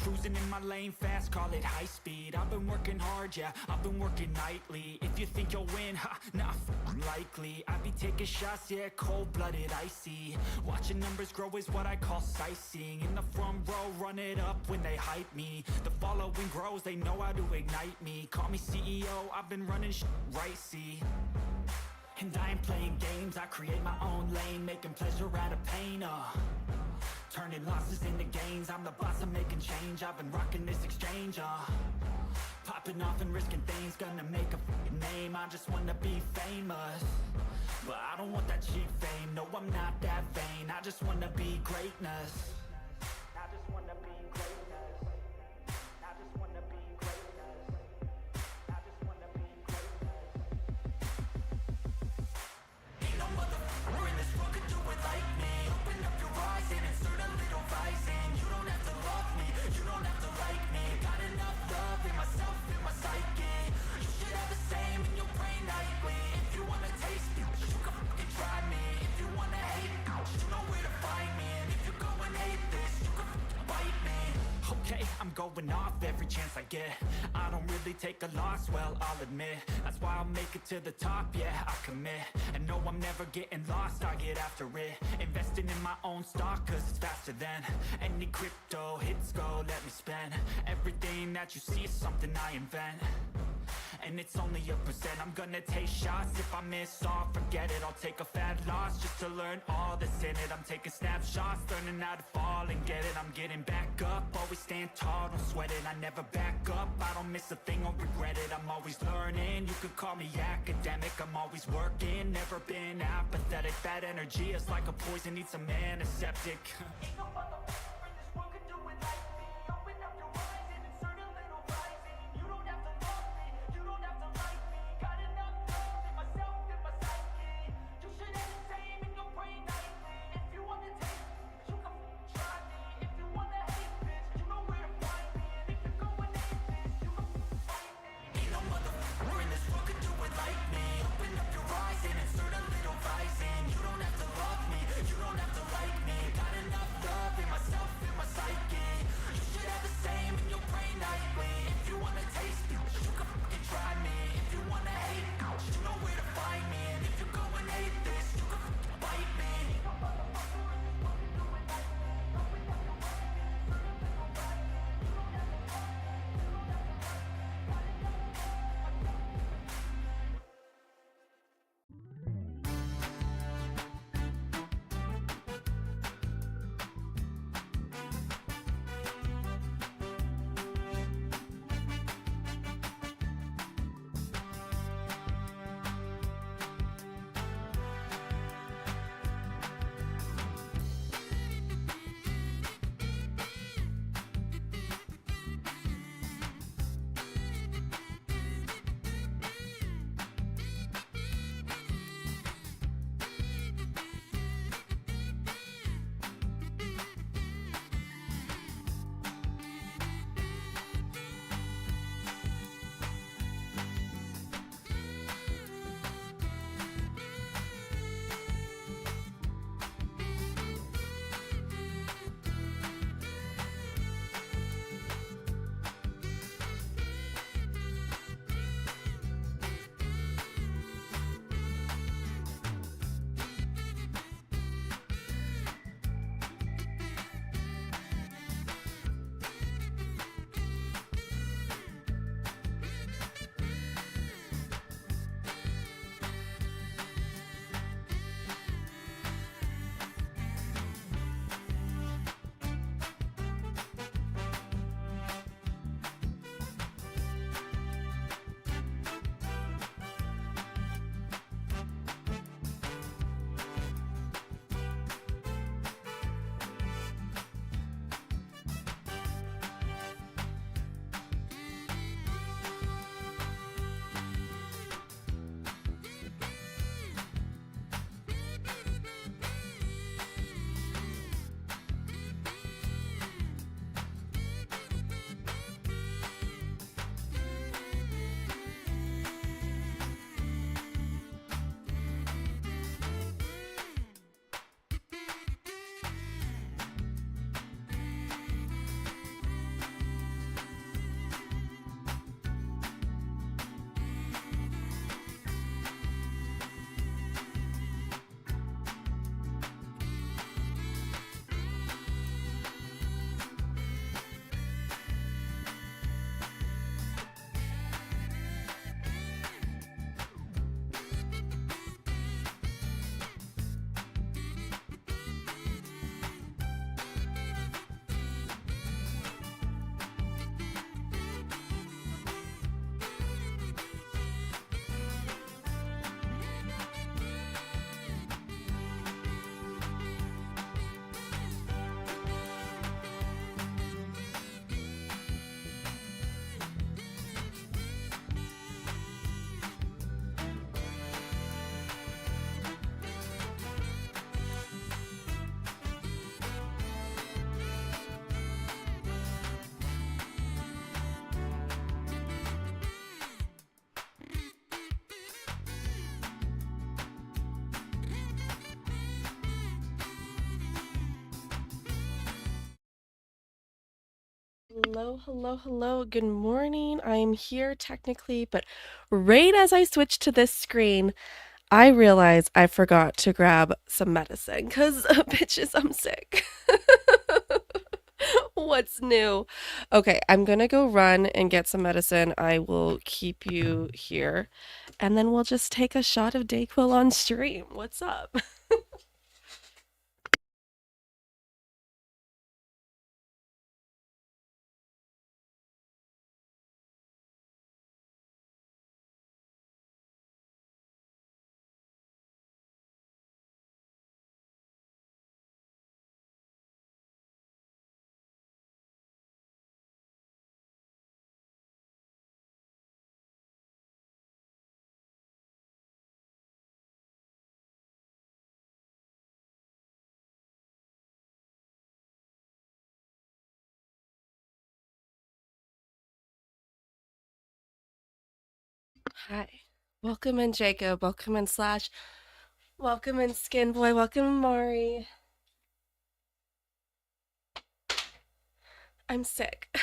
Cruising in my lane fast, call it high speed. I've been working hard, yeah, I've been working nightly. If you think you'll win, ha, nah, likely. I be taking shots, yeah, cold-blooded, icy. Watching numbers grow is what I call sightseeing. In the front row, run it up when they hype me. The following grows, they know how to ignite me. Call me CEO, I've been running shit right, see. And I ain't playing games, I create my own lane, making pleasure out of pain, turning losses into gains, I'm the boss, I'm making change. I've been rocking this exchange, popping off and risking things, gonna make a f***ing name. I just wanna be famous, but I don't want that cheap fame. No, I'm not that vain, I just wanna be greatness. I just wanna be greatness. I just wanna be greatness. I just wanna be greatness. Ain't no motherfucker in this world could do it like me. Open up your eyes and insert a little rising. You don't have to love me, you don't have to like me. Got enough love in myself, in my psyche. You should have the same in your brain nightly. If you wanna taste me, you can fucking try me. If you wanna hate me, you know where to find me. And if you go and hate this, you can fucking bite me. Okay, I'm going off every chance I get. I don't really take a loss, well, I'll admit. That's why I'll make it to the top, yeah, I commit. And no, I'm never getting lost, I get after it. Investing in my own stock, cause it's faster than any crypto hits go, let me spend. Everything that you see is something I invent, and it's only a percent. I'm gonna take shots, if I miss all, forget it. I'll take a fat loss just to learn all that's in it. I'm taking snapshots, learning how to fall and get it. I'm getting back up, always stand tall, don't sweat it. I never back up, I don't miss a thing or regret it. I'm always learning, you could call me academic. I'm always working, never been apathetic. That energy is like a poison, needs some antiseptic. Ain't no motherfucker in this world could do it like me. Open up your eyes and insert a little rising. You don't have to love me, you don't have to like me. Got enough love in myself, in my psyche. You should have the same in your brain nightly. If you wanna taste me, you can try me. If you wanna hate this, you know where to find me. And if you go and hate this, you can find me. Ain't no motherfucker in this world could do it like me. Open up your eyes and insert a little rising. You don't have to love me, you don't have to like me. Got enough love in myself, Hello, hello, hello. Good morning. I am here technically, but right as I switched to this screen, I realized I forgot to grab some medicine because, bitches, I'm sick. What's new? Okay, I'm gonna go run and get some medicine. I will keep you here, and then we'll just take a shot of Dayquil on stream. What's up? Hi. Welcome in, Jacob. Welcome in, Slash. Welcome in, Skin Boy. Welcome, Mari. I'm sick.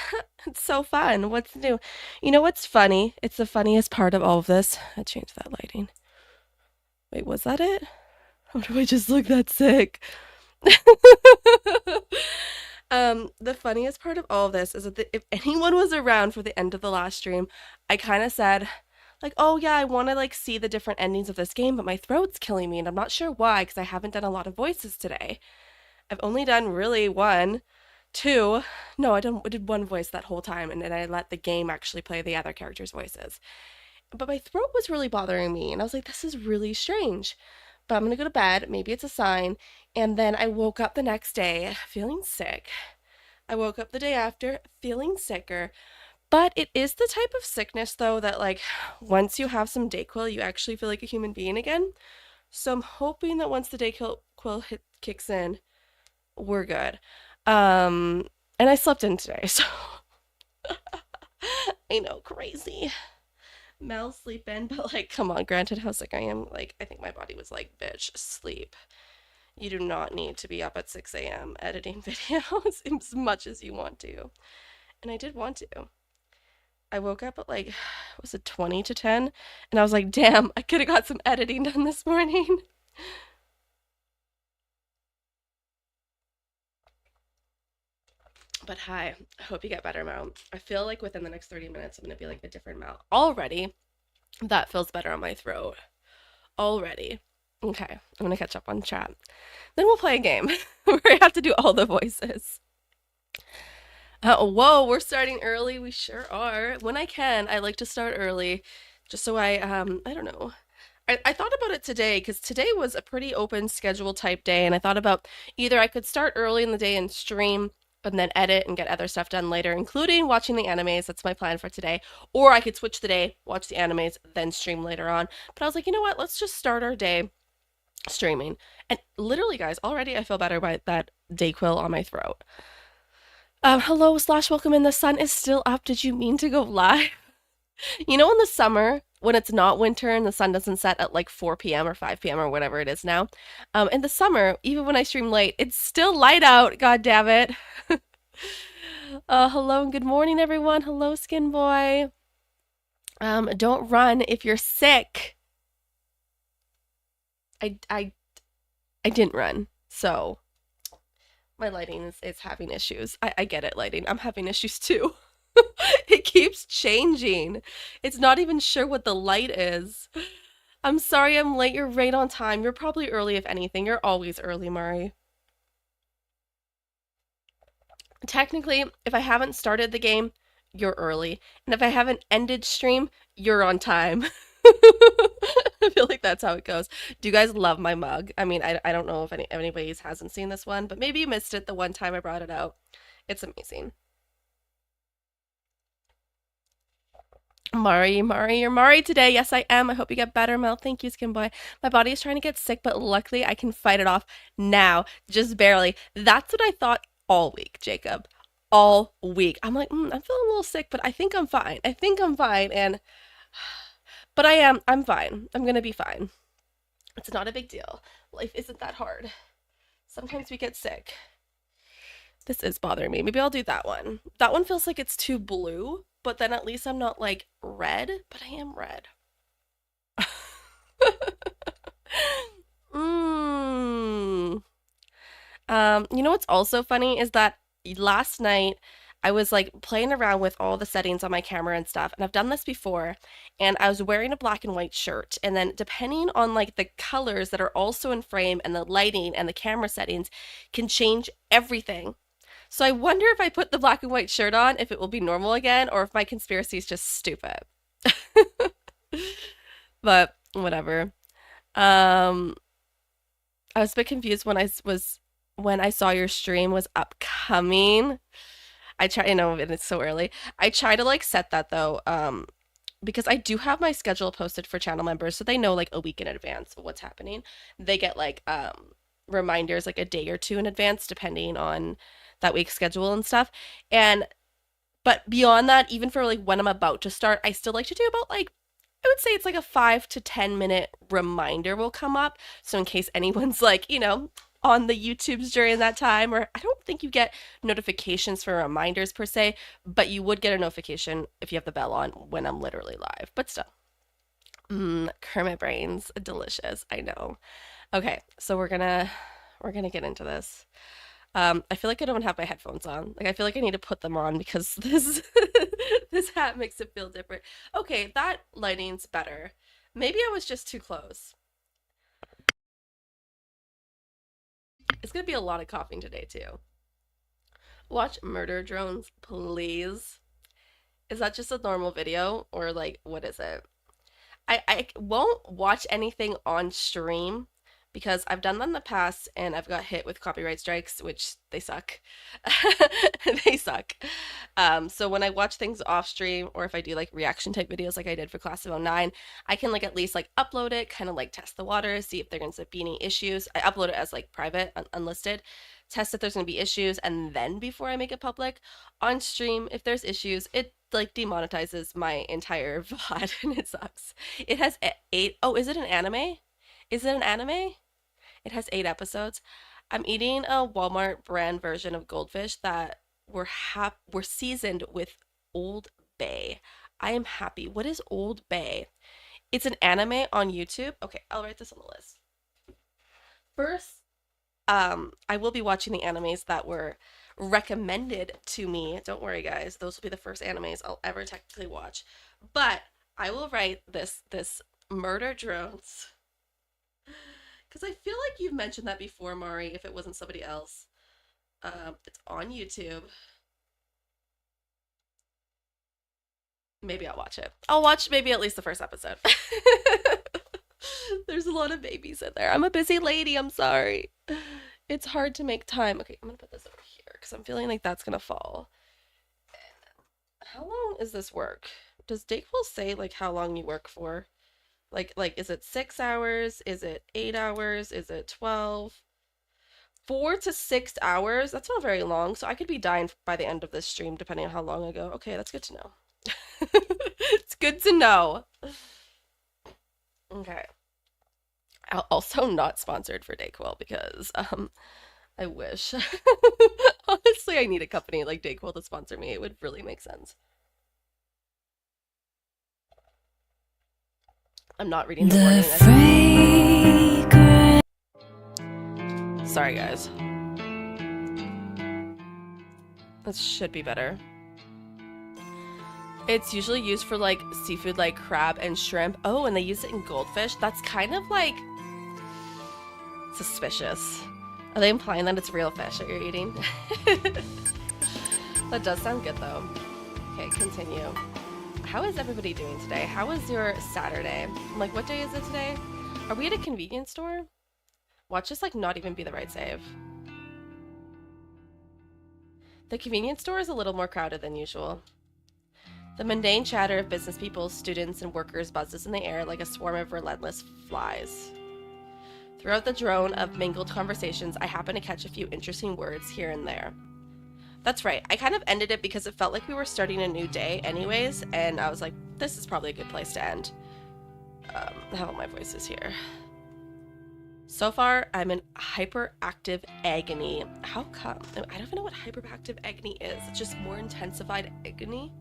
It's so fun. What's new? You know what's funny? It's the funniest part of all of this. I changed that lighting. Wait, was that it? Or do I just look that sick? The funniest part of all of this is that if anyone was around for the end of the last stream, I kind of said, like, oh yeah, I want to like see the different endings of this game, but my throat's killing me, and I'm not sure why because I haven't done a lot of voices today. I've only done really one, two. No, I did one voice that whole time, and then I let the game actually play the other characters' voices. But my throat was really bothering me, and I was like, this is really strange. But I'm gonna go to bed. Maybe it's a sign. And then I woke up the next day feeling sick. I woke up the day after feeling sicker. But it is the type of sickness, though, that like once you have some Dayquil, you actually feel like a human being again. So I'm hoping that once the Dayquil kicks in, we're good. And I slept in today, so I know, crazy. Mel sleep in, but like, come on, granted how sick I am, like, I think my body was like, bitch, sleep. You do not need to be up at 6 a.m. editing videos as much as you want to. And I did want to. I woke up at like, was it 20 to 10? And I was like, damn, I could have got some editing done this morning. But hi, I hope you get better, Mel. I feel like within the next 30 minutes, I'm gonna be like a different Mel. Already, that feels better on my throat. Already. Okay, I'm gonna catch up on chat. Then we'll play a game where I have to do all the voices. Whoa, we're starting early. We sure are. When I can, I like to start early, just so I don't know. I thought about it today because today was a pretty open schedule type day, and I thought about either I could start early in the day and stream and then edit and get other stuff done later, including watching the animes. That's my plan for today. Or I could switch the day, watch the animes, then stream later on. But I was like, you know what? Let's just start our day streaming. And literally, guys, already I feel better by that Dayquil on my throat. Hello, Slash, welcome in. The sun is still up. Did you mean to go live? You know, in the summer, when it's not winter and the sun doesn't set at like 4 p.m. or 5 p.m. or whatever it is now, in the summer, even when I stream late, it's still light out. God damn it. Hello and good morning, everyone. Hello, Skin Boy. Don't run if you're sick. I, I, I didn't run, so my lighting is having issues. I get it, lighting. I'm having issues too. It keeps changing. It's not even sure what the light is. I'm sorry I'm late. You're right on time. You're probably early, if anything. You're always early, Mari. Technically, if I haven't started the game, you're early. And if I haven't ended stream, you're on time. I feel like that's how it goes. Do you guys love my mug? I mean, I don't know if anybody hasn't seen this one, but maybe you missed it the one time I brought it out. It's amazing. Mari, you're Mari today. Yes, I am. I hope you get better, Mel. Thank you, Skin Boy. My body is trying to get sick, but luckily I can fight it off now, just barely. That's what I thought all week, Jacob. All week. I'm like, I'm feeling a little sick, but I think I'm fine. I think I'm fine, and but I am. I'm fine. I'm gonna be fine. It's not a big deal. Life isn't that hard. Sometimes we get sick. This is bothering me. Maybe I'll do that one. That one feels like it's too blue, but then at least I'm not like red, but I am red. You know what's also funny is that last night I was like playing around with all the settings on my camera and stuff, and I've done this before, and I was wearing a black and white shirt, and then depending on like the colors that are also in frame and the lighting and the camera settings can change everything. So I wonder if I put the black and white shirt on, if it will be normal again, or if my conspiracy is just stupid. But whatever. Um, I was a bit confused when I saw your stream was upcoming. I try, you know, and it's so early. I try to like set that though, because I do have my schedule posted for channel members, so they know like a week in advance of what's happening. They get like reminders like a day or two in advance, depending on that week's schedule and stuff. And but beyond that, even for like when I'm about to start, I still like to do about like I would say it's like a 5 to 10 minute reminder will come up. So in case anyone's like, you know, on the YouTubes during that time, or I don't think you get notifications for reminders per se, but you would get a notification if you have the bell on when I'm literally live. But still, Kermit brains, delicious. I know. Okay, so we're gonna get into this. I feel like I don't have my headphones on. Like I feel like I need to put them on because this this hat makes it feel different. Okay, that lighting's better. Maybe I was just too close. It's gonna be a lot of coughing today too. Watch murder drones, please. Is that just a normal video or like what is it? I won't watch anything on stream because I've done that in the past and I've got hit with copyright strikes, which they suck. They suck. So when I watch things off stream or if I do like reaction type videos like I did for Class of '09, I can like at least like upload it, kind of like test the water, see if there are going to be any issues. I upload it as like private, unlisted, test if there's going to be issues, and then before I make it public. On stream, if there's issues, it like demonetizes my entire VOD and it sucks. It has 8, oh, is it an anime? Is it an anime? It has 8 episodes. I'm eating a Walmart brand version of goldfish that were seasoned with Old Bay. I am happy. What is Old Bay? It's an anime on YouTube. Okay, I'll write this on the list. First, I will be watching the animes that were recommended to me. Don't worry, guys. Those will be the first animes I'll ever technically watch. But I will write this murder drones. Because I feel like you've mentioned that before, Mari, if it wasn't somebody else. It's on YouTube. Maybe I'll watch it. I'll watch maybe at least the first episode. There's a lot of babies in there. I'm a busy lady. I'm sorry. It's hard to make time. Okay, I'm going to put this over here because I'm feeling like that's going to fall. And how long is this work? Does Dayquil say like how long you work for? Like, is it 6 hours? Is it 8 hours? Is it 12? 4 to 6 hours? That's not very long. So I could be dying by the end of this stream, depending on how long I go. Okay, that's good to know. It's good to know. Okay. Also not sponsored for Dayquil because, I wish. Honestly, I need a company like Dayquil to sponsor me. It would really make sense. I'm not reading the warning. Sorry, guys. This should be better. It's usually used for like seafood like crab and shrimp. Oh, and they use it in goldfish. That's kind of like suspicious. Are they implying that it's real fish that you're eating? That does sound good though. Okay, continue. How is everybody doing today? How was your Saturday? Like, what day is it today? Are we at a convenience store? Watch this like not even be the right save. The convenience store is a little more crowded than usual. The mundane chatter of business people, students, and workers buzzes in the air like a swarm of relentless flies. Throughout the drone of mingled conversations, I happen to catch a few interesting words here and there. That's right, I kind of ended it because it felt like we were starting a new day anyways, and I was like, this is probably a good place to end. How about my voice is here? So far, I'm in hyperactive agony. How come? I don't even know what hyperactive agony is. It's just more intensified agony.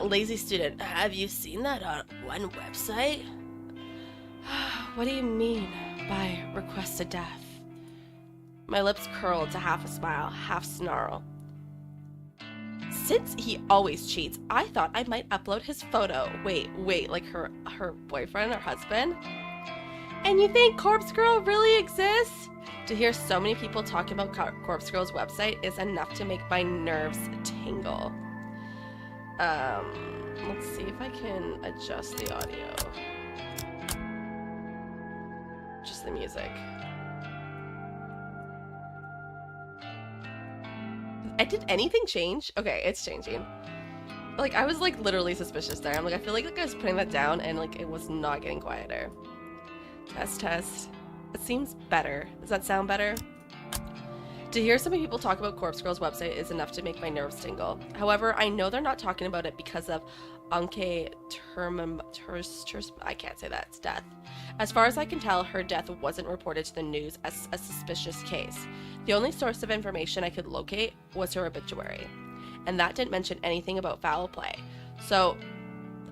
Lazy student, have you seen that on one website? What do you mean by requested death? My lips curled to half a smile, half snarl. Since he always cheats, I thought I might upload his photo. Wait, like her boyfriend or husband? And you think Corpse Girl really exists? To hear so many people talking about Corpse Girl's website is enough to make my nerves tingle. Let's see if I can adjust the audio. Just the music. Did anything change? Okay, it's changing. Like, I was like literally suspicious there. I'm like, I feel like I was putting that down and like it was not getting quieter. Test. It seems better. Does that sound better? To hear so many people talk about Corpse Girl's website is enough to make my nerves tingle. However, I know they're not talking about it because of I can't say that, it's death. As far as I can tell, her death wasn't reported to the news as a suspicious case. The only source of information I could locate was her obituary, and that didn't mention anything about foul play. So,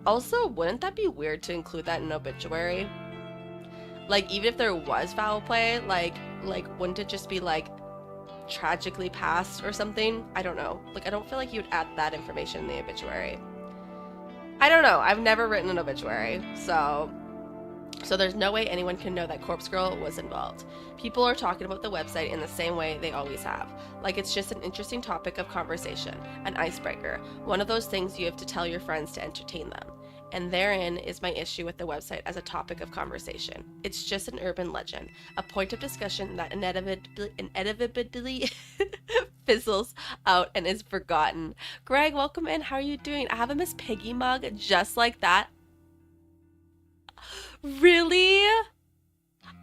also, wouldn't that be weird to include that in an obituary? Like, even if there was foul play, like wouldn't it just be like tragically passed or something? I don't know. Like, I don't feel like you'd add that information in the obituary. I don't know. I've never written an obituary, so there's no way anyone can know that Corpse Girl was involved. People are talking about the website in the same way they always have. Like, it's just an interesting topic of conversation, an icebreaker, one of those things you have to tell your friends to entertain them. And therein is my issue with the website as a topic of conversation. It's just an urban legend, a point of discussion that inevitably fizzles out and is forgotten. Greg, welcome in. How are you doing? I have a Miss Piggy mug just like that. Really?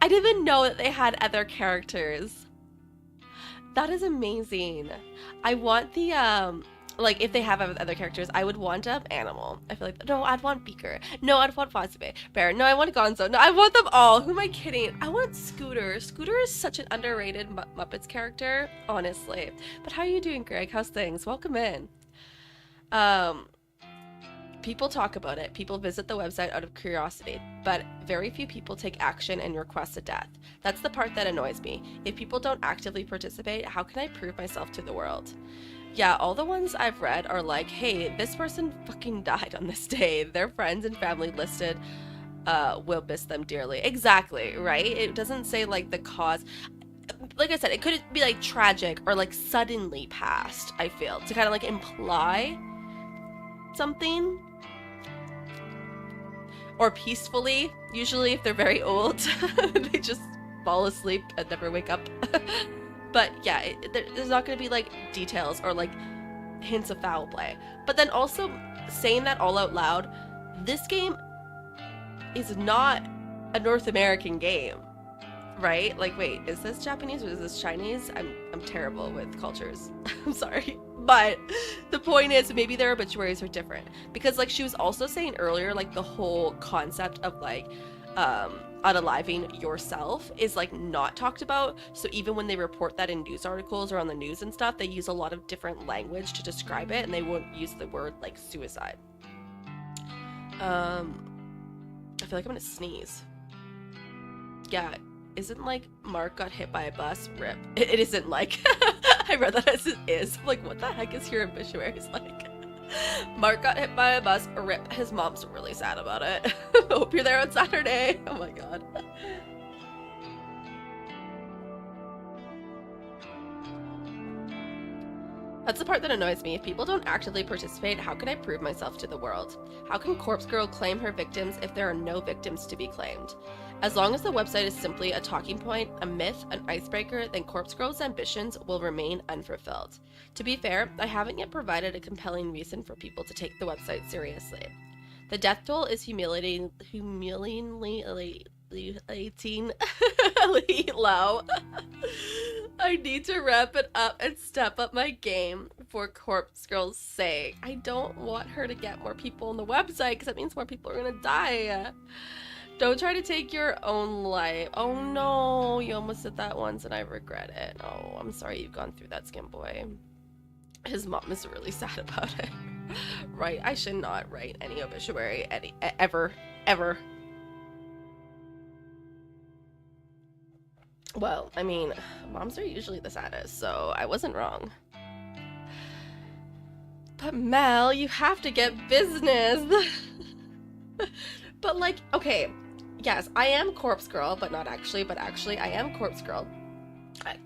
I didn't even know that they had other characters. That is amazing. I want the like, if they have other characters, I would want Animal. I feel like, no, I'd want Beaker. No, I'd want Fozzie Bear. No, I want Gonzo. No, I want them all. Who am I kidding? I want Scooter. Scooter is such an underrated Muppets character, honestly. But how are you doing, Greg? How's things? Welcome in. People talk about it. People visit the website out of curiosity, but very few people take action and request a death. That's the part that annoys me. If people don't actively participate, how can I prove myself to the world? Yeah, all the ones I've read are like, hey, this person fucking died on this day. Their friends and family listed will miss them dearly. Exactly, right? It doesn't say like the cause. Like I said, it could be like tragic or like suddenly passed, I feel, to kind of like imply something. Or peacefully. Usually if they're very old, they just fall asleep and never wake up. But yeah, there's not going to be like details or like hints of foul play. But then also saying that all out loud, this game is not a North American game, right? Like, wait, is this Japanese or is this Chinese? I'm terrible with cultures. I'm sorry. But the point is, maybe their obituaries are different. Because like she was also saying earlier, like the whole concept of like unaliving yourself is like not talked about. So even when they report that in news articles or on the news and stuff, they use a lot of different language to describe it, and they won't use the word like suicide. I feel like I'm gonna sneeze. Yeah, isn't like Mark got hit by a bus? Rip. It isn't like I read that as it is. I'm like, what the heck is your obituary? It's like Mark got hit by a bus, rip. His mom's really sad about it. Hope you're there on Saturday. Oh my god. That's the part that annoys me. If people don't actively participate, how can I prove myself to the world? How can Corpse Girl claim her victims if there are no victims to be claimed? As long as the website is simply a talking point, a myth, an icebreaker, then Corpse Girl's ambitions will remain unfulfilled. To be fair, I haven't yet provided a compelling reason for people to take the website seriously. The death toll is humiliatingly low. I need to wrap it up and step up my game for Corpse Girl's sake. I don't want her to get more people on the website because that means more people are gonna die. Don't try to take your own life. Oh no, you almost did that once and I regret it. Oh, I'm sorry you've gone through that, Skim Boy. His mom is really sad about it. Right, I should not write any obituary ever. Well, I mean, moms are usually the saddest, so I wasn't wrong. But Mel, you have to get business. But like, okay, yes, I am Corpse Girl, but not actually, but actually I am Corpse Girl.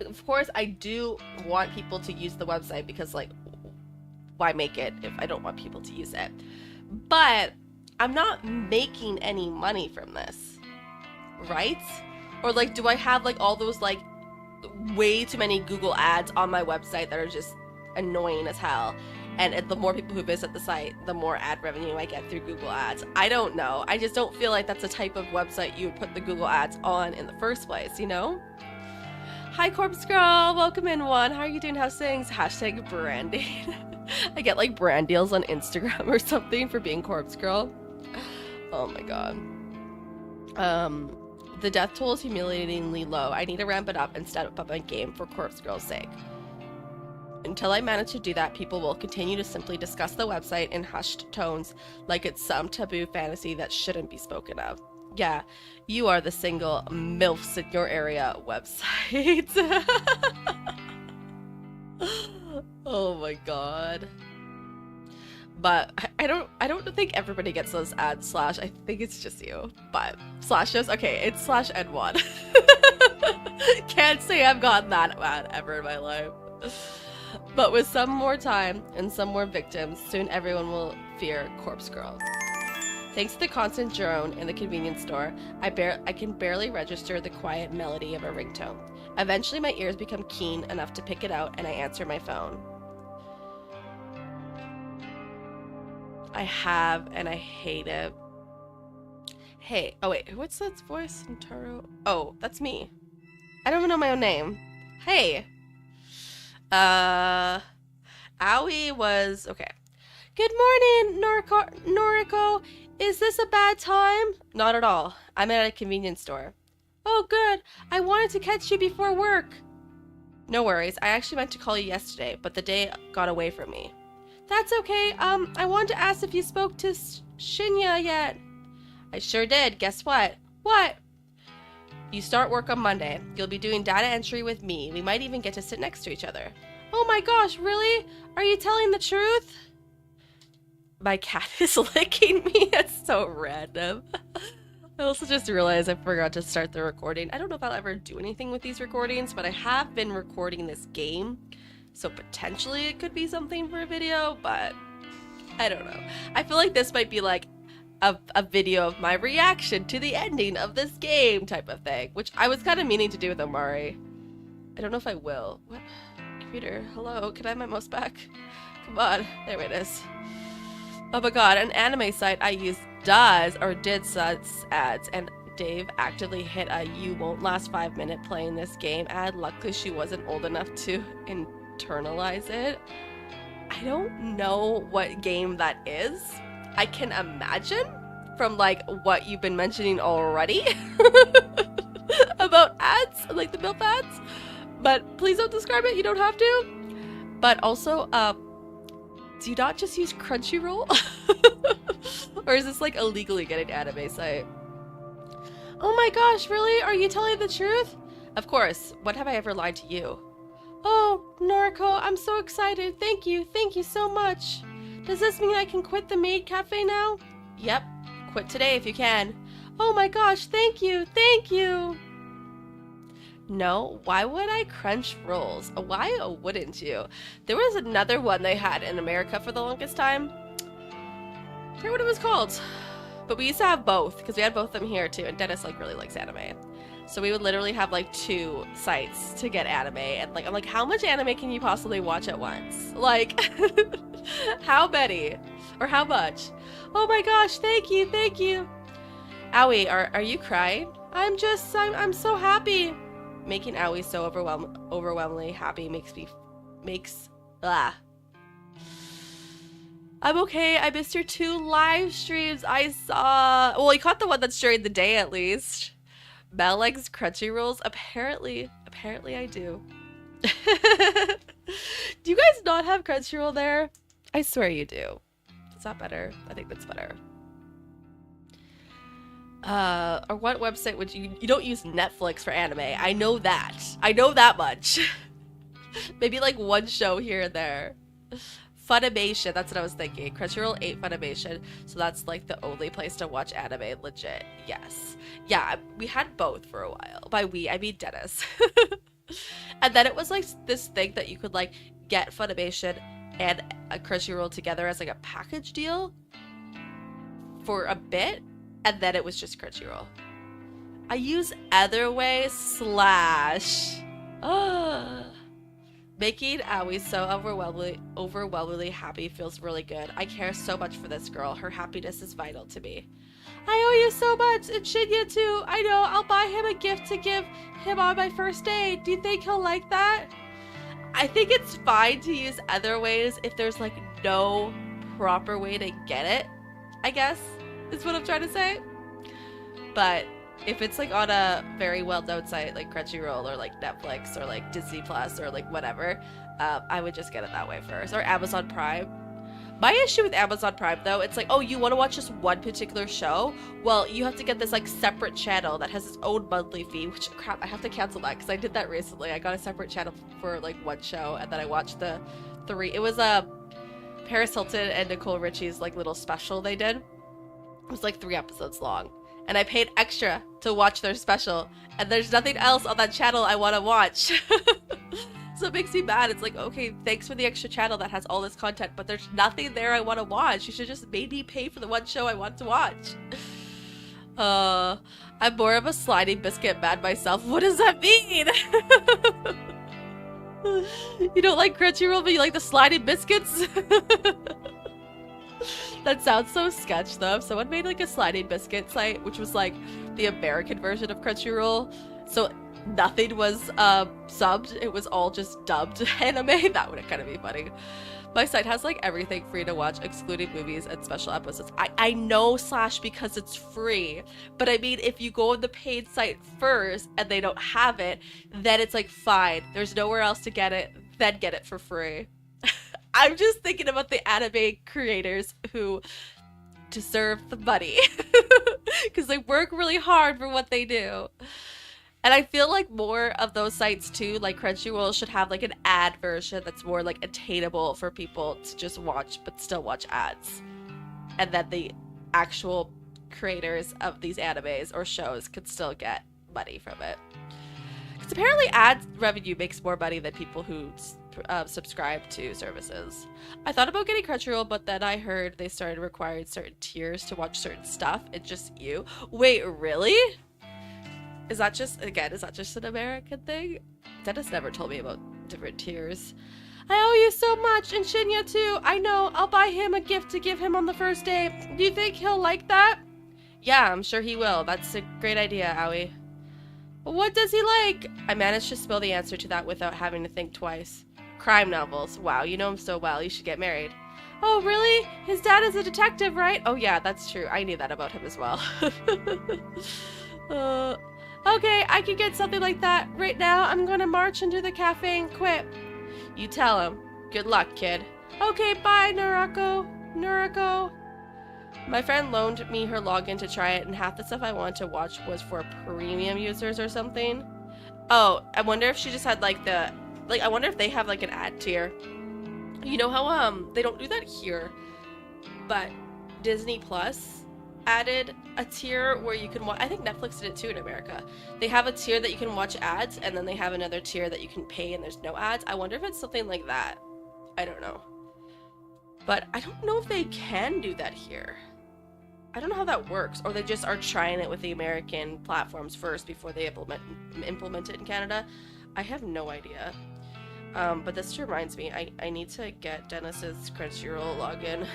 Of course, I do want people to use the website because, like, why make it if I don't want people to use it? But I'm not making any money from this, right? Or like, do I have like all those like way too many Google ads on my website that are just annoying as hell? And the more people who visit the site, the more ad revenue I get through Google ads. I don't know. I just don't feel like that's the type of website you would put the Google ads on in the first place, you know? Hi, Corpse Girl. Welcome in, Juan. How are you doing? How's things? Hashtag branding. I get like brand deals on Instagram or something for being Corpse Girl. Oh my god. The death toll is humiliatingly low. I need to ramp it up and step up my game for Corpse Girl's sake. Until I manage to do that, people will continue to simply discuss the website in hushed tones like it's some taboo fantasy that shouldn't be spoken of. Yeah, you are the single MILFs in your area website. Oh my god. But I don't think everybody gets those ads slash. I think it's just you. But slashes, okay, it's slash N1. Can't say I've gotten that ad ever in my life. But with some more time and some more victims, soon everyone will fear Corpse Girl. Thanks to the constant drone in the convenience store, I can barely register the quiet melody of a ringtone. Eventually my ears become keen enough to pick it out and I answer my phone. I have, and I hate it. Hey, oh wait, what's that voice? Taro? Oh, that's me. I don't even know my own name. Hey. Owie was, okay. Good morning, Noriko. Is this a bad time? Not at all. I'm at a convenience store. Oh, good. I wanted to catch you before work. No worries. I actually meant to call you yesterday, but the day got away from me. That's okay. I wanted to ask if you spoke to Shinya yet. I sure did. Guess what? What? You start work on Monday. You'll be doing data entry with me. We might even get to sit next to each other. Oh my gosh, really? Are you telling the truth? My cat is licking me. It's so random. I also just realized I forgot to start the recording. I don't know if I'll ever do anything with these recordings, but I have been recording this game. So potentially it could be something for a video, but I don't know. I feel like this might be like a video of my reaction to the ending of this game type of thing, which I was kind of meaning to do with Omari. I don't know if I will. What? Computer, hello, can I have my mouse back? Come on, there it is. Oh my god, an anime site I use did such ads, and Dave actively hit a "you won't last 5 minutes playing this game" ad. Luckily she wasn't old enough to internalize it. I don't know what game that is. I can imagine from like what you've been mentioning already about ads, like the MILF ads, but please don't describe it, you don't have to. But also, do you not just use Crunchyroll? Or is this like illegally getting anime site? Oh my gosh, really? Are you telling the truth? Of course. What have I ever lied to you? Oh, Noriko, I'm so excited. Thank you so much. Does this mean I can quit the maid cafe now? Yep. Quit today if you can. Oh my gosh, thank you. No, why would I crunch rolls? Why wouldn't you? There was another one they had in America for the longest time. I forget what it was called. But we used to have both, because we had both of them here too, and Dennis like really likes anime. So we would literally have like 2 sites to get anime, and like I'm like, how much anime can you possibly watch at once? Like, how many? Or how much? Oh my gosh, thank you. Owie, are you crying? I'm so happy. Making Owie so overwhelmingly happy makes I'm okay. I missed your 2 live streams. I saw. Well, you caught the one that's during the day at least. Mel likes crunchy rolls. Apparently I do. Do you guys not have Crunchyroll there? I swear you do. Is that better? I think that's better. Or what website would you don't use Netflix for anime? I know that. I know that much. Maybe like one show here and there. Funimation, that's what I was thinking. Crunchyroll 8 Funimation, so that's like the only place to watch anime, legit. Yes. Yeah, we had both for a while. By we, I mean Dennis. And then it was like this thing that you could like get Funimation and a Crunchyroll together as like a package deal for a bit, and then it was just Crunchyroll. I use Otherway / making Aoi so overwhelmingly happy feels really good. I care so much for this girl. Her happiness is vital to me. I owe you so much, and Shinya too. I know, I'll buy him a gift to give him on my first day. Do you think he'll like that? I think it's fine to use other ways if there's like no proper way to get it, I guess, is what I'm trying to say. But if it's like on a very well-known site like Crunchyroll or like Netflix or like Disney Plus or like whatever, I would just get it that way first. Or Amazon Prime. My issue with Amazon Prime though, it's like, oh, you want to watch just one particular show? Well, you have to get this like separate channel that has its own monthly fee, which crap, I have to cancel that because I did that recently. I got a separate channel for like one show and then I watched the 3. It was Paris Hilton and Nicole Richie's like little special they did. It was like 3 episodes long. And I paid extra to watch their special, and there's nothing else on that channel I want to watch. So it makes me mad. It's like, okay, thanks for the extra channel that has all this content, but there's nothing there I want to watch. You should just made me pay for the one show I want to watch. I'm more of a sliding biscuit man myself. What does that mean? You don't like Crunchyroll, but you like the sliding biscuits? That sounds so sketch though. If someone made like a sliding biscuit site, which was like the American version of Crunchyroll, so nothing was subbed, it was all just dubbed anime, that would kind of be funny. My site has like everything free to watch, excluding movies and special episodes. I know / because it's free, but I mean if you go on the paid site first and they don't have it, then it's like fine, there's nowhere else to get it, then get it for free. I'm just thinking about the anime creators who deserve the money because they work really hard for what they do. And I feel like more of those sites too, like Crunchyroll, should have like an ad version that's more like attainable for people to just watch but still watch ads. And then the actual creators of these animes or shows could still get money from it. Because apparently ad revenue makes more money than people who subscribe to services. I thought about getting Crunchyroll, but then I heard they started requiring certain tiers to watch certain stuff. It's just you. Wait, really? Is that just an American thing? Dennis never told me about different tiers. I owe you so much, and Shinya too. I know, I'll buy him a gift to give him on the first day. Do you think he'll like that? Yeah, I'm sure he will. That's a great idea, Aoi. What does he like? I managed to spill the answer to that without having to think twice. Crime novels. Wow, you know him so well. You should get married. Oh, really? His dad is a detective, right? Oh yeah, that's true. I knew that about him as well. Okay, I can get something like that. Right now, I'm gonna march into the cafe and quit. You tell him. Good luck, kid. Okay, bye, Noriko. My friend loaned me her login to try it, and half the stuff I wanted to watch was for premium users or something. Oh, I wonder if she just had like the... Like, I wonder if they have like an ad tier. You know how, they don't do that here, but Disney Plus added a tier where you can watch... I think Netflix did it too in America. They have a tier that you can watch ads, and then they have another tier that you can pay and there's no ads. I wonder if it's something like that. I don't know. But I don't know if they can do that here. I don't know how that works, or they just are trying it with the American platforms first before they implement it in Canada. I have no idea. But this reminds me, I need to get Dennis's Crunchyroll login.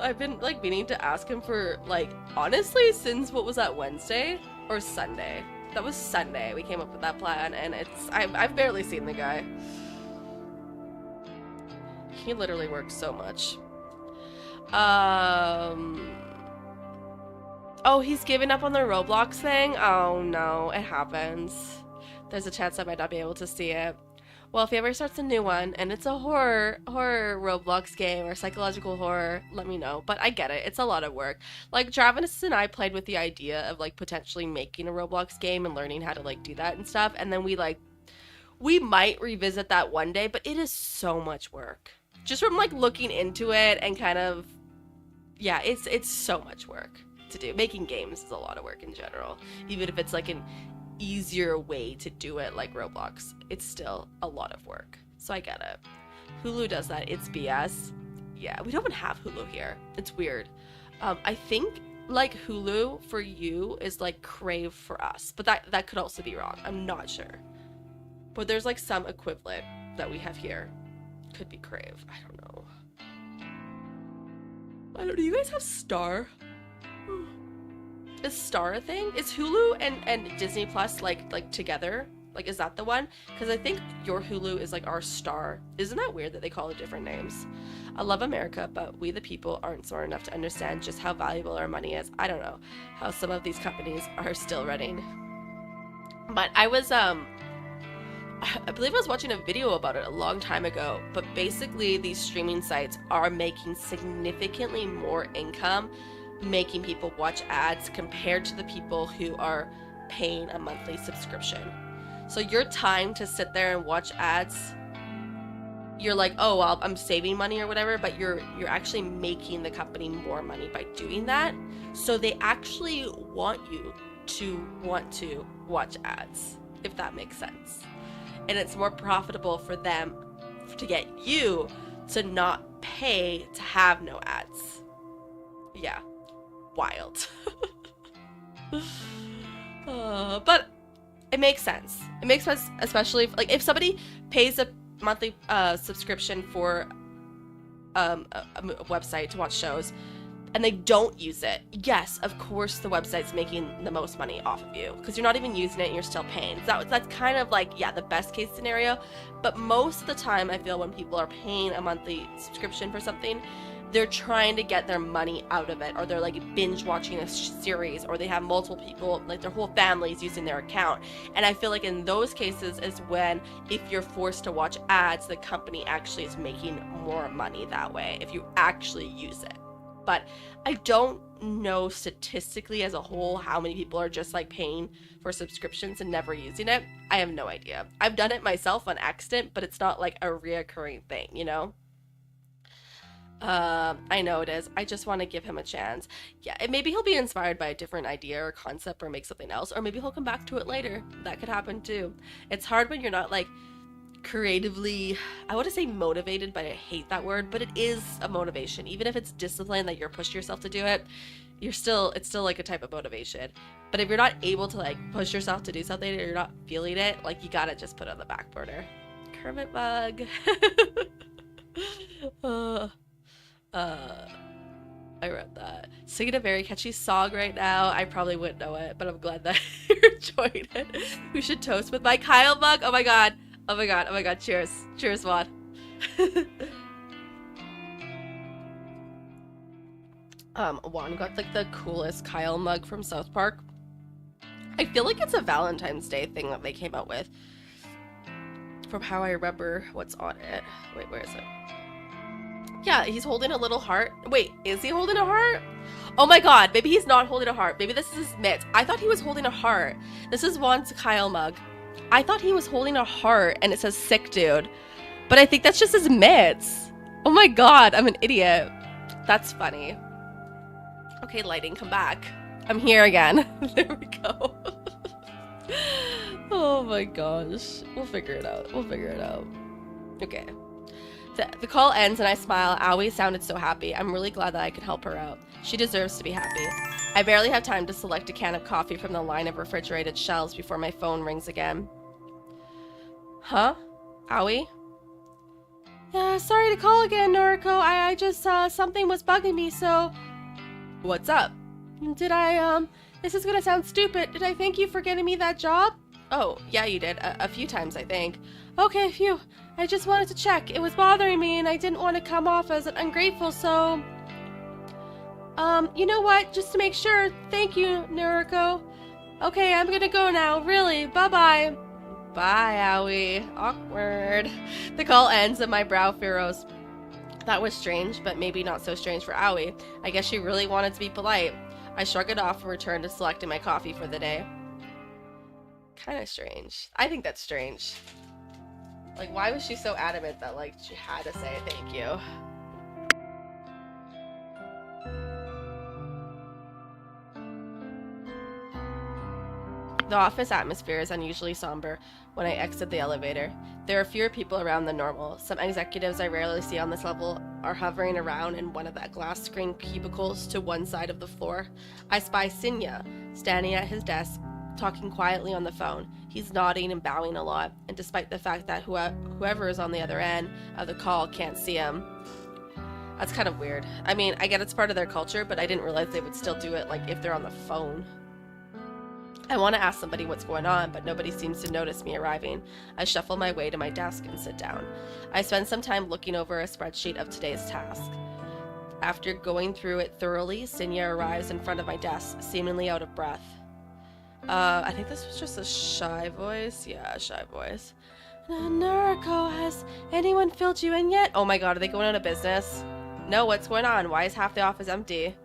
I've been like meaning to ask him for like, honestly, since what was that, Wednesday or Sunday? That was Sunday we came up with that plan, and I've barely seen the guy. He literally works so much. Oh, he's giving up on the Roblox thing? Oh no, it happens. There's a chance I might not be able to see it. Well, if he ever starts a new one and it's a horror Roblox game or psychological horror, let me know. But I get it. It's a lot of work. Like, Travis and I played with the idea of like potentially making a Roblox game and learning how to like do that and stuff. And then we might revisit that one day, but it is so much work. Just from like looking into it and kind of, yeah, it's so much work to do. Making games is a lot of work in general. Even if it's like an easier way to do it like Roblox, it's still a lot of work. So I get it. Hulu does that. It's BS. Yeah, we don't even have Hulu here. It's weird. I think like Hulu for you is like Crave for us, but that could also be wrong. I'm not sure. But there's like some equivalent that we have here. Could be Crave. I don't know. I don't know. Do you guys have Star? Is Star a thing? Is Hulu and Disney Plus like together? Like, is that the one? Because I think your Hulu is like our Star. Isn't that weird that they call it different names? I love America, but we the people aren't smart enough to understand just how valuable our money is. I don't know how some of these companies are still running. But I was I believe I was watching a video about it a long time ago, but basically these streaming sites are making significantly more income making people watch ads compared to the people who are paying a monthly subscription. So your time to sit there and watch ads, you're like, oh, well, I'm saving money or whatever, but you're actually making the company more money by doing that. So they actually want you to want to watch ads, if that makes sense. And it's more profitable for them to get you to not pay to have no ads. Yeah. Wild. But it makes sense. It makes sense, especially if somebody pays a monthly subscription for a website to watch shows and they don't use it. Yes, of course the website's making the most money off of you because you're not even using it and you're still paying. So that's kind of like, yeah, the best case scenario. But most of the time I feel when people are paying a monthly subscription for something, they're trying to get their money out of it, or they're like binge watching a series, or they have multiple people, like their whole family's using their account. And I feel like in those cases is when, if you're forced to watch ads, the company actually is making more money that way if you actually use it. But I don't know statistically as a whole how many people are just like paying for subscriptions and never using it. I have no idea. I've done it myself on accident, but it's not like a reoccurring thing, you know? I know it is. I just want to give him a chance. Yeah, and maybe he'll be inspired by a different idea or concept or make something else, or maybe he'll come back to it later. That could happen too. It's hard when you're not like creatively, I want to say motivated, but I hate that word, but it is a motivation. Even if it's discipline that you're pushing yourself to do it, it's still like a type of motivation. But if you're not able to like push yourself to do something or you're not feeling it, like you gotta just put it on the back burner. Kermit bug. I wrote that. Singing a very catchy song right now. I probably wouldn't know it, but I'm glad that you're enjoying it. We should toast with my Kyle mug. Oh my god. Oh my god. Oh my god. Cheers. Cheers, Juan. Juan got like the coolest Kyle mug from South Park. I feel like it's a Valentine's Day thing that they came out with. From how I remember what's on it. Wait, where is it? Yeah, he's holding a little heart. Wait, is he holding a heart? Oh my god, maybe he's not holding a heart. Maybe this is his mitt. I thought he was holding a heart. This is Juan's Kyle mug. I thought he was holding a heart and it says sick dude. But I think that's just his mitts. Oh my god, I'm an idiot. That's funny. Okay, lighting, come back. I'm here again. There we go. Oh my gosh. We'll figure it out. We'll figure it out. Okay. The call ends and I smile. Aoi sounded so happy. I'm really glad that I could help her out. She deserves to be happy. I barely have time to select a can of coffee from the line of refrigerated shelves before my phone rings again. Huh? Aoi? Yeah, sorry to call again, Noriko. I just, something was bugging me, so... What's up? Did I, this is gonna sound stupid. Did I thank you for getting me that job? Oh, yeah, you did. A few times, I think. Okay, phew. I just wanted to check. It was bothering me, and I didn't want to come off as ungrateful, so... you know what? Just to make sure. Thank you, Naruko. Okay, I'm gonna go now. Really. Bye-bye. Bye, Aoi. Awkward. The call ends and my brow furrows. That was strange, but maybe not so strange for Aoi. I guess she really wanted to be polite. I shrug it off and return to selecting my coffee for the day. Kinda strange. I think that's strange. Like, why was she so adamant that, like, she had to say thank you? The office atmosphere is unusually somber when I exit the elevator. There are fewer people around than normal. Some executives I rarely see on this level are hovering around in one of that glass screen cubicles to one side of the floor. I spy Sinya standing at his desk, talking quietly on the phone. He's nodding and bowing a lot, and despite the fact that whoever is on the other end of the call can't see him. That's kind of weird. I mean, I get it's part of their culture, but I didn't realize they would still do it, like, if they're on the phone. I want to ask somebody what's going on, but nobody seems to notice me arriving. I shuffle my way to my desk and sit down. I spend some time looking over a spreadsheet of today's task. After going through it thoroughly, Sinya arrives in front of my desk, seemingly out of breath. I think this was just a shy voice. Yeah, a shy voice. Naruko, has anyone filled you in yet? Oh my god, are they going out of business? No, what's going on? Why is half the office empty?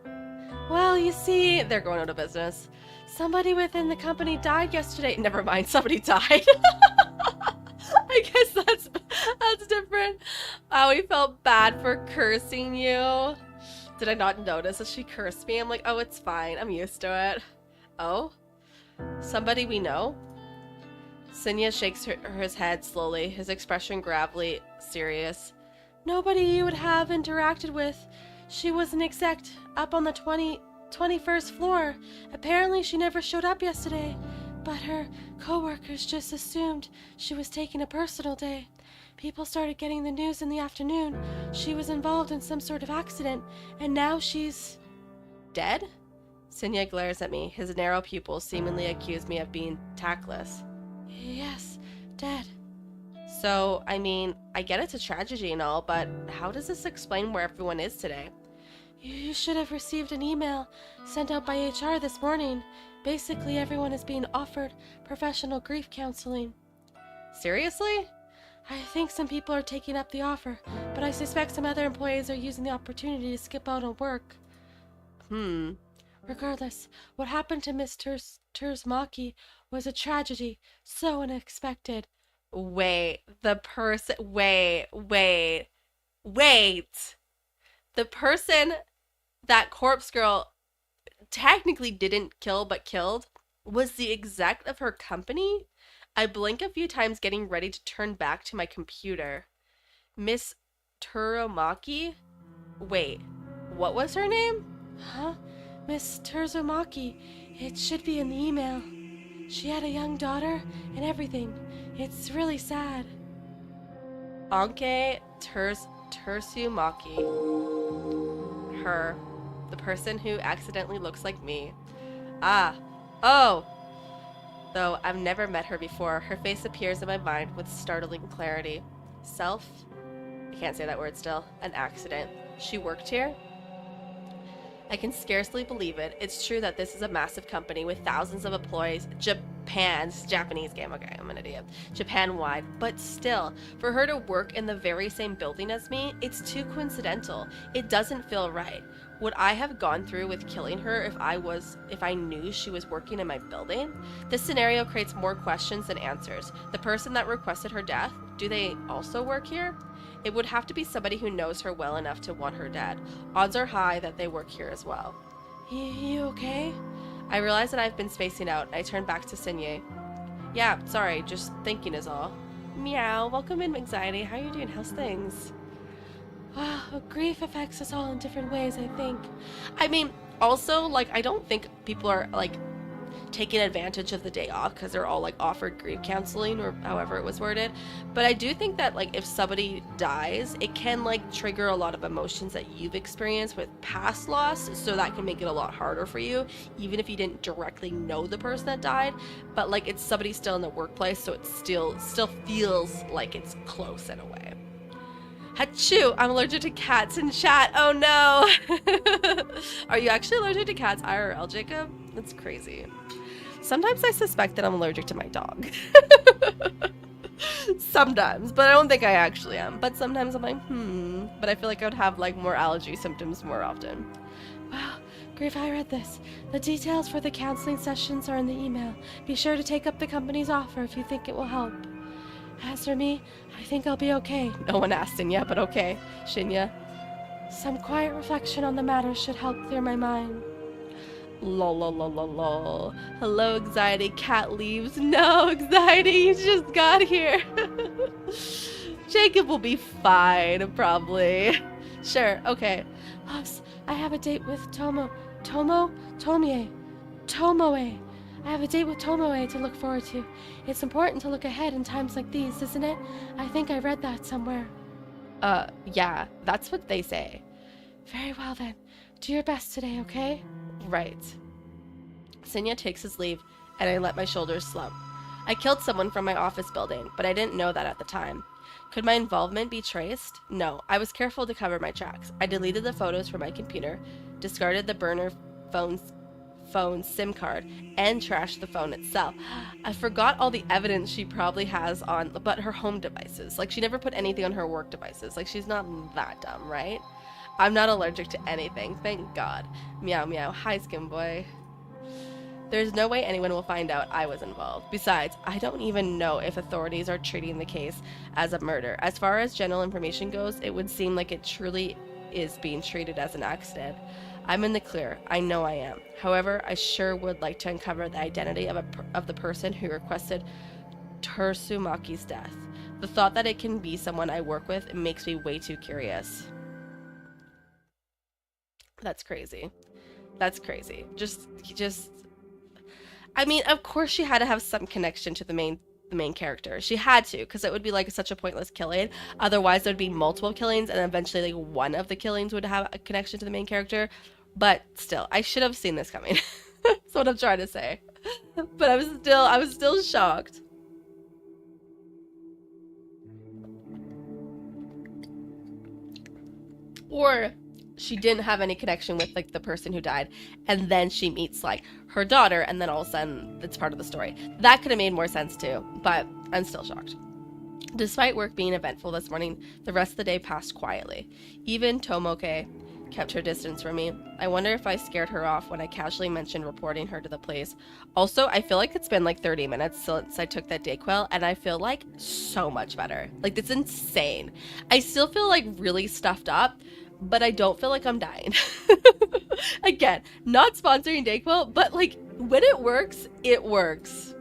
Well, you see, they're going out of business. Somebody within the company died yesterday. Never mind, somebody died. I guess that's different. We felt bad for cursing you. Did I not notice that she cursed me? I'm like, oh, it's fine. I'm used to it. Oh? Somebody we know? Sinya shakes his head slowly, his expression gravely serious. Nobody you would have interacted with. She was an exec up on the 21st floor. Apparently she never showed up yesterday, but her co-workers just assumed she was taking a personal day. People started getting the news in the afternoon. She was involved in some sort of accident, and now she's... dead? Sinya glares at me. His narrow pupils seemingly accuse me of being tactless. Yes, dead. So, I mean, I get it's a tragedy and all, but how does this explain where everyone is today? You should have received an email sent out by HR this morning. Basically, everyone is being offered professional grief counseling. Seriously? I think some people are taking up the offer, but I suspect some other employees are using the opportunity to skip out on work. Regardless, what happened to Miss Terzmaki was a tragedy, so unexpected. Wait. The person that corpse girl technically didn't kill but killed was the exec of her company? I blink a few times getting ready to turn back to my computer. Miss Terzmaki? Wait, what was her name? Huh? Miss Terzmaki. It should be in the email. She had a young daughter and everything. It's really sad. Anke Terzmaki. Her. The person who accidentally looks like me. Oh! Though I've never met her before, her face appears in my mind with startling clarity. Self? I can't say that word still. An accident. She worked here? I can scarcely believe it. It's true that this is a massive company with thousands of employees. Japanese game. Okay, I'm an idiot. Japan-wide. But still, for her to work in the very same building as me, it's too coincidental. It doesn't feel right. Would I have gone through with killing her if I knew she was working in my building? This scenario creates more questions than answers. The person that requested her death, do they also work here? It would have to be somebody who knows her well enough to want her dead. Odds are high that they work here as well. You okay? I realize that I've been spacing out. I turn back to Sinya. Yeah, sorry, just thinking is all. Meow, welcome in, anxiety. How are you doing? How's things? Grief affects us all in different ways, I think. I mean, also, like, I don't think people are, like... taking advantage of the day off because they're all like offered grief counseling or however it was worded. But I do think that like if somebody dies, it can like trigger a lot of emotions that you've experienced with past loss, so that can make it a lot harder for you, even if you didn't directly know the person that died. But like it's somebody still in the workplace, so it still feels like it's close in a way. Achoo! I'm allergic to cats in chat. Oh no! Are you actually allergic to cats IRL, Jacob? That's crazy. Sometimes I suspect that I'm allergic to my dog. Sometimes, but I don't think I actually am. But sometimes I'm like, but I feel like I would have like more allergy symptoms more often. Wow, Grief, I read this. The details for the counseling sessions are in the email. Be sure to take up the company's offer if you think it will help. As for me, I think I'll be okay. No one asked Shinya, but okay. Shinya. Some quiet reflection on the matter should help clear my mind. Lol, lol, lol, lol, lol. Hello, anxiety. Cat leaves. No, anxiety, you just got here. Jacob will be fine, probably. Sure, okay. Pops, I have a date with Tomoe. I have a date with Tomoe to look forward to. It's important to look ahead in times like these, isn't it? I think I read that somewhere. Yeah, that's what they say. Very well then. Do your best today, okay? Right. Shinya takes his leave, and I let my shoulders slump. I killed someone from my office building, but I didn't know that at the time. Could my involvement be traced? No, I was careful to cover my tracks. I deleted the photos from my computer, discarded the burner phone SIM card, and trashed the phone itself. I forgot all the evidence she probably has on but her home devices. Like, she never put anything on her work devices. Like, she's not that dumb, right? I'm not allergic to anything, thank God. Meow meow. Hi, Skim Boy. There's no way anyone will find out I was involved. Besides, I don't even know if authorities are treating the case as a murder. As far as general information goes, it would seem like it truly is being treated as an accident. I'm in the clear. I know I am. However, I sure would like to uncover the identity of the person who requested Tersumaki's death. The thought that it can be someone I work with makes me way too curious. That's crazy. That's crazy. Just I mean, of course she had to have some connection to the main character. She had to, because it would be like such a pointless killing. Otherwise, there'd be multiple killings, and eventually like one of the killings would have a connection to the main character. But still, I should have seen this coming. That's what I'm trying to say. But I was still shocked. Or she didn't have any connection with like the person who died, and then she meets like her daughter, and then all of a sudden it's part of the story. That could have made more sense too, but I'm still shocked. Despite work being eventful this morning, the rest of the day passed quietly. Even Tomoke kept her distance from me. I wonder if I scared her off when I casually mentioned reporting her to the police. Also, I feel like it's been like 30 minutes since I took that Dayquil, and I feel like so much better. Like, it's insane. I still feel like really stuffed up, but I don't feel like I'm dying. Again, not sponsoring Dayquil, but like when it works, it works.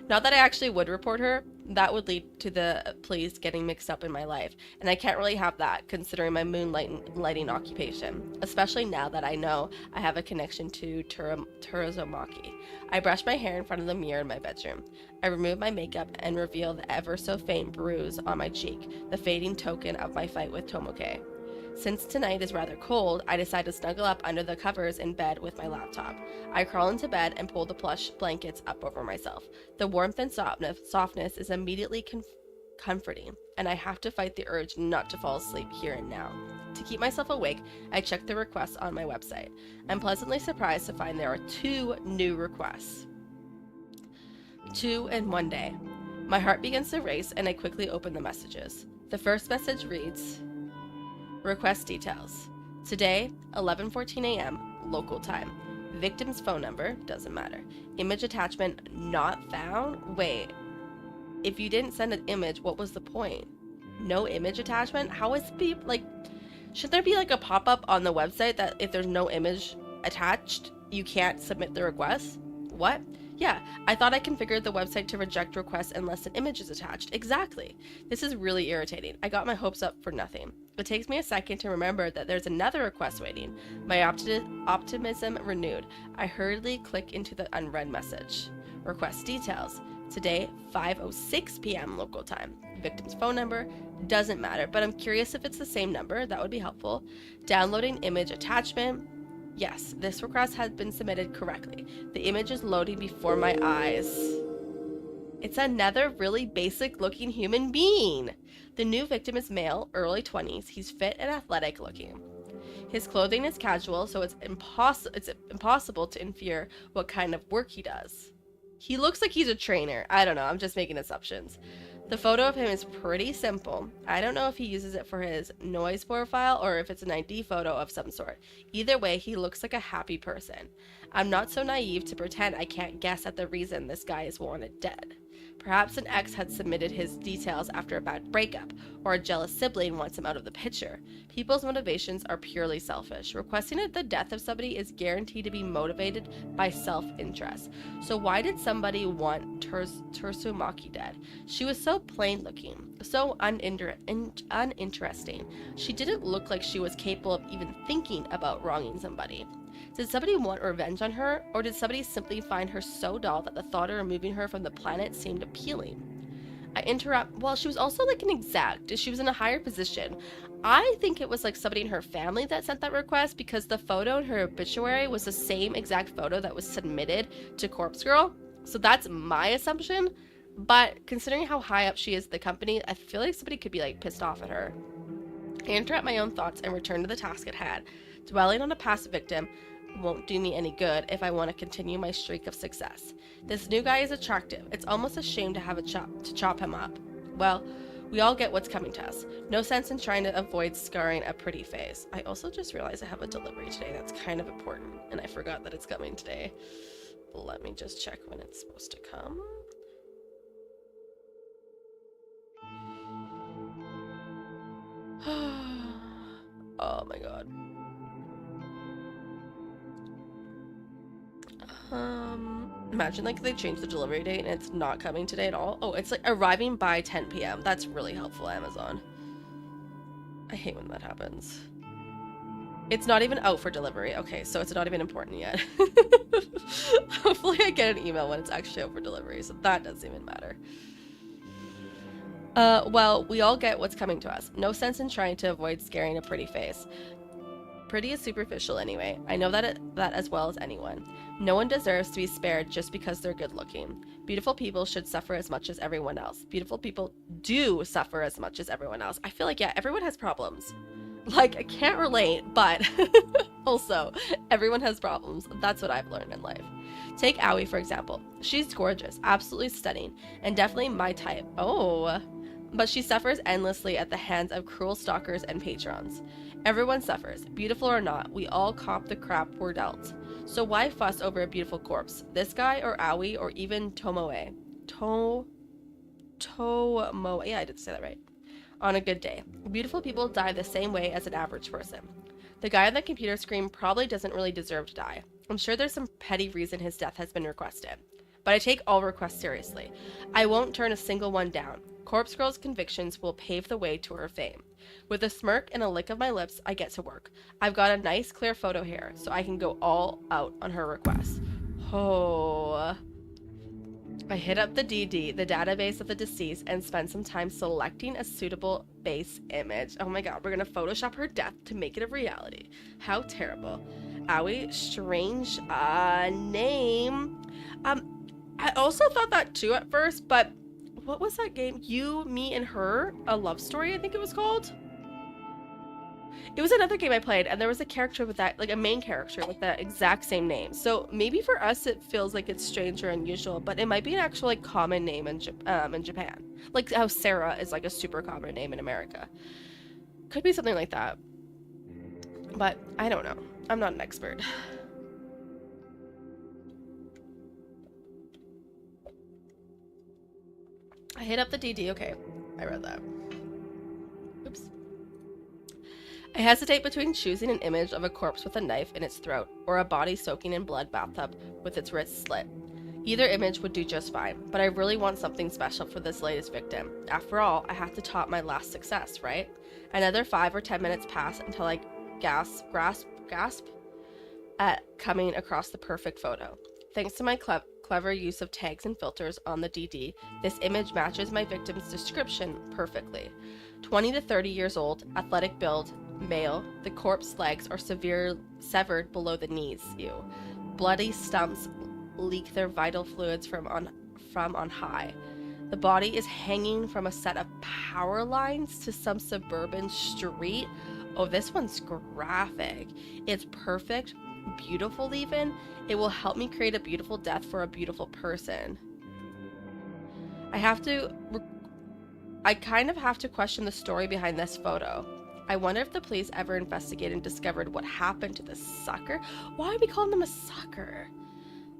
Not that I actually would report her. That would lead to the police getting mixed up in my life, and I can't really have that considering my moonlighting occupation, especially now that I know I have a connection to Teruzomaki. I brush my hair in front of the mirror in my bedroom. I remove my makeup and reveal the ever so faint bruise on my cheek, the fading token of my fight with Tomoke. Since tonight is rather cold, I decide to snuggle up under the covers in bed with my laptop. I crawl into bed and pull the plush blankets up over myself. The warmth and softness is immediately comforting, and I have to fight the urge not to fall asleep here and now. To keep myself awake, I check the requests on my website. I'm pleasantly surprised to find there are 2 new requests. 2 in one day. My heart begins to race, and I quickly open the messages. The first message reads, request details. Today, 11:14 a.m. local time. Victim's phone number, doesn't matter. Image attachment not found? Wait, if you didn't send an image, what was the point? No image attachment? How is it like, should there be like a pop-up on the website that if there's no image attached, you can't submit the request? What? Yeah, I thought I configured the website to reject requests unless an image is attached. Exactly. This is really irritating. I got my hopes up for nothing. It takes me a second to remember that there's another request waiting. My optimism renewed. I hurriedly click into the unread message. Request details. Today, 5:06 p.m. local time. Victim's phone number doesn't matter, but I'm curious if it's the same number. That would be helpful. Downloading image attachment. Yes, this request has been submitted correctly. The image is loading before my eyes. It's another really basic looking human being. The new victim is male, early 20s. He's fit and athletic looking. His clothing is casual, so it's impossible to infer what kind of work he does. He looks like he's a trainer. I don't know, I'm just making assumptions. The photo of him is pretty simple. I don't know if he uses it for his noise profile or if it's an ID photo of some sort. Either way, he looks like a happy person. I'm not so naive to pretend I can't guess at the reason this guy is wanted dead. Perhaps an ex had submitted his details after a bad breakup, or a jealous sibling wants him out of the picture. People's motivations are purely selfish. Requesting the death of somebody is guaranteed to be motivated by self-interest. So why did somebody want Tersumaki dead? She was so plain looking, so uninteresting. She didn't look like she was capable of even thinking about wronging somebody. Did somebody want revenge on her, or did somebody simply find her so dull that the thought of removing her from the planet seemed appealing? I interrupt. Well, she was also like an exec. She was in a higher position. I think it was like somebody in her family that sent that request because the photo in her obituary was the same exact photo that was submitted to Corpse Girl. So that's my assumption. But considering how high up she is in the company, I feel like somebody could be like pissed off at her. I interrupt my own thoughts and return to the task at hand. Dwelling on a past victim won't do me any good if I want to continue my streak of success. This new guy is attractive. It's almost a shame to have to chop him up. Well, we all get what's coming to us. No sense in trying to avoid scarring a pretty face. I also just realized I have a delivery today that's kind of important, and I forgot that it's coming today. Let me just check when it's supposed to come. Oh my god. Imagine like they changed the delivery date and it's not coming today at all. Oh, it's like arriving by 10 p.m. That's really helpful, Amazon. I hate when that happens. It's not even out for delivery. Okay, so it's not even important yet. Hopefully I get an email when it's actually out for delivery, so that doesn't even matter. Well, we all get what's coming to us. No sense in trying to avoid scaring a pretty face. Pretty is superficial anyway. I know that as well as anyone. No one deserves to be spared just because they're good looking. Beautiful people should suffer as much as everyone else. Beautiful people do suffer as much as everyone else. I feel like, yeah, everyone has problems. Like, I can't relate, but also, everyone has problems. That's what I've learned in life. Take Aoi, for example. She's gorgeous, absolutely stunning, and definitely my type. Oh, but she suffers endlessly at the hands of cruel stalkers and patrons. Everyone suffers, beautiful or not. We all cop the crap we're dealt. So why fuss over a beautiful corpse? This guy or Aoi or even Tomoe? Tomoe. Yeah, I did say that right. On a good day. Beautiful people die the same way as an average person. The guy on the computer screen probably doesn't really deserve to die. I'm sure there's some petty reason his death has been requested. But I take all requests seriously. I won't turn a single one down. Corpse Girl's convictions will pave the way to her fame. With a smirk and a lick of my lips, I get to work. I've got a nice clear photo here, so I can go all out on her request. Oh. I hit up the DD, the database of the deceased, and spend some time selecting a suitable base image. Oh my god, we're gonna Photoshop her death to make it a reality. How terrible. Aoi, strange name. I also thought that too at first, but what was that game? You, Me, and Her? A Love Story, I think it was called? It was another game I played, and there was a character with that, like a main character with that exact same name. So maybe for us it feels like it's strange or unusual, but it might be an actual like common name in Japan. Like how Sarah is like a super common name in America. Could be something like that. But I don't know. I'm not an expert. I hit up the DD. Okay, I read that. Oops. I hesitate between choosing an image of a corpse with a knife in its throat or a body soaking in blood bathtub with its wrist slit. Either image would do just fine, but I really want something special for this latest victim. After all, I have to top my last success, right? Another 5 or 10 minutes pass until I gasp at coming across the perfect photo. Thanks to my clever use of tags and filters on the DD, this image matches my victim's description perfectly. 20 to 30 years old, athletic build, male, the corpse legs are severed below the knees. Ew. Bloody stumps leak their vital fluids from on high. The body is hanging from a set of power lines to some suburban street. Oh, this one's graphic. It's perfect, beautiful even. It will help me create a beautiful death for a beautiful person. I kind of have to question the story behind this photo. I wonder if the police ever investigated and discovered what happened to this sucker. Why are we calling them a sucker?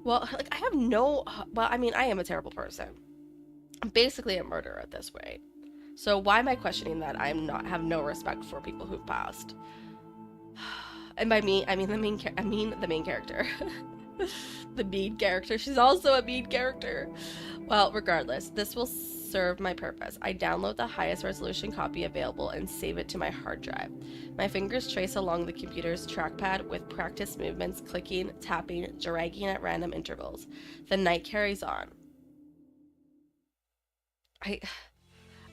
Well, like, I am a terrible person. I'm basically a murderer at this rate. So why am I questioning that I have no respect for people who've passed? And by me, I mean the main character. The mean character. She's also a mean character. Well, regardless, this will serve my purpose. I download the highest resolution copy available and save it to my hard drive. My fingers trace along the computer's trackpad with practice movements, clicking, tapping, dragging at random intervals. The night carries on.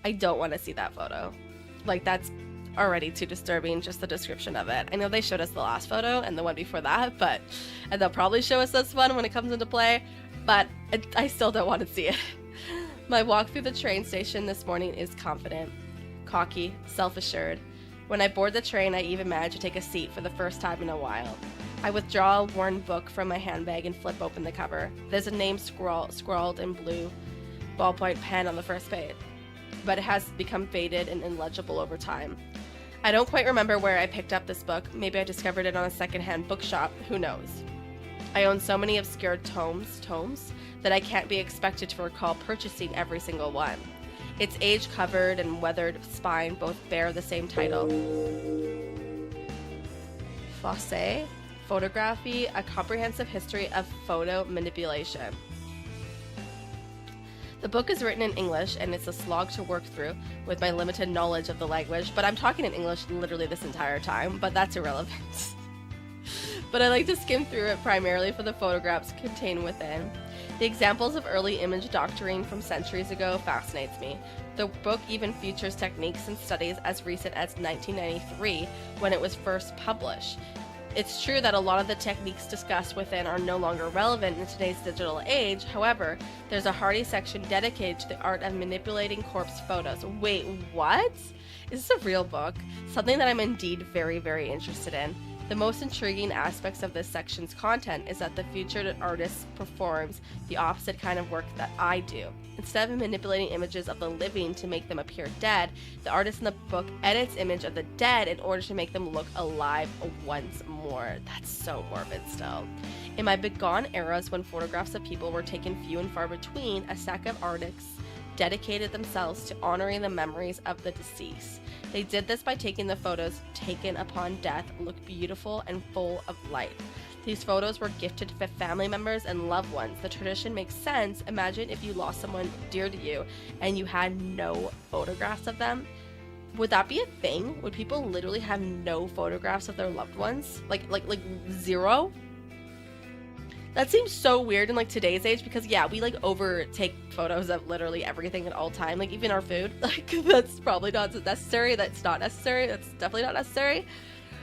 I don't want to see that photo. Like, that's already too disturbing, just the description of it. I know they showed us the last photo and the one before that, and they'll probably show us this one when it comes into play, but I still don't want to see it. My walk through the train station this morning is confident, cocky, self-assured. When I board the train, I even manage to take a seat for the first time in a while. I withdraw a worn book from my handbag and flip open the cover. There's a name scrawled in blue ballpoint pen on the first page, but it has become faded and illegible over time. I don't quite remember where I picked up this book. Maybe I discovered it on a secondhand bookshop. Who knows? I own so many obscure tomes that I can't be expected to recall purchasing every single one. Its age-covered and weathered spine both bear the same title. Fosse? Photography, a comprehensive history of photo manipulation. The book is written in English, and it's a slog to work through with my limited knowledge of the language, but I'm talking in English literally this entire time, but that's irrelevant. But I like to skim through it primarily for the photographs contained within. The examples of early image doctoring from centuries ago fascinates me. The book even features techniques and studies as recent as 1993 when it was first published. It's true that a lot of the techniques discussed within are no longer relevant in today's digital age. However, there's a hearty section dedicated to the art of manipulating corpse photos. Wait, what? Is this a real book? Something that I'm indeed very, very interested in. The most intriguing aspects of this section's content is that the featured artist performs the opposite kind of work that I do. Instead of manipulating images of the living to make them appear dead, the artist in the book edits image of the dead in order to make them look alive once more. That's so morbid still. In my begone eras when photographs of people were taken few and far between, a stack of artists dedicated themselves to honoring the memories of the deceased. They did this by taking the photos taken upon death look beautiful and full of life. These photos were gifted to family members and loved ones. The tradition makes sense. Imagine if you lost someone dear to you and you had no photographs of them. Would that be a thing? Would people literally have no photographs of their loved ones? Like zero? That seems so weird in like today's age because yeah, we like overtake photos of literally everything at all time, like even our food. Like that's probably not necessary. That's not necessary. That's definitely not necessary.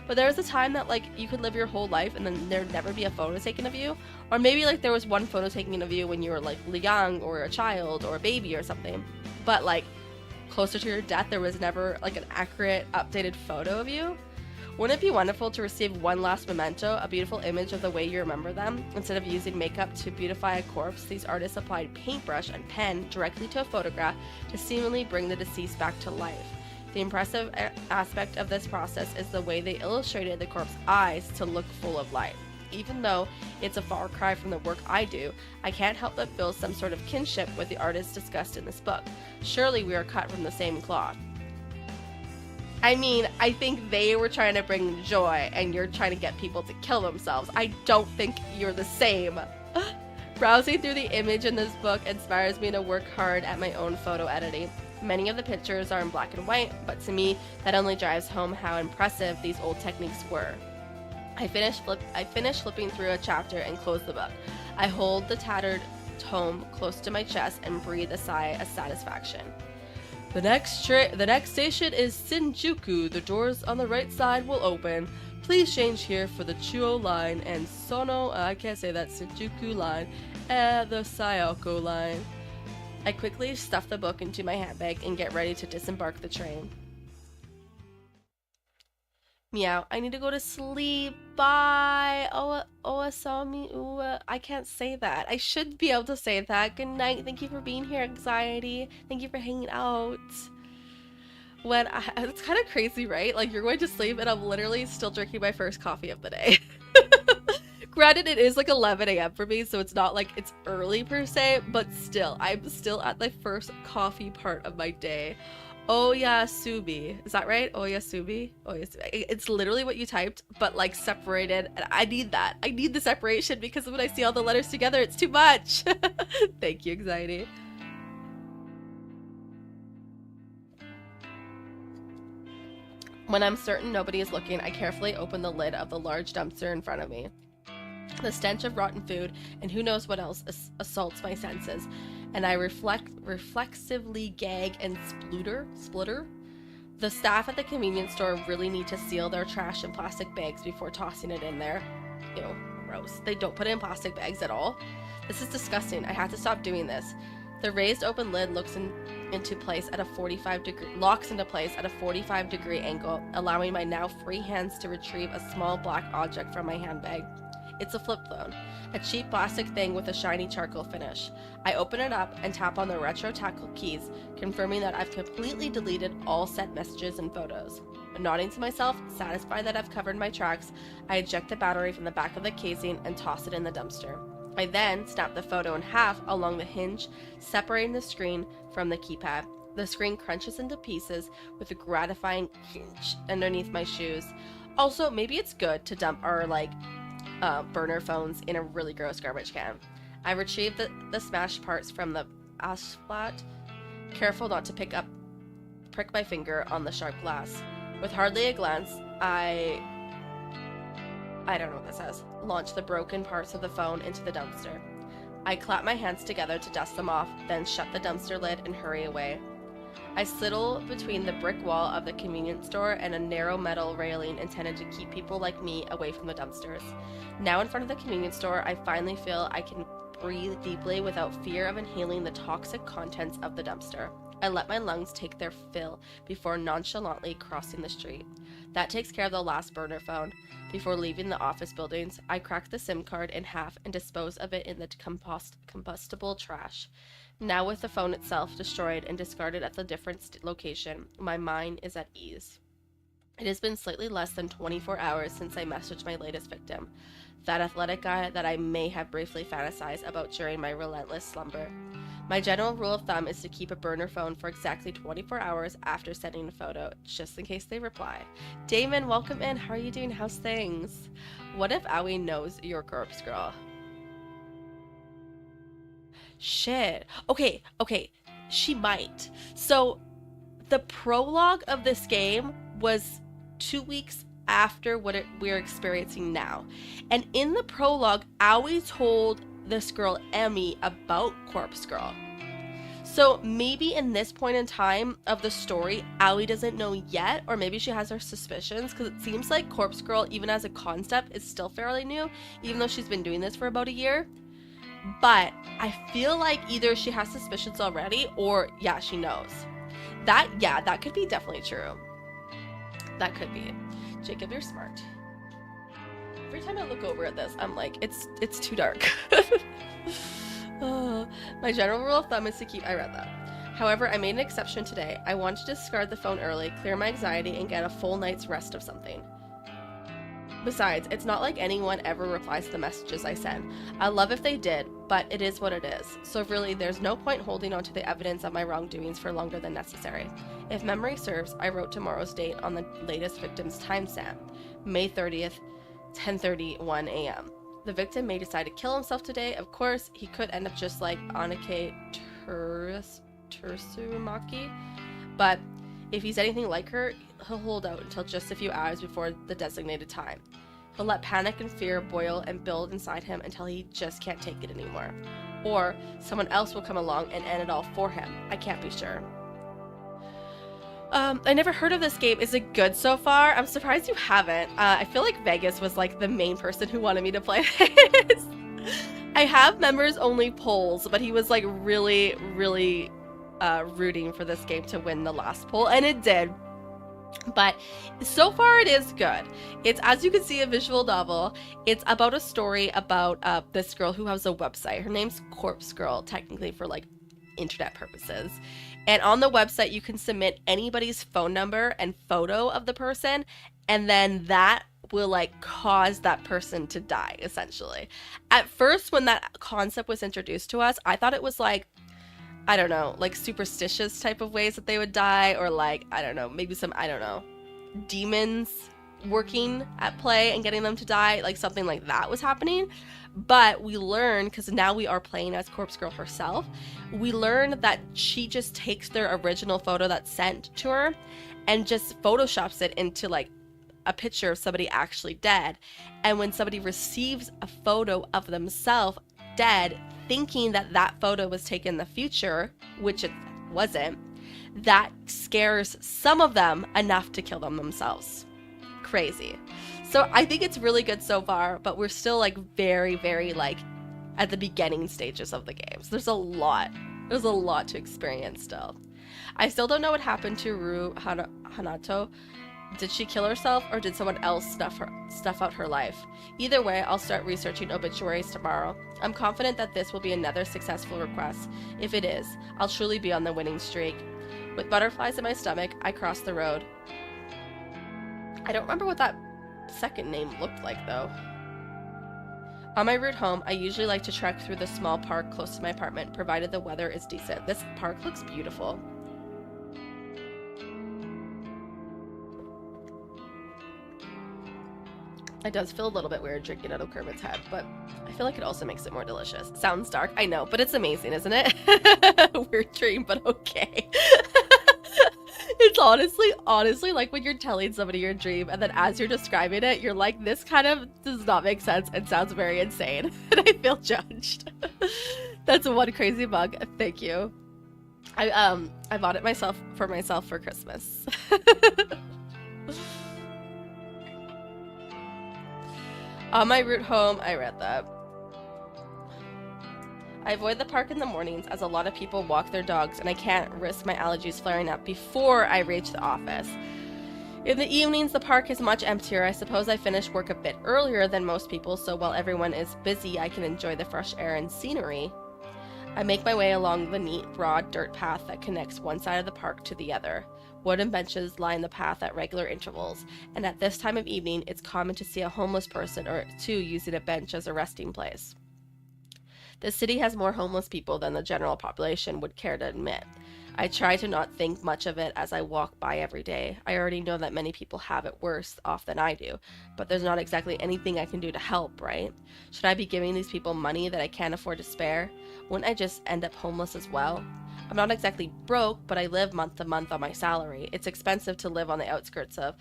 But there was a time that like you could live your whole life and then there'd never be a photo taken of you, or maybe like there was one photo taken of you when you were like young or a child or a baby or something. But like closer to your death, there was never like an accurate, updated photo of you. Wouldn't it be wonderful to receive one last memento, a beautiful image of the way you remember them? Instead of using makeup to beautify a corpse, these artists applied paintbrush and pen directly to a photograph to seemingly bring the deceased back to life. The impressive aspect of this process is the way they illustrated the corpse's eyes to look full of life. Even though it's a far cry from the work I do, I can't help but feel some sort of kinship with the artists discussed in this book. Surely we are cut from the same cloth. I mean, I think they were trying to bring joy and you're trying to get people to kill themselves. I don't think you're the same. Browsing through the image in this book inspires me to work hard at my own photo editing. Many of the pictures are in black and white, but to me, that only drives home how impressive these old techniques were. I finished flipping through a chapter and closed the book. I hold the tattered tome close to my chest and breathe a sigh of satisfaction. The next station is Shinjuku. The doors on the right side will open. Please change here for the Chuo line and I can't say that, Shinjuku line, and the Sayoko line. I quickly stuff the book into my handbag and get ready to disembark the train. Meow, I need to go to sleep. Bye. Oasami. I can't say that. I should be able to say that. Good night. Thank you for being here, Anxiety. Thank you for hanging out. It's kind of crazy, right? Like, you're going to sleep and I'm literally still drinking my first coffee of the day. Granted, it is like 11 a.m. for me, so it's not like it's early per se, but still, I'm still at the first coffee part of my day. Oyasubi. Is that right? Oyasubi? Oyasubi. It's literally what you typed, but like separated, and I need that. I need the separation because when I see all the letters together, it's too much. Thank you, Anxiety. When I'm certain nobody is looking, I carefully open the lid of the large dumpster in front of me. The stench of rotten food and who knows what else assaults my senses, and I reflexively gag and splutter. The staff at the convenience store really need to seal their trash in plastic bags before tossing it in there. Ew, gross. They don't put it in plastic bags at all. This is disgusting. I have to stop doing this. The raised open lid locks into place at a 45-degree angle, allowing my now free hands to retrieve a small black object from my handbag. It's a flip phone, a cheap plastic thing with a shiny charcoal finish. I open it up and tap on the retro tactile keys, confirming that I've completely deleted all sent messages and photos. Nodding to myself, satisfied that I've covered my tracks, I eject the battery from the back of the casing and toss it in the dumpster. I then snap the photo in half along the hinge, separating the screen from the keypad. The screen crunches into pieces with a gratifying hinge underneath my shoes. Also, maybe it's good to dump our burner phones in a really gross garbage can. I retrieve the smashed parts from the asphalt, careful not to prick my finger on the sharp glass. With hardly a glance, I don't know what this says, launch the broken parts of the phone into the dumpster. I clap my hands together to dust them off, then shut the dumpster lid and hurry away. I sidle between the brick wall of the convenience store and a narrow metal railing intended to keep people like me away from the dumpsters. Now in front of the convenience store, I finally feel I can breathe deeply without fear of inhaling the toxic contents of the dumpster. I let my lungs take their fill before nonchalantly crossing the street. That takes care of the last burner phone. Before leaving the office buildings, I crack the SIM card in half and dispose of it in the combustible trash. Now with the phone itself destroyed and discarded at the different location, my mind is at ease. It has been slightly less than 24 hours since I messaged my latest victim, that athletic guy that I may have briefly fantasized about during my relentless slumber. My general rule of thumb is to keep a burner phone for exactly 24 hours after sending a photo, just in case they reply. Damon, welcome in. How are you doing? How's things? What if Aoi knows you're Corpse Girl? Shit. Okay. She might. So, the prologue of this game was 2 weeks after what we're experiencing now. And in the prologue, Aoi told this girl, Emmy, about Corpse Girl. So maybe in this point in time of the story, Aoi doesn't know yet, or maybe she has her suspicions, because it seems like Corpse Girl, even as a concept, is still fairly new, even though she's been doing this for about a year. But I feel like either she has suspicions already, or yeah, she knows. That could be definitely true. That could be. Jacob, you're smart. Every time I look over at this, I'm like, it's too dark. My general rule of thumb is to keep... I read that. However, I made an exception today. I want to discard the phone early, clear my anxiety, and get a full night's rest of something. Besides, it's not like anyone ever replies to the messages I send. I love if they did, but it is what it is. So really, there's no point holding on to the evidence of my wrongdoings for longer than necessary. If memory serves, I wrote tomorrow's date on the latest victim's timestamp, May 30th, 10:31 a.m. The victim may decide to kill himself today. Of course, he could end up just like Anake Tsurumaki, but if he's anything like her, he'll hold out until just a few hours before the designated time. He'll let panic and fear boil and build inside him until he just can't take it anymore. Or someone else will come along and end it all for him. I can't be sure. I never heard of this game. Is it good so far? I'm surprised you haven't. I feel like Vegas was like the main person who wanted me to play this. I have members only polls, but he was like really, really rooting for this game to win the last poll, and it did. But so far it is good. It's, as you can see, a visual novel. It's about a story about this girl who has a website. Her name's Corpse Girl, technically for like internet purposes. And on the website, you can submit anybody's phone number and photo of the person, and then that will like cause that person to die, essentially. At first, when that concept was introduced to us, I thought it was like, I don't know, like superstitious type of ways that they would die, or like, I don't know, maybe some, I don't know, demons working at play and getting them to die, like something like that was happening. But we learn, because now we are playing as Corpse Girl herself, we learn that she just takes their original photo that's sent to her and just photoshops it into like a picture of somebody actually dead. And when somebody receives a photo of themselves dead, thinking that that photo was taken in the future, which it wasn't, that scares some of them enough to kill them themselves. Crazy. So I think it's really good so far, but we're still like very, very like at the beginning stages of the games. There's a lot to experience still. I still don't know what happened to Ru Hanato. Did she kill herself, or did someone else snuff out her life? Either way, I'll start researching obituaries tomorrow. I'm confident that this will be another successful request. If it is, I'll truly be on the winning streak. With butterflies in my stomach, I cross the road. I don't remember what that second name looked like, though. On my route home, I usually like to trek through the small park close to my apartment, provided the weather is decent. This park looks beautiful. It does feel a little bit weird drinking out of Kermit's head, but I feel like it also makes it more delicious. Sounds dark, I know, but it's amazing, isn't it? Weird dream, but okay. It's honestly like when you're telling somebody your dream, and then as you're describing it, you're like, this kind of does not make sense and sounds very insane, and I feel judged. That's one crazy mug. Thank you. I bought it for myself for Christmas. On my route home, I read that. I avoid the park in the mornings as a lot of people walk their dogs, and I can't risk my allergies flaring up before I reach the office. In the evenings, the park is much emptier. I suppose I finish work a bit earlier than most people, so while everyone is busy, I can enjoy the fresh air and scenery. I make my way along the neat, broad dirt path that connects one side of the park to the other. Wooden benches line the path at regular intervals, and at this time of evening, it's common to see a homeless person or two using a bench as a resting place. The city has more homeless people than the general population would care to admit. I try to not think much of it as I walk by every day. I already know that many people have it worse off than I do, but there's not exactly anything I can do to help, right? Should I be giving these people money that I can't afford to spare? Wouldn't I just end up homeless as well? I'm not exactly broke, but I live month to month on my salary. It's expensive to live on the outskirts of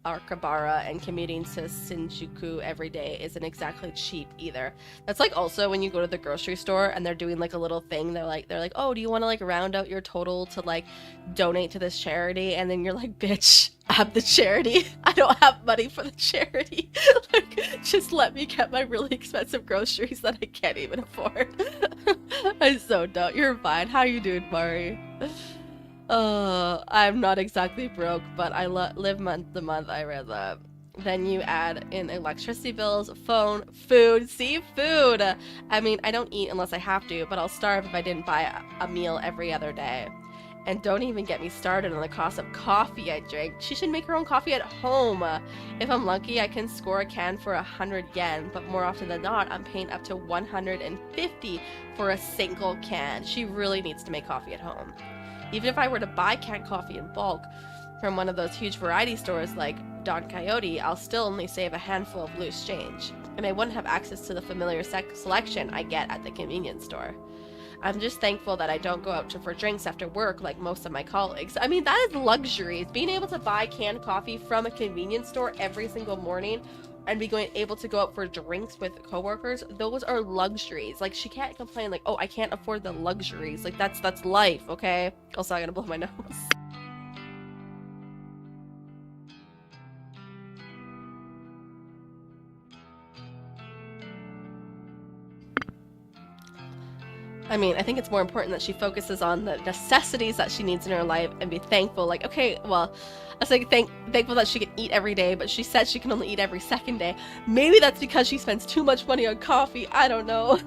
Akihabara, and commuting to Shinjuku every day isn't exactly cheap either. That's like also when you go to the grocery store and they're doing like a little thing, they're like, oh, do you want to like round out your total to like donate to this charity? And then you're like, bitch, I'm the charity. I don't have money for the charity. Like, just let me get my really expensive groceries that I can't even afford. I so don't. You're fine. How you doing, Mari? I'm not exactly broke, but I live month to month. I read that. Then you add in electricity bills, phone, food. See, food! I mean, I don't eat unless I have to, but I'll starve if I didn't buy a meal every other day. And don't even get me started on the cost of coffee I drink. She should make her own coffee at home. If I'm lucky, I can score a can for 100 yen, but more often than not, I'm paying up to 150 for a single can. She really needs to make coffee at home. Even if I were to buy canned coffee in bulk from one of those huge variety stores like Don Coyote, I'll still only save a handful of loose change. and I wouldn't have access to the familiar selection I get at the convenience store. I'm just thankful that I don't go out for drinks after work like most of my colleagues. I mean, that is luxuries. Being able to buy canned coffee from a convenience store every single morning and able to go out for drinks with coworkers, those are luxuries. Like, she can't complain like, oh, I can't afford the luxuries. Like, that's life, okay? Also, I gotta blow my nose. I mean, I think it's more important that she focuses on the necessities that she needs in her life and be thankful. Like, okay, well, I was like thankful that she can eat every day, but she said she can only eat every second day. Maybe that's because she spends too much money on coffee. I don't know.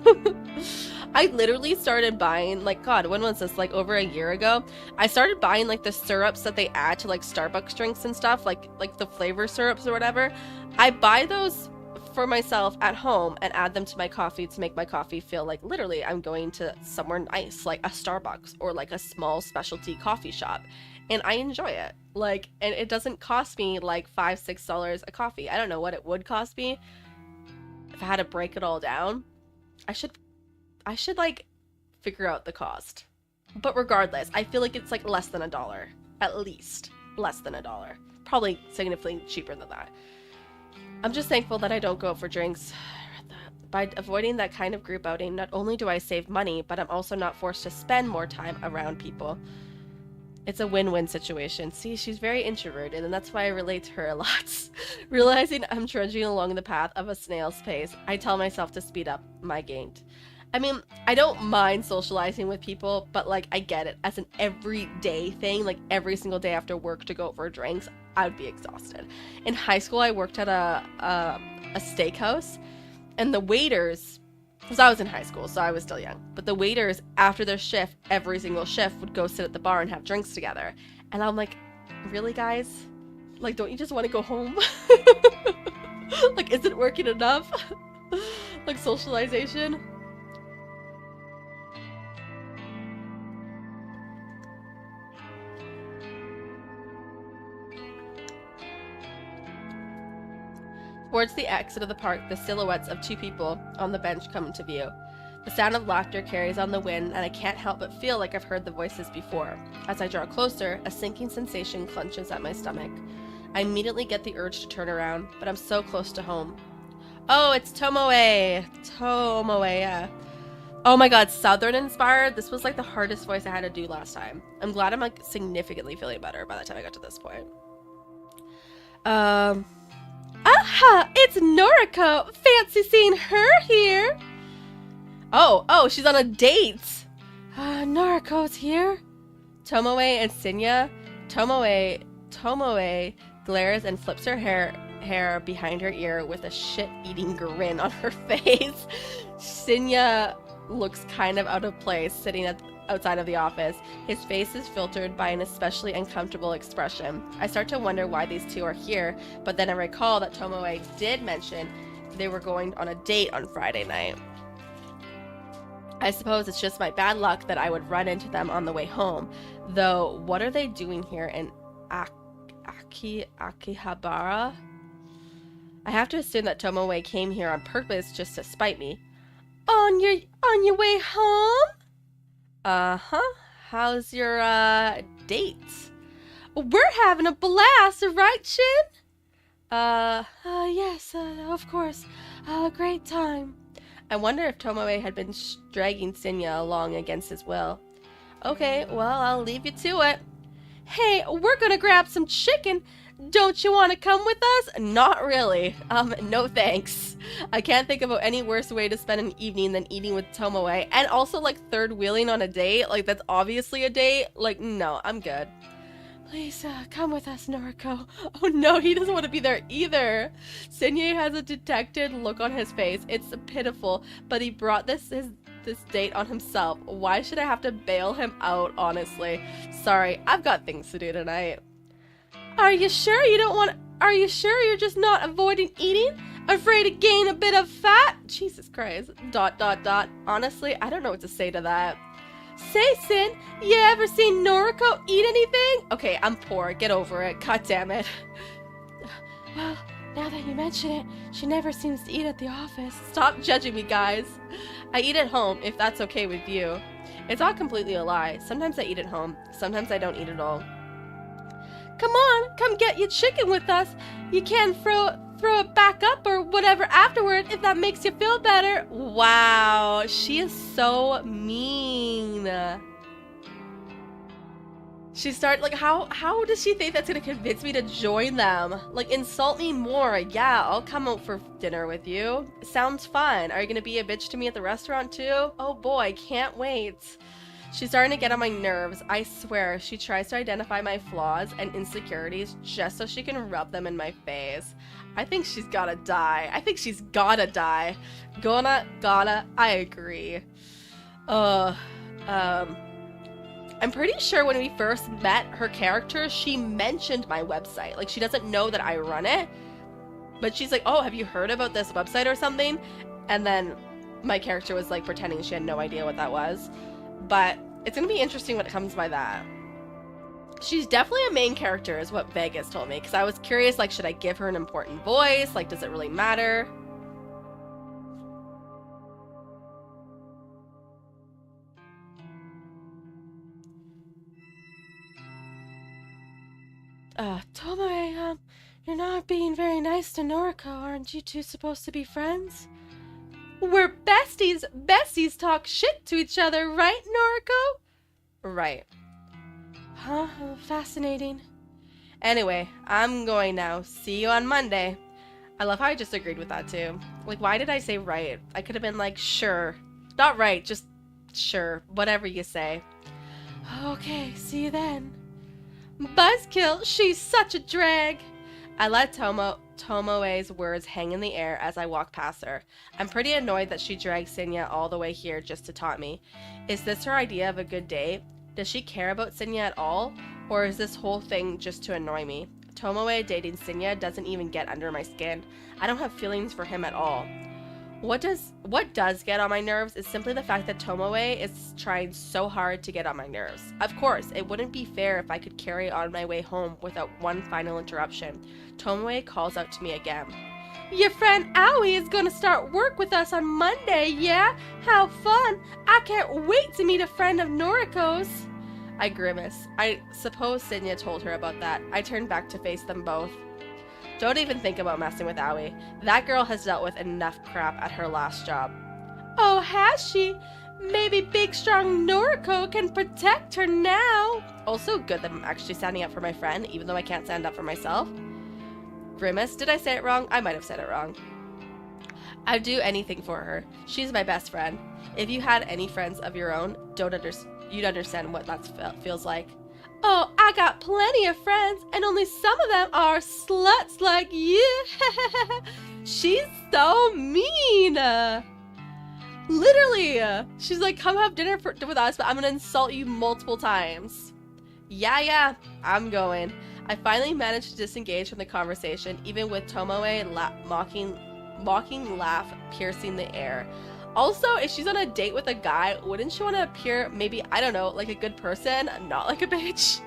I literally started buying, like, God, when was this? Like, over a year ago? I started buying, like, the syrups that they add to, like, Starbucks drinks and stuff, like the flavor syrups or whatever. I buy those for myself at home and add them to my coffee to make my coffee feel like literally I'm going to somewhere nice, like a Starbucks or like a small specialty coffee shop, and I enjoy it. Like, and it doesn't cost me like $5-6 a coffee. I don't know what it would cost me if I had to break it all down. I should like figure out the cost, but regardless, I feel like it's like less than $1, at least less than $1, probably significantly cheaper than that. I'm just thankful that I don't go out for drinks. By avoiding that kind of group outing, not only do I save money, but I'm also not forced to spend more time around people. It's a win-win situation. See, she's very introverted, and that's why I relate to her a lot. Realizing I'm trudging along the path of a snail's pace, I tell myself to speed up my gait. I mean, I don't mind socializing with people, but like, I get it. As an everyday thing, like every single day after work to go out for drinks, I would be exhausted. In high school, I worked at a steakhouse, and the waiters, because I was in high school, so I was still young, but the waiters, after their shift, every single shift, would go sit at the bar and have drinks together. And I'm like, really, guys? Like, don't you just want to go home? Like, isn't working enough? Like, socialization? Towards the exit of the park, the silhouettes of two people on the bench come into view. The sound of laughter carries on the wind, and I can't help but feel like I've heard the voices before. As I draw closer, a sinking sensation clenches at my stomach. I immediately get the urge to turn around, but I'm so close to home. Oh, it's Tomoe! Tomoe, yeah. Oh my god, Southern inspired? This was like the hardest voice I had to do last time. I'm glad I'm like significantly feeling better by the time I got to this point. Aha! It's Noriko! Fancy seeing her here! Oh, she's on a date! Noriko's here? Tomoe and Sinya? Tomoe glares and flips her hair behind her ear with a shit-eating grin on her face. Sinya looks kind of out of place sitting outside of the office. His face is filtered by an especially uncomfortable expression. I start to wonder why these two are here, but then I recall that Tomoe did mention they were going on a date on Friday night. I suppose it's just my bad luck that I would run into them on the way home. Though, what are they doing here in Akihabara? I have to assume that Tomoe came here on purpose just to spite me. On your way home? Uh-huh. How's your, date? We're having a blast, right, Shin? Yes, of course. Great time. I wonder if Tomoe had been dragging Sinya along against his will. Okay, well, I'll leave you to it. Hey, we're gonna grab some chicken. Don't you want to come with us? Not really. No thanks. I can't think of any worse way to spend an evening than eating with Tomoe, and also like third wheeling on a date. Like, that's obviously a date. Like, no, I'm good. Please, come with us, Noriko. Oh no, he doesn't want to be there either. Sinya has a dejected look on his face. It's pitiful, but he brought this date on himself. Why should I have to bail him out, honestly? Sorry, I've got things to do tonight. Are you sure you don't want... Are you sure you're just not avoiding eating? Afraid to gain a bit of fat? Jesus Christ. ... Honestly, I don't know what to say to that. Say, Sin, you ever seen Noriko eat anything? Okay, I'm poor. Get over it. God damn it. Now that you mention it, she never seems to eat at the office. Stop judging me, guys. I eat at home, if that's okay with you. It's not completely a lie. Sometimes I eat at home. Sometimes I don't eat at all. Come on, come get your chicken with us. You can throw it back up or whatever afterward if that makes you feel better. Wow, she is so mean. She started, like, how does she think that's gonna convince me to join them? Like, insult me more. Yeah, I'll come out for dinner with you. Sounds fun. Are you gonna be a bitch to me at the restaurant too? Oh boy, can't wait. She's starting to get on my nerves. I swear, she tries to identify my flaws and insecurities just so she can rub them in my face. I think she's gotta die. I think she's gotta die. Gotta, I agree. I'm pretty sure when we first met her character, she mentioned my website. Like, she doesn't know that I run it, but she's like, oh, have you heard about this website or something? And then my character was like pretending she had no idea what that was. But it's gonna be interesting when it comes by that. She's definitely a main character is what Vegas told me, because I was curious, like, should I give her an important voice? Like, does it really matter? Tomoe, you're not being very nice to Noriko. Aren't you two supposed to be friends? We're besties. Besties talk shit to each other, right, Noriko? Right. Huh? Fascinating. Anyway, I'm going now. See you on Monday. I love how I just agreed with that, too. Like, why did I say right? I could have been like, sure. Not right, just sure. Whatever you say. Okay, see you then. Buzzkill, she's such a drag. I let Tomoe's words hang in the air as I walk past her. I'm pretty annoyed that she dragged Senya all the way here just to taunt me. Is this her idea of a good date? Does she care about Senya at all? Or is this whole thing just to annoy me? Tomoe dating Senya doesn't even get under my skin. I don't have feelings for him at all. What does get on my nerves is simply the fact that Tomoe is trying so hard to get on my nerves. Of course, it wouldn't be fair if I could carry on my way home without one final interruption. Tomoe calls out to me again. Your friend Aoi is gonna start work with us on Monday, yeah? How fun! I can't wait to meet a friend of Noriko's. I grimace. I suppose Senya told her about that. I turn back to face them both. Don't even think about messing with Aoi. That girl has dealt with enough crap at her last job. Oh, has she? Maybe big strong Noriko can protect her now. Also good that I'm actually standing up for my friend, even though I can't stand up for myself. Grimace, did I say it wrong? I might have said it wrong. I'd do anything for her. She's my best friend. If you had any friends of your own, you'd understand what that feels like. Oh, I got plenty of friends, and only some of them are sluts like you. She's so mean. Literally. She's like, come have dinner with us, but I'm gonna insult you multiple times. Yeah, I'm going. I finally managed to disengage from the conversation, even with Tomoe mocking laugh piercing the air. Also, if she's on a date with a guy, wouldn't she want to appear, maybe, I don't know, like a good person, not like a bitch?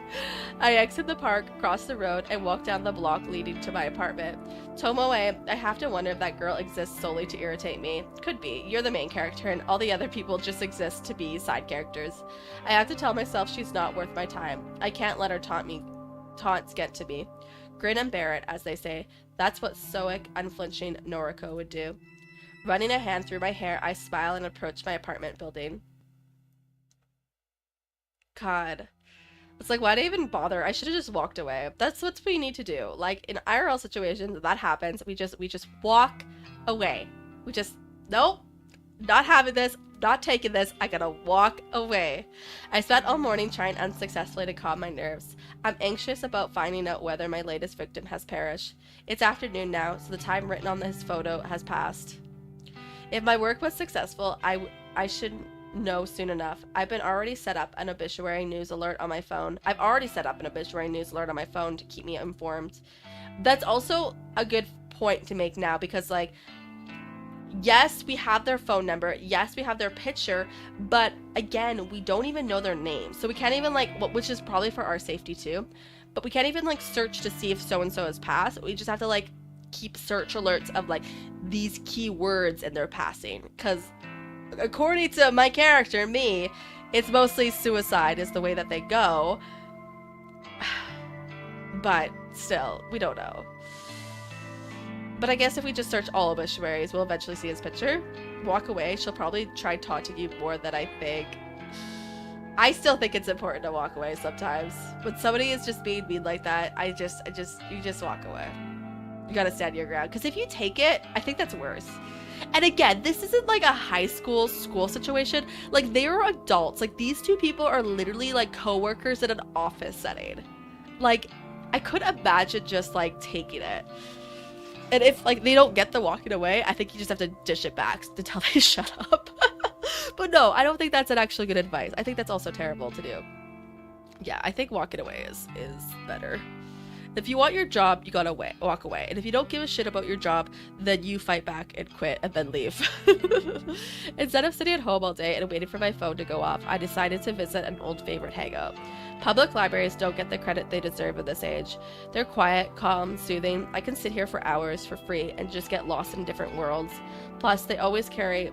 I exit the park, cross the road, and walk down the block leading to my apartment. Tomoe, I have to wonder if that girl exists solely to irritate me. Could be. You're the main character, and all the other people just exist to be side characters. I have to tell myself she's not worth my time. I can't let her taunts get to me. Grin and bear it, as they say. That's what stoic, unflinching Noriko would do. Running a hand through my hair, I smile and approach my apartment building. God. It's like, why did I even bother? I should have just walked away. That's what we need to do. Like, in IRL situations, that happens. We just walk away. We just, nope, not having this, not taking this. I gotta walk away. I spent all morning trying unsuccessfully to calm my nerves. I'm anxious about finding out whether my latest victim has perished. It's afternoon now, so the time written on this photo has passed. If my work was successful, I should know soon enough. I've already set up an obituary news alert on my phone. I've already set up an obituary news alert on my phone to keep me informed. That's also a good point to make now, because, like, yes, we have their phone number. Yes, we have their picture, but again, we don't even know their name. So we can't even, like, which is probably for our safety too, but we can't even, like, search to see if so-and-so has passed. We just have to, like, keep search alerts of like these keywords in their passing, because according to my character, me, it's mostly suicide is the way that they go. But still, we don't know. But I guess if we just search all obituaries, we'll eventually see his picture. Walk away. She'll probably try taunting you more than I think. I still think it's important to walk away sometimes. When somebody is just being mean like that, you just walk away. You gotta stand your ground. Because if you take it, I think that's worse. And again, this isn't like a high school situation. Like, they are adults. Like, these two people are literally like co-workers in an office setting. Like, I could imagine just like taking it. And if like they don't get the walking away, I think you just have to dish it back until they shut up. But no, I don't think that's an actually good advice. I think that's also terrible to do. Yeah, I think walking away is better. If you want your job, you gotta walk away. And if you don't give a shit about your job, then you fight back and quit and then leave. Instead of sitting at home all day and waiting for my phone to go off, I decided to visit an old favorite hangout. Public libraries don't get the credit they deserve at this age. They're quiet, calm, soothing. I can sit here for hours for free and just get lost in different worlds. Plus, they always carry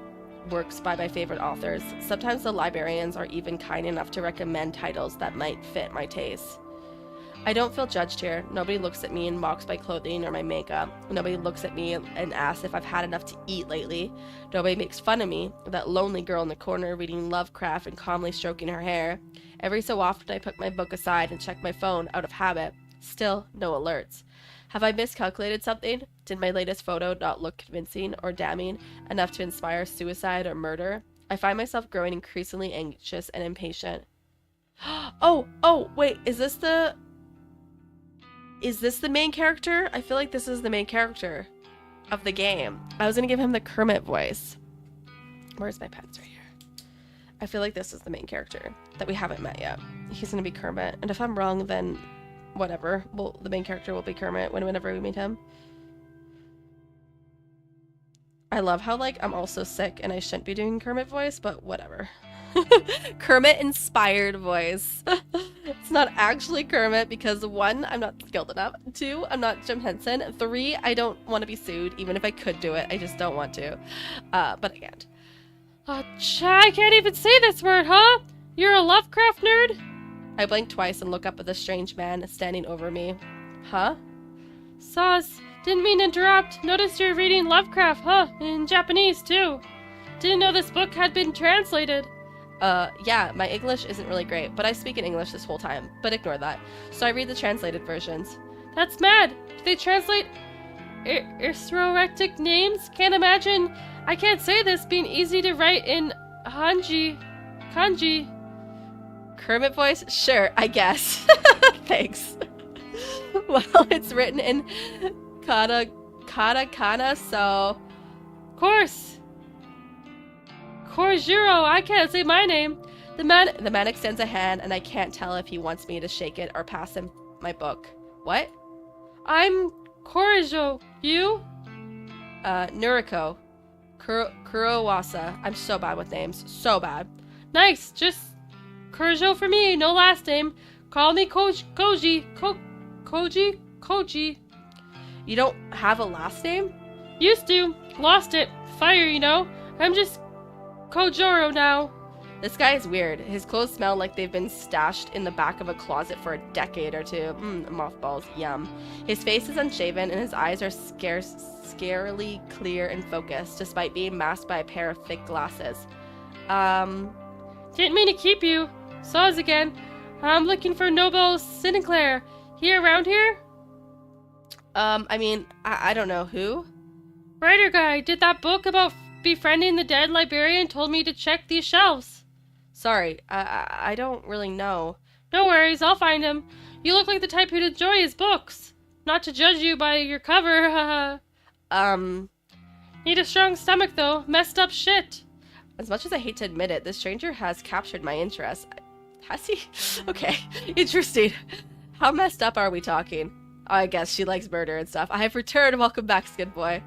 works by my favorite authors. Sometimes the librarians are even kind enough to recommend titles that might fit my taste. I don't feel judged here. Nobody looks at me and mocks my clothing or my makeup. Nobody looks at me and asks if I've had enough to eat lately. Nobody makes fun of me, that lonely girl in the corner reading Lovecraft and calmly stroking her hair. Every so often I put my book aside and check my phone out of habit. Still, no alerts. Have I miscalculated something? Did my latest photo not look convincing or damning enough to inspire suicide or murder? I find myself growing increasingly anxious and impatient. Oh, wait, is this the main character? I feel like this is the main character of the game. I was gonna give him the Kermit voice. Where's my pets? Right here. I feel like this is the main character that we haven't met yet. He's gonna be Kermit. And if I'm wrong, then whatever. Well, the main character will be Kermit whenever we meet him. I love how, like, I'm also sick and I shouldn't be doing Kermit voice, but whatever. Kermit inspired voice. It's not actually Kermit because 1, I'm not skilled enough. 2, I'm not Jim Henson. 3, I don't want to be sued. Even if I could do it, I just don't want to. But I can't. I can't even say this word, huh? You're a Lovecraft nerd? I blink twice and look up at the strange man standing over me. Huh? Sauce, didn't mean to interrupt. Noticed you're reading Lovecraft, huh? In Japanese, too. Didn't know this book had been translated. Yeah, my English isn't really great, but I speak in English this whole time. But ignore that. So I read the translated versions. That's mad. Do they translate Isrorectic names? Can't imagine. I can't say this being easy to write in kanji. Kermit voice? Sure, I guess. Thanks. Well, it's written in katakana, so... Course. Corjiro, I can't say my name. The man extends a hand, and I can't tell if he wants me to shake it or pass him my book. What? I'm Korijo. You? Nuriko. Kurowasa. I'm so bad with names. So bad. Nice. Just Korijo for me. No last name. Call me Koji. Koji. You don't have a last name? Used to. Lost it. Fire, you know. I'm just Kojoro now. This guy is weird. His clothes smell like they've been stashed in the back of a closet for a decade or two. Mothballs, yum. His face is unshaven and his eyes are scarily clear and focused, despite being masked by a pair of thick glasses. Didn't mean to keep you. Saws again. I'm looking for Noble Sinclair. He around here? I mean, I don't know. Who? Writer guy. Did that book about befriending the dead librarian told me to check these shelves. Sorry, I don't really know. No worries, I'll find him. You look like the type who'd enjoy his books. Not to judge you by your cover, haha. Need a strong stomach, though. Messed up shit. As much as I hate to admit it, this stranger has captured my interest. Has he? Okay, interesting. How messed up are we talking? I guess she likes murder and stuff. I have returned. Welcome back, Skin Boy.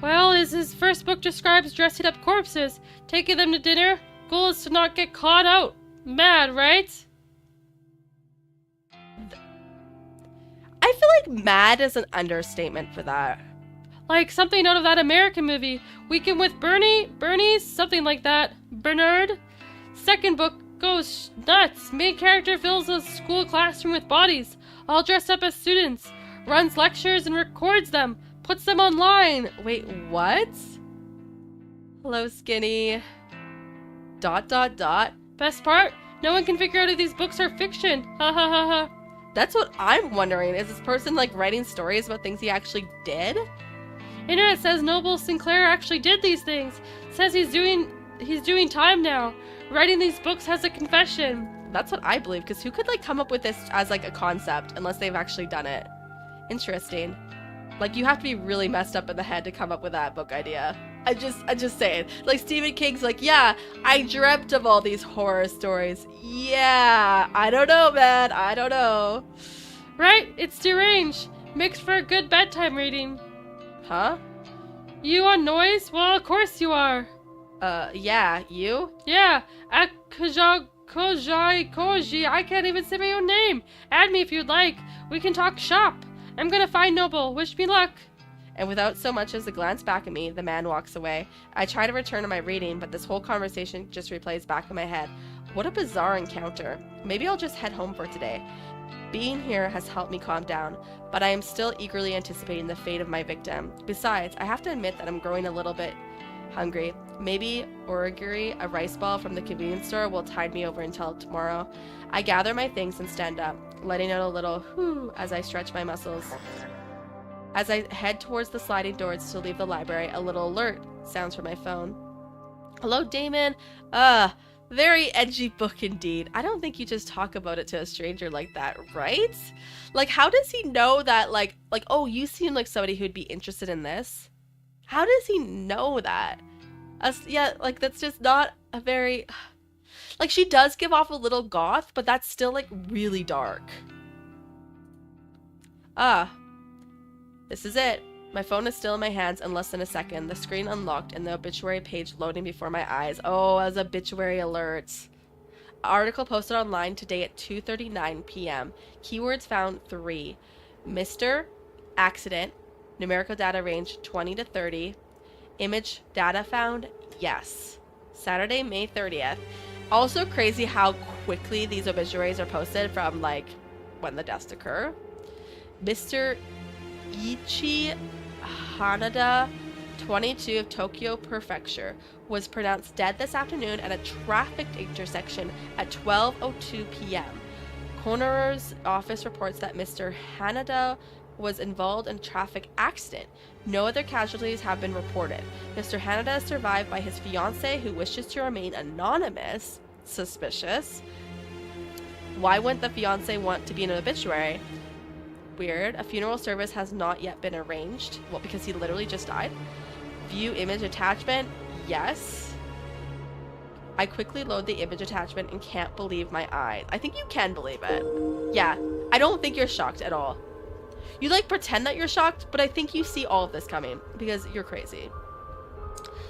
Well, as his first book describes dressing up corpses, taking them to dinner, goal is to not get caught out. Mad, right? I feel like mad is an understatement for that. Like something out of that American movie, Weekend with Bernie's, something like that. Bernard. Second book goes nuts. Main character fills a school classroom with bodies, all dressed up as students, runs lectures and records them, puts them online. Wait, what? Hello, Skinny. ... Best part? No one can figure out if these books are fiction. Ha ha ha ha. That's what I'm wondering. Is this person like writing stories about things he actually did? Internet says Noble Sinclair actually did these things. Says he's doing time now. Writing these books has a confession. That's what I believe, because who could like come up with this as like a concept unless they've actually done it? Interesting. Like, you have to be really messed up in the head to come up with that book idea. I just saying. Like, Stephen King's like, yeah, I dreamt of all these horror stories. Yeah, I don't know, man. I don't know. Right? It's deranged. Makes for a good bedtime reading. Huh? You on noise? Well, of course you are. Yeah, you? Yeah, Koji, I can't even say my own name. Add me if you'd like. We can talk shop. I'm gonna find Noble. Wish me luck. And without so much as a glance back at me, the man walks away. I try to return to my reading, but this whole conversation just replays back in my head. What a bizarre encounter. Maybe I'll just head home for today. Being here has helped me calm down, but I am still eagerly anticipating the fate of my victim. Besides, I have to admit that I'm growing a little bit hungry. Maybe origiri, a rice ball from the convenience store, will tide me over until tomorrow. I gather my things and stand up, letting out a little whew as I stretch my muscles. As I head towards the sliding doors to leave the library, a little alert sounds from my phone. Hello, Damon. Very edgy book indeed. I don't think you just talk about it to a stranger like that, right? Like, how does he know that, like, oh, you seem like somebody who'd be interested in this? How does he know that? Yeah, like, that's just not a very... Like, she does give off a little goth, but that's still, like, really dark. This is it. My phone is still in my hands in less than a second. The screen unlocked and the obituary page loading before my eyes. Oh, as obituary alerts. Article posted online today at 2:39 p.m. Keywords found 3. Mr. Accident. Numerical data range 20 to 30. Image data found? Yes. Saturday, May 30th. Also crazy how quickly these obituaries are posted from, like, when the deaths occur. Mr. Ichi Hanada, 22 of Tokyo Prefecture, was pronounced dead this afternoon at a trafficked intersection at 12:02 p.m. Coroner's office reports that Mr. Hanada was involved in a traffic accident. No other casualties have been reported. Mr. Hanada is survived by his fiancée, who wishes to remain anonymous. Suspicious. Why wouldn't the fiancé want to be in an obituary? Weird. A funeral service has not yet been arranged. Well, because he literally just died. View image attachment? Yes. I quickly load the image attachment and can't believe my eyes. I think you can believe it. Yeah. I don't think you're shocked at all. You, like, pretend that you're shocked, but I think you see all of this coming because you're crazy.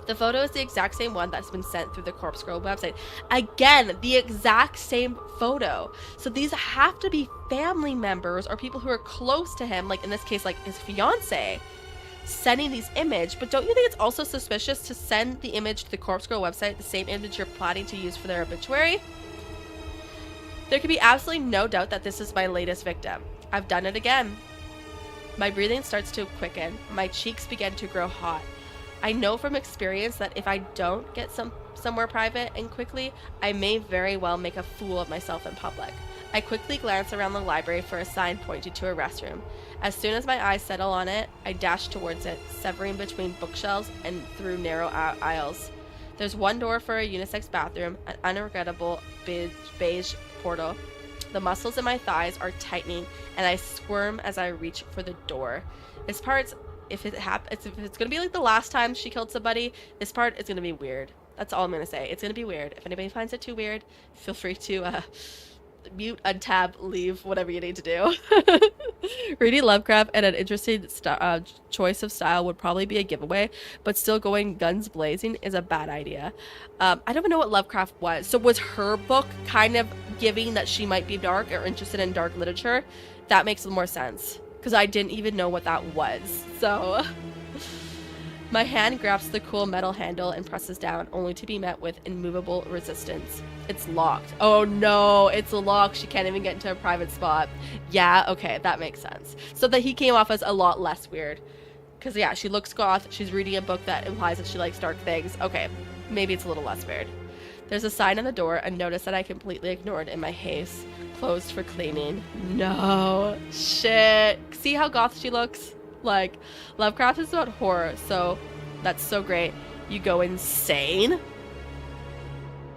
The photo is the exact same one that's been sent through the Corpse Girl website. Again, the exact same photo. So these have to be family members or people who are close to him, like in this case, like his fiance, sending these images. But don't you think it's also suspicious to send the image to the Corpse Girl website, the same image you're planning to use for their obituary? There can be absolutely no doubt that this is my latest victim. I've done it again. My breathing starts to quicken. My cheeks begin to grow hot. I know from experience that if I don't get somewhere private and quickly, I may very well make a fool of myself in public. I quickly glance around the library for a sign pointing to a restroom. As soon as my eyes settle on it, I dash towards it, severing between bookshelves and through narrow aisles. There's one door for a unisex bathroom, an unregrettable beige portal. The muscles in my thighs are tightening, and I squirm as I reach for the door. This part's if it's gonna be like the last time she killed somebody, this part is gonna be weird. That's all I'm gonna say. It's gonna be weird. If anybody finds it too weird, feel free to mute, untab, leave, whatever you need to do. Reading Lovecraft and an interesting choice of style would probably be a giveaway, but still going guns blazing is a bad idea. I don't even know what Lovecraft was. So was her book kind of giving that she might be dark or interested in dark literature? That makes more sense, because I didn't even know what that was. So My hand grabs the cool metal handle and presses down, only to be met with immovable resistance. It's locked. Oh no, it's locked. She can't even get into a private spot. Yeah, okay, that makes sense. So that he came off as a lot less weird. Because yeah, she looks goth. She's reading a book that implies that she likes dark things. Okay, maybe it's a little less weird. There's a sign on the door, a notice that I completely ignored in my haste. Closed for cleaning. No. Shit. See how goth she looks? Like, Lovecraft is about horror, so that's so great. You go insane?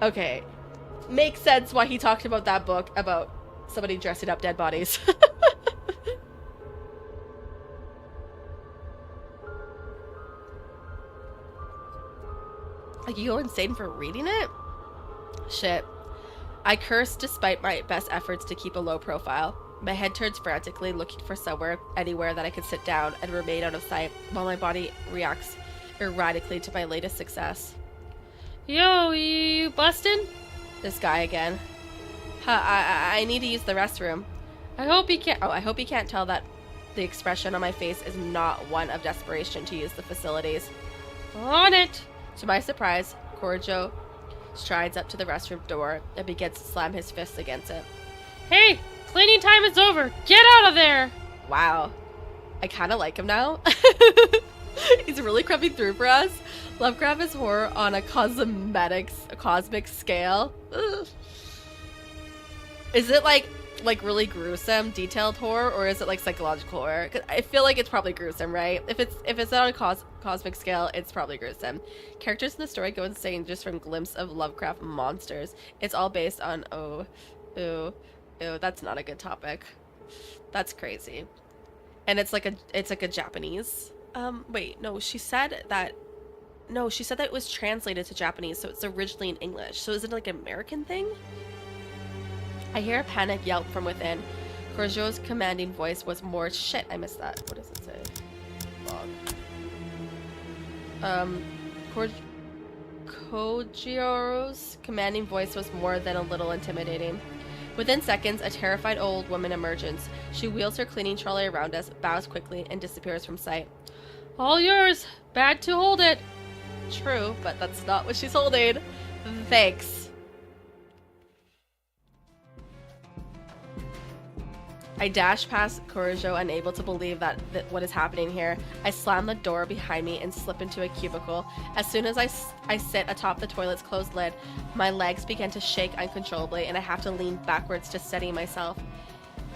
Okay. Makes sense why he talked about that book about somebody dressing up dead bodies. Like, you go insane for reading it? Shit. I cursed despite my best efforts to keep a low profile. My head turns frantically, looking for somewhere, anywhere that I could sit down and remain out of sight, while my body reacts erratically to my latest success. Yo, you bustin'? This guy again. I need to use the restroom. I hope he can't tell that the expression on my face is not one of desperation to use the facilities. On it! To my surprise, Corjo strides up to the restroom door and begins to slam his fists against it. Hey! Cleaning time is over! Get out of there! Wow. I kind of like him now. He's really coming through for us. Lovecraft is horror on a cosmic scale. Ugh. Is it like really gruesome, detailed horror, or is it like psychological horror? 'Cause I feel like it's probably gruesome, right? If it's on a cosmic scale, it's probably gruesome. Characters in the story go insane just from glimpse of Lovecraft monsters. It's all based on ooh, that's not a good topic. That's crazy. And it's like a Japanese. Wait, no, she said that it was translated to Japanese, so it's originally in English. So is it like an American thing? I hear a panic yelp from within. Corjo's commanding voice was more shit. I missed that. What does it say? Kojiro's commanding voice was more than a little intimidating. Within seconds, a terrified old woman emerges. She wheels her cleaning trolley around us, bows quickly, and disappears from sight. All yours. Bad to hold it. True, but that's not what she's holding. Thanks. I dash past Corjo, unable to believe that what is happening here. I slam the door behind me and slip into a cubicle. As soon as I sit atop the toilet's closed lid, my legs begin to shake uncontrollably, and I have to lean backwards to steady myself.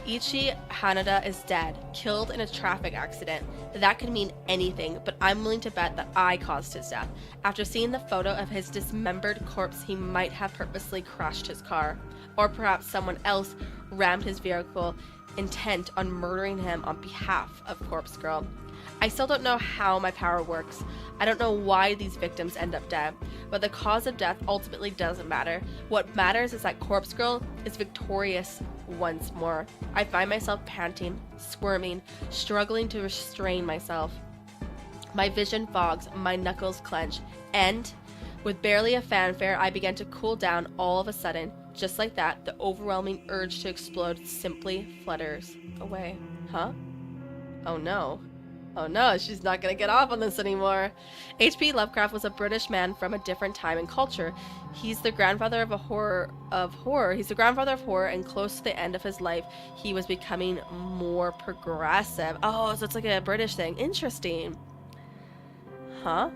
Ichi Hanada is dead, killed in a traffic accident. That could mean anything, but I'm willing to bet that I caused his death. After seeing the photo of his dismembered corpse, he might have purposely crashed his car. Or perhaps someone else rammed his vehicle, intent on murdering him on behalf of Corpse Girl. I still don't know how my power works. I don't know why these victims end up dead, but the cause of death ultimately doesn't matter. What matters is that Corpse Girl is victorious once more. I find myself panting, squirming, struggling to restrain myself. My vision fogs, my knuckles clench, and with barely a fanfare, I begin to cool down all of a sudden. Just like that, the overwhelming urge to explode simply flutters away. Huh? Oh no. Oh no, she's not gonna get off on this anymore. H.P. Lovecraft was a British man from a different time and culture. He's the grandfather of horror. He's the grandfather of horror, and close to the end of his life, he was becoming more progressive. Oh, so it's like a British thing. Interesting. Huh?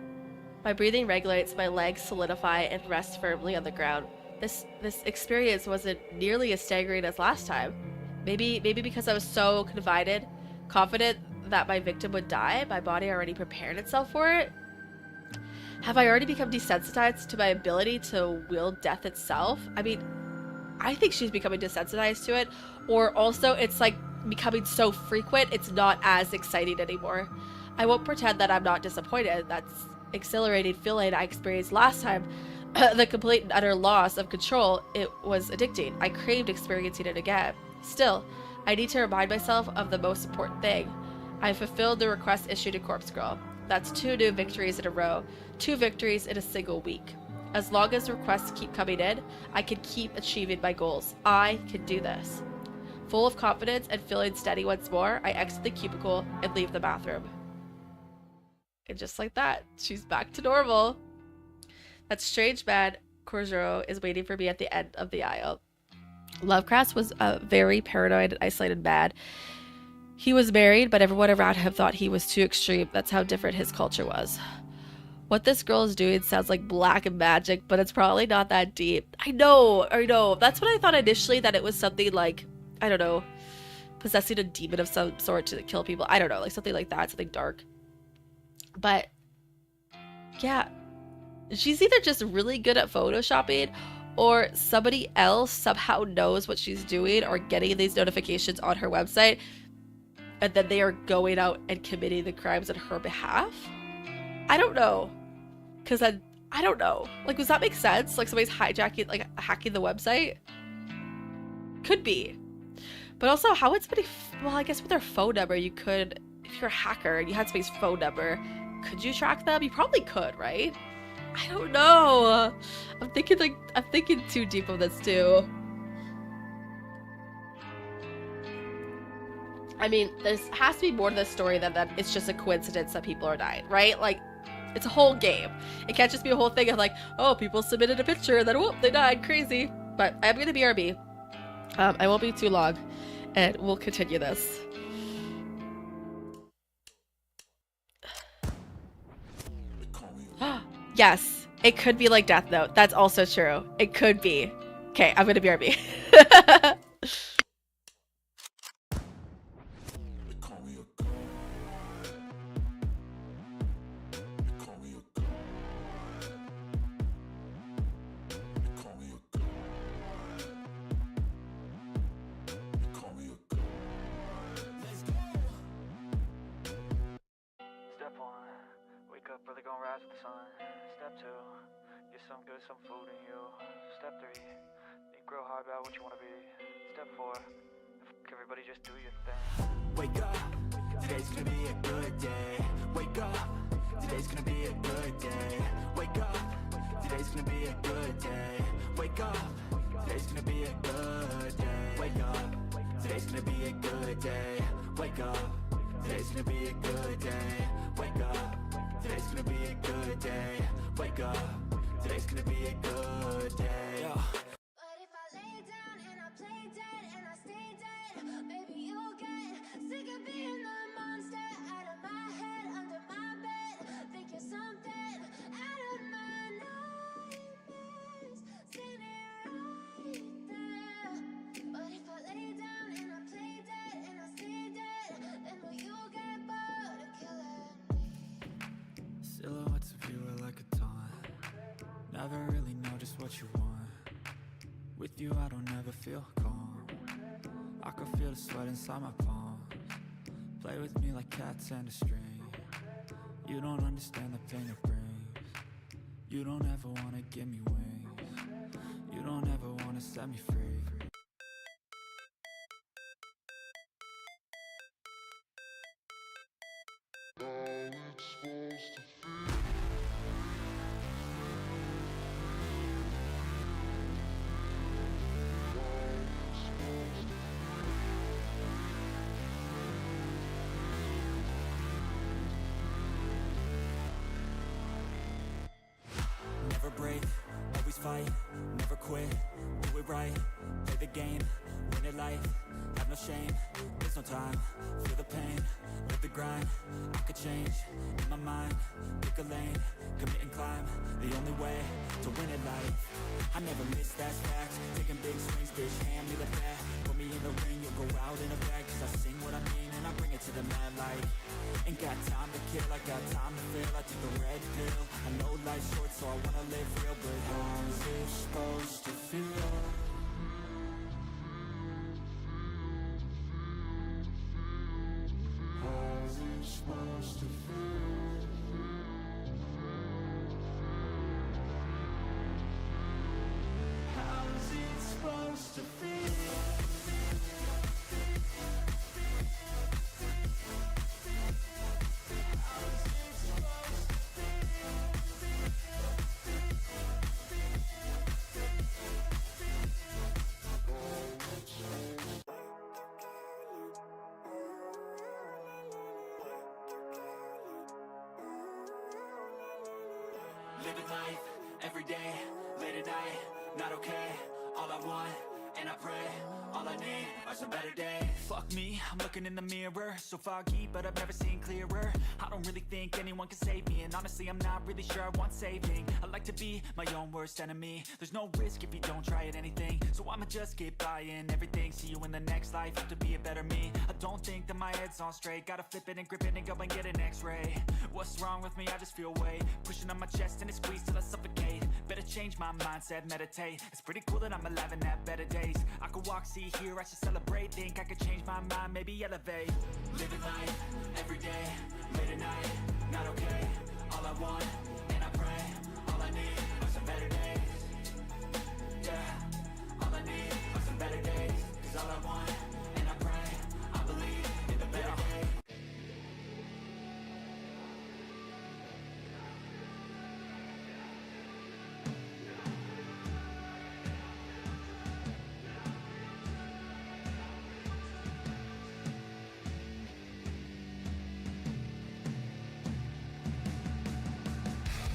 My breathing regulates, my legs solidify and rest firmly on the ground. This experience wasn't nearly as staggering as last time. Maybe because I was so confident that my victim would die, my body already prepared itself for it. Have I already become desensitized to my ability to wield death itself? I mean, I think she's becoming desensitized to it, or also it's like becoming so frequent it's not as exciting anymore. I won't pretend that I'm not disappointed. That's exhilarating feeling I experienced last time. The complete and utter loss of control, it was addicting. I craved experiencing it again. Still, I need to remind myself of the most important thing. I fulfilled the request issued to Corpse Girl. That's 2 new victories in a row. 2 victories in a single week. As long as requests keep coming in, I can keep achieving my goals. I can do this. Full of confidence and feeling steady once more, I exit the cubicle and leave the bathroom. And just like that, she's back to normal. That strange man, Corsair, is waiting for me at the end of the aisle. Lovecraft was a very paranoid and isolated man. He was married, but everyone around him thought he was too extreme. That's how different his culture was. What this girl is doing sounds like black magic, but it's probably not that deep. I know. That's what I thought initially, that it was something like, I don't know, possessing a demon of some sort to kill people. I don't know, like something like that, something dark. But yeah, she's either just really good at photoshopping, or somebody else somehow knows what she's doing or getting these notifications on her website, and then they are going out and committing the crimes on her behalf. I don't know. Because I don't know. Like, does that make sense? Like, somebody's hijacking, like, hacking the website? Could be. But also, how would somebody... Well, I guess with their phone number, you could... If you're a hacker and you had somebody's phone number, could you track them? You probably could, right? I don't know. I'm thinking too deep of this, too. I mean, there has to be more to this story than that it's just a coincidence that people are dying, right? Like, it's a whole game. It can't just be a whole thing of like, oh, people submitted a picture and then whoop, they died. Crazy. But I'm gonna BRB. I won't be too long, and we'll continue this. Yes, it could be like Death Note. That's also true. It could be. Okay, I'm gonna BRB. Brother gonna rise with the sun. Step 2, get some good, some food in you. Step 3, think real hard about what you wanna be. Step 4, everybody just do your thing. Wake up, today's gonna be a good day. Wake up, today's gonna be a good day. Wake up, today's gonna be a good day. Wake up, today's gonna be a good day. Wake up, today's gonna be a good day. Wake up, today's gonna be a good day. Wake up. Today's gonna be a good day. Wake up. Today's gonna be a good day. Yeah. But if I lay down and I play dead and I stay dead, maybe you'll get sick of being the monster out of my head, under my bed. Think you're something out of my nightmares. Seen it right there. But if I lay down and I play dead and I stay dead, then will you get bored of killing? Silhouettes of you are like a taunt. Never really know just what you want. With you I don't ever feel calm. I can feel the sweat inside my palms. Play with me like cats and a string. You don't understand the pain it brings. You don't ever wanna give me wings. You don't ever wanna set me free. Never break, always fight, never quit, do it right, play the game, win it life, have no shame, there's no time, feel the pain, live the grind, I could change, in my mind, pick a lane, commit and climb, the only way to win it life, I never miss, that's fact, taking big swings, bitch, hand me the bat, put me in the ring, you'll go out in a bag, cause I sing what I mean and I bring it to the mad light. Ain't got time to kill, I got time to feel. I took the red pill. I know life's short, so I wanna live real. But how's it supposed to feel? How's it supposed to feel? How's it supposed to feel? Living life, every day, late at night, not okay. All I want, and I pray, all I need are some better days. Fuck me, I'm looking in the mirror, so foggy, but I've never seen clearer. I don't really think anyone can save me, and honestly I'm not really sure I want saving. I like to be my own worst enemy. There's no risk if you don't try at anything, so I'ma just get buying everything. See you in the next life, have to be a better me. I don't think that my head's on straight, gotta flip it and grip it and go and get an x-ray. What's wrong with me? I just feel weight pushing on my chest and it squeezes till I suffocate. Better change my mindset, meditate. It's pretty cool that I'm alive and have better days. I could walk, see, hear, I should celebrate. Think I could change my mind, maybe elevate. Living life, every day, late at night, not okay. All I want, and I pray, all I need are some better days. Yeah, all I need are some better days. Cause all I want, and I pray, I believe in the better days.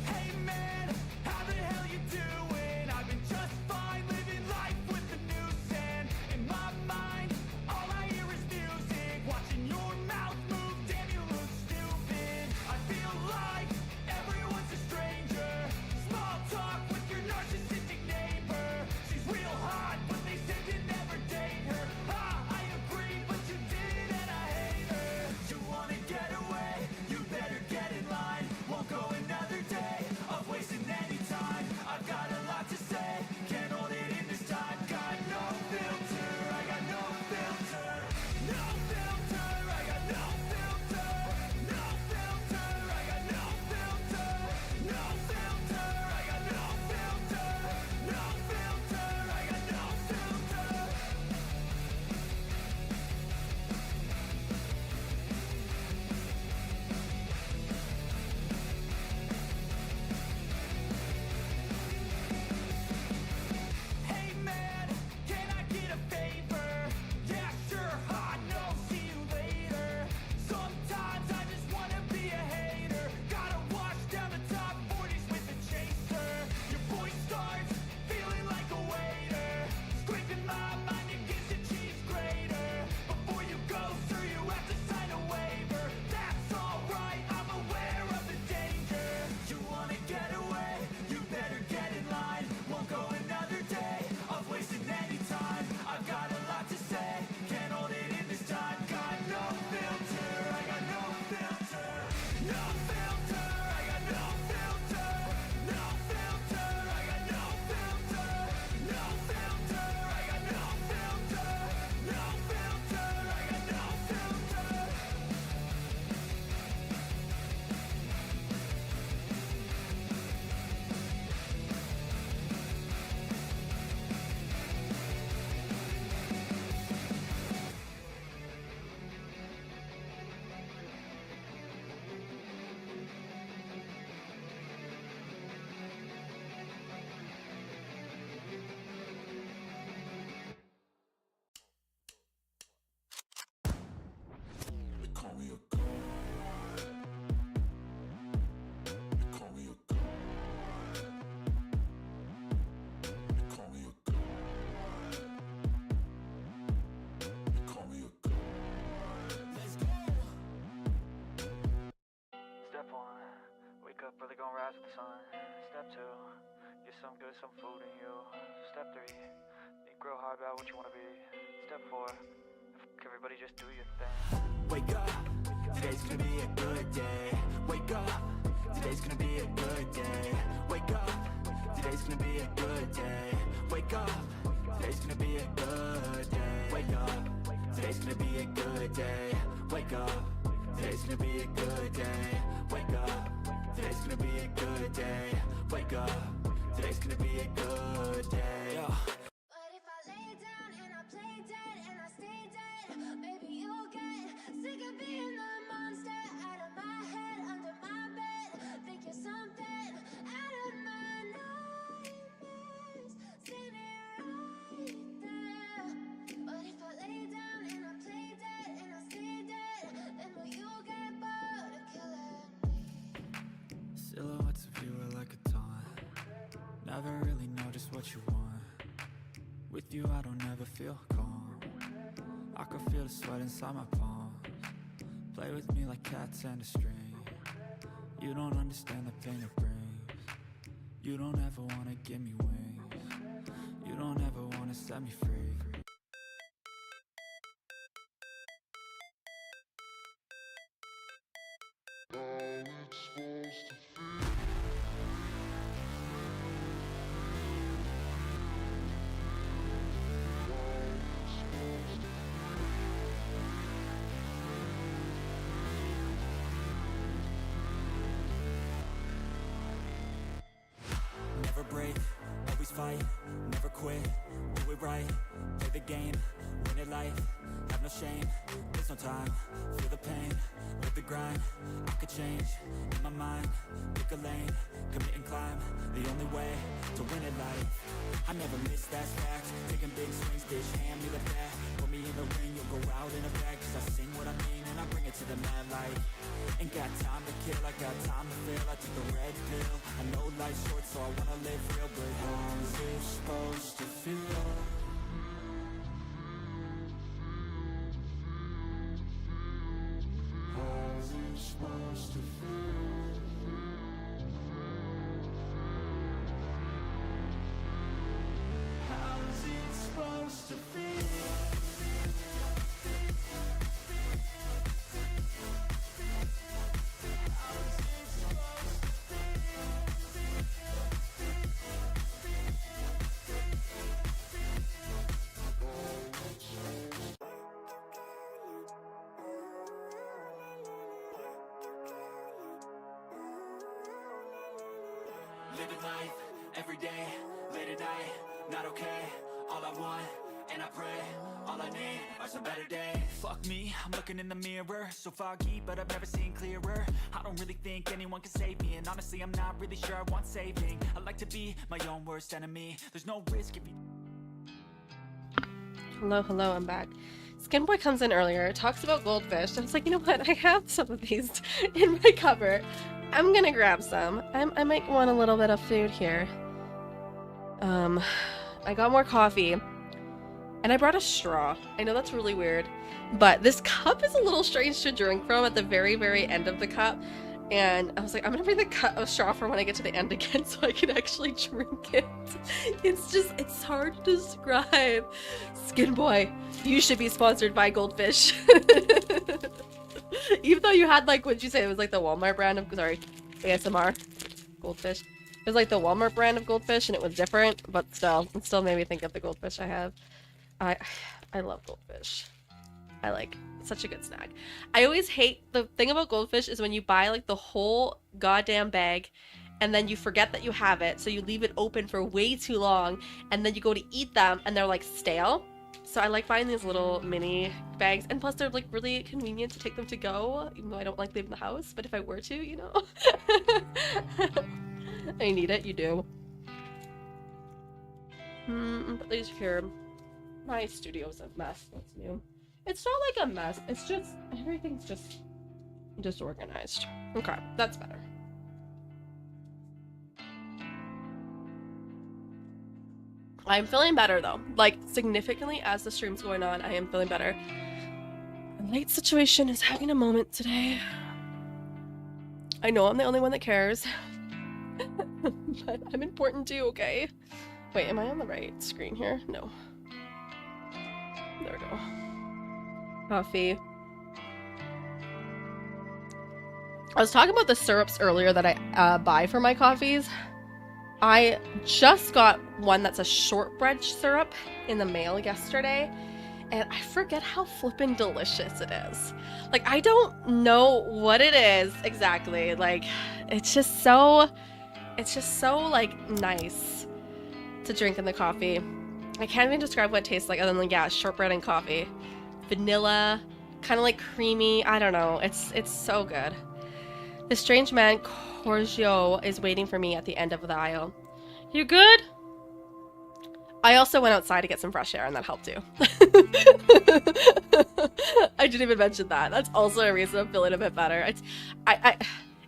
Hey man, how the hell you doing? I've been just fine, living life with the noose and in my mind, all I hear is music. Watching your mouth move, damn you look stupid. I feel like everyone's a stranger. Small talk with your narcissistic neighbor. She's real hot, but they said to never date her. I agree, but you did and I hate her. You wanna get away? You better get in line. Won't go another day of wasting any time. I've got a lot to say, can't hold it in this time. Got no filter, I got no filter. No filter, I got no filter. No filter, I got no filter. No filter, I got no filter. No filter, I got no filter. Hey man, can I get a favor? Yeah, sure, hot, no, see you later. Sometimes I just wanna be a hater. Gotta wash down the top 40s with a chaser. Your voice starts feeling like a waiter. Scraping my mind against a cheese grater. Before you go, sir, you have to sign a waiver. That's alright, I'm aware of the danger. You wanna get away? You better get in line. Won't go another day of wasting any time. I've got a lot to say, can't hold it in this time. Got no filter, I got no filter. No filter, I got no filter. No filter, I got no filter. No filter, I got no filter. No filter, I got no filter. They call me a god. They call me a god. They call me a god. They call me a god. Let's go. Step 1, wake up early, gonna rise with the sun. Step 2, get some good, some food in you. Step 3, think real hard about what you wanna be. Step 4, everybody just do your thing. Wake up, today's gonna be a good day. Wake up, today's gonna be a good day. Wake up, today's gonna be a good day. Wake up, today's gonna be a good day. Wake up, today's gonna be a good day. Wake up, today's gonna be a good day. Wake up, today's gonna be a good day. Wake up, today's gonna be a good day. But if I lay down and I play dead and I stay dead, maybe you'll get sick of being the monster out of my head, under my bed. Think you're something out of my nightmares, standing right there. But if I lay down and I play dead and I stay dead, then will you get bored of killing me? Silhouettes of you are like a taunt. never really know just what you want. With you I don't ever feel calm. I can feel the sweat inside my palms. Play with me like cats and a string. You don't understand the pain it brings. You don't ever wanna give me wings. You don't ever wanna set me free. Never break, always fight, never quit, do it right, play the game, win it life, have no shame, there's no time, feel the pain, live the grind, I could change, in my mind, pick a lane, commit and climb, the only way to win it life, I never miss, that's fact, taking big swings, bitch, hand me the bat, put me in the ring, you'll go out in a bag, cause I sing what I mean and I bring it to the mad light. Ain't got time to kill, I got time to feel. I took the red pill. I know life's short, so I wanna live real. But how's it supposed to feel? How's it supposed to feel? How's it supposed to feel? Living life, every day, late at night, not okay. All I want, and I pray, all I need are some better days. Fuck me, I'm looking in the mirror, so foggy, but I've never seen clearer. I don't really think anyone can save me, and honestly I'm not really sure I want saving. I like to be my own worst enemy. There's no risk if you... Hello, I'm back. Skinboy comes in earlier, talks about goldfish. I was like, you know what? I have some of these in my cupboard. I'm gonna grab some. I might want a little bit of food here. I got more coffee. And I brought a straw. I know that's really weird. But this cup is a little strange to drink from at the very, very end of the cup. And I was like, I'm gonna bring the straw for when I get to the end again so I can actually drink it. It's hard to describe. Skinboy, you should be sponsored by Goldfish. Even though you had, like, what'd you say? It was like the Walmart brand of, sorry, ASMR Goldfish. It was like the Walmart brand of Goldfish and it was different, but still, it still made me think of the Goldfish I have. I love Goldfish. I like such a good snack. I always hate the thing about Goldfish is when you buy like the whole goddamn bag and then you forget that you have it, so you leave it open for way too long and then you go to eat them and they're like stale. So I like buying these little mini bags, and plus they're like really convenient to take them to go, even though I don't like leaving the house, but if I were to, you know. I need it, you do. But these here, my studio's a mess. What's new? It's not like a mess, it's just, everything's just disorganized. Okay, that's better. I'm feeling better though. Like, significantly as the stream's going on, I am feeling better. The light situation is having a moment today. I know I'm the only one that cares. But I'm important too, okay? Wait, am I on the right screen here? No. There we go. Coffee. I was talking about the syrups earlier that I buy for my coffees. I just got one that's a shortbread syrup in the mail yesterday, and I forget how flippin' delicious it is. Like, I don't know what it is exactly. Like, it's just so like nice to drink in the coffee. I can't even describe what it tastes like other than, yeah, shortbread and coffee. Vanilla, kind of like creamy. I don't know. It's so good. The strange man, Corsair, is waiting for me at the end of the aisle. You good? I also went outside to get some fresh air, and that helped too. I didn't even mention that. That's also a reason I'm feeling a bit better.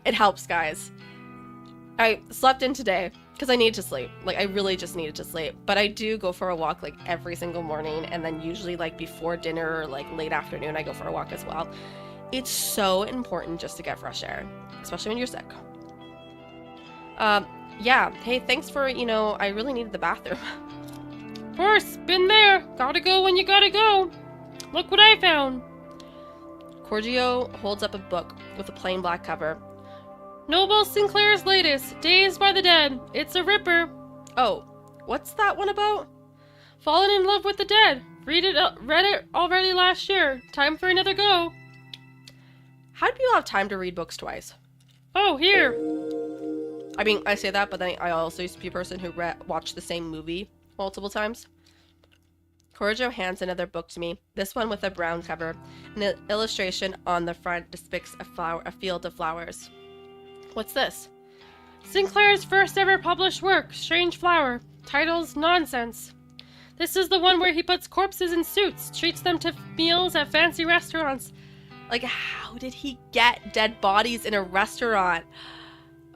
It helps, guys. I slept in today. because I need to sleep. Like, I really just needed to sleep. But I do go for a walk, like, every single morning. And then usually, like, before dinner or, like, late afternoon, I go for a walk as well. It's so important just to get fresh air, especially when you're sick. Yeah. Hey, thanks for, you know, I really needed the bathroom. Of course, been there. Gotta go when you gotta go. Look what I found. Corgio holds up a book with a plain black cover. Noble Sinclair's latest, Dazed by the Dead. It's a ripper. Oh, what's that one about? Fallen in love with the dead. Read it already last year. Time for another go. How do you have time to read books twice? Oh, here. I mean, I say that, but then I also used to be a person who watched the same movie multiple times. Corjo hands another book to me, this one with a brown cover. An illustration on the front depicts a field of flowers. What's this? Sinclair's first ever published work, Strange Flower. Title's Nonsense. This is the one where he puts corpses in suits, treats them to meals at fancy restaurants. Like, how did he get dead bodies in a restaurant?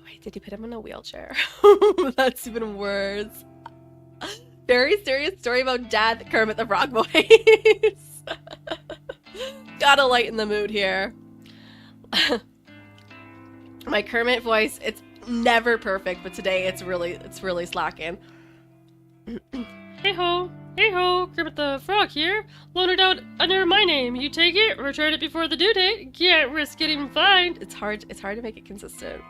Wait, did he put him in a wheelchair? That's even worse. Very serious story about death, Kermit the Frog voice. Gotta lighten the mood here. My Kermit voice, it's never perfect, but today it's really slacking. Hey ho, Kermit the Frog here. Loan it out under my name. You take it, return it before the due date. Can't risk getting fined. It's hard to make it consistent.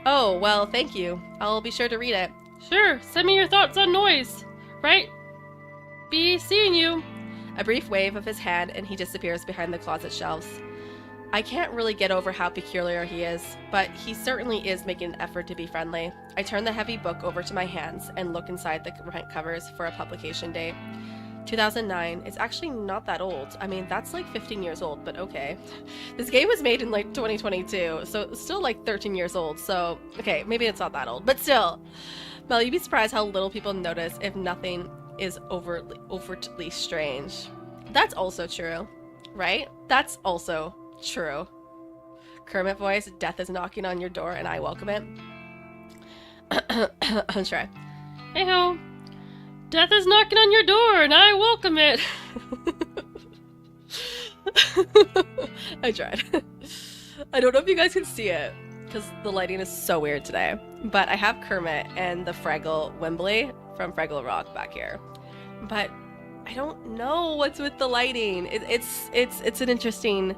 Oh, well, thank you. I'll be sure to read it. Sure, send me your thoughts on noise. Right? Be seeing you. A brief wave of his hand and he disappears behind the closet shelves. I can't really get over how peculiar he is, but he certainly is making an effort to be friendly. I turn the heavy book over to my hands and look inside the front covers for a publication date. 2009. It's actually not that old. I mean, that's like 15 years old, but okay. This game was made in like 2022, so it's still like 13 years old, so okay, maybe it's not that old, but still. Mel, you'd be surprised how little people notice if nothing is overtly strange. That's also true, right? That's also true. Kermit voice, death is knocking on your door and I welcome it. I'll try. Hey ho. Death is knocking on your door and I welcome it. I tried. I don't know if you guys can see it because the lighting is so weird today, but I have Kermit and the Fraggle Wembley from Fraggle Rock back here, but I don't know what's with the lighting. It's an interesting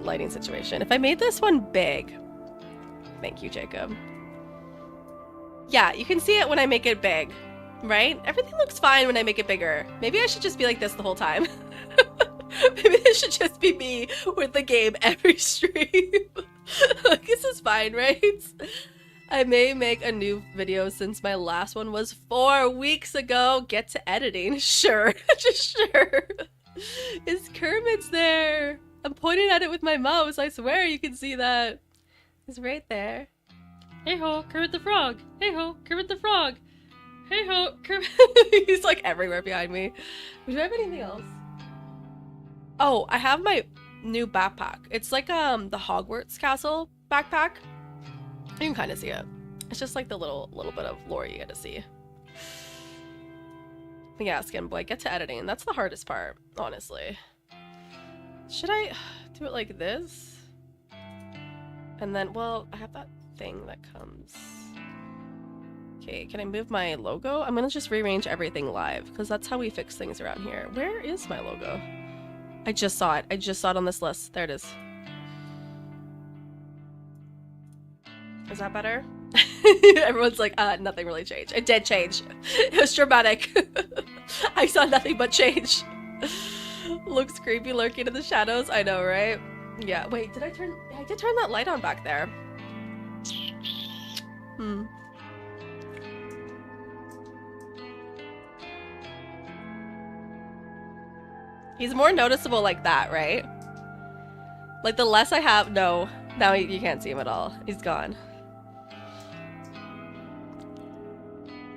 lighting situation. If I made this one big, thank you, Jacob. Yeah, you can see it when I make it big, right? Everything looks fine when I make it bigger. Maybe I should just be like this the whole time. Maybe this should just be me with the game every stream. Like, this is fine, right? I may make a new video since my last one was 4 weeks ago. Get to editing. Sure. Just sure. It's Kermit's there. I'm pointing at it with my mouse. I swear you can see that. It's right there. Hey ho, Kermit the Frog. Hey ho, Kermit the Frog. Hey ho, Kermit. He's like everywhere behind me. Do I have anything else? Oh, I have my new backpack. It's like the Hogwarts Castle backpack. You can kind of see it. It's just like the little bit of lore you get to see. But yeah, Skin Boy, get to editing. That's the hardest part, honestly. Should I do it like this? And then, well, I have that thing that comes. Okay, can I move my logo? I'm gonna just rearrange everything live because that's how we fix things around here. Where is my logo? I just saw it. I just saw it on this list. There it is. Is that better? Everyone's like, nothing really changed. It did change. It was dramatic. I saw nothing but change. Looks creepy lurking in the shadows. I know, right? Yeah, wait, I did turn that light on back there. He's more noticeable like that, right? Like the less I have, no. Now you can't see him at all. He's gone.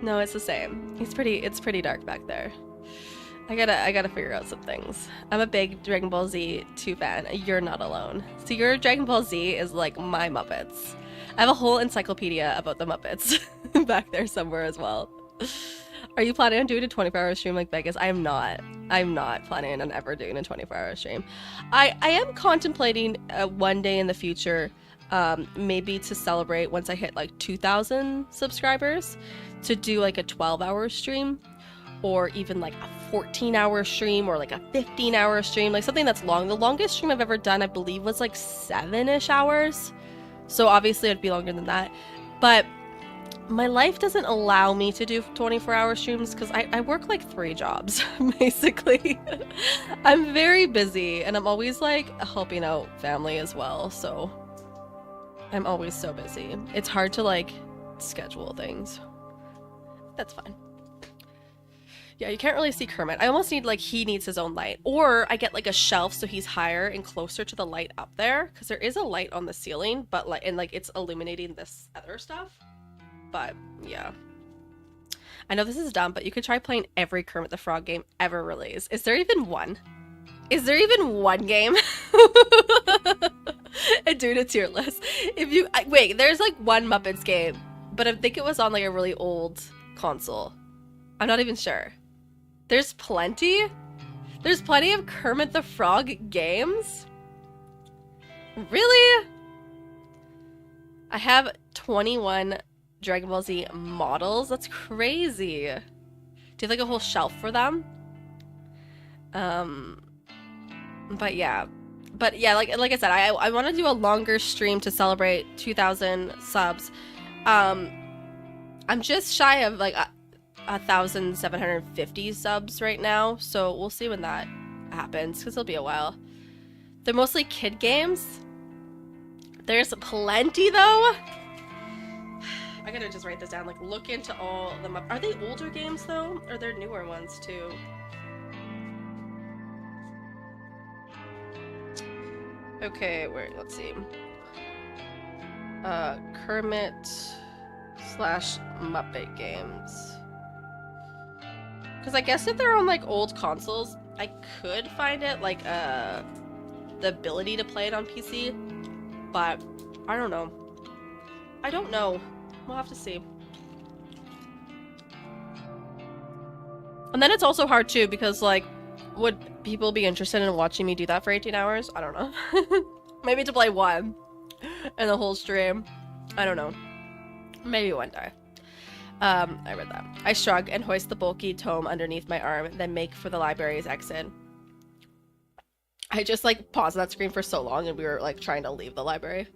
No, it's the same. It's pretty dark back there. I gotta figure out some things. I'm a big Dragon Ball Z 2 fan. You're not alone. So your Dragon Ball Z is like my Muppets. I have a whole encyclopedia about the Muppets back there somewhere as well. Are you planning on doing a 24-hour stream like Vegas? I'm not. I'm not planning on ever doing a 24-hour stream. I am contemplating one day in the future, maybe to celebrate once I hit like 2,000 subscribers, to do like a 12-hour stream, or even like a 14-hour stream, or like a 15-hour stream, like something that's long. The longest stream I've ever done, I believe, was like 7-ish hours. So obviously it'd be longer than that. But my life doesn't allow me to do 24-hour streams because I work like 3 jobs, basically. I'm very busy, and I'm always like helping out family as well, so I'm always so busy. It's hard to like schedule things. That's fine. Yeah, you can't really see Kermit. I almost need, like, he needs his own light. Or I get like a shelf so he's higher and closer to the light up there, because there is a light on the ceiling, but like, and like it's illuminating this other stuff. But yeah, I know this is dumb, but you could try playing every Kermit the Frog game ever released. Is there even one? Is there even one game? And doing a tier list. If you wait, there's like one Muppets game, but I think it was on like a really old console. I'm not even sure. There's plenty. There's plenty of Kermit the Frog games. Really? I have 21 Dragon Ball Z models. That's crazy. Do you have like a whole shelf for them? But yeah, like I said, I want to do a longer stream to celebrate 2,000 subs. I'm just shy of like 1,750 subs right now, so we'll see when that happens, because it'll be a while. They're mostly kid games. There's plenty though. I gotta just write this down. Like, look into all the Are they older games though, or they're newer ones too? Okay, wait, let's see. Kermit / Muppet games. Because I guess if they're on like old consoles, I could find it like the ability to play it on PC, but I don't know. I don't know. We'll have to see. And then it's also hard too, because like, would people be interested in watching me do that for 18 hours? I don't know. Maybe to play one in the whole stream. I don't know. Maybe one day. I read that. I shrug and hoist the bulky tome underneath my arm, then make for the library's exit. I just like paused that screen for so long, and we were like trying to leave the library.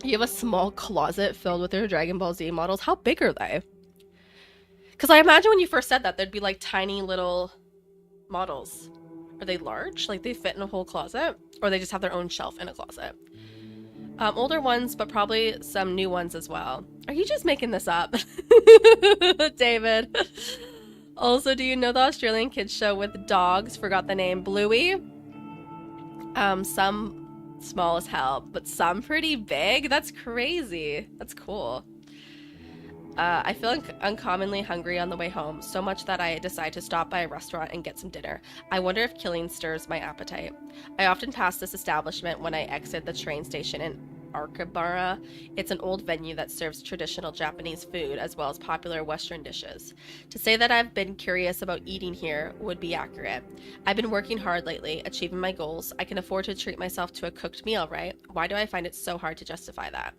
You have a small closet filled with your Dragon Ball Z models. How big are they? Because I imagine when you first said that, there'd be like tiny little models. Are they large? Like they fit in a whole closet? Or they just have their own shelf in a closet? Older ones, but probably some new ones as well. Are you just making this up? David. Also, do you know the Australian kids show with dogs? Forgot the name. Bluey? Some small as hell, but some pretty big. That's crazy. That's cool. I feel uncommonly hungry on the way home, so much that I decide to stop by a restaurant and get some dinner. I wonder if killing stirs my appetite. I often pass this establishment when I exit the train station in Arkabara. It's an old venue that serves traditional Japanese food as well as popular Western dishes. To say that I've been curious about eating here would be accurate. I've been working hard lately, achieving my goals. I can afford to treat myself to a cooked meal, right? Why do I find it so hard to justify that?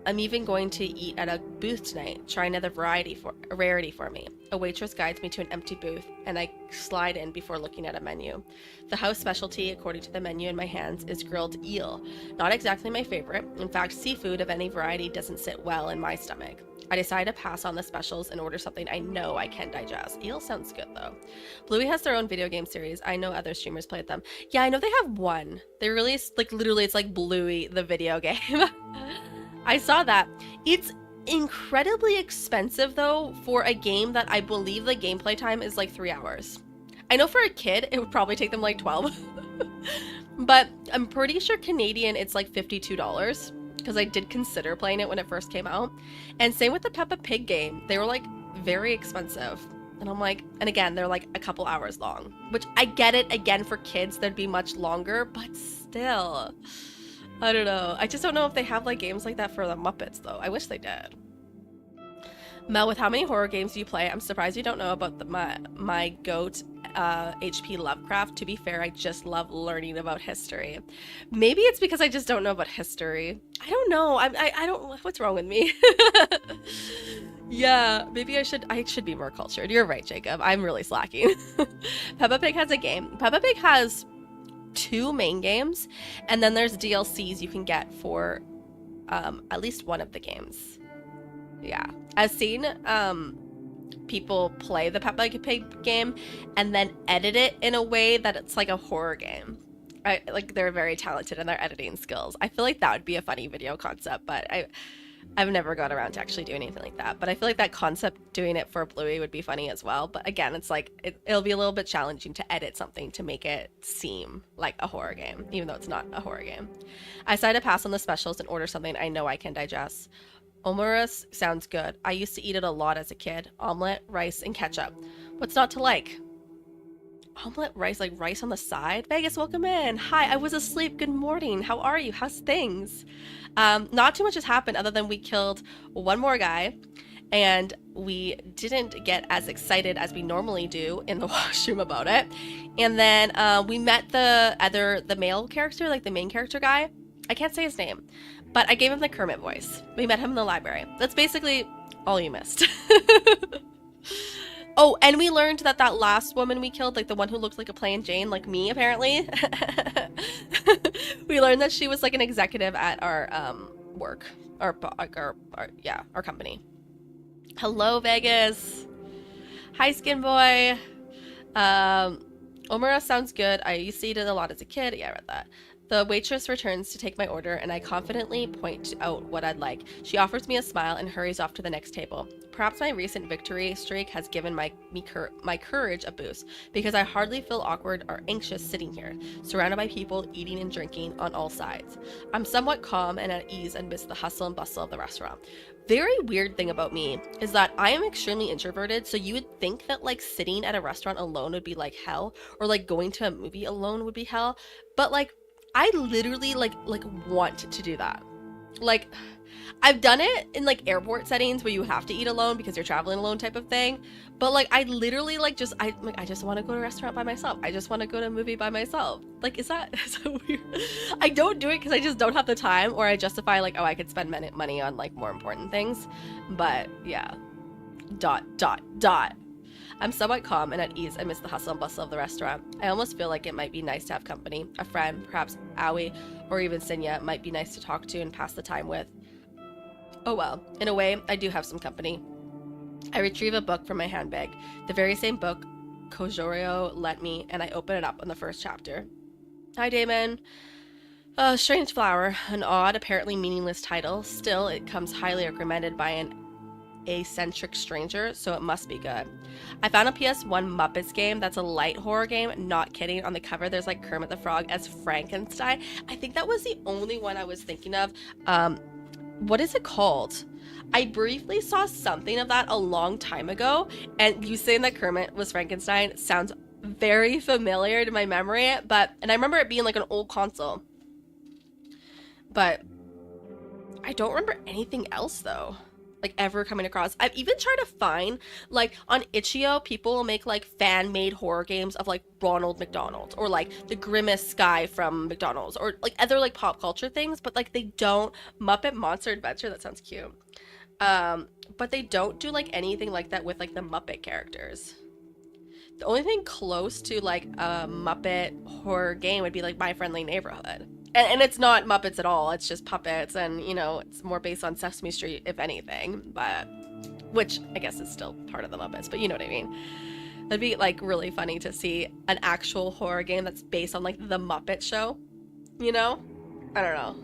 I'm even going to eat at a booth tonight, try another rarity for me. A waitress guides me to an empty booth, and I slide in before looking at a menu. The house specialty, according to the menu in my hands, is grilled eel. Not exactly my favorite. In fact, seafood of any variety doesn't sit well in my stomach. I decide to pass on the specials and order something I know I can digest. Eel sounds good though. Bluey has their own video game series. I know other streamers played them. Yeah, I know they have one. They released, like, literally, it's like Bluey, the video game. I saw that. It's incredibly expensive though for a game that I believe the gameplay time is like 3 hours. I know for a kid it would probably take them like 12. But I'm pretty sure Canadian it's like $52, because I did consider playing it when it first came out. And same with the Peppa Pig game. They were like very expensive. And I'm like, and again, they're like a couple hours long, which I get it. Again, for kids, they'd be much longer, but still, I don't know. I just don't know if they have like games like that for the Muppets though. I wish they did. Mel, with how many horror games do you play? I'm surprised you don't know about my GOAT HP Lovecraft. To be fair, I just love learning about history. Maybe it's because I just don't know about history. I don't know. I don't. What's wrong with me? Yeah, maybe I should be more cultured. You're right, Jacob. I'm really slacking. Peppa Pig has a game. Peppa Pig has 2 main games, and then there's DLCs you can get for at least one of the games. Yeah, I've seen people play the Peppa Pig game and then edit it in a way that it's like a horror game. Like they're very talented in their editing skills. I feel like that would be a funny video concept, but I've never got around to actually doing anything like that. But I feel like that concept, doing it for Bluey, would be funny as well. But again, it's like it'll be a little bit challenging to edit something to make it seem like a horror game, even though it's not a horror game. I decided to pass on the specials and order something I know I can digest. Aorus sounds good. I used to eat it a lot as a kid. Omelette, rice, and ketchup. What's not to like? Omelette, rice, like rice on the side? Vegas, welcome in. Hi, I was asleep. Good morning. How are you? How's things? Not too much has happened other than we killed one more guy, and we didn't get as excited as we normally do in the washroom about it. And then we met the male character, like the main character guy. I can't say his name, but I gave him the Kermit voice. We met him in the library. That's basically all you missed. Oh, and we learned that last woman we killed, like the one who looked like a plain Jane, like me apparently, we learned that she was like an executive at our work, our company. Hello, Vegas. Hi, Skin Boy. Omura sounds good. I used to eat it a lot as a kid. Yeah, I read that. The waitress returns to take my order, and I confidently point out what I'd like. She offers me a smile and hurries off to the next table. Perhaps my recent victory streak has given my courage a boost, because I hardly feel awkward or anxious sitting here, surrounded by people eating and drinking on all sides. I'm somewhat calm and at ease amidst the hustle and bustle of the restaurant. Very weird thing about me is that I am extremely introverted, so you would think that like sitting at a restaurant alone would be like hell, or like going to a movie alone would be hell, but like I literally like want to do that. Like I've done it in like airport settings where you have to eat alone because you're traveling alone type of thing. But like I literally like I just want to go to a restaurant by myself. I just want to go to a movie by myself. Like is that weird? I don't do it because I just don't have the time, or I justify like, oh, I could spend money on like more important things. But yeah. ... I'm somewhat calm and at ease amidst the hustle and bustle of the restaurant. I almost feel like it might be nice to have company. A friend, perhaps Aoi, or even Sinya might be nice to talk to and pass the time with. Oh well, in a way, I do have some company. I retrieve a book from my handbag. The very same book Kojorio lent me, and I open it up on the first chapter. Hi, Damon. A strange flower, an odd, apparently meaningless title. Still, it comes highly recommended by an eccentric stranger, so it must be good. I found a PS1 Muppets game that's a light horror game. Not kidding. On the cover, there's like Kermit the Frog as Frankenstein. I think that was the only one I was thinking of. What is it called? I briefly saw something of that a long time ago, and you saying that Kermit was Frankenstein sounds very familiar to my memory, and I remember it being like an old console. But I don't remember anything else though. Like ever coming across. I've even tried to find like on Itch.io, people will make like fan-made horror games of like Ronald McDonald or like the grimmest guy from McDonald's or like other like pop culture things, but like they don't. Muppet Monster Adventure, that sounds cute. But they don't do like anything like that with like the Muppet characters. The only thing close to like a Muppet horror game would be like My Friendly Neighborhood. And it's not Muppets at all. It's just puppets, and you know, it's more based on Sesame Street, if anything. But which I guess is still part of the Muppets, but you know what I mean. That'd be like really funny to see an actual horror game that's based on like the Muppet Show. You know, I don't know,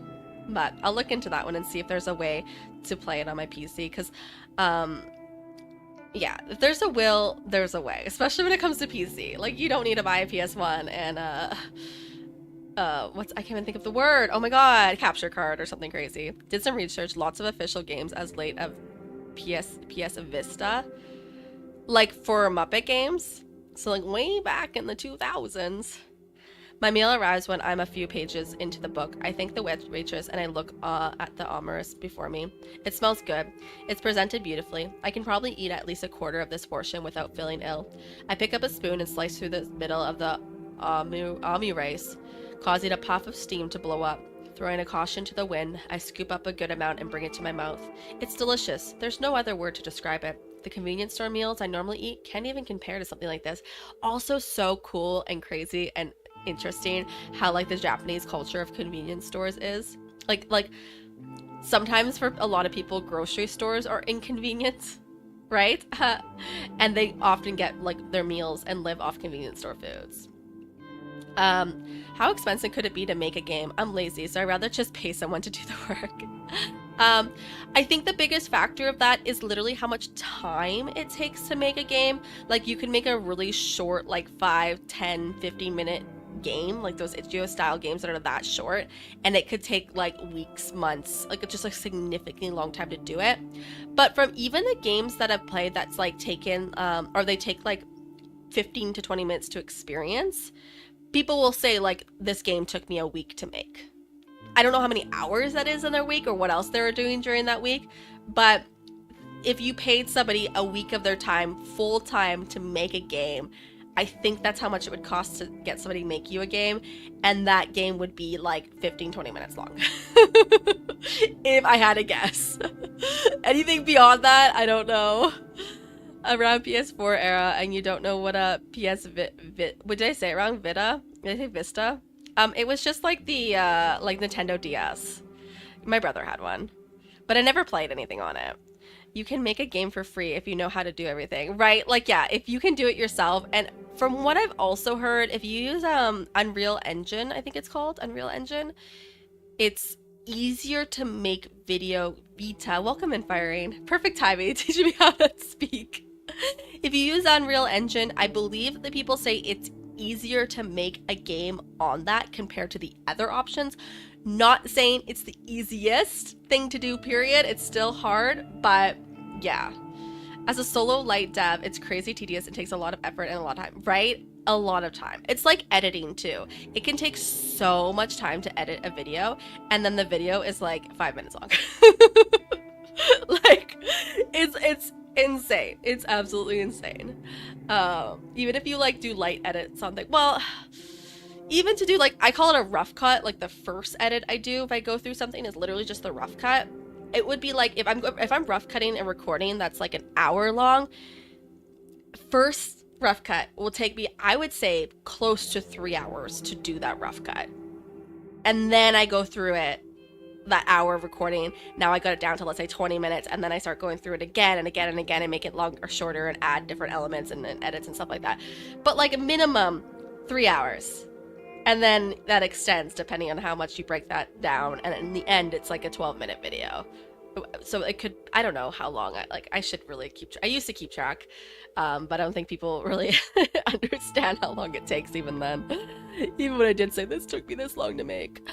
but I'll look into that one and see if there's a way to play it on my PC. Because, yeah, if there's a will, there's a way. Especially when it comes to PC. Like you don't need to buy a PS1 and I can't even think of the word. Oh my god, capture card or something crazy. Did some research, lots of official games as late of PS Vista. like for Muppet games. So like way back in the 2000s. My meal arrives when I'm a few pages into the book. I thank the waitress and I look at the Aorus before me. It smells good. It's presented beautifully. I can probably eat at least a quarter of this portion without feeling ill. I pick up a spoon and slice through the middle of the amu rice, causing a puff of steam to blow up. Throwing a caution to the wind, I scoop up a good amount and bring it to my mouth. It's delicious. There's no other word to describe it. The convenience store meals I normally eat can't even compare to something like this. Also so cool and crazy and interesting how like the Japanese culture of convenience stores is. Like sometimes for a lot of people grocery stores are inconvenient, right? And they often get like their meals and live off convenience store foods. How expensive could it be to make a game? I'm lazy, so I'd rather just pay someone to do the work. I think the biggest factor of that is literally how much time it takes to make a game. Like you can make a really short, like 5, 10, 15 minute game, like those itch.io style games that are that short, and it could take like weeks, months, like it's just a significantly long time to do it. But from even the games that I've played that's like taken, or they take like 15 to 20 minutes to experience, people will say like this game took me a week to make. I don't know how many hours that is in their week or what else they were doing during that week, but if you paid somebody a week of their time full time to make a game, I think that's how much it would cost to get somebody to make you a game, and that game would be like 15-20 minutes long. If I had to guess. Anything beyond that, I don't know. Around PS4 era, and you don't know what a did I say it wrong? Vita? Did I say Vista? It was just like the like Nintendo DS. My brother had one, but I never played anything on it. You can make a game for free if you know how to do everything, right? Like, yeah, if you can do it yourself. And from what I've also heard, if you use Unreal Engine, I think it's called Unreal Engine, it's easier to make video. Vita, welcome in, Firing. Perfect timing, teaching me how to speak. If you use Unreal Engine, I believe that people say it's easier to make a game on that compared to the other options. Not saying it's the easiest thing to do, period. It's still hard, but yeah. As a solo light dev, it's crazy tedious. It takes a lot of effort and a lot of time, right? A lot of time. It's like editing too. It can take so much time to edit a video, and then the video is like 5 minutes long. Like, it's insane. It's absolutely insane. Even if you like do light edits on things, well, even to do like, I call it a rough cut, like the first edit I do if I go through something is literally just the rough cut. It would be like if I'm rough cutting and recording that's like an hour long, first rough cut will take me, I would say, close to 3 hours to do that rough cut. And then I go through it, that hour of recording, now I got it down to, let's say, 20 minutes, and then I start going through it again and again and again and make it longer or shorter and add different elements and edits and stuff like that. But like a minimum 3 hours. And then that extends depending on how much you break that down, and in the end it's like a 12-minute video. So it could, I don't know how long I should really I used to keep track, but I don't think people really understand how long it takes even then. Even when I did say this took me this long to make.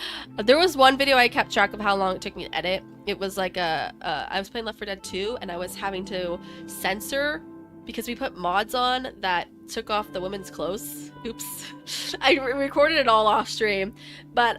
There was one video I kept track of how long it took me to edit. It was like I was playing Left 4 Dead 2 and I was having to censor because we put mods on that took off the women's clothes. Oops. I recorded it all off stream, but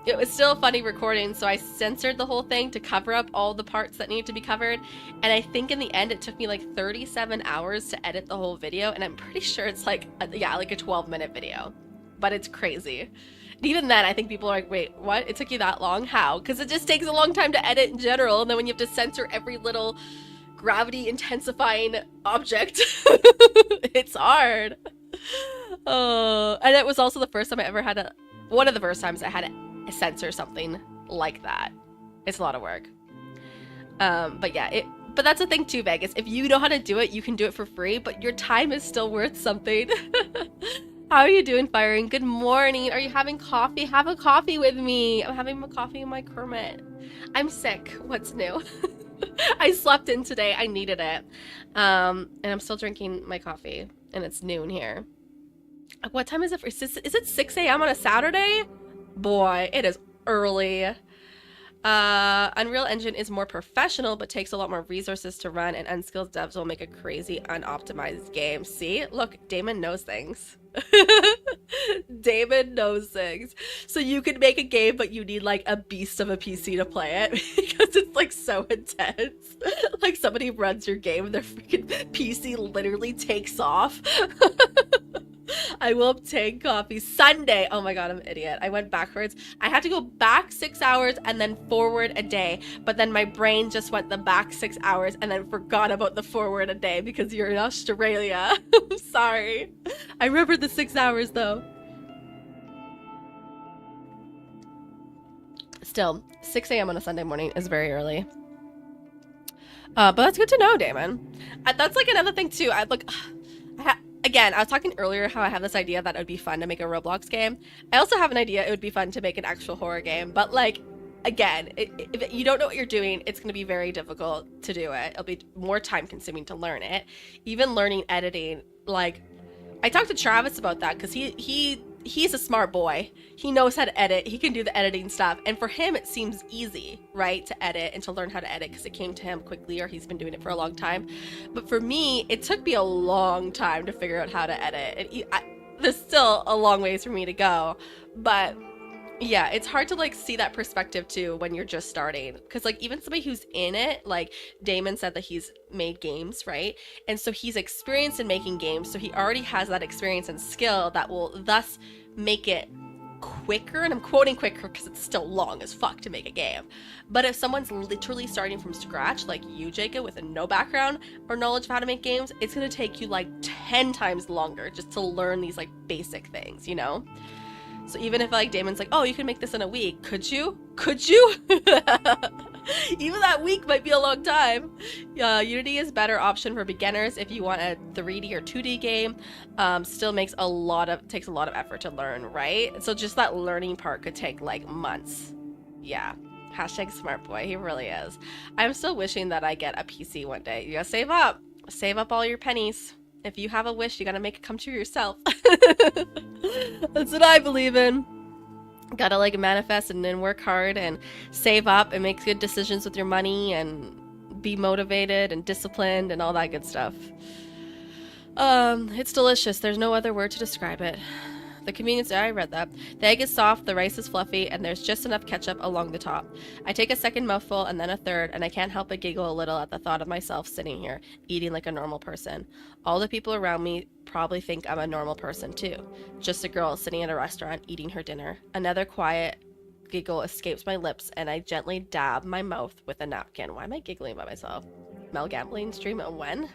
it was still a funny recording, so I censored the whole thing to cover up all the parts that needed to be covered, and I think in the end it took me like 37 hours to edit the whole video, and I'm pretty sure it's like a 12-minute video, but it's crazy. And even then, I think people are like, wait, what? It took you that long? How? Because it just takes a long time to edit in general, and then when you have to censor every little gravity intensifying object, it's hard. And it was also the first time I ever had one of the first times I had to censor something like that. It's a lot of work. But yeah, but that's the thing too, Vegas. If you know how to do it, you can do it for free, but your time is still worth something. How are you doing, Firing? Good morning. Are you having coffee? Have a coffee with me. I'm having a coffee in my Kermit. I'm sick. What's new? I slept in today. I needed it. And I'm still drinking my coffee, and it's noon here. What time is it? Is it 6 a.m. on a Saturday? Boy, it is early. Unreal Engine is more professional, but takes a lot more resources to run, and unskilled devs will make a crazy unoptimized game. See? Look, Damon knows things. Damon knows things. So you can make a game, but you need like a beast of a PC to play it because it's like so intense. Like somebody runs your game and their freaking PC literally takes off. I will obtain coffee Sunday. Oh my god, I'm an idiot. I went backwards. I had to go back 6 hours and then forward a day, but then my brain just went the back 6 hours and then forgot about the forward a day because you're in Australia. I'm sorry. I remember the 6 hours though. Still, 6 a.m. on a Sunday morning is very early. But that's good to know, Damon. That's like another thing too. Again, I was talking earlier how I have this idea that it would be fun to make a Roblox game. I also have an idea it would be fun to make an actual horror game. But like, again, if you don't know what you're doing, it's going to be very difficult to do it. It'll be more time consuming to learn it. Even learning editing, like, I talked to Travis about that because he's a smart boy. He knows how to edit. He can do the editing stuff. And for him, it seems easy, right, to edit and to learn how to edit because it came to him quickly or he's been doing it for a long time. But for me, it took me a long time to figure out how to edit. And there's still a long ways for me to go. But yeah, it's hard to like see that perspective too when you're just starting. Because like even somebody who's in it, like Damon said that he's made games, right? And so he's experienced in making games. So he already has that experience and skill that will thus make it quicker. And I'm quoting quicker because it's still long as fuck to make a game. But if someone's literally starting from scratch, like you, Jacob, with no background or knowledge of how to make games, it's going to take you like 10 times longer just to learn these like basic things, you know? So even if like Damon's like, oh, you can make this in a week, could you? Could you? Even that week might be a long time. Unity is a better option for beginners if you want a 3D or 2D game. Still takes a lot of effort to learn, right? So just that learning part could take like months. Yeah. Hashtag smart boy. He really is. I'm still wishing that I get a PC one day. You gotta save up. Save up all your pennies. If you have a wish, you gotta make it come true yourself. That's what I believe in. Gotta like manifest and then work hard and save up and make good decisions with your money and be motivated and disciplined and all that good stuff. It's delicious. There's no other word to describe it. The convenience, I read that. The egg is soft, the rice is fluffy, and there's just enough ketchup along the top. I take a second mouthful and then a third, and I can't help but giggle a little at the thought of myself sitting here, eating like a normal person. All the people around me probably think I'm a normal person too. Just a girl sitting at a restaurant eating her dinner. Another quiet giggle escapes my lips, and I gently dab my mouth with a napkin. Why am I giggling by myself? Mel gambling stream at when?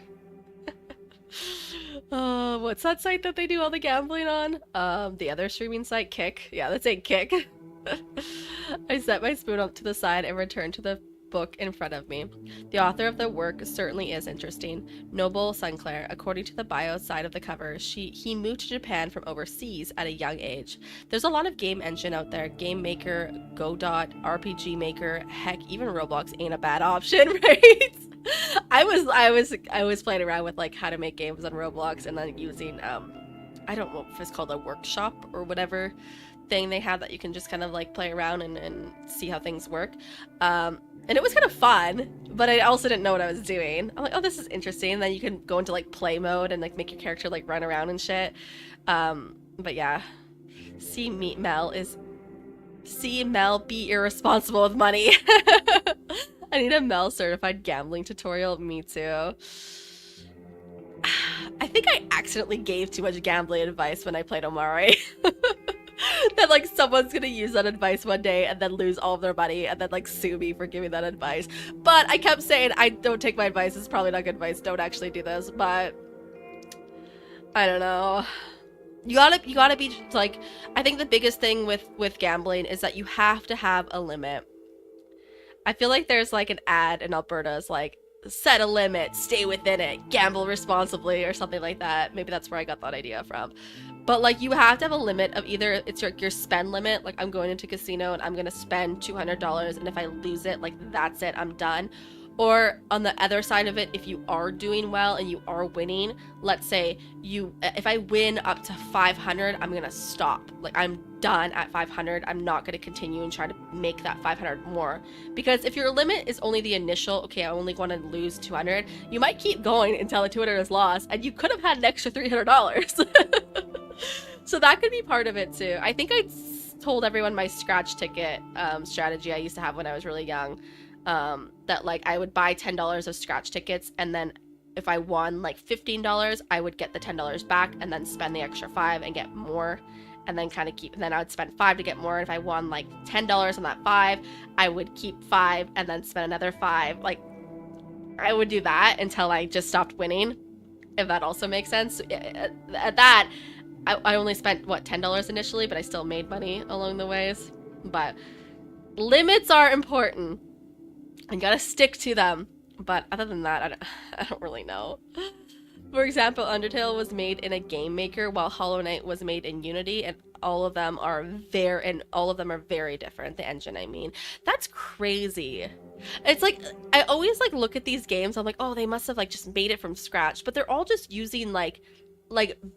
What's that site that they do all the gambling on? The other streaming site, Kick. Yeah, that's a Kick. I set my spoon up to the side and returned to the book in front of me. The author of the work certainly is interesting. Noble Sinclair. According to the bio side of the cover, he moved to Japan from overseas at a young age. There's a lot of game engine out there. Game Maker, Godot, RPG Maker, heck, even Roblox ain't a bad option, right? I was playing around with like how to make games on Roblox and then using I don't know if it's called a workshop or whatever thing they have that you can just kind of like play around and see how things work. And it was kind of fun, but I also didn't know what I was doing. I'm like, oh, this is interesting. And then you can go into like play mode and like make your character like run around and shit. But yeah, see Mel, be irresponsible with money. I need a Mel certified gambling tutorial. Me too. I think I accidentally gave too much gambling advice when I played Omari. That like someone's gonna use that advice one day and then lose all of their money and then like sue me for giving that advice. But I kept saying, I don't take my advice. It's probably not good advice. Don't actually do this. But I don't know. You gotta be like, I think the biggest thing with gambling is that you have to have a limit. I feel like there's like an ad in Alberta's like, set a limit, stay within it, gamble responsibly or something like that. Maybe that's where I got that idea from. But like you have to have a limit of either it's your spend limit, like I'm going into casino and I'm gonna spend $200 and if I lose it, like that's it, I'm done. Or on the other side of it, if you are doing well and you are winning, let's say if I win up to 500, I'm gonna stop. Like, I'm done at 500. I'm not gonna continue and try to make that 500 more. Because if your limit is only the initial, okay, I only want to lose 200, you might keep going until the 200 is lost, and you could have had an extra $300. So that could be part of it too. I think I told everyone my scratch ticket strategy I used to have when I was really young. That like I would buy $10 of scratch tickets, and then if I won like $15, I would get the $10 back and then spend the extra $5 and get more, and then kind of keep, and then I would spend $5 to get more. And if I won like $10 on that $5, I would keep $5 and then spend another $5. Like, I would do that until I just stopped winning, if that also makes sense. At that, I only spent what, $10 initially, but I still made money along the ways. But limits are important. You gotta stick to them. But other than that, I don't really know. For example, Undertale was made in a game maker, while Hollow Knight was made in Unity, and all of them are very different. The engine, I mean, that's crazy. It's like I always like look at these games. I'm like, oh, they must have like just made it from scratch, but they're all just using like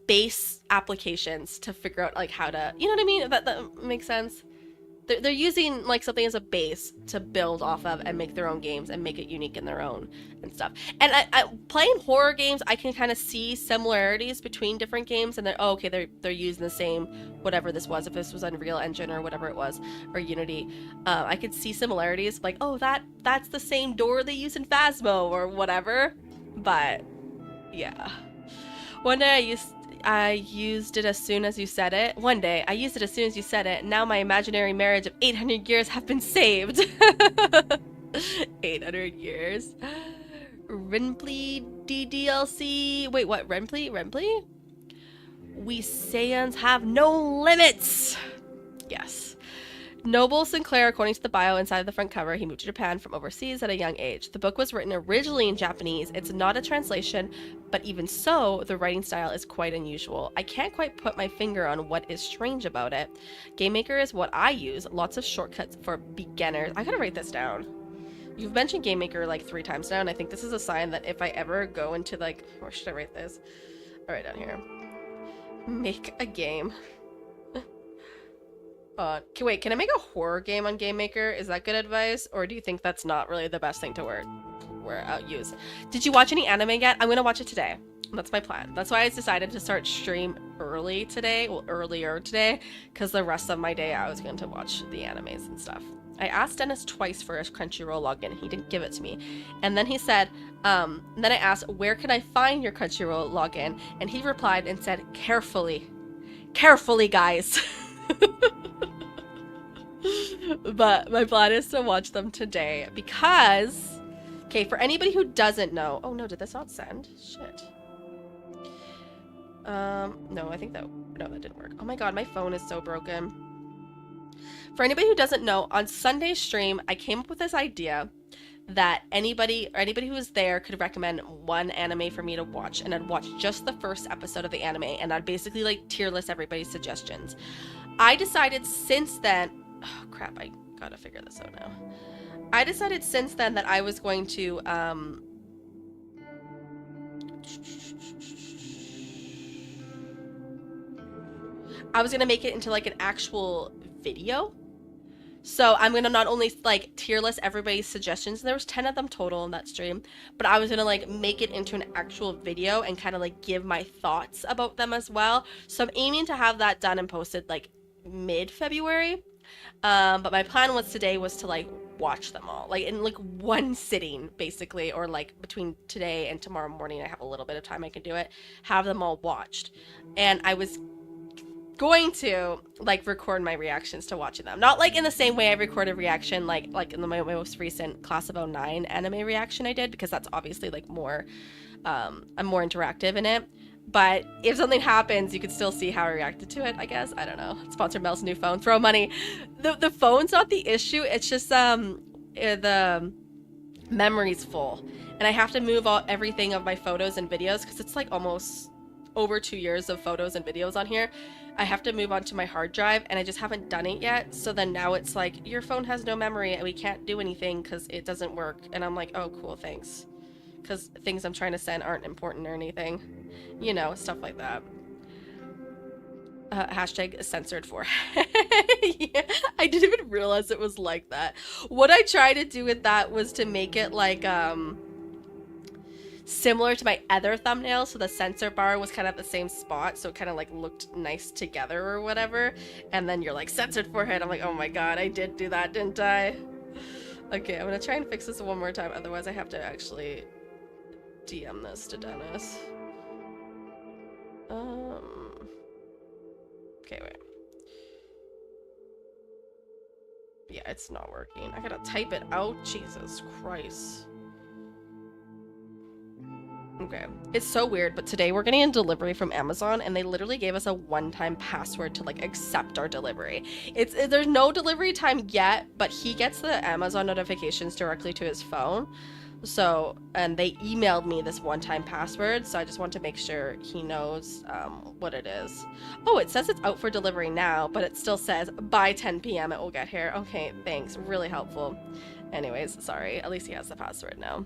base applications to figure out like how to, you know what I mean? That makes sense. They're using like something as a base to build off of and make their own games and make it unique in their own and stuff. And I playing horror games, I can kind of see similarities between different games, and they're using the same whatever this was. If this was Unreal Engine or whatever it was, or Unity, I could see similarities like, oh, that's the same door they use in Phasmo or whatever. But yeah, one day I used it as soon as you said it. One day, I used it as soon as you said it. Now my imaginary marriage of 800 years have been saved. 800 years. Renpley DDLC. Wait, what? Renpley? We Saiyans have no limits. Yes. Noble Sinclair, according to the bio inside of the front cover, he moved to Japan from overseas at a young age. The book was written originally in Japanese. It's not a translation, but even so, the writing style is quite unusual. I can't quite put my finger on what is strange about it. GameMaker is what I use. Lots of shortcuts for beginners. I gotta write this down. You've mentioned GameMaker like 3 times now, and I think this is a sign that if I ever go into like, where should I write this? I'll write down here. Make a game. Wait, can I make a horror game on GameMaker? Is that good advice? Or do you think that's not really the best thing to use? Did you watch any anime yet? I'm gonna watch it today. That's my plan. That's why I decided to start stream earlier today, because the rest of my day I was going to watch the animes and stuff. I asked Dennis twice for his Crunchyroll login. He didn't give it to me. And then he said, then I asked, where can I find your Crunchyroll login? And he replied and said, carefully. Carefully, guys. But my plan is to watch them today because, okay, for anybody who doesn't know, oh no, did this not send? Shit. No, I think no, that didn't work. Oh my god, my phone is so broken. For anybody who doesn't know, on Sunday's stream, I came up with this idea that anybody who was there could recommend one anime for me to watch, and I'd watch just the first episode of the anime, and I'd basically like tier list everybody's suggestions. I decided since then, oh crap, I gotta figure this out now. I decided since then that I was going to, I was gonna make it into like an actual video. So I'm gonna not only like tier list everybody's suggestions, there was 10 of them total in that stream, but I was gonna like make it into an actual video and kind of like give my thoughts about them as well. So I'm aiming to have that done and posted like mid-February. But my plan today was to like watch them all, like in like one sitting basically, or like between today and tomorrow morning, I have a little bit of time I can do it, have them all watched. And I was going to like record my reactions to watching them, not like in the same way I recorded reaction like in my most recent Class of 09 anime reaction I did, because that's obviously like more I'm more interactive in it. But if something happens, you could still see how I reacted to it, I guess. I don't know. Sponsor Mel's new phone. Throw money. The phone's not the issue. It's just the memory's full. And I have to move everything of my photos and videos because it's like almost over 2 years of photos and videos on here. I have to move on to my hard drive, and I just haven't done it yet. So then now it's like, your phone has no memory and we can't do anything because it doesn't work. And I'm like, oh, cool, thanks. Because things I'm trying to send aren't important or anything. You know, stuff like that. Hashtag censored for. Yeah, I didn't even realize it was like that. What I tried to do with that was to make it like, similar to my other thumbnail, so the censor bar was kind of at the same spot, so it kind of like looked nice together or whatever. And then you're like, censored forehead. I'm like, oh my god, I did do that, didn't I? Okay, I'm gonna try and fix this one more time, otherwise I have to actually DM this to Dennis. Okay, wait. Yeah, it's not working. I gotta type it out. Jesus Christ. Okay. It's so weird, but today we're getting a delivery from Amazon, and they literally gave us a one-time password to like accept our delivery. There's no delivery time yet, but he gets the Amazon notifications directly to his phone. So, and they emailed me this one-time password, so I just want to make sure he knows what it is. Oh, it says it's out for delivery now, but it still says by 10 p.m. it will get here. Okay, thanks. Really helpful. Anyways, sorry. At least he has the password now.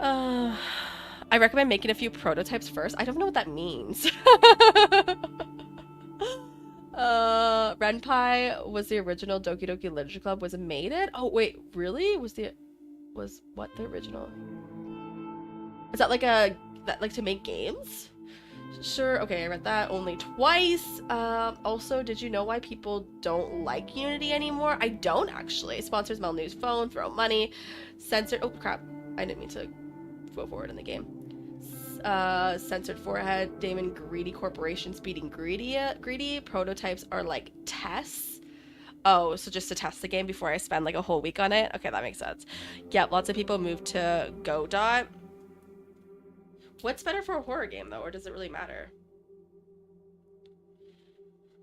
I recommend making a few prototypes first. I don't know what that means. Renpai was the original Doki Doki Literature Club. Was made it? Oh, wait, really? Was what the original? Is that like to make games? Sure, okay, I read that only twice. Also, did you know why people don't like Unity anymore? I don't actually. Sponsors Mel News Phone, throw money, censored. Oh crap, I didn't mean to go forward in the game. Censored forehead, Damon greedy corporations beating greedy. Prototypes are like tests. Oh, so just to test the game before I spend like a whole week on it? Okay, that makes sense. Yeah, lots of people move to Godot. What's better for a horror game though, or does it really matter?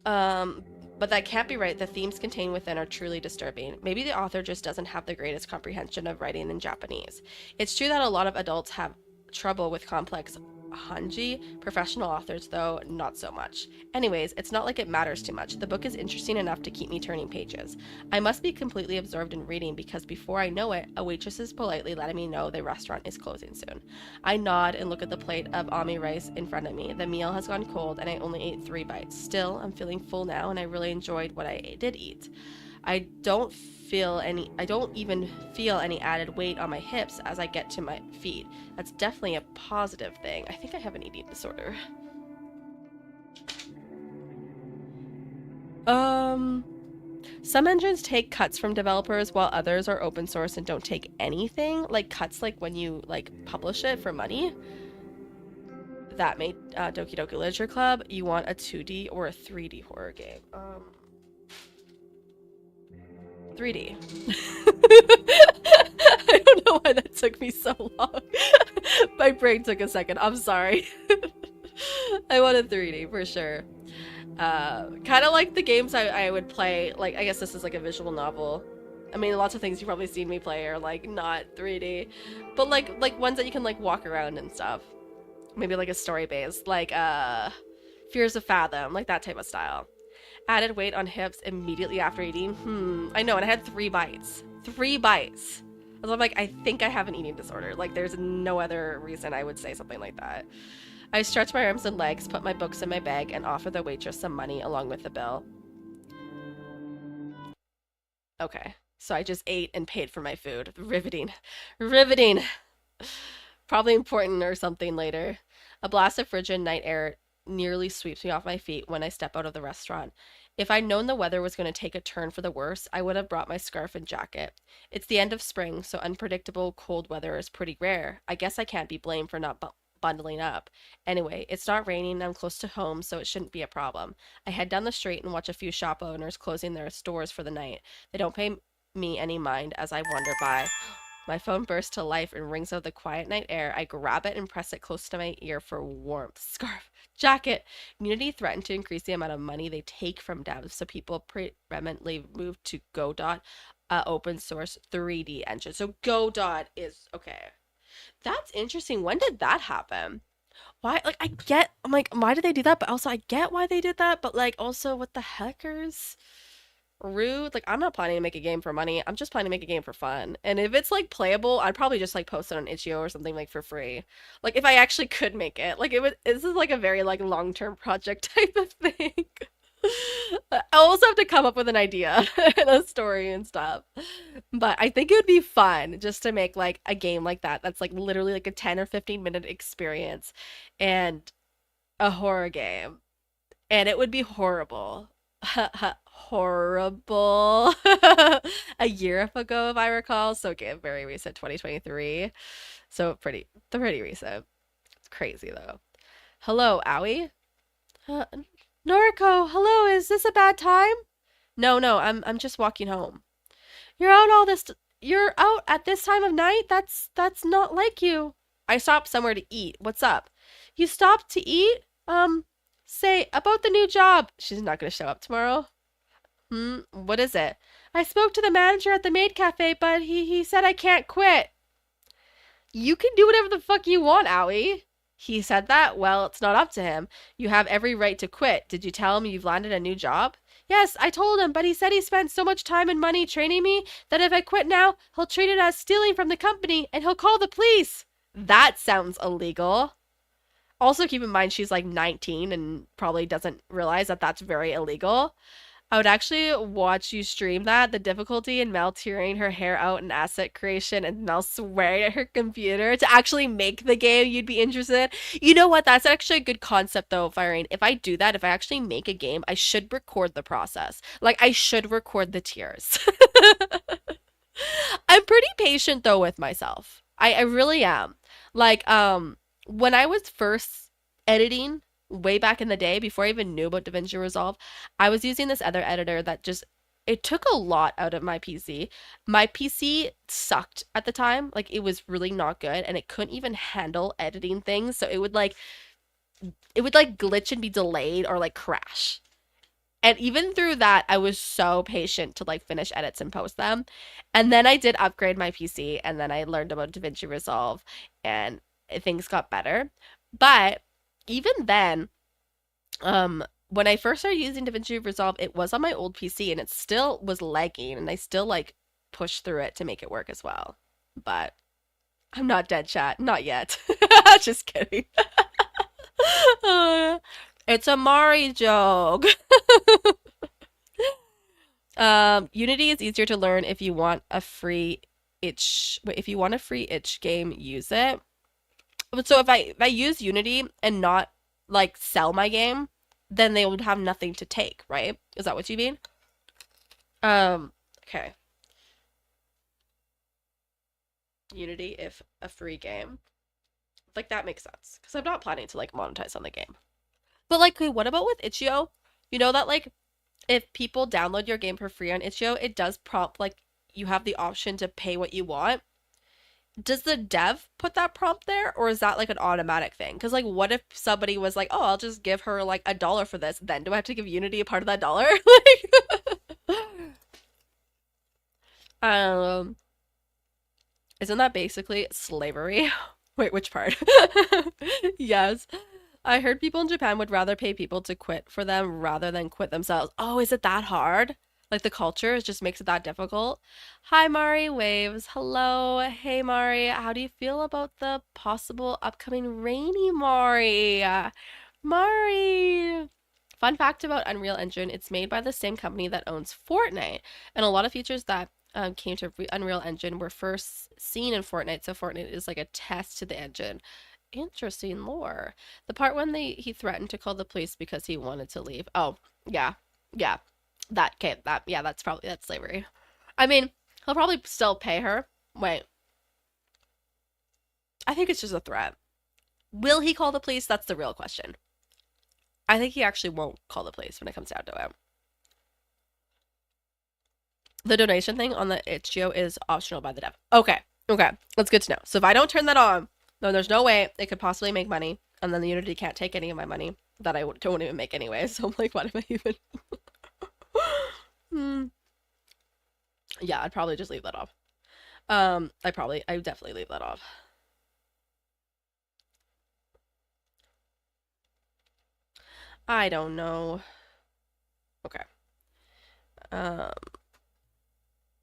But that can't be right. The themes contained within are truly disturbing. Maybe the author just doesn't have the greatest comprehension of writing in Japanese. It's true that a lot of adults have trouble with complex kanji. Professional authors, though, not so much. Anyways, it's not like it matters too much. The book is interesting enough to keep me turning pages. I must be completely absorbed in reading because before I know it, a waitress is politely letting me know the restaurant is closing soon. I nod and look at the plate of ami rice in front of me. The meal has gone cold and I only ate 3 bites. Still, I'm feeling full now and I really enjoyed what I did eat. I don't even feel any added weight on my hips as I get to my feet. That's definitely a positive thing. I think I have an eating disorder. Some engines take cuts from developers while others are open source and don't take anything. Like cuts like when you like publish it for money. That made Doki Doki Literature Club. You want a 2D or a 3D horror game? 3D. I don't know why that took me so long. My brain took a second. I'm sorry. I wanted 3D for sure. Kind of like the games I would play. Like, I guess this is like a visual novel. I mean, lots of things you've probably seen me play are like not 3D, but like ones that you can like walk around and stuff. Maybe like a story based, like Fears of Fathom, like that type of style. Added weight on hips immediately after eating. I know, and I had 3 bites. 3 bites. I'm like, I think I have an eating disorder. Like, there's no other reason I would say something like that. I stretch my arms and legs, put my books in my bag, and offer the waitress some money along with the bill. Okay, so I just ate and paid for my food. Riveting. Riveting. Probably important or something later. A blast of frigid night air nearly sweeps me off my feet when I step out of the restaurant. If I'd known the weather was going to take a turn for the worse, I would have brought my scarf and jacket. It's the end of spring, so unpredictable cold weather is pretty rare. I guess I can't be blamed for not bundling up. Anyway, it's not raining and I'm close to home, so it shouldn't be a problem. I head down the street and watch a few shop owners closing their stores for the night. They don't pay me any mind as I wander by. My phone bursts to life and rings out of the quiet night air. I grab it and press it close to my ear for warmth. Scarf, jacket. Unity threatened to increase the amount of money they take from devs, so people preeminently moved to Godot, open source 3D engine. So Godot is okay. That's interesting. When did that happen? why, like, I get, I'm like, why did they do that? But also, I get why they did that. But, like, also, what the heckers? Rude. Like, I'm not planning to make a game for money. I'm just planning to make a game for fun. And if it's, like, playable, I'd probably just, like, post it on itch.io or something, like, for free. Like, if I actually could make it. Like, this is, like, a very, like, long-term project type of thing. I also have to come up with an idea and a story and stuff. But I think it would be fun just to make like a game like that that's like literally like a 10 or 15-minute experience and a horror game. And it would be horrible. Horrible. A year ago, if I recall. So okay, very recent, 2023. So pretty recent. It's crazy though. Hello, Owie. Noriko, hello, is this a bad time? No, I'm just walking home. You're out at this time of night? That's not like you. I stopped somewhere to eat. What's up? You stopped to eat? Say, about the new job. She's not gonna show up tomorrow. What is it? I spoke to the manager at the maid cafe, but he said I can't quit. You can do whatever the fuck you want, Owie. He said that? Well, it's not up to him. You have every right to quit. Did you tell him you've landed a new job? Yes, I told him, but he said he spent so much time and money training me that if I quit now, he'll treat it as stealing from the company and he'll call the police. That sounds illegal. Also, keep in mind she's like 19 and probably doesn't realize that that's very illegal. I would actually watch you stream that, the difficulty in Mel tearing her hair out in asset creation and Mel swearing at her computer to actually make the game you'd be interested. You know what? That's actually a good concept though, Firing. If I do that, if I actually make a game, I should record the process. Like, I should record the tears. I'm pretty patient though with myself. I really am. Like, when I was first editing way back in the day, before I even knew about DaVinci Resolve, I was using this other editor that just, it took a lot out of my PC. My PC sucked at the time. Like, it was really not good and it couldn't even handle editing things. So it would like glitch and be delayed or like crash. And even through that, I was so patient to like finish edits and post them. And then I did upgrade my PC and then I learned about DaVinci Resolve and things got better. But even then, when I first started using DaVinci Resolve, it was on my old PC and it still was lagging and I still like pushed through it to make it work as well. But I'm not dead, chat. Not yet. Just kidding. It's a Mari joke. Unity is easier to learn if you want a free itch. Wait, if you want a free itch game, use it. So if I use Unity and not like sell my game, then they would have nothing to take, right? Is that what you mean? Okay. Unity if a free game. Like, that makes sense. Because I'm not planning to like monetize on the game. But like, wait, what about with itch.io? You know that like if people download your game for free on itch.io, it does prompt like you have the option to pay what you want. Does the dev put that prompt there, or is that like an automatic thing? Because like, what if somebody was like, oh, I'll just give her like $1 for this, then do I have to give Unity a part of that dollar? Like, isn't that basically slavery? Wait, which part? Yes. I heard people in Japan would rather pay people to quit for them rather than quit themselves. Oh, is it that hard? Like, the culture just makes it that difficult. Hi, Mari Waves. Hello. Hey, Mari. How do you feel about the possible upcoming rainy Mari? Mari. Fun fact about Unreal Engine, it's made by the same company that owns Fortnite. And a lot of features that came to Unreal Engine were first seen in Fortnite. So Fortnite is like a test to the engine. Interesting lore. The part when he threatened to call the police because he wanted to leave. Oh, yeah. Yeah. That's slavery. I mean, he'll probably still pay her. Wait. I think it's just a threat. Will he call the police? That's the real question. I think he actually won't call the police when it comes down to it. The donation thing on the itch.io is optional by the dev. Okay. That's good to know. So if I don't turn that on, then there's no way it could possibly make money. And then the Unity can't take any of my money that I don't even make anyway. So I'm like, what am I even... Yeah, I'd probably just leave that off. I would definitely leave that off. I don't know. Okay.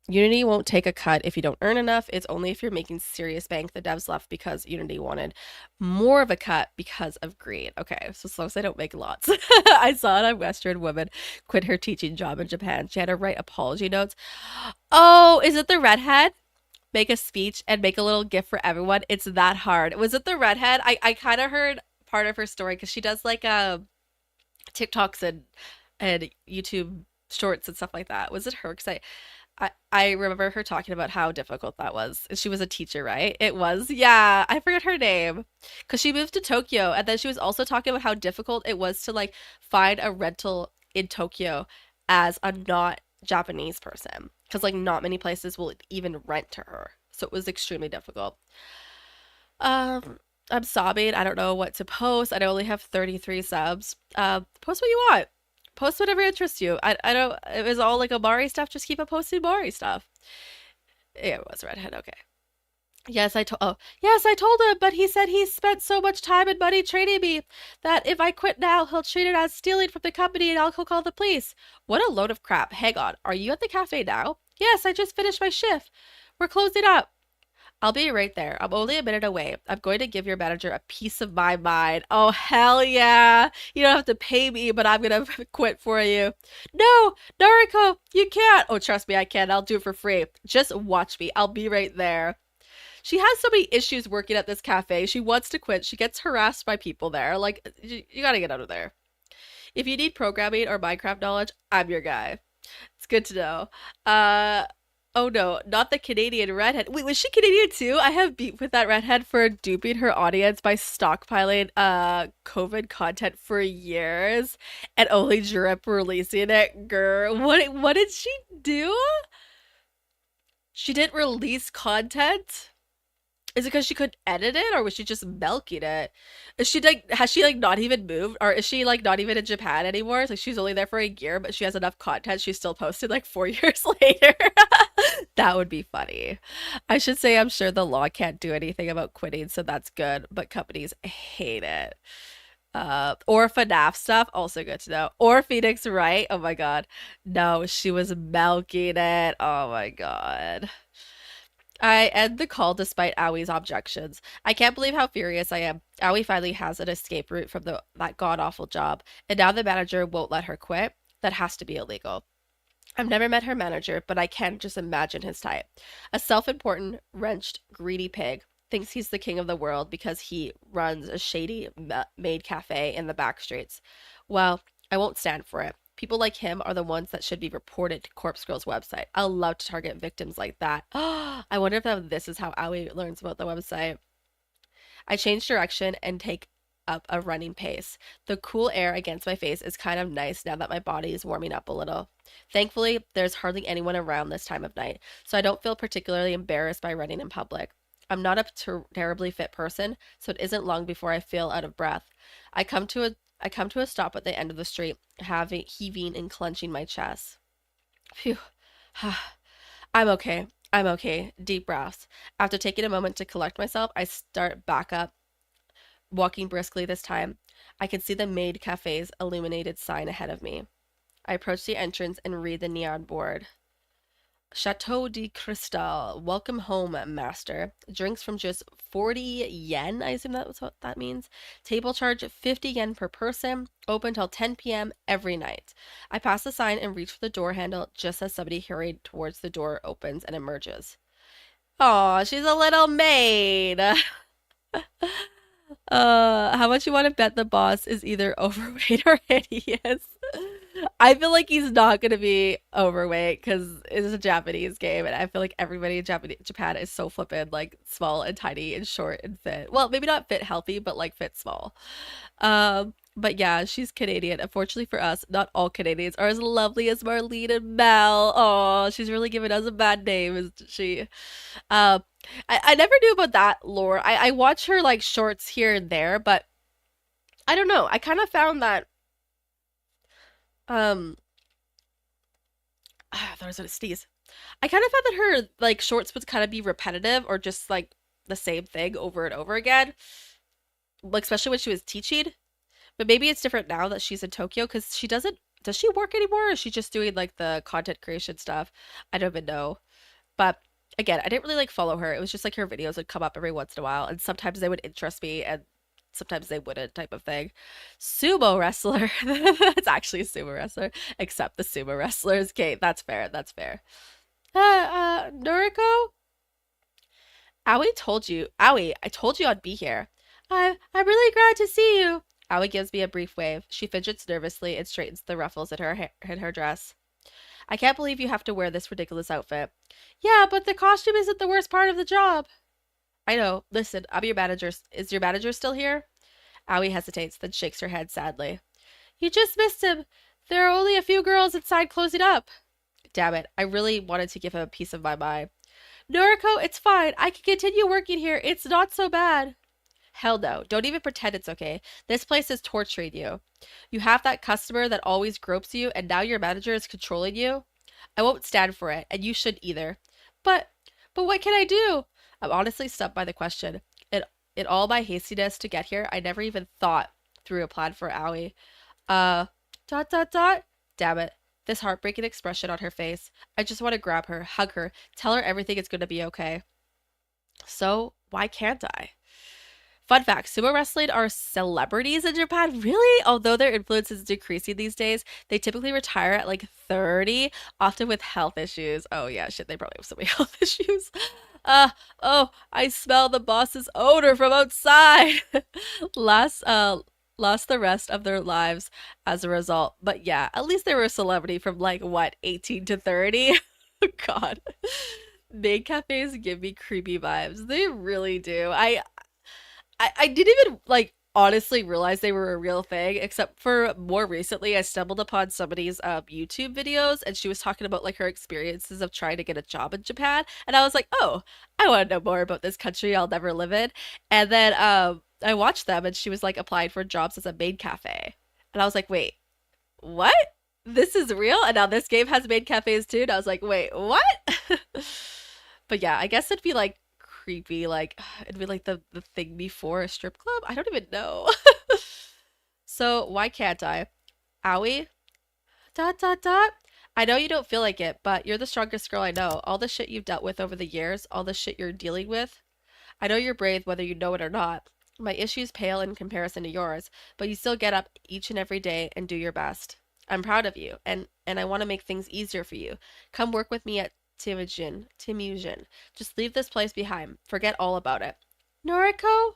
Unity won't take a cut if you don't earn enough. It's only if you're making serious bank. The devs left because Unity wanted more of a cut because of greed. Okay, so as long as I don't make lots. I saw it on Western woman quit her teaching job in Japan. She had to write apology notes. Oh, is it the redhead? Make a speech and make a little gift for everyone. It's that hard. Was it the redhead? I kind of heard part of her story because she does like TikToks and YouTube shorts and stuff like that. Was it her? Because I remember her talking about how difficult that was. She was a teacher, right? It was. Yeah, I forget her name. Because she moved to Tokyo, and then she was also talking about how difficult it was to like find a rental in Tokyo as a not Japanese person. Because like not many places will even rent to her. So it was extremely difficult. I'm sobbing. I don't know what to post. I only have 33 subs. Post what you want. Post whatever interests you. I don't. It was all like Amari stuff. Just keep on posting Amari stuff. Yeah, it was redhead. Okay. Yes, I told. Oh, yes, I told him, but he said he spent so much time and money training me that if I quit now, he'll treat it as stealing from the company and he'll call the police. What a load of crap. Hang on. Are you at the cafe now? Yes, I just finished my shift. We're closing up. I'll be right there. I'm only a minute away. I'm going to give your manager a piece of my mind. Oh, hell yeah. You don't have to pay me, but I'm going to quit for you. No, Noriko, you can't. Oh, trust me, I can. I'll do it for free. Just watch me. I'll be right there. She has so many issues working at this cafe. She wants to quit. She gets harassed by people there. Like, you got to get out of there. If you need programming or Minecraft knowledge, I'm your guy. It's good to know. Oh no, not the Canadian redhead. Wait, was she Canadian too? I have beef with that redhead for duping her audience by stockpiling COVID content for years and only drip releasing it. Girl, what did she do? She didn't release content? Is it because she couldn't edit it, or was she just milking it? Is she like, has she like not even moved, or is she like not even in Japan anymore? It's like she's only there for a year, but she has enough content. She's still posted like 4 years later. That would be funny. I should say I'm sure the law can't do anything about quitting, so that's good, but companies hate it. Or FNAF stuff, also good to know. Or Phoenix Wright, oh my god. No, she was milking it. Oh my god. I end the call despite Awie's objections. I can't believe how furious I am. Aoi finally has an escape route from that god-awful job, and now the manager won't let her quit. That has to be illegal. I've never met her manager, but I can just imagine his type. A self-important, wrenched, greedy pig. Thinks he's the king of the world because he runs a shady maid cafe in the back streets. Well, I won't stand for it. People like him are the ones that should be reported to Corpse Girl's website. I'll love to target victims like that. I wonder if this is how Aoi learns about the website. I change direction and take up a running pace. The cool air against my face is kind of nice now that my body is warming up a little. Thankfully, there's hardly anyone around this time of night, so I don't feel particularly embarrassed by running in public. I'm not a terribly fit person, so it isn't long before I feel out of breath. I come to a stop at the end of the street, heaving and clenching my chest. Phew. I'm okay. I'm okay. Deep breaths. After taking a moment to collect myself, I start back up, walking briskly this time. I can see the maid cafe's illuminated sign ahead of me. I approach the entrance and read the neon board. Chateau de Cristal. Welcome home, master. Drinks from just 40 yen. I assume that's what that means. Table charge 50 yen per person. Open till 10 p.m. every night. I pass the sign and reach for the door handle just as somebody hurried towards the door opens and emerges. Aw, she's a little maid. How much you want to bet the boss is either overweight or hideous? I feel like he's not going to be overweight because it's a Japanese game, and I feel like everybody in Japan is so flippin' like small and tiny and short and fit. Well, maybe not fit healthy, but like fit small. But yeah, she's Canadian. Unfortunately for us, not all Canadians are as lovely as Marlene and Mel. Oh, she's really giving us a bad name, isn't she? I never knew about that lore. I watch her like shorts here and there, but I don't know. I kind of found that I thought I was gonna sneeze. I kind of found that her like shorts would kind of be repetitive or just like the same thing over and over again. Like especially when she was teaching. But maybe it's different now that she's in Tokyo because she doesn't. Does she work anymore? Or is she just doing like the content creation stuff? I don't even know. But again, I didn't really like follow her. It was just like her videos would come up every once in a while, and sometimes they would interest me, and sometimes they wouldn't, type of thing. Sumo wrestler. It's actually a sumo wrestler, except the sumo wrestlers. Okay, that's fair. That's fair. Noriko? Aoi told you. Aoi, I told you I'd be here. I'm really glad to see you. Aoi gives me a brief wave. She fidgets nervously and straightens the ruffles in her dress. I can't believe you have to wear this ridiculous outfit. Yeah, but the costume isn't the worst part of the job. I know. Listen, I'm your manager. Is your manager still here? Aoi hesitates, then shakes her head sadly. You just missed him. There are only a few girls inside closing up. Damn it. I really wanted to give him a piece of my mind. Noriko, it's fine. I can continue working here. It's not so bad. Hell no. Don't even pretend it's okay. This place is torturing you. You have that customer that always gropes you, and now your manager is controlling you? I won't stand for it, and you shouldn't either. But what can I do? I'm honestly stumped by the question. In all my hastiness to get here, I never even thought through a plan for Aoi. Damn it. This heartbreaking expression on her face. I just want to grab her, hug her, tell her everything is going to be okay. So, why can't I? Fun fact, sumo wrestling are celebrities in Japan. Really? Although their influence is decreasing these days, they typically retire at like 30, often with health issues. Oh yeah, shit, they probably have so many health issues. Oh, I smell the boss's odor from outside. Lost the rest of their lives as a result. But yeah, at least they were a celebrity from like, what, 18 to 30? God. Maid cafes give me creepy vibes. They really do. I didn't even, like, honestly realize they were a real thing, except for more recently I stumbled upon somebody's YouTube videos, and she was talking about like her experiences of trying to get a job in Japan, and I was like, oh, I want to know more about this country I'll never live in. And then I watched them, and she was like applying for jobs as a maid cafe, and I was like, wait, what? This is real? And now this game has maid cafes too? And I was like, wait, what? But yeah, I guess it'd be like creepy, like it'd be like the thing before a strip club. I don't even know. So why can't I? Aoi? ... I know you don't feel like it, but you're the strongest girl I know. All the shit you've dealt with over the years, all the shit you're dealing with. I know you're brave whether you know it or not. My issues pale in comparison to yours, but you still get up each and every day and do your best. I'm proud of you, and I want to make things easier for you. Come work with me at Timujin. Just leave this place behind. Forget all about it. Noriko?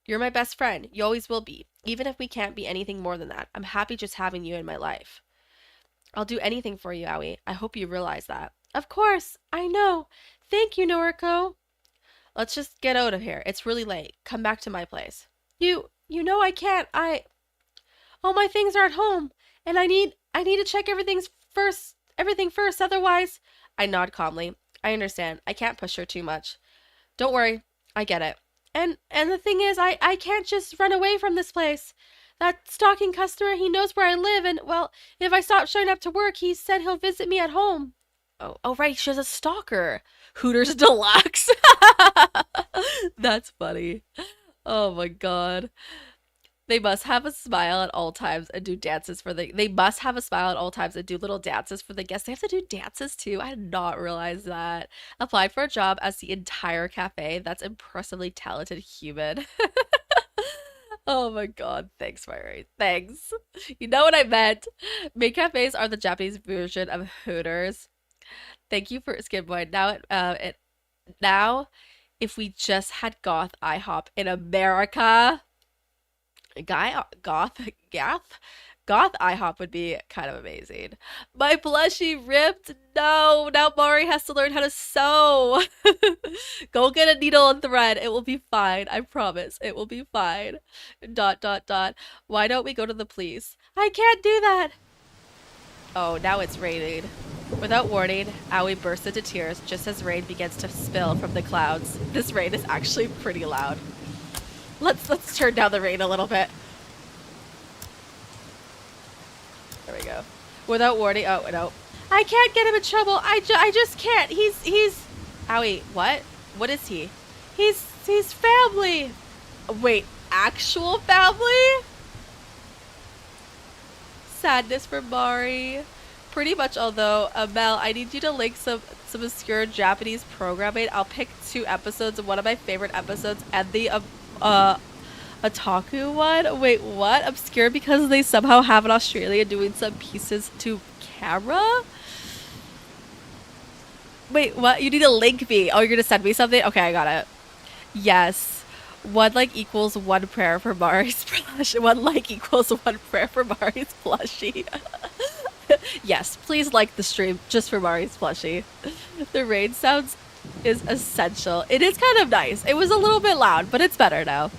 You're my best friend. You always will be. Even if we can't be anything more than that, I'm happy just having you in my life. I'll do anything for you, Aoi. I hope you realize that. Of course. I know. Thank you, Noriko. Let's just get out of here. It's really late. Come back to my place. You know I can't. All my things are at home, and I need to check everything first, otherwise... I nod calmly. I understand. I can't push her too much. Don't worry. I get it. And the thing is, I can't just run away from this place. That stalking customer, he knows where I live, and, well, if I stop showing up to work, he said he'll visit me at home. Oh right, she has a stalker. Hooters Deluxe. That's funny. Oh my god. They must have a smile at all times and do dances for the... They must have a smile at all times and do little dances for the guests. They have to do dances too? I did not realize that. Applied for a job as the entire cafe. That's impressively talented human. Oh my god. Thanks, Myri. Thanks. You know what I meant. Maid cafes are the Japanese version of Hooters. Thank you for Skidboy. Now, if we just had goth IHOP in America... Goth IHOP would be kind of amazing. My plushie ripped. No, now Mari has to learn how to sew. Go get a needle and thread. It will be fine. I promise. It will be fine. ... Why don't we go to the police? I can't do that. Oh, now it's raining. Without warning, Aoi bursts into tears just as rain begins to spill from the clouds. This rain is actually pretty loud. Let's turn down the rain a little bit. There we go. Without warning. Oh, no. I can't get him in trouble. I just can't. He's... Aoi, what? What is he? He's family. Wait, actual family? sadness for Mari. Pretty much, although, Mel, I need you to link some obscure Japanese programming. I'll pick 2 episodes of one of my favorite episodes and the Otaku one. Wait, what? Obscure because they somehow have an Australia doing some pieces to camera? Wait, what? You need to link me. Oh, you're gonna send me something? Okay, I got it. Yes. 1 like equals 1 prayer for Mari's plushie. 1 like equals 1 prayer for Mari's plushie. Yes, please like the stream just for Mari's plushie. The rain sounds is essential. It is kind of nice. It was a little bit loud, but it's better now.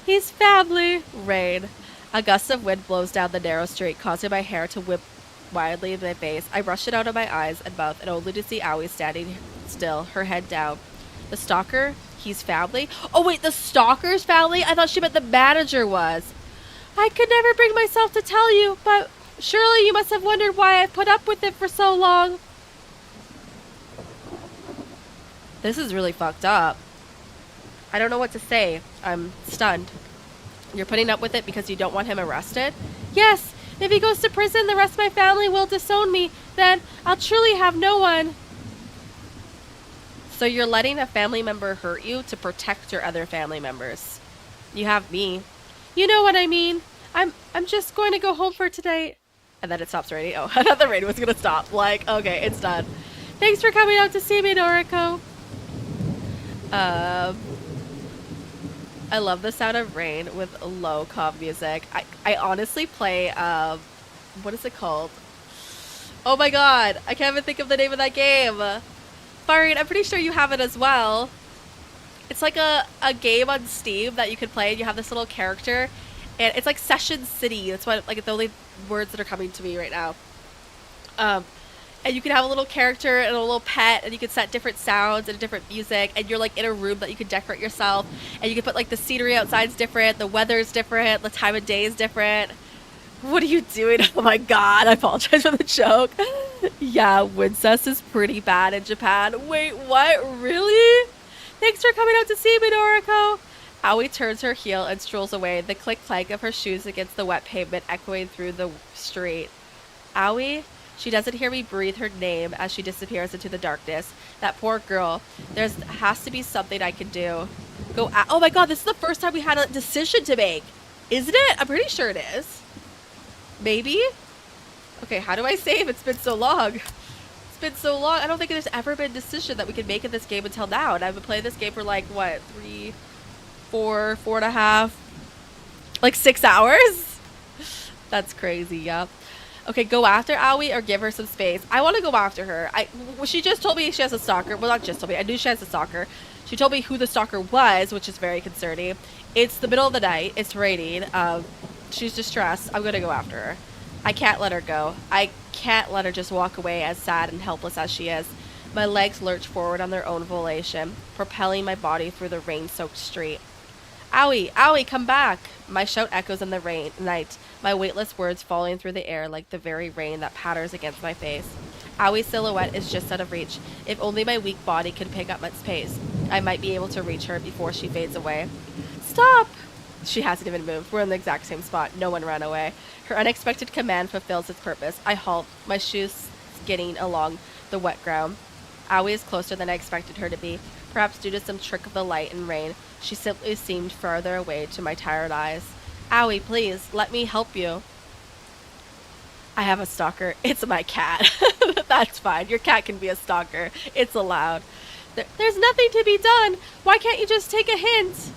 He's family. Rain. A gust of wind blows down the narrow street, causing my hair to whip wildly in my face. I brush it out of my eyes and mouth, and only to see Aoi standing still, her head down. The stalker? He's family? Oh wait, the stalker's family? I thought she meant the manager was. I could never bring myself to tell you, but surely you must have wondered why I've put up with it for so long. This is really fucked up. I don't know what to say. I'm stunned. You're putting up with it because you don't want him arrested? Yes. If he goes to prison, the rest of my family will disown me. Then I'll truly have no one. So you're letting a family member hurt you to protect your other family members. You have me. You know what I mean. I'm just going to go home for today. And then it stops raining. Oh, I thought the rain was going to stop. Like, okay, it's done. Thanks for coming out to see me, Noriko. I love the sound of rain with low comp music. I honestly play, what is it called? Oh my god, I can't even think of the name of that game. Farid, I'm pretty sure you have it as well. It's like a game on Steam that you can play, and you have this little character, and it's like Session City. That's what, like, the only words that are coming to me right now. And you can have a little character and a little pet, and you can set different sounds and different music, and you're like in a room that you can decorate yourself, and you can put like the scenery outside's different, the weather's different, the time of day is different. What are you doing? Oh my god, I apologize for the joke. Yeah, Wincest is pretty bad in Japan. Wait, what? Really? Thanks for coming out to see me, Noriko. Aoi turns her heel and strolls away, the click-clank of her shoes against the wet pavement echoing through the street. Aoi? She doesn't hear me breathe her name as she disappears into the darkness. That poor girl. There has to be something I can do. Oh my god, this is the first time we had a decision to make. Isn't it? I'm pretty sure it is. Maybe? Okay, how do I save? It's been so long. It's been so long. I don't think there's ever been a decision that we could make in this game until now. And I've been playing this game for like, what, 3, 4, 4.5, like 6 hours? That's crazy, yeah. Okay, go after Aoi or give her some space. I want to go after her. Well, she just told me she has a stalker. Well, not just told me. I knew she has a stalker. She told me who the stalker was, which is very concerning. It's the middle of the night. It's raining. She's distressed. I'm going to go after her. I can't let her go. I can't let her just walk away as sad and helpless as she is. My legs lurch forward on their own volition, propelling my body through the rain-soaked street. Aoi! Aoi, come back! My shout echoes in the night, my weightless words falling through the air like the very rain that patters against my face. Aoi's silhouette is just out of reach. If only my weak body could pick up its pace, I might be able to reach her before she fades away. Stop! She hasn't even moved. We're in the exact same spot. No one ran away. Her unexpected command fulfills its purpose. I halt, my shoes skidding along the wet ground. Aoi is closer than I expected her to be. Perhaps due to some trick of the light and rain, she simply seemed farther away to my tired eyes. Aoi, please, let me help you. I have a stalker. It's my cat. That's fine. Your cat can be a stalker. It's allowed. There's nothing to be done. Why can't you just take a hint?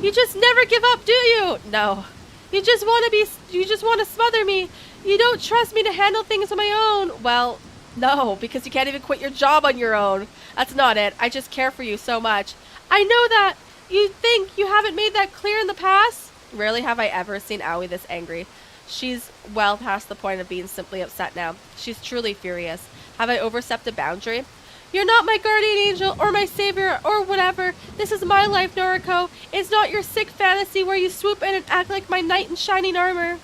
You just never give up, do you? No. You just want to smother me. You don't trust me to handle things on my own. Well, no, because you can't even quit your job on your own. That's not it. I just care for you so much. I know that. You think you haven't made that clear in the past? Rarely have I ever seen Aoi this angry. She's well past the point of being simply upset now. She's truly furious. Have I overstepped a boundary? You're not my guardian angel or my savior or whatever. This is my life, Noriko. It's not your sick fantasy where you swoop in and act like my knight in shining armor.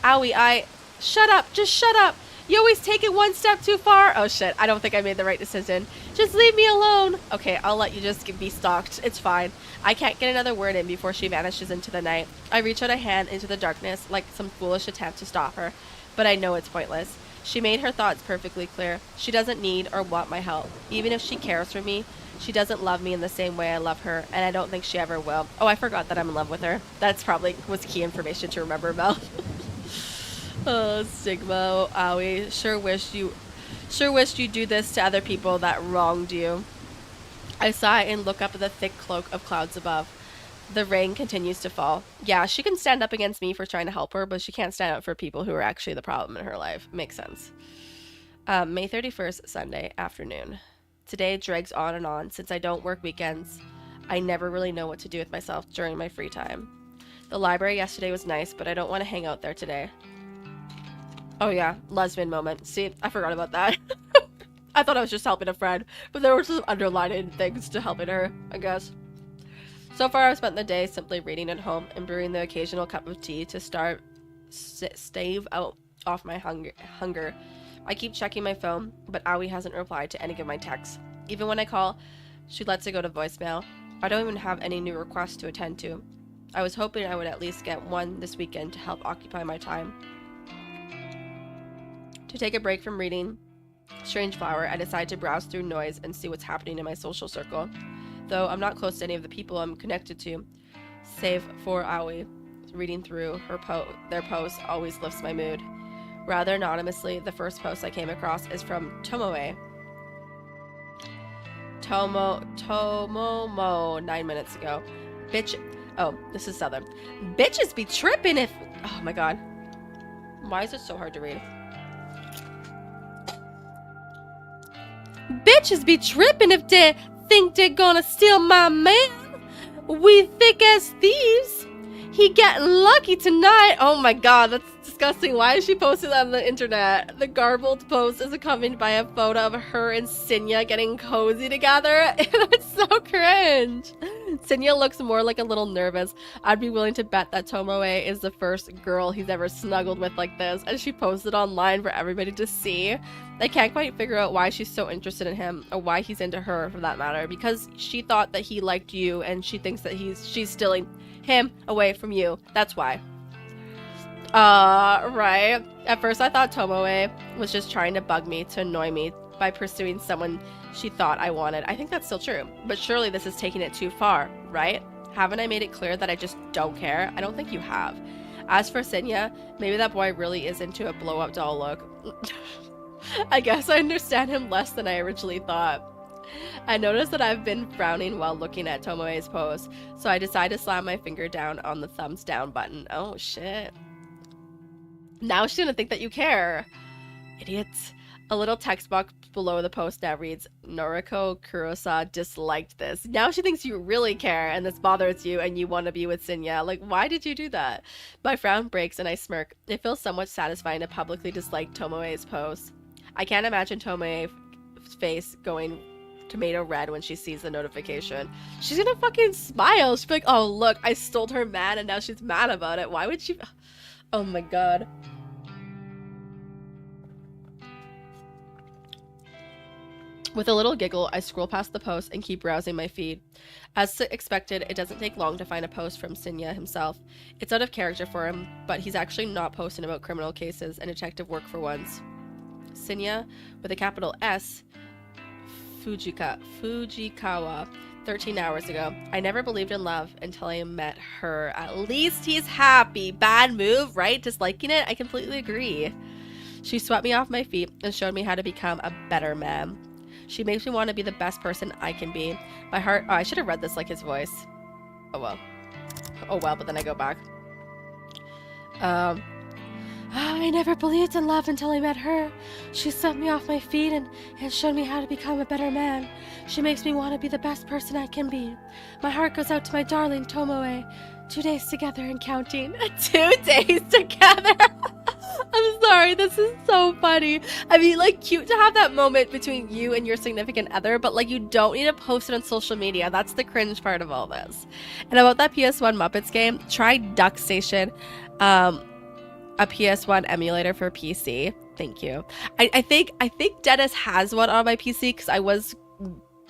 Aoi, Shut up. Just shut up. You always take it one step too far. Oh shit, I don't think I made the right decision. Just leave me alone. Okay, I'll let you just be stalked. It's fine. I can't get another word in before she vanishes into the night. I reach out a hand into the darkness, like some foolish attempt to stop her, but I know it's pointless. She made her thoughts perfectly clear. She doesn't need or want my help. Even if she cares for me, she doesn't love me in the same way I love her, and I don't think she ever will. Oh, I forgot that I'm in love with her. That's probably was key information to remember, Mel. Oh, stigma, owie. Sure wished you'd do this to other people that wronged you. I sigh and look up at the thick cloak of clouds above. The rain continues to fall. Yeah, she can stand up against me for trying to help her, but she can't stand up for people who are actually the problem in her life. Makes sense. May 31st, Sunday afternoon. Today drags on and on. Since I don't work weekends, I never really know what to do with myself during my free time. The library yesterday was nice, but I don't want to hang out there today. Oh yeah, lesbian moment. See, I forgot about that. I thought I was just helping a friend, but there were some underlying things to helping her, I guess. So far, I've spent the day simply reading at home and brewing the occasional cup of tea to stave out off my hunger. I keep checking my phone, but Aoi hasn't replied to any of my texts. Even when I call, she lets it go to voicemail. I don't even have any new requests to attend to. I was hoping I would at least get one this weekend to help occupy my time. To take a break from reading Strange Flower, I decide to browse through noise and see what's happening in my social circle. Though I'm not close to any of the people I'm connected to, save for Aoi, reading through their posts always lifts my mood. Rather anonymously, the first post I came across is from Tomomo 9 minutes ago. Oh, this is Southern. Bitches be tripping if... Oh my god. Why is it so hard to read? Bitches be tripping if they think they're gonna steal my man. We thick as thieves. He getting lucky tonight. Oh my god, that's disgusting. Why is she posting that on the internet? The garbled post is accompanied by a photo of her and Sinya getting cozy together. It's so cringe. Sinya looks more like a little nervous. I'd be willing to bet that Tomoe is the first girl he's ever snuggled with like this, and she posted online for everybody to see. I can't quite figure out why she's so interested in him, or why he's into her for that matter, because she thought that he liked you and she thinks that she's stealing him away from you. That's why. Right. At first I thought Tomoe was just trying to bug me to annoy me by pursuing someone she thought I wanted. I think that's still true, but surely this is taking it too far, right? Haven't I made it clear that I just don't care? I don't think you have. As for Sinya, maybe that boy really is into a blow-up doll look. I guess I understand him less than I originally thought. I noticed that I've been frowning while looking at Tomoe's post, so I decide to slam my finger down on the thumbs down button. Oh shit. Now she's gonna think that you care. Idiots. A little text box below the post now reads, Noriko Kurosa disliked this. Now she thinks you really care and this bothers you and you want to be with Sinya. Like, why did you do that? My frown breaks and I smirk. It feels somewhat satisfying to publicly dislike Tomoe's post. I can't imagine Tomoe's face going tomato red when she sees the notification. She's gonna fucking smile. She'll be like, oh look, I stole her man and now she's mad about it. Why would she? Oh my god. With a little giggle, I scroll past the post and keep browsing my feed. As expected, it doesn't take long to find a post from Sinya himself. It's out of character for him, but he's actually not posting about criminal cases and detective work for once. Sinya, with a capital S, Fujikawa, 13 hours ago. I never believed in love until I met her. At least he's happy. Bad move, right? Disliking it? I completely agree. She swept me off my feet and showed me how to become a better man. She makes me want to be the best person I can be. My heart... Oh, I should have read this like his voice. Oh well. Oh well, but then I go back. I never believed in love until I met her. She swept me off my feet and showed me how to become a better man. She makes me want to be the best person I can be. My heart goes out to my darling Tomoe. 2 days together and counting. 2 days together? I'm sorry, this is so funny. I mean, like, cute to have that moment between you and your significant other, but, like, you don't need to post it on social media. That's the cringe part of all this. And about that PS1 Muppets game, try Duck Station, a PS1 emulator for PC. Thank you. I think Dennis has one on my PC because I was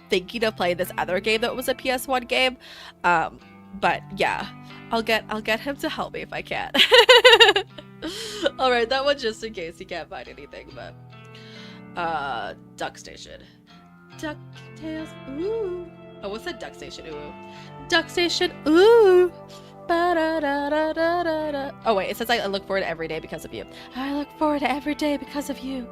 thinking of playing this other game that was a PS1 game. But yeah, I'll get him to help me if I can. All right, that one just in case he can't find anything. But Duck Station, DuckTales. Ooh. Oh, what's that? Duck Station. Ooh. Duck Station. Ooh. Ba-da-da-da-da-da-da. Oh wait, it says I look forward to every day because of you. I look forward to every day because of you.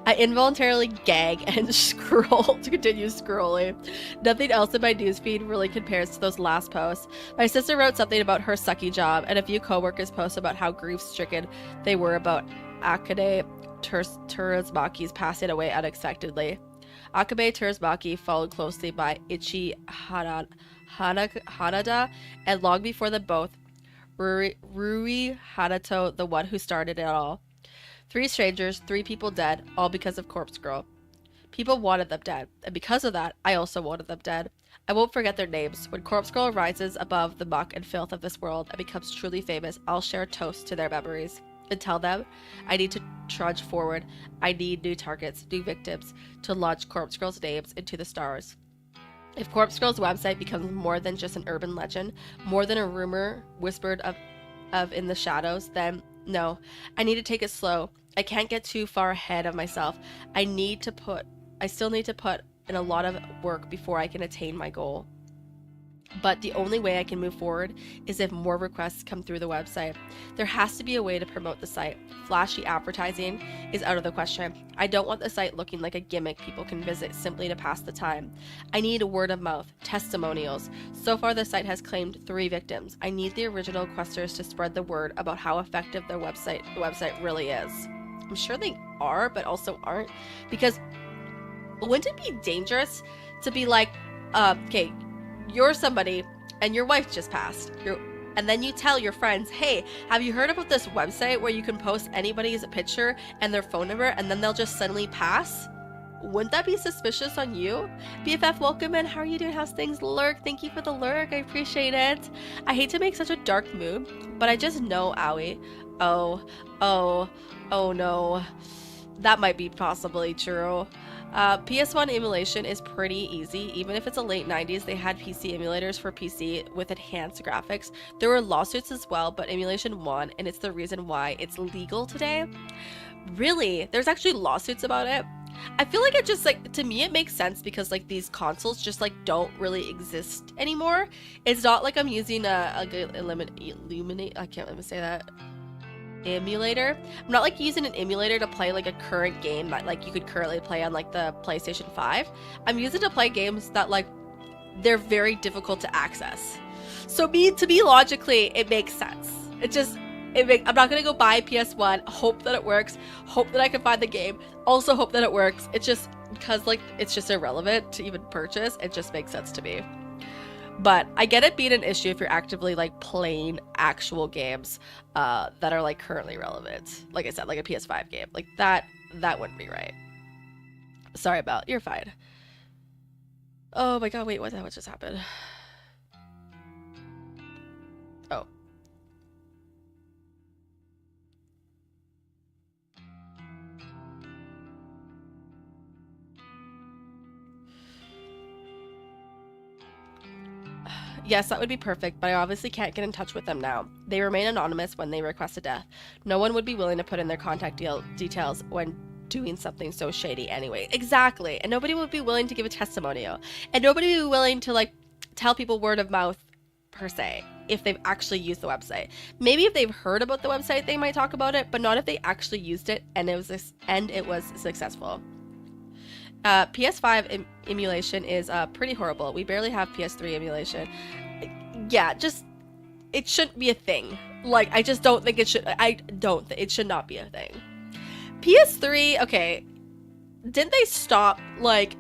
I involuntarily gag and scroll to continue scrolling. Nothing else in my newsfeed really compares to those last posts. My sister wrote something about her sucky job, and a few coworkers posted about how grief-stricken they were about Akabe Terasmaki's passing away unexpectedly. Akabe Terasmaki followed closely by Ichi Hanada, and long before them both, Rui Hanato, the one who started it all. 3 strangers, 3 people dead, all because of Corpse Girl. People wanted them dead, and because of that, I also wanted them dead. I won't forget their names. When Corpse Girl rises above the muck and filth of this world and becomes truly famous, I'll share a toast to their memories. Until then, I need to trudge forward. I need new targets, new victims, to launch Corpse Girl's names into the stars. If Corpse Girl's website becomes more than just an urban legend, more than a rumor whispered of in the shadows, then no, I need to take it slow. I can't get too far ahead of myself. I still need to put in a lot of work before I can attain my goal. But the only way I can move forward is if more requests come through the website. There has to be a way to promote the site. Flashy advertising is out of the question. I don't want the site looking like a gimmick people can visit simply to pass the time. I need a word of mouth, testimonials. So far the site has claimed 3 victims. I need the original questers to spread the word about how effective the website really is. I'm sure they are, but also aren't. Because wouldn't it be dangerous to be like, okay, you're somebody and your wife just passed, and then you tell your friends, hey, have you heard about this website where you can post anybody's picture and their phone number and then they'll just suddenly pass? Wouldn't that be suspicious on you? BFF, welcome in. How are you doing? How's things? Lurk, thank you for the lurk. I appreciate it. I hate to make such a dark mood, but I just know, Owie. Oh no. That might be possibly true. PS1 emulation is pretty easy. Even if it's a late 90s, they had PC emulators for PC with enhanced graphics. There were lawsuits as well, but emulation won, and it's the reason why it's legal today. Really? There's actually lawsuits about it? I feel like it just, like, to me it makes sense because, like, these consoles just, like, don't really exist anymore. It's not like I'm using I can't even say that. Emulator. I'm not like using an emulator to play like a current game that like you could currently play on like the PlayStation 5. I'm using it to play games that like they're very difficult to access. So to me logically it makes sense. I'm not gonna go buy PS1, hope that it works, hope that I can find the game, also hope that it works. It's just because like it's just irrelevant to even purchase. It just makes sense to me. But I get it being an issue if you're actively like playing actual games that are like currently relevant. Like I said, like a PS5 game. Like that wouldn't be right. Sorry about, you're fine. Oh my god, wait, what just happened? Oh. Yes, that would be perfect, but I obviously can't get in touch with them now. They remain anonymous when they request a death. No one would be willing to put in their contact details when doing something so shady anyway. Exactly, and nobody would be willing to give a testimonial. And nobody would be willing to, like, tell people word of mouth, per se, if they've actually used the website. Maybe if they've heard about the website, they might talk about it, but not if they actually used it and it was successful. PS5 emulation is pretty horrible. We barely have PS3 emulation. Yeah, it shouldn't be a thing. Like, I just don't think it should. It should not be a thing. PS3, okay, didn't they stop, like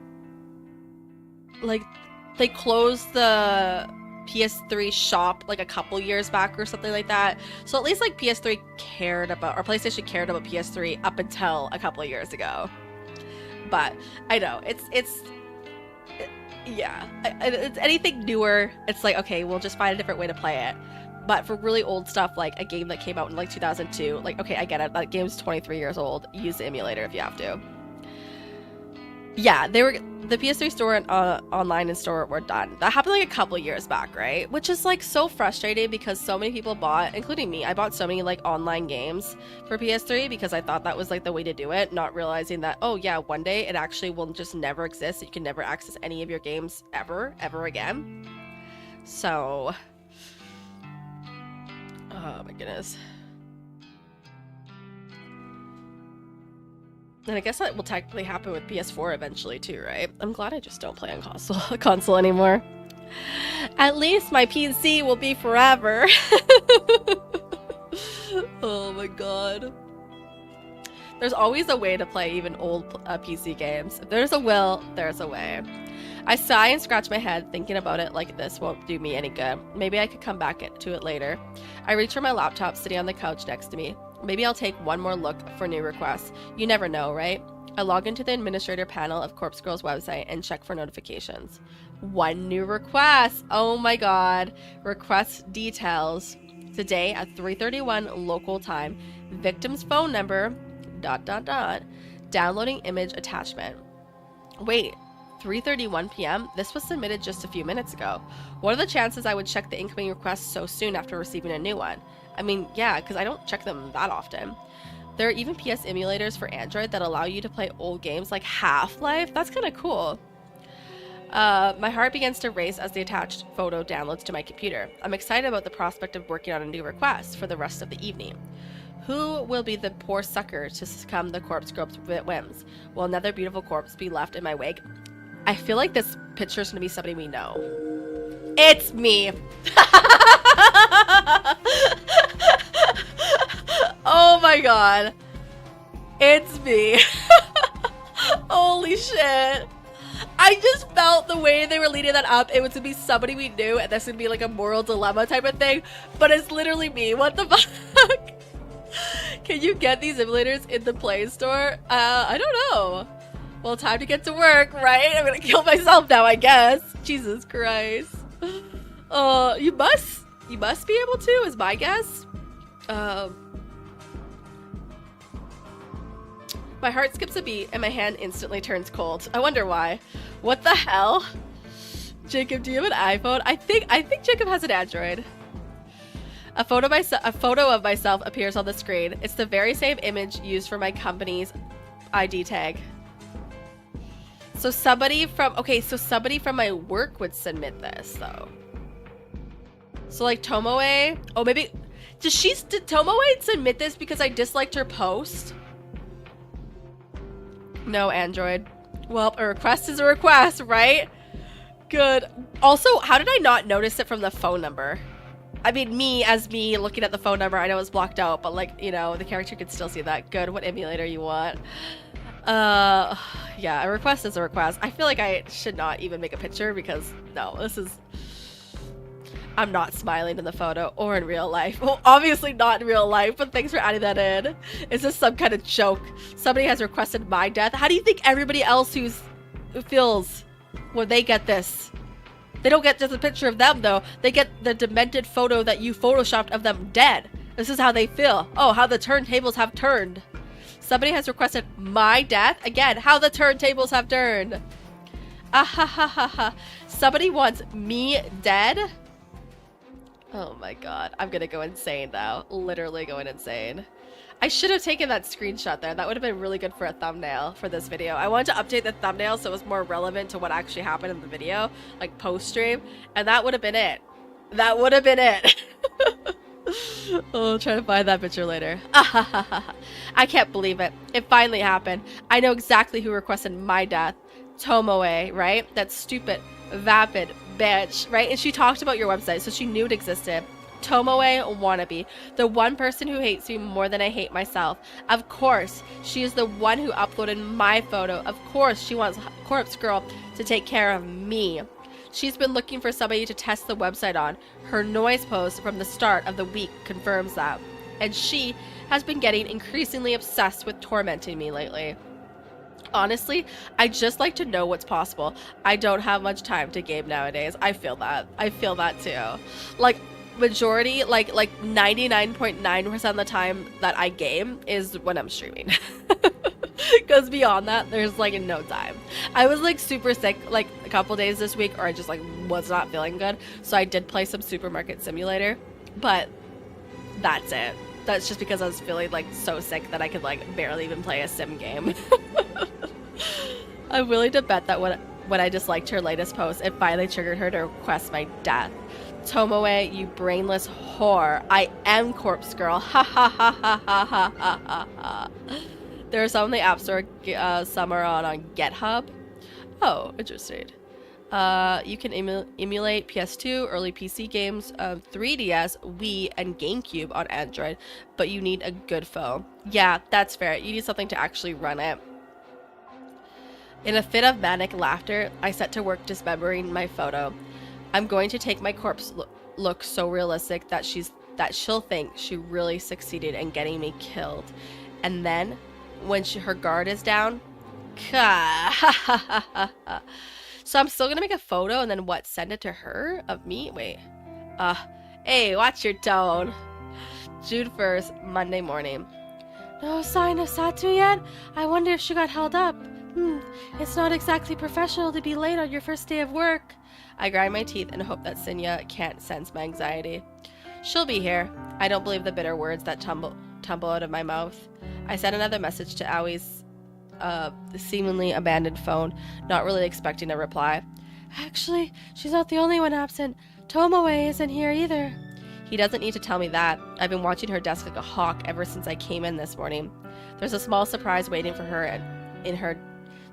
they closed the PS3 shop like a couple years back or something like that. So at least like PS3 cared about, or PlayStation cared about PS3 up until a couple of years ago. But I know it's anything newer, it's like, okay, we'll just find a different way to play it. But for really old stuff, like a game that came out in like 2002, like, okay, I get it. That game's 23 years old. Use the emulator if you have to. Yeah, the PS3 store and online and store were done. That happened like a couple years back, right? Which is like so frustrating because so many people bought, including me, I bought so many like online games for PS3 because I thought that was like the way to do it, not realizing that, oh yeah, one day it actually will just never exist. You can never access any of your games ever again. So, oh my goodness. And I guess that will technically happen with PS4 eventually too, right? I'm glad I just don't play on console anymore. At least my PC will be forever. Oh my god. There's always a way to play even old PC games. If there's a will, there's a way. I sigh and scratch my head thinking about it like this won't do me any good. Maybe I could come back to it later. I reach for my laptop sitting on the couch next to me. Maybe I'll take one more look for new requests. You never know, right? I log into the administrator panel of Corpse Girl's website and check for notifications. One new request! Oh my god. Request details. Today at 3:31 local time. Victim's phone number... ... Downloading image attachment. Wait, 3:31 p.m.? This was submitted just a few minutes ago. What are the chances I would check the incoming request so soon after receiving a new one? I mean, yeah, because I don't check them that often. There are even PS emulators for Android that allow you to play old games like Half-Life. That's kind of cool. My heart begins to race as the attached photo downloads to my computer. I'm excited about the prospect of working on a new request for the rest of the evening. Who will be the poor sucker to succumb to Corpse Girl's whims? Will another beautiful corpse be left in my wake? I feel like this picture is going to be somebody we know. It's me! Oh my god. It's me. Holy shit. I just felt the way they were leading that up, it was to be somebody we knew and this would be like a moral dilemma type of thing, but it's literally me. What the fuck? Can you get these emulators in the Play Store? I don't know. Well, time to get to work, right? I'm gonna kill myself now, I guess. Jesus Christ. You must be able to, is my guess. My heart skips a beat and my hand instantly turns cold. I wonder why. What the hell? Jacob, do you have an iPhone? I think Jacob has an Android. A photo of myself appears on the screen. It's the very same image used for my company's ID tag. So somebody from my work would submit this though. So like Tomoe, oh maybe, did Tomoe submit this because I disliked her post? No, Android. Well, a request is a request, right? Good. Also, how did I not notice it from the phone number? I mean, me looking at the phone number, I know it's blocked out, but like, you know, the character could still see that. Good. What emulator you want? Yeah, a request is a request. I feel like I should not even make a picture because no, I'm not smiling in the photo or in real life. Well, obviously not in real life, but thanks for adding that in. Is this some kind of joke? Somebody has requested my death. How do you think everybody else who feels when they get this? They don't get just a picture of them though. They get the demented photo that you photoshopped of them dead. This is how they feel. Oh, how the turntables have turned. Somebody has requested my death. Again, how the turntables have turned. Ah ha ha ha ha. Somebody wants me dead. Oh my god, I'm gonna go insane now. Literally going insane. I should have taken that screenshot there. That would have been really good for a thumbnail for this video. I wanted to update the thumbnail so it was more relevant to what actually happened in the video, like post-stream, and that would have been it. That would have been it. Oh, I'll try to find that picture later. I can't believe it. It finally happened. I know exactly who requested my death. Tomoe, right? That stupid, vapid bitch, right? And she talked about your website, so she knew it existed. Tomoe wannabe. The one person who hates me more than I hate myself. Of course, she is the one who uploaded my photo. Of course, she wants Corpse Girl to take care of me. She's been looking for somebody to test the website on. Her noise post from the start of the week confirms that. And she has been getting increasingly obsessed with tormenting me lately. Honestly, I just like to know what's possible. I don't have much time to game nowadays. I feel that. I feel that too. Like, majority, like 99.9% of the time that I game is when I'm streaming. Because beyond that, there's like no time. I was like super sick like a couple days this week, or I just like was not feeling good. So I did play some Supermarket Simulator, but that's it. That's just because I was feeling like so sick that I could like barely even play a sim game. I'm willing to bet that when I disliked her latest post, it finally triggered her to request my death. Tomoe, you brainless whore. I am Corpse Girl. Ha ha ha ha ha ha ha ha. There are some in the App Store, some are on GitHub. Oh, interesting. You can emulate PS2, early PC games, 3DS, Wii, and GameCube on Android, but you need a good phone. Yeah, that's fair. You need something to actually run it. In a fit of manic laughter, I set to work dismembering my photo. I'm going to take my corpse look so realistic that she'll think she really succeeded in getting me killed. And then, when her guard is down, so I'm still gonna make a photo and then what, send it to her of me? Wait. Hey, watch your tone. June 1st, Monday morning. No sign of Satu yet? I wonder if she got held up. It's not exactly professional to be late on your first day of work. I grind my teeth and hope that Sinya can't sense my anxiety. She'll be here. I don't believe the bitter words that tumble out of my mouth. I sent another message to Aoi's seemingly abandoned phone, not really expecting a reply. Actually, she's not the only one absent. Tomoe isn't here either. He doesn't need to tell me that. I've been watching her desk like a hawk ever since I came in this morning. There's a small surprise waiting for her in her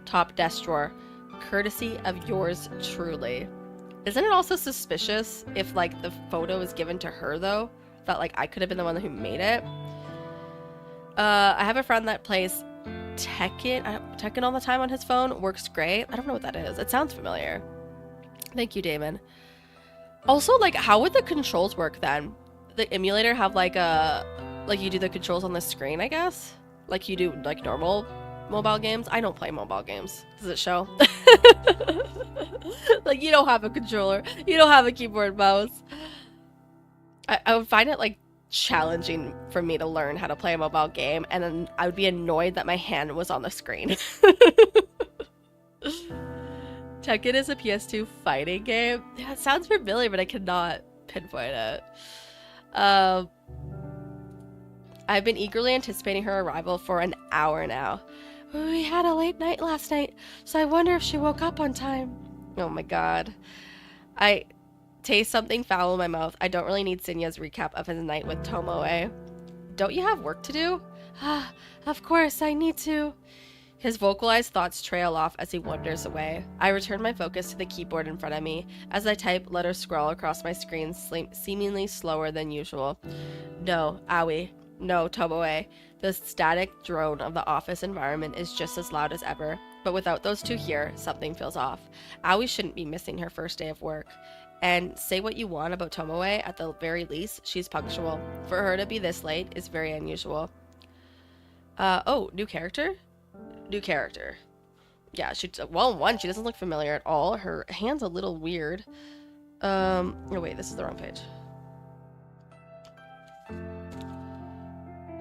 top desk drawer, courtesy of yours truly. Isn't it also suspicious if like the photo is given to her though? That like I could have been the one who made it. I have a friend that plays Tekken all the time on his phone. Works great. I don't know what that is. It sounds familiar. Thank you, Damon. Also, like, how would the controls work then? The emulator have like you do the controls on the screen, I guess? Like you do like normal mobile games? I don't play mobile games. Does it show? Like, you don't have a controller. You don't have a keyboard and mouse. I would find it like challenging for me to learn how to play a mobile game, and then I would be annoyed that my hand was on the screen. Tekken is a PS2 fighting game. Yeah, it sounds familiar, but I cannot pinpoint it. I've been eagerly anticipating her arrival for an hour now. We had a late night last night, so I wonder if she woke up on time. Oh my god. I taste something foul in my mouth. I don't really need Sinya's recap of his night with Tomoe. Don't you have work to do? Ah, of course, I need to. His vocalized thoughts trail off as he wanders away. I return my focus to the keyboard in front of me. As I type, letters scroll across my screen, seemingly slower than usual. No, Aoi. No, Tomoe. The static drone of the office environment is just as loud as ever. But without those two here, something feels off. Aoi shouldn't be missing her first day of work. And say what you want about Tomoe, at the very least, she's punctual. For her to be this late is very unusual. Oh, new character? New character. Yeah, well, one, she doesn't look familiar at all. Her hand's a little weird. Oh wait, this is the wrong page.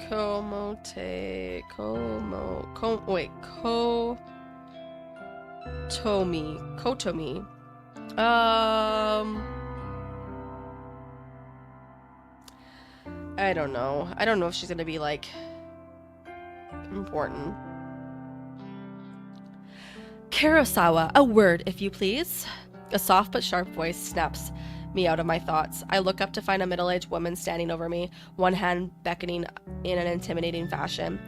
Kotomi. I don't know. I don't know if she's gonna be, like, important. Kurosawa, a word, if you please. A soft but sharp voice snaps me out of my thoughts. I look up to find a middle-aged woman standing over me, one hand beckoning in an intimidating fashion.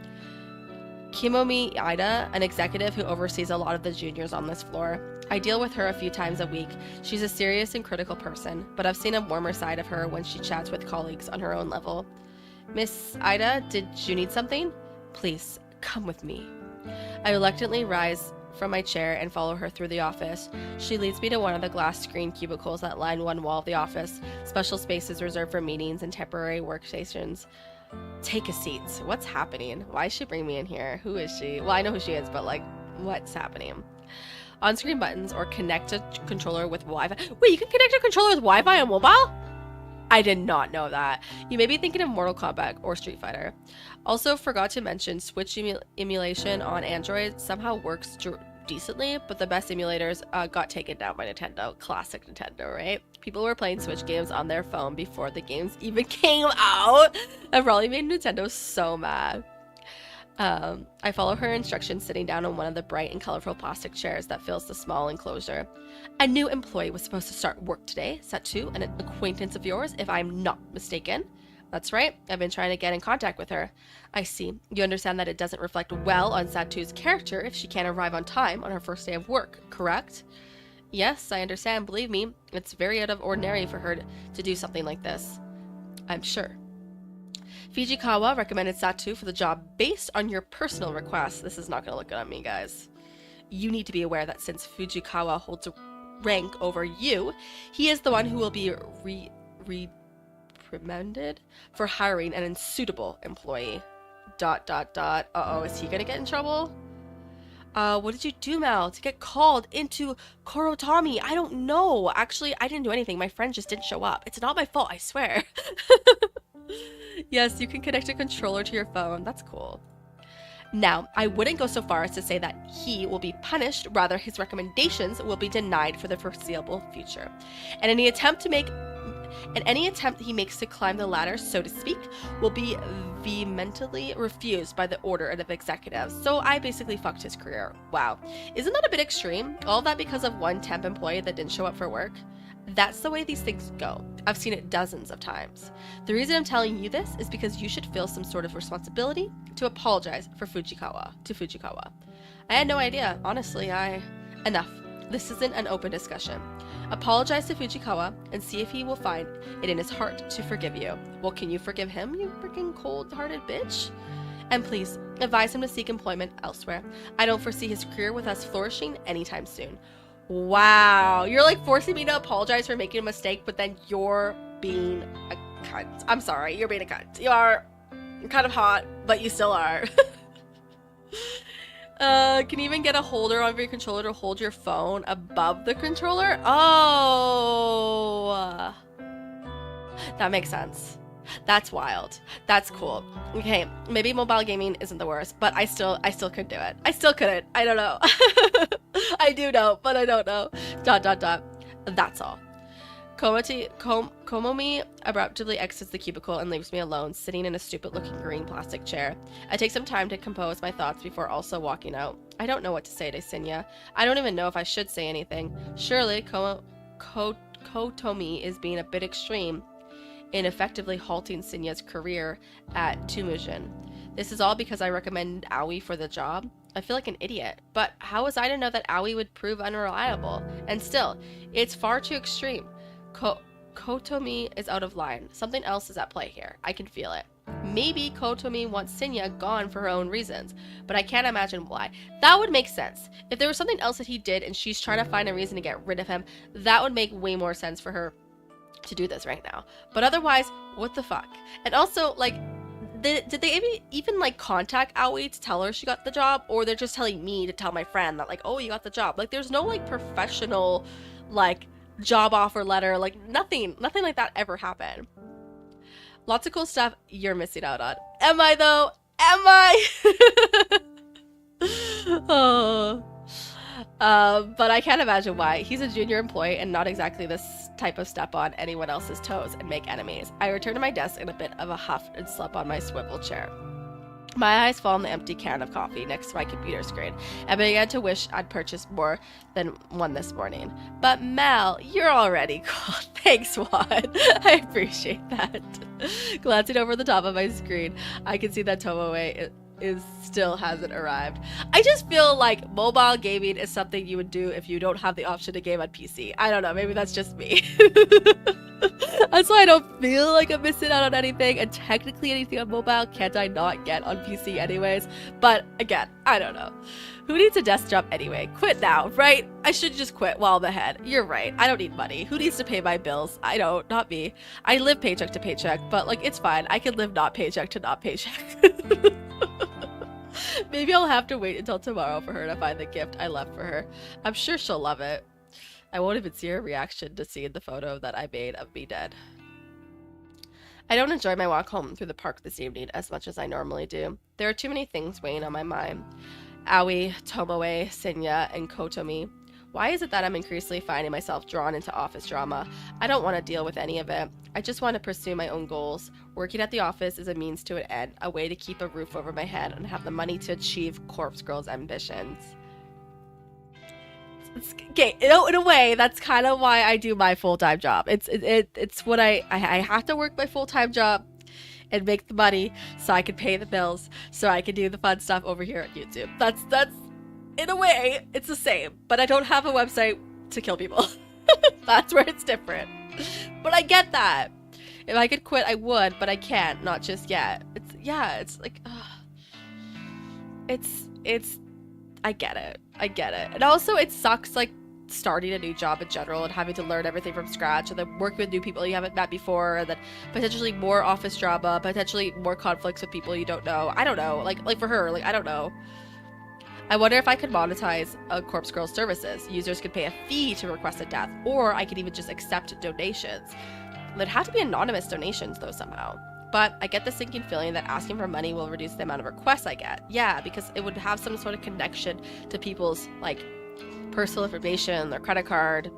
Kimomi Ida, an executive who oversees a lot of the juniors on this floor. I deal with her a few times a week. She's a serious and critical person, but I've seen a warmer side of her when she chats with colleagues on her own level. Miss Ida, did you need something? Please, come with me. I reluctantly rise from my chair and follow her through the office. She leads me to one of the glass screen cubicles that line one wall of the office, special spaces reserved for meetings and temporary workstations. Take a seat. What's happening? Why is she bringing me in here? Who is she? Well, I know who she is, but like, what's happening? On-screen buttons or connect a controller with Wi-Fi. Wait, you can connect a controller with Wi-Fi on mobile? I did not know that. You may be thinking of Mortal Kombat or Street Fighter. Also, forgot to mention Switch emulation on Android somehow works decently, but the best emulators got taken down by Nintendo. Classic Nintendo, right? People were playing Switch games on their phone before the games even came out. That probably made Nintendo so mad. I follow her instructions sitting down on one of the bright and colorful plastic chairs that fills the small enclosure. A new employee was supposed to start work today, Satu, an acquaintance of yours, if I'm not mistaken. That's right, I've been trying to get in contact with her. I see. You understand that it doesn't reflect well on Satu's character if she can't arrive on time on her first day of work, correct? Yes, I understand. Believe me, it's very out of ordinary for her to do something like this. I'm sure. Fujikawa recommended Satu for the job based on your personal request. This is not going to look good on me, guys. You need to be aware that since Fujikawa holds a rank over you, he is the one who will be reprimanded for hiring an unsuitable employee. ... Uh-oh, is he going to get in trouble? What did you do, Mal, to get called into Korotami? I don't know. Actually, I didn't do anything. My friend just didn't show up. It's not my fault, I swear. Yes, you can connect a controller to your phone. That's cool. Now, I wouldn't go so far as to say that he will be punished. Rather, his recommendations will be denied for the foreseeable future. And any attempt he makes to climb the ladder, so to speak, will be vehemently refused by the order of executives. So I basically fucked his career. Wow. Isn't that a bit extreme? All that because of one temp employee that didn't show up for work? That's the way these things go. I've seen it dozens of times. The reason I'm telling you this is because you should feel some sort of responsibility to apologize to Fujikawa. I had no idea. Honestly, Enough. This isn't an open discussion. Apologize to Fujikawa and see if he will find it in his heart to forgive you. Well, can you forgive him, you freaking cold-hearted bitch? And please, advise him to seek employment elsewhere. I don't foresee his career with us flourishing anytime soon. Wow, you're like forcing me to apologize for making a mistake, but then you're being a cunt. I'm sorry, you're being a cunt. You're kind of hot, but you still are. Can you even get a holder on your controller to hold your phone above the controller? Oh, that makes sense. That's wild. That's cool. Okay, maybe mobile gaming isn't the worst, but I still couldn't do it. I still couldn't. I don't know. I do know, but I don't know. ... That's all. Komomi abruptly exits the cubicle and leaves me alone, sitting in a stupid-looking green plastic chair. I take some time to compose my thoughts before also walking out. I don't know what to say to Sinya. I don't even know if I should say anything. Surely Kotomi is being a bit extreme in effectively halting Sinya's career at Tumujin. This is all because I recommended Aoi for the job? I feel like an idiot. But how was I to know that Aoi would prove unreliable? And still, it's far too extreme. Kotomi is out of line. Something else is at play here. I can feel it. Maybe Kotomi wants Sinya gone for her own reasons, but I can't imagine why. That would make sense. If there was something else that he did and she's trying to find a reason to get rid of him, that would make way more sense for her to do this right now. But otherwise, what the fuck? And also, like, did they even like contact Aoi to tell her she got the job, or they're just telling me to tell my friend that, like, oh, you got the job? Like, there's no like professional like job offer letter, like nothing like that ever happened. Lots of cool stuff you're missing out on. Am I though? Am I? Oh. But I can't imagine why. He's a junior employee and not exactly this type of step on anyone else's toes and make enemies. I return to my desk in a bit of a huff and slump on my swivel chair. My eyes fall on the empty can of coffee next to my computer screen. I began to wish I'd purchased more than one this morning. But Mal, you're already cool. Thanks, Juan. I appreciate that. Glancing over the top of my screen, I can see that Tomoe still hasn't arrived. I just feel like mobile gaming is something you would do if you don't have the option to game on PC. I don't know, maybe that's just me. That's why I don't feel like I'm missing out on anything, and technically anything on mobile can't I not get on PC anyways. But again, I don't know. Who needs a desk job anyway? Quit now, right? I should just quit while I'm ahead. You're right, I don't need money. Who needs to pay my bills? I don't, not me. I live paycheck to paycheck, but like, it's fine. I can live not paycheck to not paycheck. Maybe I'll have to wait until tomorrow for her to find the gift I left for her. I'm sure she'll love it. I won't even see her reaction to seeing the photo that I made of me dead. I don't enjoy my walk home through the park this evening as much as I normally do. There are too many things weighing on my mind. Aoi, Tomoe, Sinya, and Kotomi. Why is it that I'm increasingly finding myself drawn into office drama? I don't want to deal with any of it. I just want to pursue my own goals. Working at the office is a means to an end, a way to keep a roof over my head and have the money to achieve Corpse Girl's ambitions. Okay, in a way, that's kind of why I do my full-time job. It's what I have to work my full-time job and make the money so I can pay the bills, so I can do the fun stuff over here at YouTube. That's in a way, it's the same, but I don't have a website to kill people. That's where it's different. But I get that. If I could quit, I would, but I can't, not just yet. It's like, I get it. And also, it sucks, like, starting a new job in general and having to learn everything from scratch and then working with new people you haven't met before, and then potentially more office drama, potentially more conflicts with people you don't know. I don't know. Like for her, like, I don't know. I wonder if I could monetize a Corpse Girl's services. Users could pay a fee to request a death, or I could even just accept donations. There'd have to be anonymous donations, though, somehow. But I get the sinking feeling that asking for money will reduce the amount of requests I get. Yeah, because it would have some sort of connection to people's, like, personal information, their credit card.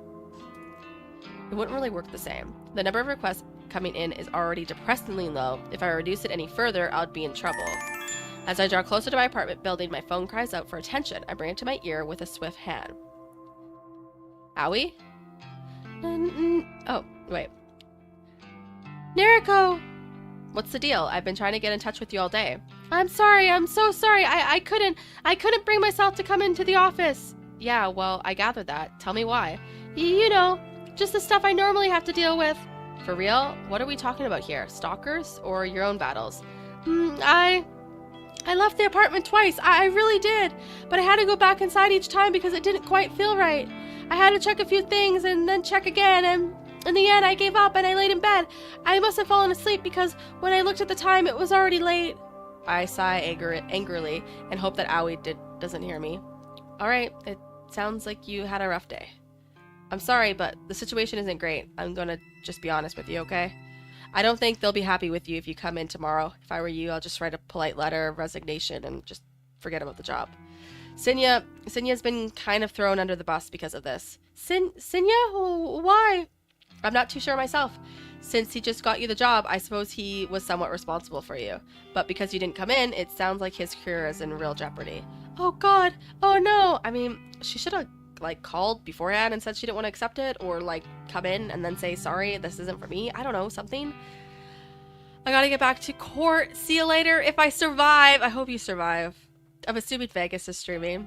It wouldn't really work the same. The number of requests coming in is already depressingly low. If I reduce it any further, I'd be in trouble. As I draw closer to my apartment building, my phone cries out for attention. I bring it to my ear with a swift hand. Aoi? Oh, wait. Nariko! What's the deal? I've been trying to get in touch with you all day. I'm sorry, I'm so sorry. I couldn't bring myself to come into the office. Yeah, well, I gathered that. Tell me why. You know, just the stuff I normally have to deal with. For real? What are we talking about here? Stalkers or your own battles? I left the apartment twice. I really did. But I had to go back inside each time because it didn't quite feel right. I had to check a few things and then check again, and in the end I gave up and I laid in bed. I must have fallen asleep because when I looked at the time it was already late. I sigh angrily and hope that Aoi doesn't hear me. Alright, it sounds like you had a rough day. I'm sorry, but the situation isn't great. I'm gonna just be honest with you, okay? I don't think they'll be happy with you if you come in tomorrow. If I were you, I'll just write a polite letter of resignation and just forget about the job. Sinya's been kind of thrown under the bus because of this. Sinya? Why? I'm not too sure myself. Since he just got you the job, I suppose he was somewhat responsible for you. But because you didn't come in, it sounds like his career is in real jeopardy. Oh god! Oh no! I mean, she should have, like, called beforehand and said she didn't want to accept it, or, like, come in and then say, sorry, this isn't for me. I don't know, something. I gotta get back to court. See you later if I survive. I hope you survive. I'm assuming Vegas is streaming.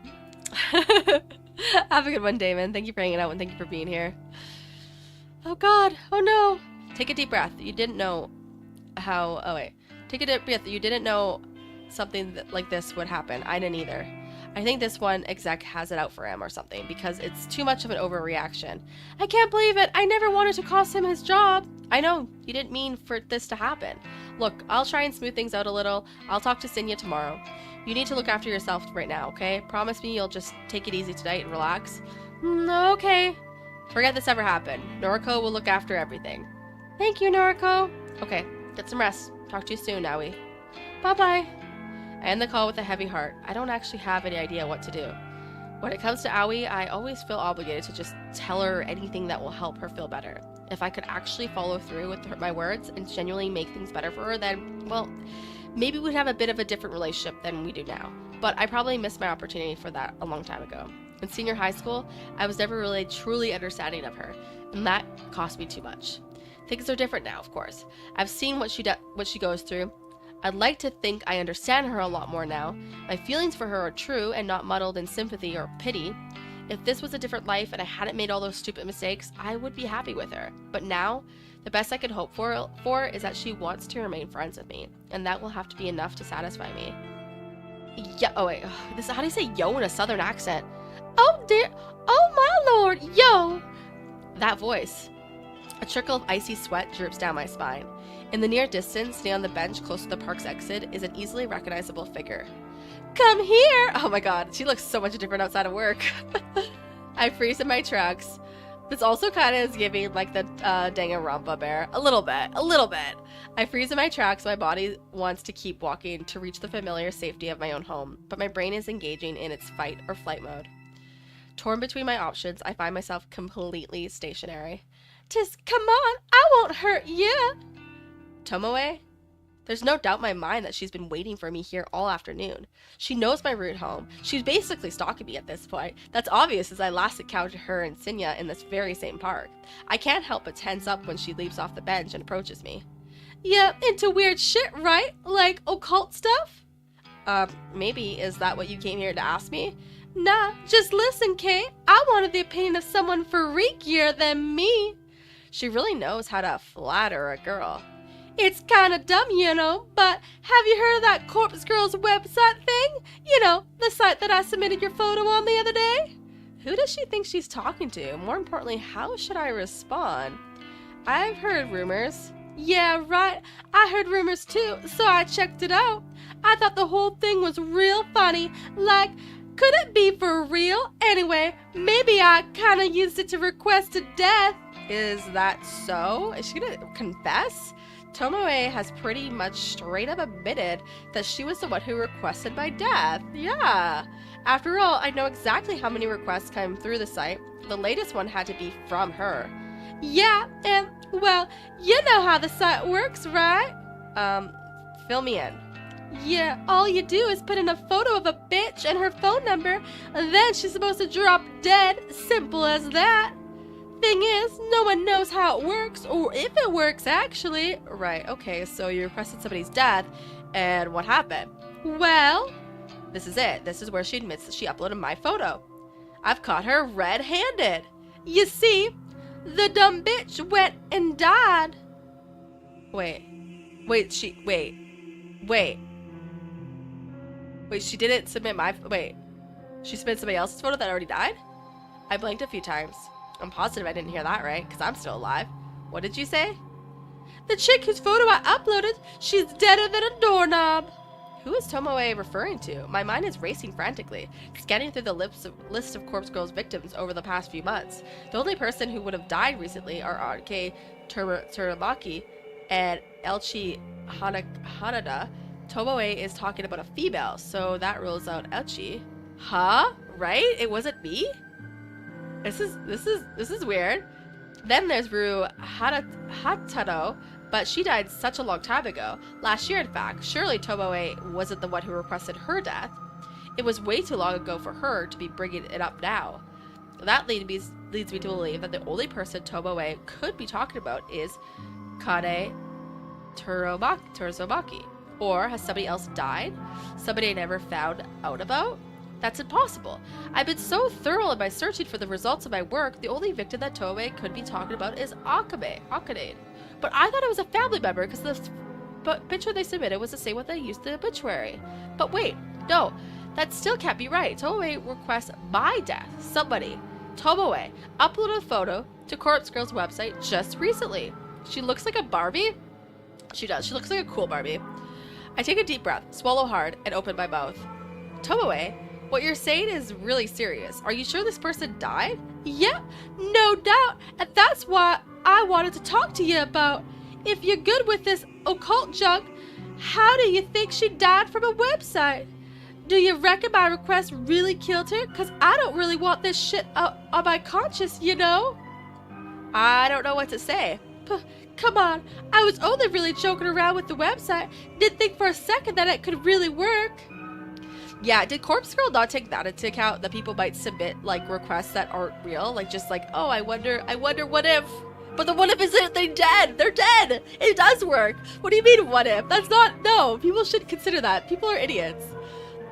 Have a good one, Damon. Thank you for hanging out and thank you for being here. Oh god. Oh no. Take a deep breath. You didn't know how... Oh wait. Take a deep breath. You didn't know something like this would happen. I didn't either. I think this one exec has it out for him or something because it's too much of an overreaction. I can't believe it. I never wanted to cost him his job. I know. You didn't mean for this to happen. Look, I'll try and smooth things out a little. I'll talk to Sinya tomorrow. You need to look after yourself right now, okay? Promise me you'll just take it easy tonight and relax. Okay. Forget this ever happened. Noriko will look after everything. Thank you, Noriko. Okay, get some rest. Talk to you soon, Aoi. Bye-bye. I end the call with a heavy heart. I don't actually have any idea what to do. When it comes to Aoi, I always feel obligated to just tell her anything that will help her feel better. If I could actually follow through with my words and genuinely make things better for her, then, well, maybe we'd have a bit of a different relationship than we do now. But I probably missed my opportunity for that a long time ago. In senior high school, I was never really truly understanding of her, and that cost me too much. Things are different now, of course. I've seen what she goes through. I'd like to think I understand her a lot more now. My feelings for her are true and not muddled in sympathy or pity. If this was a different life and I hadn't made all those stupid mistakes, I would be happy with her. But now, the best I could hope for is that she wants to remain friends with me, and that will have to be enough to satisfy me. Oh wait, how do you say yo in a southern accent? Oh dear, oh my lord, yo! That voice. A trickle of icy sweat droops down my spine. In the near distance, standing on the bench close to the park's exit, is an easily recognizable figure. Come here! Oh my god, she looks so much different outside of work. I freeze in my tracks. This also kind of is giving like the Danganronpa bear. A little bit. I freeze in my tracks. My body wants to keep walking to reach the familiar safety of my own home, but my brain is engaging in its fight or flight mode. Torn between my options, I find myself completely stationary. Just come on, I won't hurt you. Tomoe? There's no doubt in my mind that she's been waiting for me here all afternoon. She knows my route home. She's basically stalking me at this point. That's obvious as I last encountered her and Sinya in this very same park. I can't help but tense up when she leaps off the bench and approaches me. Yeah, into weird shit, right? Like occult stuff? Maybe. Is that what you came here to ask me? Nah, just listen, Kate. I wanted the opinion of someone freakier than me. She really knows how to flatter a girl. It's kinda dumb, you know, but have you heard of that Corpse Girls website thing? You know, the site that I submitted your photo on the other day? Who does she think she's talking to? More importantly, how should I respond? I've heard rumors. Yeah, right. I heard rumors too, so I checked it out. I thought the whole thing was real funny. Like, could it be for real? Anyway, maybe I kinda used it to request a death. Is that so? Is she gonna confess? Tomoe has pretty much straight up admitted that she was the one who requested my death. Yeah. After all, I know exactly how many requests came through the site. The latest one had to be from her. Yeah, and, well, you know how the site works, right? Fill me in. Yeah, all you do is put in a photo of a bitch and her phone number, and then she's supposed to drop dead. Simple as that. Thing is, no one knows how it works, or if it works, actually. Right, okay, so you requested somebody's death, and what happened? Well, this is it. This is where she admits that she uploaded my photo. I've caught her red-handed. You see, the dumb bitch went and died. Wait, she didn't submit my, she submitted somebody else's photo that already died? I blinked a few times. I'm positive I didn't hear that right, because I'm still alive. What did you say? The chick whose photo I uploaded, she's deader than a doorknob. Who is Tomoe referring to? My mind is racing frantically, scanning through the list of Corpse Girls victims over the past few months. The only person who would have died recently are RK Tsuramaki and Elchi Hanada. Tomoe is talking about a female, so that rules out Elchi. Huh? Right? It wasn't me? This is weird. Then there's Ru Hataro, but she died such a long time ago. Last year, in fact. Surely Tomoe wasn't the one who requested her death. It was way too long ago for her to be bringing it up now. That leads me to believe that the only person Tomoe could be talking about is Kane Turozumaki. Or has somebody else died? Somebody I never found out about? That's impossible. I've been so thorough in my searching for the results of my work, the only victim that Tomoe could be talking about is Akane. But I thought it was a family member because the picture they submitted was the same one they used in the obituary. But wait, no, that still can't be right. Tomoe requests my death. Somebody, Tomoe, uploaded a photo to Corpse Girls website just recently. She looks like a Barbie. She does. She looks like a cool Barbie. I take a deep breath, swallow hard, and open my mouth. Tomoe, what you're saying is really serious. Are you sure this person died? Yep, no doubt. And that's what I wanted to talk to you about. If you're good with this occult junk, how do you think she died from a website? Do you reckon my request really killed her? Because I don't really want this shit on my conscience, you know? I don't know what to say. Come on, I was only really joking around with the website. Didn't think for a second that it could really work. Yeah, did Corpse Girl not take that into account, that people might submit like requests that aren't real? Like just like, oh, I wonder what if? But the what if isn't they dead? They're dead! It does work! What do you mean what if? That's not, no, people should consider that. People are idiots.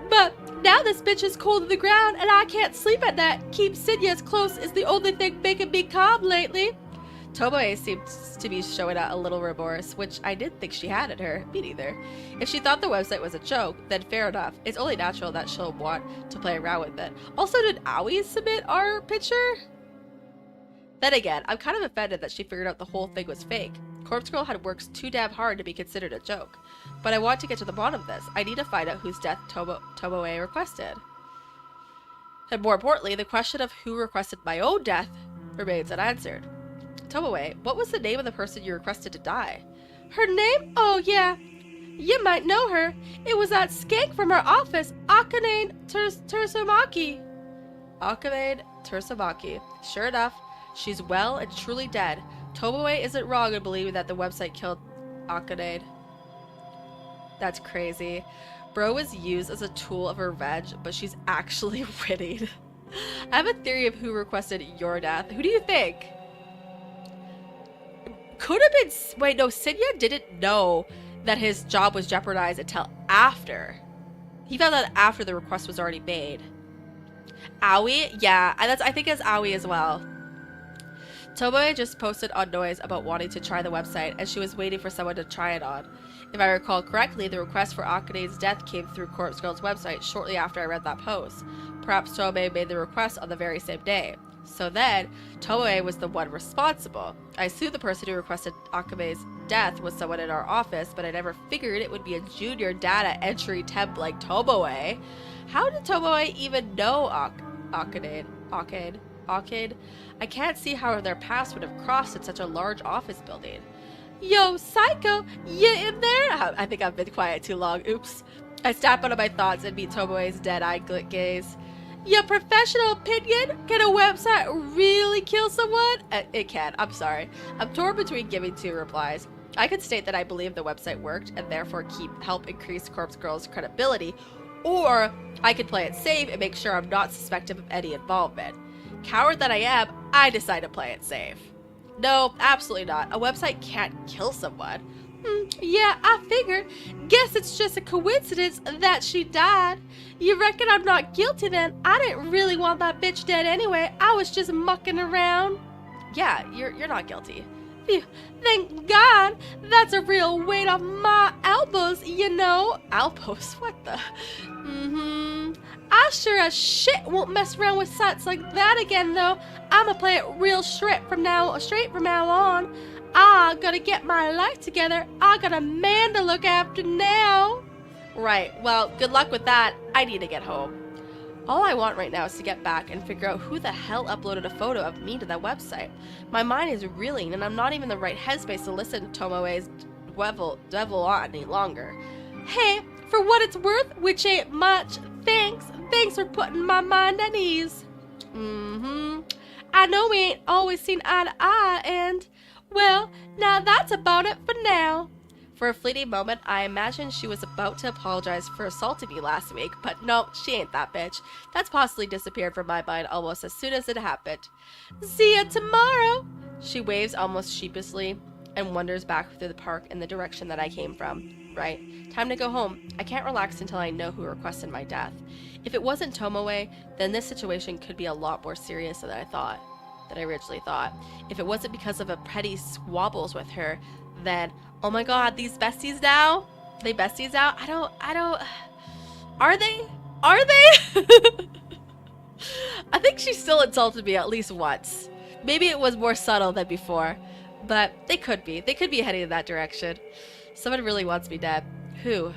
But now this bitch is cold to the ground and I can't sleep at night. Keep Sinya as close is the only thing making me calm lately. Tomoe seems to be showing out a little remorse, which I didn't think she had in her. Me neither. If she thought the website was a joke, then fair enough. It's only natural that she'll want to play around with it. Also, did Aoi submit our picture? Then again, I'm kind of offended that she figured out the whole thing was fake. Corpse Girl had worked too damn hard to be considered a joke. But I want to get to the bottom of this. I need to find out whose death Tomoe requested. And more importantly, the question of who requested my own death remains unanswered. Tomoe, what was the name of the person you requested to die? Her name? Oh, yeah. You might know her. It was that skank from her office, Akane Tursumaki. Akane Tursumaki. Sure enough, she's well and truly dead. Tomoe isn't wrong in believing that the website killed Akane. That's crazy. Bro was used as a tool of revenge, but she's actually winning. I have a theory of who requested your death. Who do you think? Could have been... Wait, no, Sinya didn't know that his job was jeopardized until after. He found out after the request was already made. Aoi? Yeah, I think it's Aoi as well. Tomoe just posted on Noise about wanting to try the website, and she was waiting for someone to try it on. If I recall correctly, the request for Akane's death came through Corpse Girl's website shortly after I read that post. Perhaps Tomoe made the request on the very same day. So then, Tomoe was the one responsible. I assumed the person who requested Akane's death was someone in our office, but I never figured it would be a junior data entry temp like Tomoe. How did Tomoe even know Akane? I can't see how their paths would have crossed in such a large office building. Yo, Psycho, you in there? I think I've been quiet too long. Oops. I snap out of my thoughts and meet Tomoe's dead-eyed gaze. Your professional opinion? Can a website really kill someone? It can. I'm sorry. I'm torn between giving two replies. I could state that I believe the website worked and therefore help increase Corpse Girl's credibility, or I could play it safe and make sure I'm not suspected of any involvement. Coward that I am, I decide to play it safe. No, absolutely not. A website can't kill someone. Yeah, I figured. Guess it's just a coincidence that she died. You reckon I'm not guilty then? I didn't really want that bitch dead anyway. I was just mucking around. Yeah, you're not guilty. Phew, thank God. That's a real weight off my elbows, you know. Elbows? What the? I sure as shit won't mess around with sites like that again, though. I'ma play it real straight from now on. I gotta get my life together. I got a man to look after now. Right, well, good luck with that. I need to get home. All I want right now is to get back and figure out who the hell uploaded a photo of me to that website. My mind is reeling, and I'm not even in the right headspace to listen to Tomoe's devil on any longer. Hey, for what it's worth, which ain't much, thanks for putting my mind at ease. I know we ain't always seen eye to eye, and, well, now that's about it for now. For a fleeting moment, I imagined she was about to apologize for assaulting me last week, but no, she ain't that bitch. That's possibly disappeared from my mind almost as soon as it happened. See ya tomorrow! She waves almost sheepishly and wanders back through the park in the direction that I came from. Right, time to go home. I can't relax until I know who requested my death. If it wasn't Tomoe, then this situation could be a lot more serious than I originally thought. If it wasn't because of a petty squabbles with her, then, oh my god, these besties now? They besties now? I don't, are they? I think she still insulted me at least once. Maybe it was more subtle than before, but they could be heading in that direction. Someone really wants me dead. Who? ...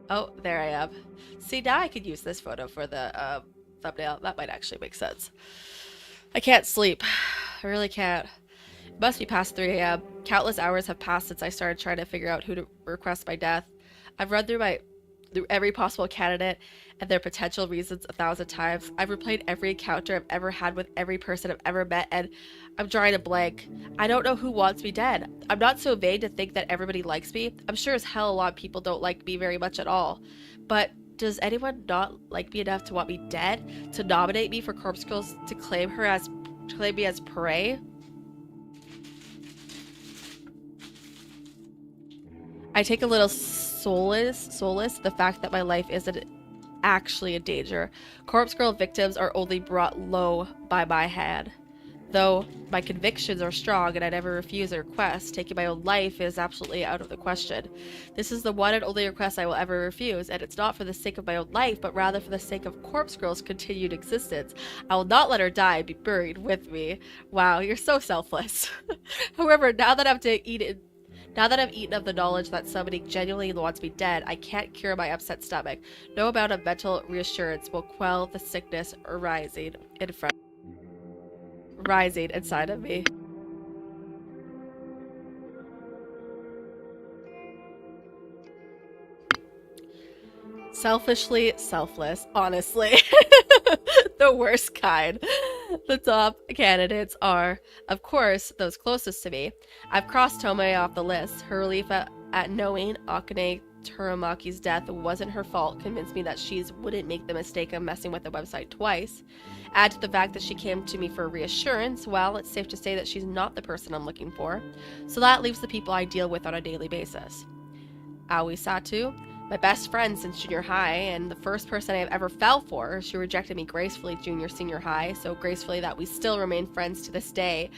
Oh, there I am. See, now I could use this photo for the thumbnail. That might actually make sense. I can't sleep. I really can't. It must be past 3 a.m. Countless hours have passed since I started trying to figure out who to request my death. I've run through every possible candidate and their potential reasons 1,000 times. I've replayed every encounter I've ever had with every person I've ever met, and I'm drawing a blank. I don't know who wants me dead. I'm not so vain to think that everybody likes me. I'm sure as hell a lot of people don't like me very much at all. But does anyone not like me enough to want me dead? To nominate me for Corpse Girls, to claim me as prey? I take a little solace the fact that my life isn't actually in danger. Corpse Girl victims are only brought low by my hand. Though my convictions are strong and I never refuse a request, taking my own life is absolutely out of the question. This is the one and only request I will ever refuse, and it's not for the sake of my own life, but rather for the sake of Corpse Girl's continued existence. I will not let her die and be buried with me. Wow, you're so selfless. However, now that Now that I've eaten of the knowledge that somebody genuinely wants me dead, I can't cure my upset stomach. No amount of mental reassurance will quell the sickness rising inside of me. Selfishly selfless, honestly. The worst kind. The top candidates are, of course, those closest to me. I've crossed Tomoe off the list. Her relief at knowing Akane Turamaki's death wasn't her fault convinced me that she wouldn't make the mistake of messing with the website twice. Add to the fact that she came to me for reassurance, well, it's safe to say that she's not the person I'm looking for. So that leaves the people I deal with on a daily basis. Aoi Satu, my best friend since junior high, and the first person I ever fell for. She rejected me gracefully senior high, so gracefully that we still remain friends to this day.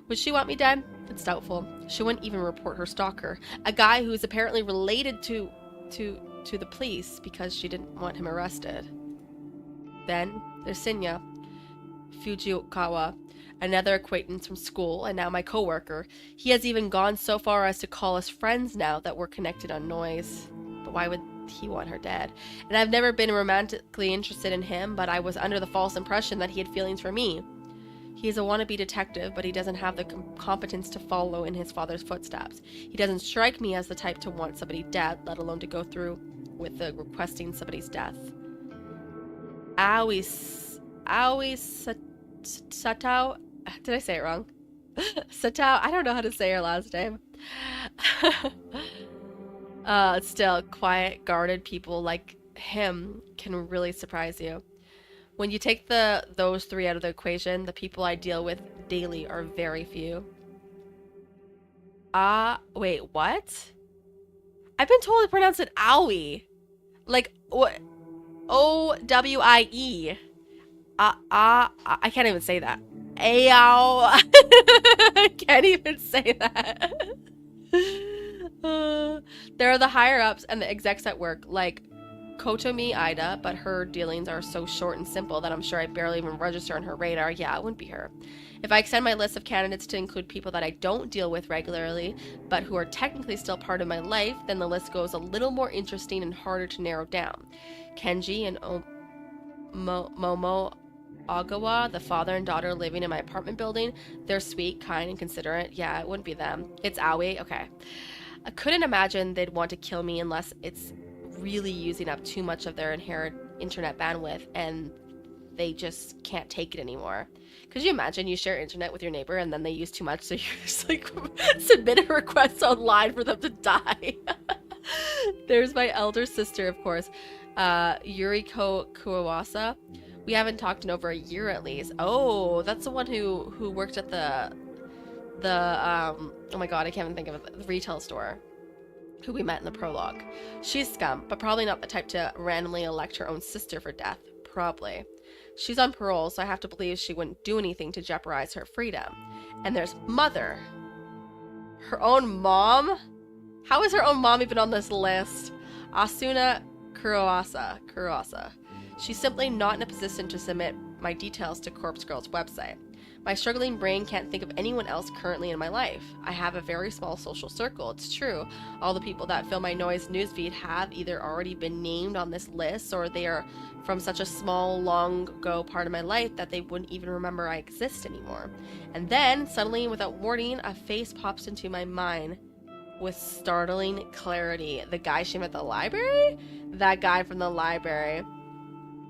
Would she want me dead? It's doubtful. She wouldn't even report her stalker, a guy who is apparently related to the police because she didn't want him arrested. Then there's Shinya Fujikawa, another acquaintance from school and now my coworker. He has even gone so far as to call us friends now that we're connected on noise. But why would he want her dead? And I've never been romantically interested in him, but I was under the false impression that he had feelings for me. He is a wannabe detective, but he doesn't have the competence to follow in his father's footsteps. He doesn't strike me as the type to want somebody dead, let alone to go through with the requesting somebody's death. Aoi Satao? Did I say it wrong? Satao? I don't know how to say her last name. Still, quiet, guarded people like him can really surprise you. When you take those three out of the equation, the people I deal with daily are very few. Wait, what? I've been told to pronounce it Aoi. Like, what? O-W-I-E. I can't even say that. Ao. I can't even say that. There are the higher-ups and the execs at work, like Kotomi Ida, but her dealings are so short and simple that I'm sure I barely even register on her radar. Yeah, it wouldn't be her. If I extend my list of candidates to include people that I don't deal with regularly, but who are technically still part of my life, then the list goes a little more interesting and harder to narrow down. Kenji and Momo Agawa, the father and daughter living in my apartment building, they're sweet, kind, and considerate. Yeah, it wouldn't be them. It's Aoi. Okay. I couldn't imagine they'd want to kill me unless it's really using up too much of their inherent internet bandwidth and they just can't take it anymore. Could you imagine you share internet with your neighbor and then they use too much, so you just like submit a request online for them to die? There's my elder sister, of course, Yuriko Kuwasa. We haven't talked in over a year at least. Oh, that's the one who worked at the oh my god, I can't even think of it, the retail store, who we met in the prologue. She's scum, but probably not the type to randomly elect her own sister for death. Probably. She's on parole, so I have to believe she wouldn't do anything to jeopardize her freedom. And there's Mother. Her own mom? How is her own mom even on this list? Asuna Kuroasa. She's simply not in a position to submit my details to Corpse Girl's website. My struggling brain can't think of anyone else currently in my life. I have a very small social circle, it's true. All the people that fill my noise newsfeed have either already been named on this list or they are from such a small, long ago part of my life that they wouldn't even remember I exist anymore. And then, suddenly, without warning, a face pops into my mind with startling clarity. The guy she met at the library? That guy from the library.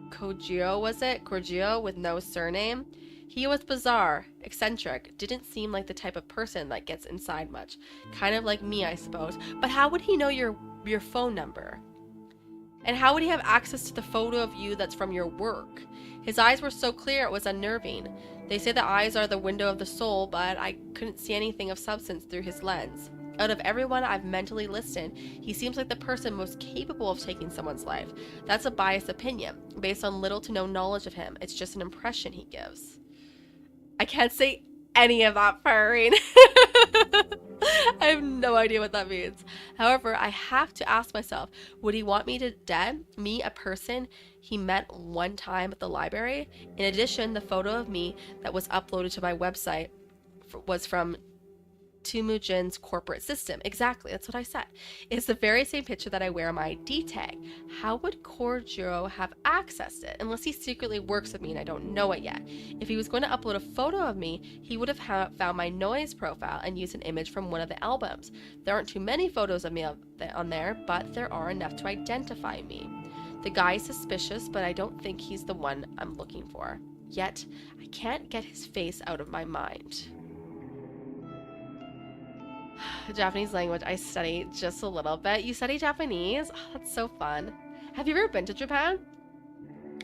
Kojiro, was it? Kojiro with no surname? He was bizarre, eccentric, didn't seem like the type of person that gets inside much. Kind of like me, I suppose. But how would he know your phone number? And how would he have access to the photo of you that's from your work? His eyes were so clear it was unnerving. They say the eyes are the window of the soul, but I couldn't see anything of substance through his lens. Out of everyone I've mentally listed, he seems like the person most capable of taking someone's life. That's a biased opinion, based on little to no knowledge of him. It's just an impression he gives. I can't say any of that purring. I have no idea what that means. However, I have to ask myself, would he want me to dead? Me, a person he met one time at the library? In addition, the photo of me that was uploaded to my website was from Temujin's corporate system. Exactly, that's what I said. It's the very same picture that I wear on my ID tag. How would Kojiro have accessed it? Unless he secretly works with me and I don't know it yet. If he was going to upload a photo of me, he would have found my noise profile and used an image from one of the albums. There aren't too many photos of me on there, but there are enough to identify me. The guy is suspicious, but I don't think he's the one I'm looking for. Yet, I can't get his face out of my mind. Japanese language, I study just a little bit. You study Japanese? Oh, that's so fun. Have you ever been to Japan?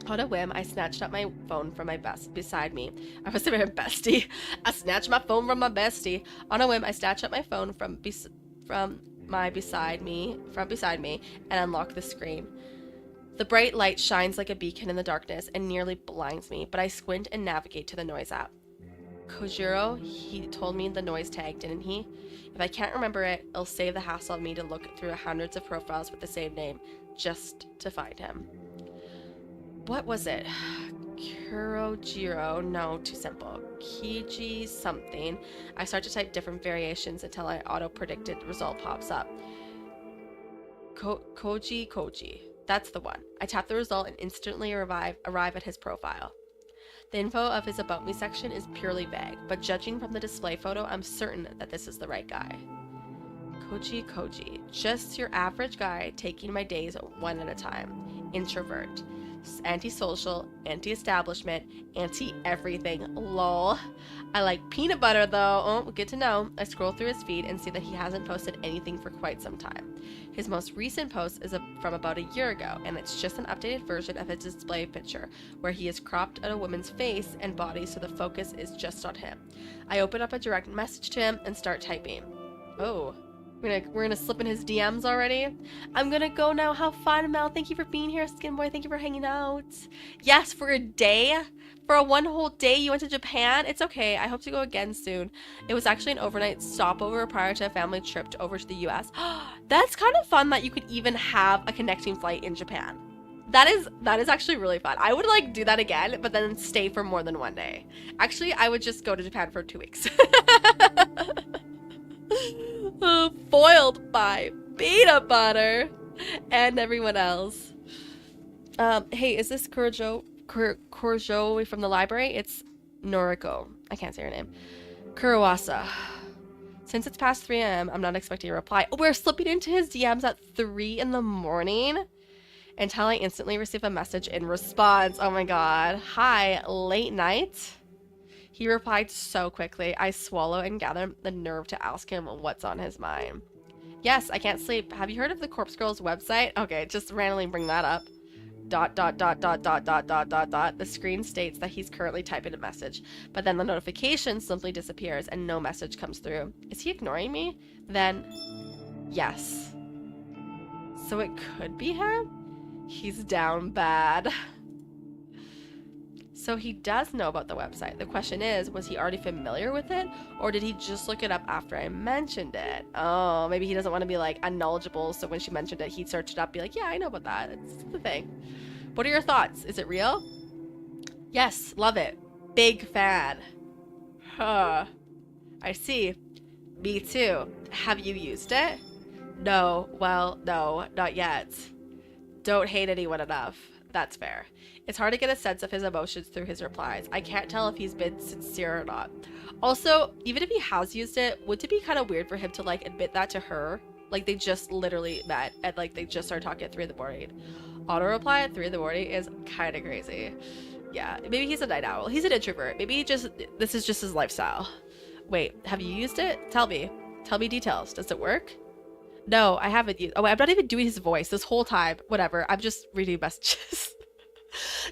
On a whim, I snatched up my phone from my beside me. I was a bestie. I snatched my phone from my bestie. On a whim, I snatched up my phone from beside me and unlocked the screen. The bright light shines like a beacon in the darkness and nearly blinds me, but I squint and navigate to the noise app. Kojiro, he told me the noise tag, didn't he? If I can't remember it, it'll save the hassle of me to look through hundreds of profiles with the same name, just to find him. What was it? Kurojiro, no, too simple. Kiji something. I start to type different variations until an auto-predicted result pops up. Koji. That's the one. I tap the result and instantly arrive at his profile. The info of his About Me section is purely vague, but judging from the display photo, I'm certain that this is the right guy. Koji. Just your average guy taking my days one at a time. Introvert. Antisocial, anti-establishment, anti-everything. Lol. I like peanut butter though. Oh, good to know. I scroll through his feed and see that he hasn't posted anything for quite some time. His most recent post is from about a year ago, and it's just an updated version of his display picture, where he is cropped at a woman's face and body so the focus is just on him. I open up a direct message to him and start typing. Oh. We're gonna slip in his DMs already. I'm gonna go now. Have fun, Mel. Thank you for being here, Skinboy. Thank you for hanging out. Yes, for a day. For a one whole day you went to Japan. It's okay. I hope to go again soon. It was actually an overnight stopover prior to a family trip over to the US. That's kind of fun that you could even have a connecting flight in Japan. That is actually really fun. I would like do that again, but then stay for more than one day. Actually, I would just go to Japan for 2 weeks. Foiled by peanut butter and everyone else. Hey, is this Kurjo from the library? It's Noriko. I can't say her name. Kurawasa. Since it's past 3 a.m., I'm not expecting a reply. Oh, we're slipping into his DMs at 3 in the morning until I instantly receive a message in response. Oh my god. Hi, late night? He replied so quickly, I swallow and gather the nerve to ask him what's on his mind. Yes, I can't sleep. Have you heard of the Corpse Girls website? Okay, just randomly bring that up. ... The screen states that he's currently typing a message, but then the notification simply disappears and no message comes through. Is he ignoring me? Then, yes. So it could be him? He's down bad. So he does know about the website. The question is, was he already familiar with it? Or did he just look it up after I mentioned it? Oh, maybe he doesn't want to be like unknowledgeable, so when she mentioned it, he'd search it up, be like, yeah, I know about that. It's the thing. What are your thoughts? Is it real? Yes, love it. Big fan. Huh. I see. Me too. Have you used it? No. Well, no, not yet. Don't hate anyone enough. That's fair. It's hard to get a sense of his emotions through his replies. I can't tell if he's been sincere or not. Also, even if he has used it, wouldn't it be kind of weird for him to like admit that to her? Like they just literally met and like they just started talking at 3 in the morning. Auto reply at 3 in the morning is kind of crazy. Yeah, maybe he's a night owl. He's an introvert. Maybe this is just his lifestyle. Wait, have you used it? Tell me. Tell me details. Does it work? No, I haven't used. Oh, I'm not even doing his voice this whole time. Whatever. I'm just reading messages.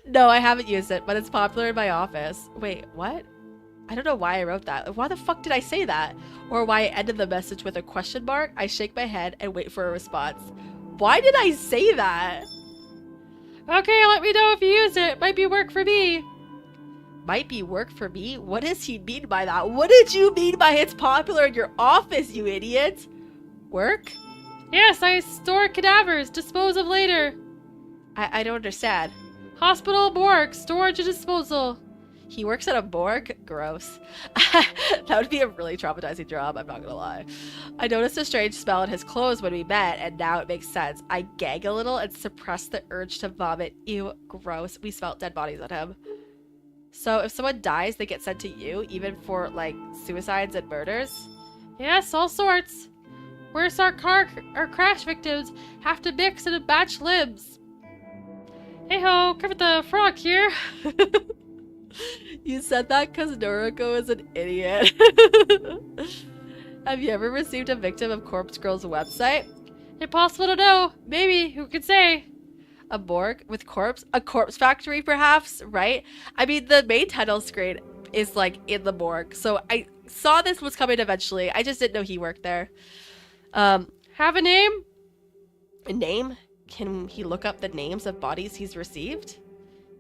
No, I haven't used it, but it's popular in my office. Wait, what? I don't know why I wrote that. Why the fuck did I say that? Or why I ended the message with a question mark? I shake my head and wait for a response. Why did I say that? Okay, let me know if you use it. Might be work for me. Might be work for me? What does he mean by that? What did you mean by it's popular in your office, you idiot? Work? Yes, I store cadavers. Dispose of later. I don't understand. Hospital, morgue, storage and disposal. He works at a morgue? Gross. That would be a really traumatizing job, I'm not gonna lie. I noticed a strange smell in his clothes when we met, and now it makes sense. I gag a little and suppress the urge to vomit. Ew, gross. We smelled dead bodies on him. So if someone dies, they get sent to you, even for, like, suicides and murders? Yes, all sorts. Worse, our crash victims have to mix and batch limbs. Hey ho, Kermit the Frog here. You said that because Noriko is an idiot. Have you ever received a victim of Corpse Girl's website? Impossible to know. Maybe, who could say? A morgue with corpse? A corpse factory, perhaps? Right? I mean, the main title screen is, like, in the morgue. So I saw this was coming eventually. I just didn't know he worked there. Have a name? A name? Can he look up the names of bodies he's received?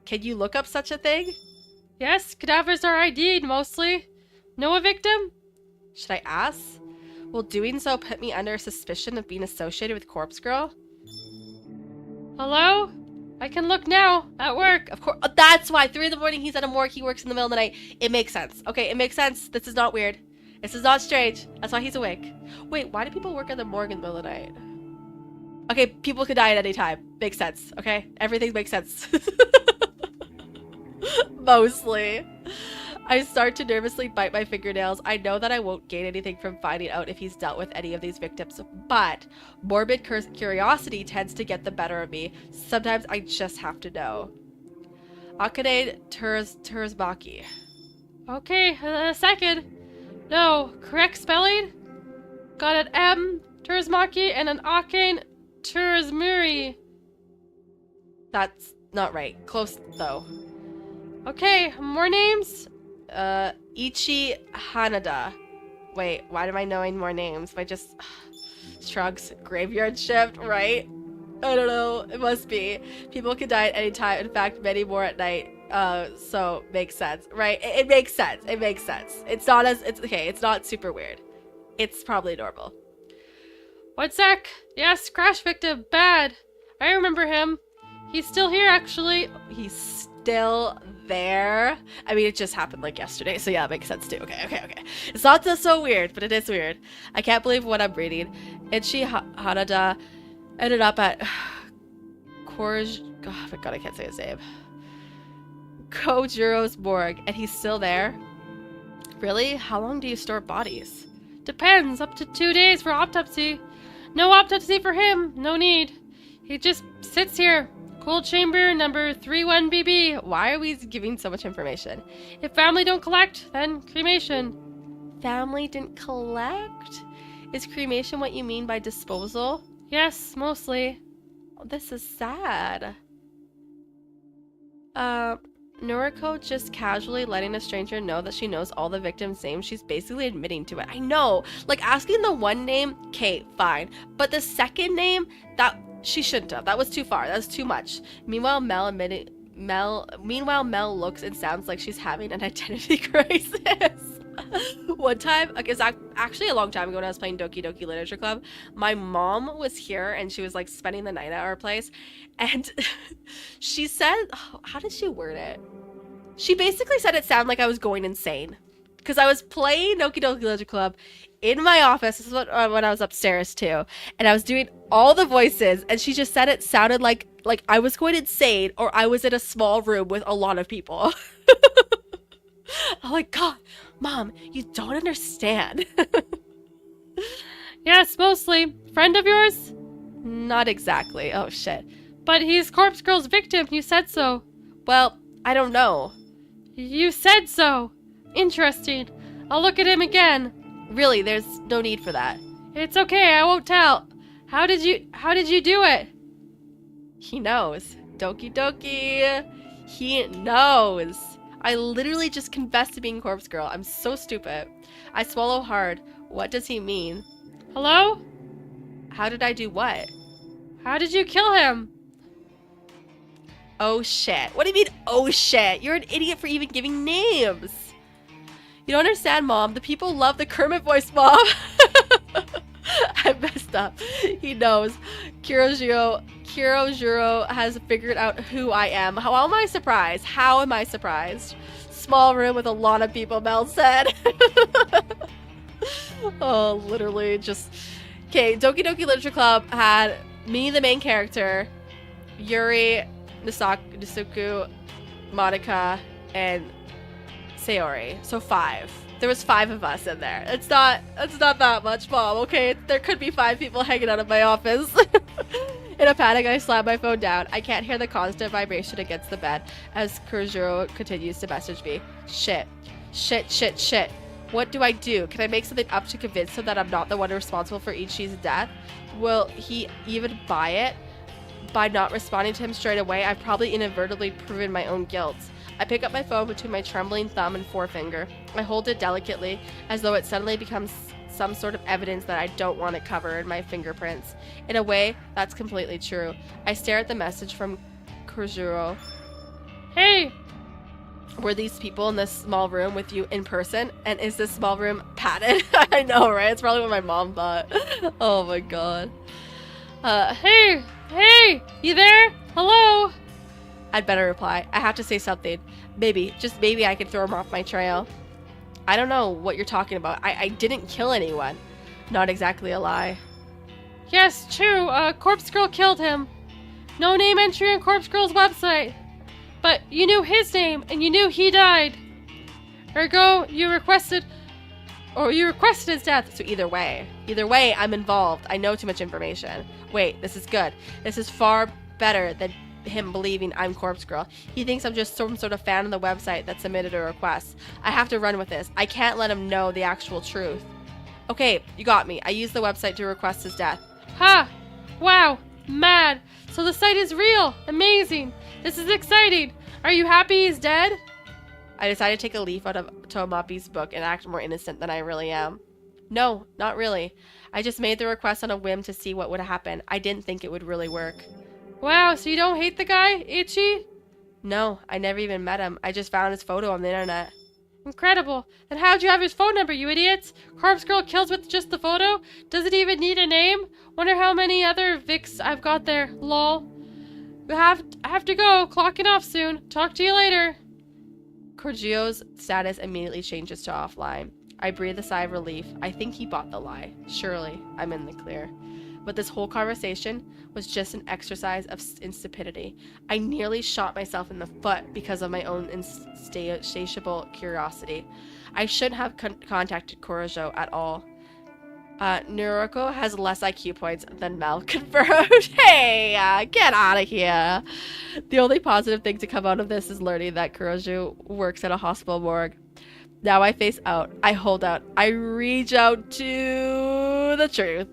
Can you look up such a thing? Yes, cadavers are ID'd mostly. Know a victim? Should I ask? Will doing so put me under suspicion of being associated with Corpse Girl? Hello? I can look now. At work. Of course. That's why. 3 in the morning, he's at a morgue. He works in the middle of the night. It makes sense. Okay, it makes sense. This is not weird. This is not strange. That's why he's awake. Wait, why do people work at the morgue in the middle of the night? Okay, people could die at any time. Makes sense. Okay? Everything makes sense. Mostly. I start to nervously bite my fingernails. I know that I won't gain anything from finding out if he's dealt with any of these victims, but morbid curiosity tends to get the better of me. Sometimes I just have to know. Akane Turzbaki. Okay, a second. No, correct spelling? Got an M, Turzmaki, and an Akane Turzmuri. That's not right. Close, though. Okay, more names? Ichi Hanada. Wait, why am I knowing more names? I just... Shrugs. Graveyard shift, right? I don't know. It must be. People can die at any time. In fact, many more at night. So, makes sense, right? It makes sense. It makes sense. It's not as... It's okay, it's not super weird. It's probably normal. One sec. Yes, crash victim. Bad. I remember him. He's still here, actually. He's still there. I mean, it just happened like yesterday, so yeah, it makes sense too. Okay. It's not just so weird, but it is weird. I can't believe what I'm reading. Ichi Hanada ended up at oh my god, I can't say his name. Kojuro's morgue, and he's still there? Really? How long do you store bodies? Depends. Up to 2 days for autopsy. No autopsy for him. No need. He just sits here. Cold chamber number 31BB. Why are we giving so much information? If family don't collect, then cremation. Family didn't collect? Is cremation what you mean by disposal? Yes, mostly. Oh, this is sad. Noriko just casually letting a stranger know that she knows all the victims' names. She's basically admitting to it. I know. Like, asking the one name, okay, fine. But the second name, that... She shouldn't have. That was too far. That was too much. Meanwhile, Mel looks and sounds like she's having an identity crisis. One time, like, it's actually a long time ago when I was playing Doki Doki Literature Club, my mom was here and she was like spending the night at our place, and she said, oh, how did she word it? She basically said it sounded like I was going insane. Because I was playing Doki Doki Literature Club in my office. This is when I was upstairs too. And I was doing all the voices. And she just said it sounded like I was going insane, or I was in a small room with a lot of people. I'm like, God, Mom, you don't understand. Yes, mostly. Friend of yours? Not exactly. Oh, shit. But he's Corpse Girl's victim. You said so. Well, I don't know. You said so. Interesting. I'll look at him again. Really, there's no need for that. It's okay, I won't tell. How did you do it? He knows. Doki Doki. He knows. I literally just confessed to being Corpse Girl. I'm so stupid. I swallow hard. What does he mean? Hello? How did I do what? How did you kill him? Oh shit. What do you mean, oh shit? You're an idiot for even giving names. You don't understand, Mom. The people love the Kermit voice, Mom. I messed up. He knows. Kirojiro Kirojuro has figured out who I am. How am I surprised? How am I surprised? Small room with a lot of people, Mel said. Oh, literally just... Okay, Doki Doki Literature Club had me, the main character, Yuri, Nisuku, Monica, and Sayori. So 5. There was 5 of us in there. It's not that much, Mom, okay? There could be 5 people hanging out of my office. In a panic, I slam my phone down. I can't hear the constant vibration against the bed as Kurojuro continues to message me. Shit. What do I do? Can I make something up to convince him that I'm not the one responsible for Ichi's death? Will he even buy it? By not responding to him straight away, I've probably inadvertently proven my own guilt. I pick up my phone between my trembling thumb and forefinger. I hold it delicately, as though it suddenly becomes some sort of evidence that I don't want it covered in my fingerprints. In a way, that's completely true. I stare at the message from Kurojuro. Hey! Were these people in this small room with you in person? And is this small room padded? I know, right? It's probably what my mom thought. Oh my god. Hey! You there? Hello? I'd better reply. I have to say something. Maybe, just maybe I can throw him off my trail. I don't know what you're talking about. I didn't kill anyone. Not exactly a lie. Yes, true. Corpse Girl killed him. No name entry on Corpse Girl's website. But you knew his name, and you knew he died. Ergo, you requested his death. So either way, I'm involved. I know too much information. Wait, this is good. This is far better than him believing I'm Corpse Girl. He thinks I'm just some sort of fan of the website that submitted a request. I have to run with this. I can't let him know the actual truth. Okay, you got me. I used the website to request his death. Ha! Wow! Mad! So the site is real! Amazing! This is exciting! Are you happy he's dead? I decided to take a leaf out of Tomopi's book and act more innocent than I really am. No, not really. I just made the request on a whim to see what would happen. I didn't think it would really work. Wow, so you don't hate the guy, Ichi? No, I never even met him. I just found his photo on the internet. Incredible. Then how'd you have his phone number, you idiots? Corpse Girl kills with just the photo? Does it even need a name? Wonder how many other Vics I've got there. Lol. I have to go. Clocking off soon. Talk to you later. Corgio's status immediately changes to offline. I breathe a sigh of relief. I think he bought the lie. Surely, I'm in the clear. But this whole conversation was just an exercise in stupidity. I nearly shot myself in the foot because of my own insatiable curiosity. I shouldn't have contacted Korojo at all. Noriko has less IQ points than Mel confirmed. Hey, get out of here. The only positive thing to come out of this is learning that Korojo works at a hospital morgue. Now I face out. I hold out. I reach out to the truth.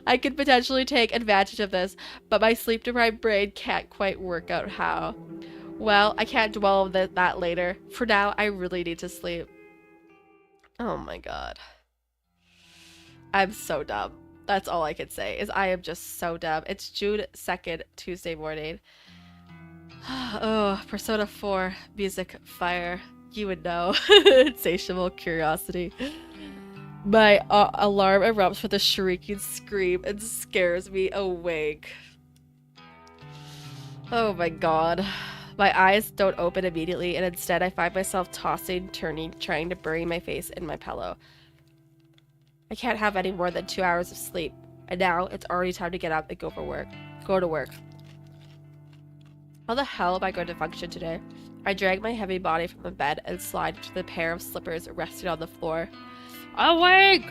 I could potentially take advantage of this, but my sleep-deprived brain can't quite work out how. Well, I can't dwell on that later. For now, I really need to sleep. Oh my god. I'm so dumb. That's all I can say, is I am just so dumb. It's June 2nd, Tuesday morning. Oh, Persona 4, music, fire. You would know. Insatiable curiosity. My alarm erupts with a shrieking scream and scares me awake. Oh my god. My eyes don't open immediately, and instead I find myself tossing, turning, trying to bury my face in my pillow. I can't have any more than 2 hours of sleep, and now it's already time to get up and go to work. How the hell am I going to function today? I drag my heavy body from the bed and slide into the pair of slippers resting on the floor. Awake!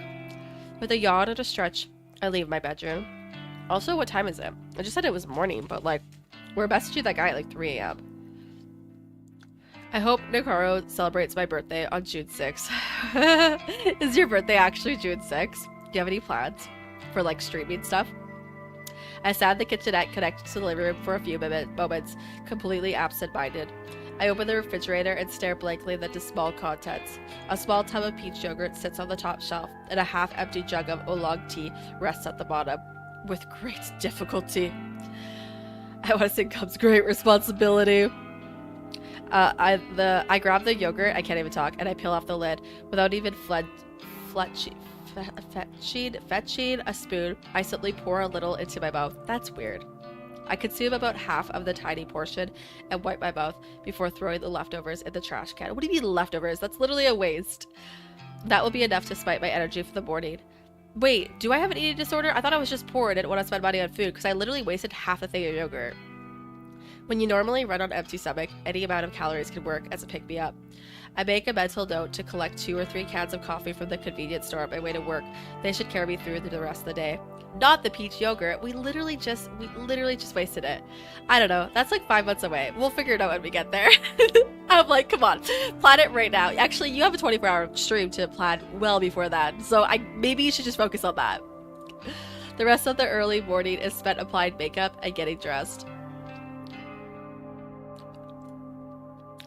With a yawn and a stretch, I leave my bedroom. Also, what time is it? I just said it was morning, but like, we're messaging that guy at like 3 a.m. I hope Nakaro celebrates my birthday on June 6th. Is your birthday actually June 6th? Do you have any plans for like streaming stuff? I sat in the kitchenette connected to the living room for a few moments, completely absent-minded. I open the refrigerator and stare blankly at the small contents. A small tub of peach yogurt sits on the top shelf, and a half-empty jug of oolong tea rests at the bottom. With great difficulty. At once it comes great responsibility. I grab the yogurt, I can't even talk, and I peel off the lid. Without even fetching a spoon, I simply pour a little into my mouth. That's weird. I consume about half of the tiny portion and wipe my mouth before throwing the leftovers in the trash can. What do you mean leftovers? That's literally a waste. That will be enough to spike my energy for the morning. Wait, do I have an eating disorder? I thought I was just poor and didn't want to spend money on food because I literally wasted half the thing of yogurt. When you normally run on empty stomach, any amount of calories can work as a pick-me-up. I make a mental note to collect 2 or 3 cans of coffee from the convenience store on my way to work. They should carry me through the rest of the day. Not the peach yogurt. We literally just wasted it. I don't know. That's like 5 months away. We'll figure it out when we get there. I'm like, come on, plan it right now. Actually, you have a 24-hour stream to plan well before that. So maybe you should just focus on that. The rest of the early morning is spent applying makeup and getting dressed.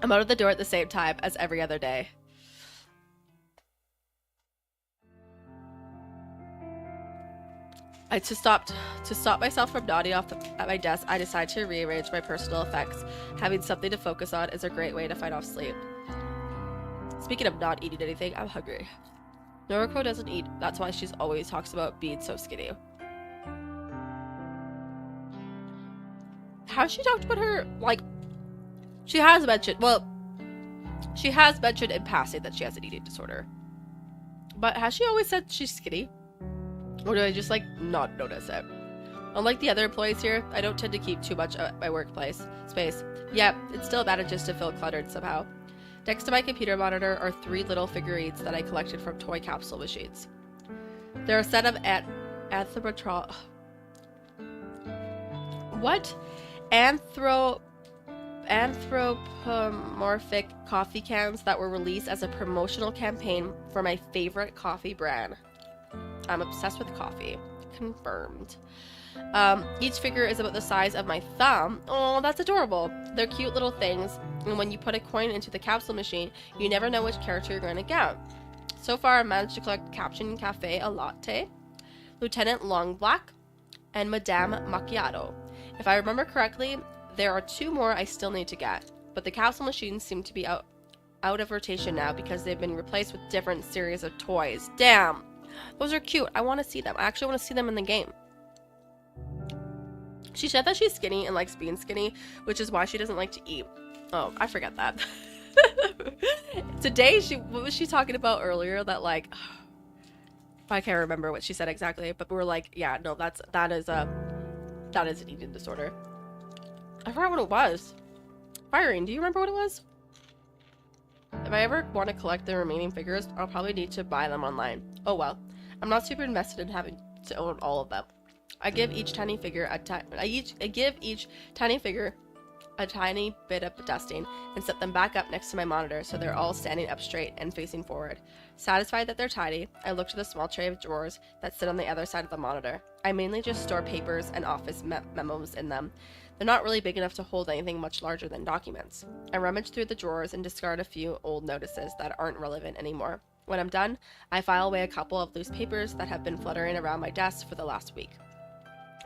I'm out of the door at the same time as every other day. To stop myself from nodding off at my desk, I decide to rearrange my personal effects. Having something to focus on is a great way to fight off sleep. Speaking of not eating anything, I'm hungry. Noriko doesn't eat. That's why she's always talks about being so skinny. Has she talked about her, like, she has mentioned in passing that she has an eating disorder. But has she always said she's skinny? Or do I just, like, not notice it? Unlike the other employees here, I don't tend to keep too much at my workplace space. Yet, it still manages to feel cluttered somehow. Next to my computer monitor are 3 little figurines that I collected from toy capsule machines. They're a set of anthropomorphic coffee cans that were released as a promotional campaign for my favorite coffee brand. I'm obsessed with coffee. Confirmed. Each figure is about the size of my thumb. Oh, that's adorable. They're cute little things, and when you put a coin into the capsule machine, you never know which character you're going to get. So far, I managed to collect Captain Cafe a Latte, Lieutenant Long Black, and Madame Macchiato. If I remember correctly, there are 2 more I still need to get, but the capsule machines seem to be out of rotation now because they've been replaced with different series of toys. Damn! Those are cute. I want to see them. I actually want to see them in the game. She said that she's skinny and likes being skinny, which is why she doesn't like to eat. Oh, I forget that. Today, what was she talking about earlier? That, like, I can't remember what she said exactly, but we were like, yeah, no, that is an eating disorder. I forgot what it was. Firing, do you remember what it was? If I ever want to collect the remaining figures, I'll probably need to buy them online. Oh well. I'm not super invested in having to own all of them. I give each tiny figure a tiny bit of dusting and set them back up next to my monitor so they're all standing up straight and facing forward. Satisfied that they're tidy, I look to the small tray of drawers that sit on the other side of the monitor. I mainly just store papers and office memos in them. They're not really big enough to hold anything much larger than documents. I rummage through the drawers and discard a few old notices that aren't relevant anymore. When I'm done, I file away a couple of loose papers that have been fluttering around my desk for the last week.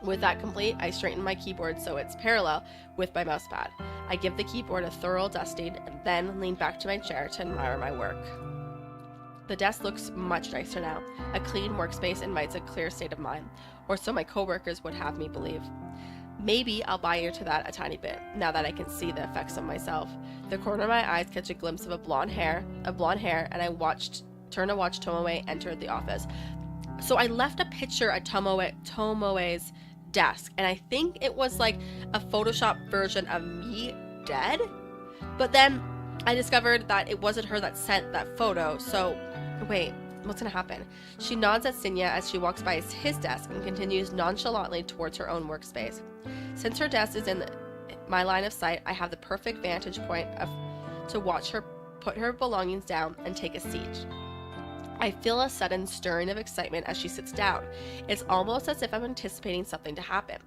With that complete, I straighten my keyboard so it's parallel with my mousepad. I give the keyboard a thorough dusting and then lean back to my chair to admire my work. The desk looks much nicer now. A clean workspace invites a clear state of mind, or so my coworkers would have me believe. Maybe I'll buy into that a tiny bit, now that I can see the effects on myself. The corner of my eyes catch a glimpse of a blonde hair, and I turn to watch Tomoe enter the office. So I left a picture at Tomoe's desk, and I think it was like a Photoshop version of me dead. But then I discovered that it wasn't her that sent that photo, so wait, what's gonna happen? She nods at Sinya as she walks by his desk and continues nonchalantly towards her own workspace. Since her desk is in my line of sight, I have the perfect vantage point to watch her put her belongings down and take a seat. I feel a sudden stirring of excitement as she sits down. It's almost as if I'm anticipating something to happen.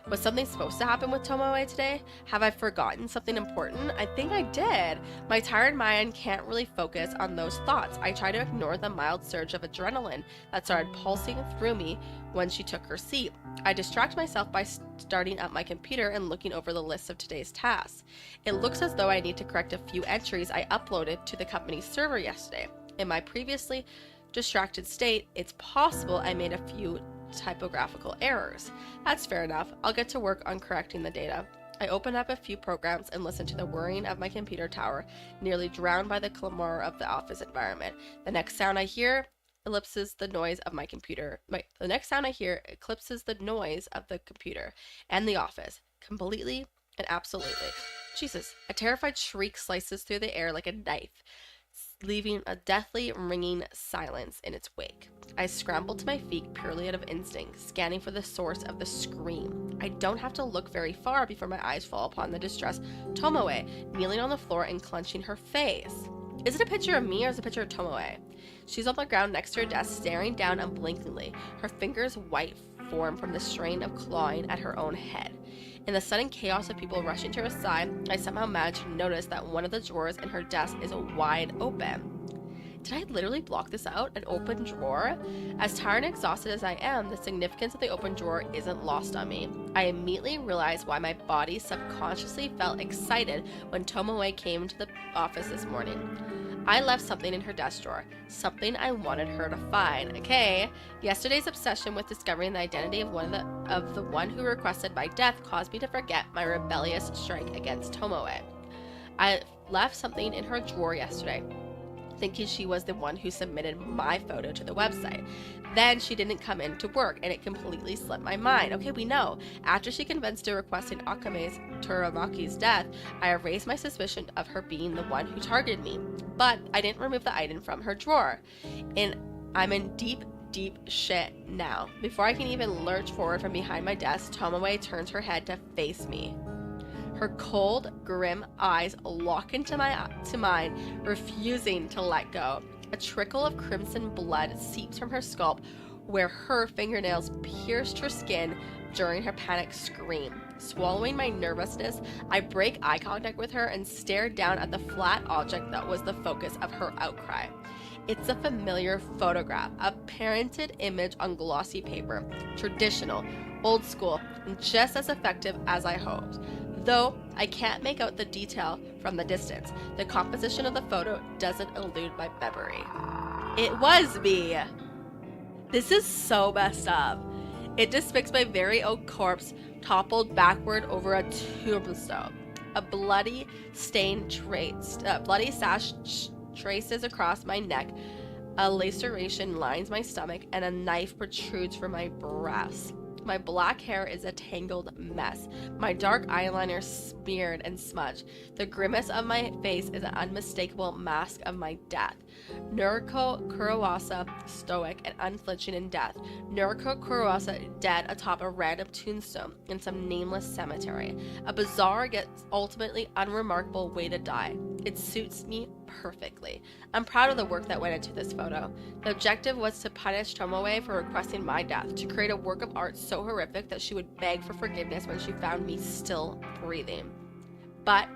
Was something supposed to happen with Tomoe today? Have I forgotten something important? I think I did. My tired mind can't really focus on those thoughts. I try to ignore the mild surge of adrenaline that started pulsing through me when she took her seat. I distract myself by starting up my computer and looking over the list of today's tasks. It looks as though I need to correct a few entries I uploaded to the company's server yesterday. In my previously distracted state, it's possible I made a few typographical errors. That's fair enough. I'll get to work on correcting the data. I open up a few programs and listen to the whirring of my computer tower, nearly drowned by the clamor of the office environment. The next sound I hear eclipses the noise of my computer. The next sound I hear eclipses the noise of the computer and the office, completely and absolutely. Jesus, a terrified shriek slices through the air like a knife, leaving a deathly ringing silence in its wake. I scramble to my feet purely out of instinct, scanning for the source of the scream. I don't have to look very far before my eyes fall upon the distressed Tomoe, kneeling on the floor and clenching her face. Is it a picture of me or is it a picture of Tomoe? She's on the ground next to her desk, staring down unblinkingly, her fingers white form from the strain of clawing at her own head. In the sudden chaos of people rushing to her side, I somehow managed to notice that one of the drawers in her desk is wide open. Did I literally block this out? An open drawer? As tired and exhausted as I am, the significance of the open drawer isn't lost on me. I immediately realized why my body subconsciously felt excited when Tomoe came into the office this morning. I left something in her desk drawer, something I wanted her to find. Okay, yesterday's obsession with discovering the identity of the one who requested my death caused me to forget my rebellious strike against Tomoe. I left something in her drawer yesterday, thinking she was the one who submitted my photo to the website. Then she didn't come in to work, and it completely slipped my mind. Okay, we know. After she convinced to requesting Akame's Turamaki's death, I erased my suspicion of her being the one who targeted me. But I didn't remove the item from her drawer. And I'm in deep shit now. Before I can even lurch forward from behind my desk, Tomoe turns her head to face me. Her cold, grim eyes lock into mine, refusing to let go. A trickle of crimson blood seeps from her scalp where her fingernails pierced her skin during her panic scream. Swallowing my nervousness, I break eye contact with her and stare down at the flat object that was the focus of her outcry. It's a familiar photograph, a parented image on glossy paper. Traditional, old school, and just as effective as I hoped. Though I can't make out the detail from the distance, the composition of the photo doesn't elude my memory. It was me! This is so messed up. It depicts my very own corpse toppled backward over a tombstone. A bloody sash traces across my neck, a laceration lines my stomach, and a knife protrudes from my breast. My black hair is a tangled mess, my dark eyeliner smeared and smudged. The grimace of my face is an unmistakable mask of my death. Noriko Kuroasa, stoic and unflinching in death. Noriko Kuroasa dead atop a random tombstone in some nameless cemetery. A bizarre yet ultimately unremarkable way to die. It suits me perfectly. I'm proud of the work that went into this photo. The objective was to punish Tomoe for requesting my death, to create a work of art so horrific that she would beg for forgiveness when she found me still breathing. But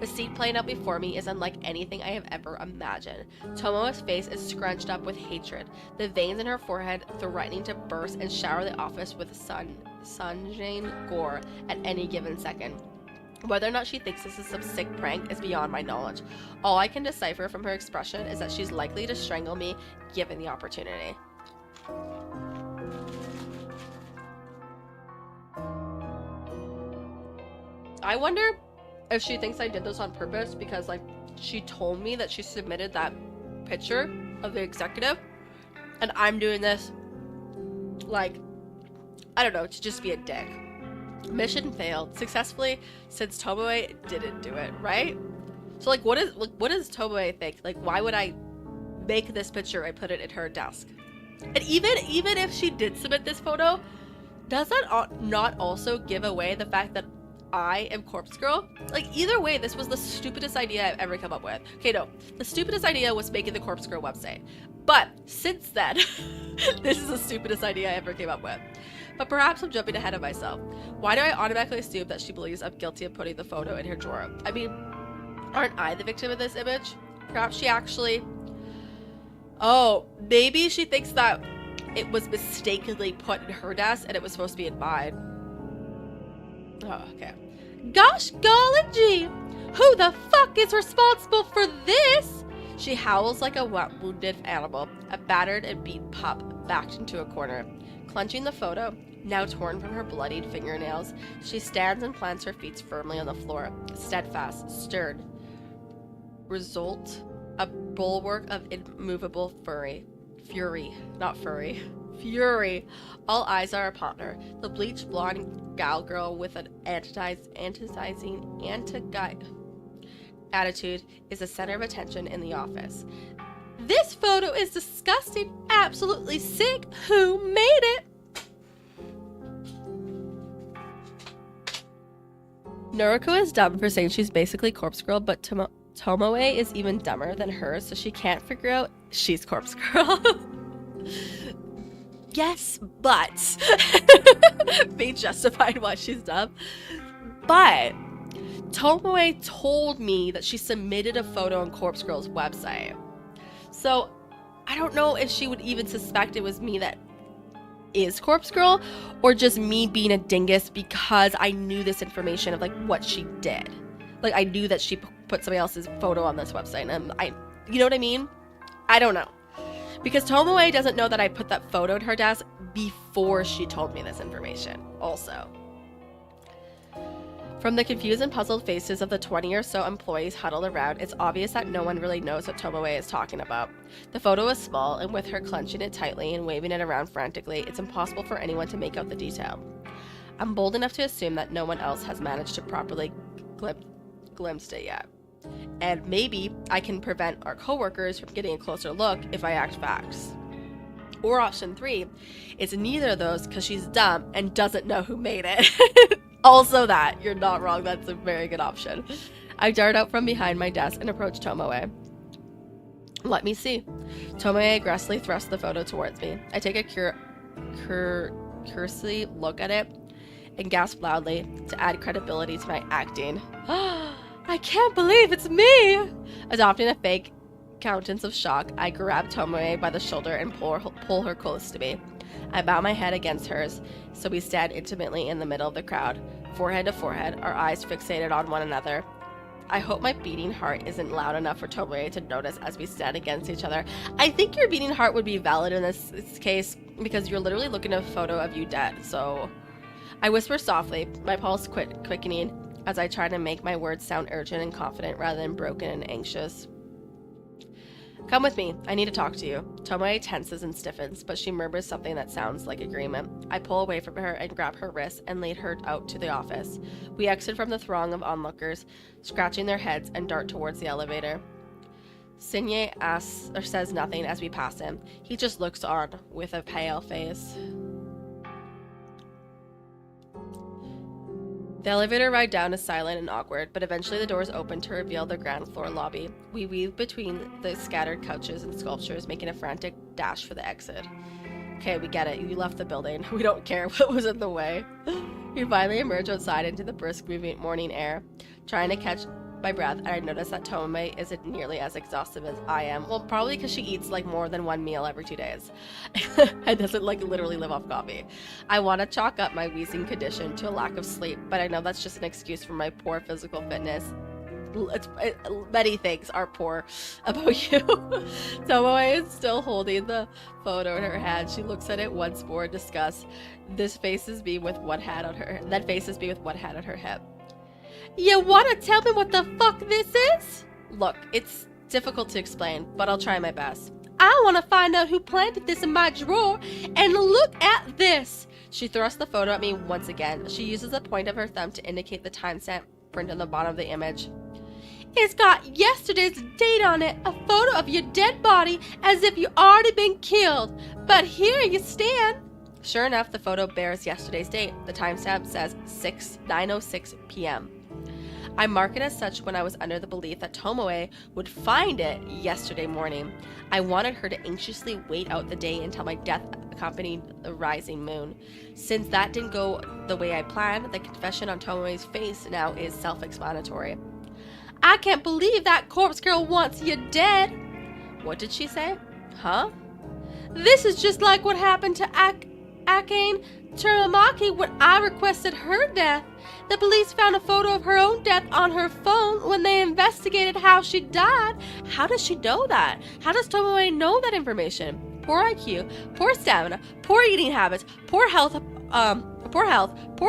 the scene playing out before me is unlike anything I have ever imagined. Tomoe's face is scrunched up with hatred, the veins in her forehead threatening to burst and shower the office with sunshine gore at any given second. Whether or not she thinks this is some sick prank is beyond my knowledge. All I can decipher from her expression is that she's likely to strangle me given the opportunity. I wonder if she thinks I did this on purpose because, like, she told me that she submitted that picture of the executive, and I'm doing this, like, I don't know, to just be a dick. Mission failed successfully since Tomoe didn't do it, right? So, like, what does Tomoe think? Like, why would I make this picture and put it in her desk? And even if she did submit this photo, does that not also give away the fact that I am Corpse Girl? Like, either way, this was the stupidest idea I've ever come up with. Okay, no, the stupidest idea was making the Corpse Girl website. But since then, this is the stupidest idea I ever came up with. But perhaps I'm jumping ahead of myself. Why do I automatically assume that she believes I'm guilty of putting the photo in her drawer? I mean, aren't I the victim of this image? Perhaps she actually... Oh, maybe she thinks that it was mistakenly put in her desk and it was supposed to be in mine. Oh, okay. Gosh golly gee! Who the fuck is responsible for this? She howls like a wounded animal, a battered and beaten pup backed into a corner. Clenching the photo, now torn from her bloodied fingernails, she stands and plants her feet firmly on the floor, steadfast, stern. Result, a bulwark of immovable fury. All eyes are upon her. The bleached blonde gal girl with an anti-guy attitude is the center of attention in the office. This photo is disgusting, absolutely sick. Who made it? Noriko is dumb for saying she's basically Corpse Girl, but Tomoe is even dumber than her, so she can't figure out she's Corpse Girl. Yes, but being justified why she's dumb. But Tomoe told me that she submitted a photo on Corpse Girl's website. So I don't know if she would even suspect it was me that is Corpse Girl, or just me being a dingus because I knew this information of like what she did. Like I knew that she put somebody else's photo on this website, and you know what I mean? I don't know. Because Tomoe doesn't know that I put that photo at her desk before she told me this information also. From the confused and puzzled faces of the 20 or so employees huddled around, it's obvious that no one really knows what Tomoe is talking about. The photo is small, and with her clenching it tightly and waving it around frantically, it's impossible for anyone to make out the detail. I'm bold enough to assume that no one else has managed to properly glimpse it yet. And maybe I can prevent our coworkers from getting a closer look if I act fast. Or option 3 is neither of those because she's dumb and doesn't know who made it. Also that, you're not wrong, that's a very good option. I dart out from behind my desk and approach Tomoe. Let me see. Tomoe aggressively thrusts the photo towards me. I take a cursory look at it and gasp loudly to add credibility to my acting. I can't believe it's me! Adopting a fake countenance of shock, I grab Tomoe by the shoulder and pull her close to me. I bow my head against hers, so we stand intimately in the middle of the crowd, forehead to forehead, our eyes fixated on one another. I hope my beating heart isn't loud enough for Tomoe to notice as we stand against each other. I think your beating heart would be valid in this case, because you're literally looking at a photo of you dead, so... I whisper softly, my pulse quickening, as I try to make my words sound urgent and confident rather than broken and anxious. Come with me. I need to talk to you. Tomoe tenses and stiffens, but she murmurs something that sounds like agreement. I pull away from her and grab her wrist and lead her out to the office. We exit from the throng of onlookers, scratching their heads, and dart towards the elevator. Sinye asks or says nothing as we pass him. He just looks on with a pale face. The elevator ride down is silent and awkward, but eventually the doors open to reveal the ground floor lobby. We weave between the scattered couches and sculptures, making a frantic dash for the exit. Okay, we get it. You left the building. We don't care what was in the way. We finally emerge outside into the brisk morning air. Trying to catch my breath, and I notice that Tomoe isn't nearly as exhaustive as I am. Well, probably because she eats like more than one meal every 2 days. And doesn't like literally live off coffee. I want to chalk up my wheezing condition to a lack of sleep, but I know that's just an excuse for my poor physical fitness. Many things are poor about you. Tomoe is still holding the photo in her hand. She looks at it once more in disgust. Then faces me with one hand on her hip. You wanna tell me what the fuck this is? Look, it's difficult to explain, but I'll try my best. I wanna find out who planted this in my drawer, and look at this! She thrusts the photo at me once again. She uses the point of her thumb to indicate the timestamp print on the bottom of the image. It's got yesterday's date on it, a photo of your dead body as if you already been killed. But here you stand. Sure enough, the photo bears yesterday's date. The timestamp says 9:06 p.m. I mark it as such when I was under the belief that Tomoe would find it yesterday morning. I wanted her to anxiously wait out the day until my death accompanied the rising moon. Since that didn't go the way I planned, the confession on Tomoe's face now is self-explanatory. I can't believe that corpse girl wants you dead. What did she say? Huh? This is just like what happened to Akane Tsurumaki when I requested her death. The police found a photo of her own death on her phone when they investigated how she died. How does she know that? How does Tomoe know that information? poor IQ, poor stamina, poor eating habits, poor health, poor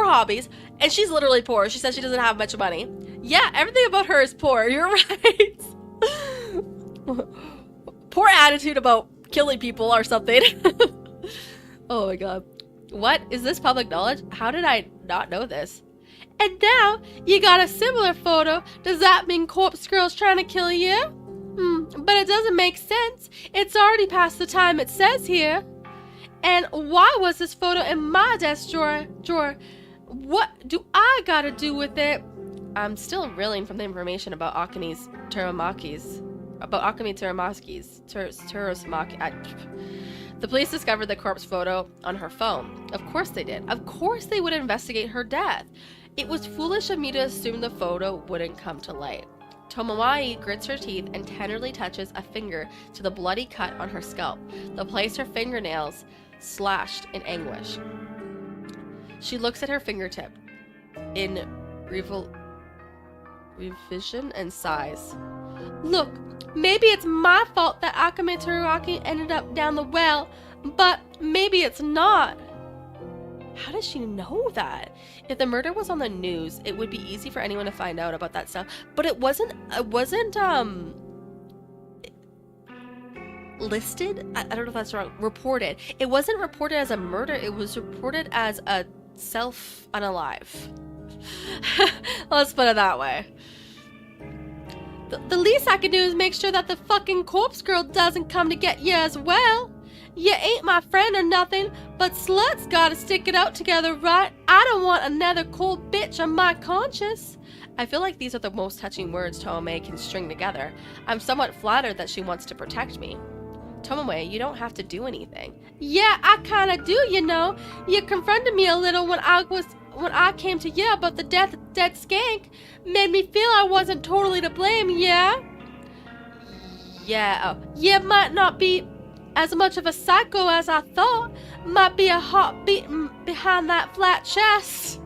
hobbies, and she's literally poor. She says she doesn't have much money. Yeah, everything about her is poor. You're right. Poor attitude about killing people or something. Oh my god. What? Is this public knowledge? How did I not know this? And now, you got a similar photo. Does that mean Corpse Girl's trying to kill you? But it doesn't make sense. It's already past the time it says here. And why was this photo in my desk drawer? What do I gotta do with it? I'm still reeling from the information about Akemi Teramakis. The police discovered the corpse photo on her phone. Of course they did. Of course they would investigate her death. It was foolish of me to assume the photo wouldn't come to light. Tomoai grits her teeth and tenderly touches a finger to the bloody cut on her scalp, the place her fingernails slashed in anguish. She looks at her fingertip in revision and sighs. Look, maybe it's my fault that Akemi Teruraki ended up down the well, but maybe it's not. How does she know that? If the murder was on the news, it would be easy for anyone to find out about that stuff. But it wasn't listed? I don't know if that's wrong. Reported. It wasn't reported as a murder. It was reported as a self-unalive. Let's put it that way. The least I can do is make sure that the fucking corpse girl doesn't come to get you as well. You ain't my friend or nothing, but sluts gotta stick it out together, right? I don't want another cold bitch on my conscience. I feel like these are the most touching words Tomoe can string together. I'm somewhat flattered that she wants to protect me. Tomoe, you don't have to do anything. Yeah, I kinda do, you know. You confronted me a little when I came to you about the death of dead skank. Made me feel I wasn't totally to blame, yeah? Yeah, you might not be as much of a psycho as I thought. Might be a heart beating behind that flat chest.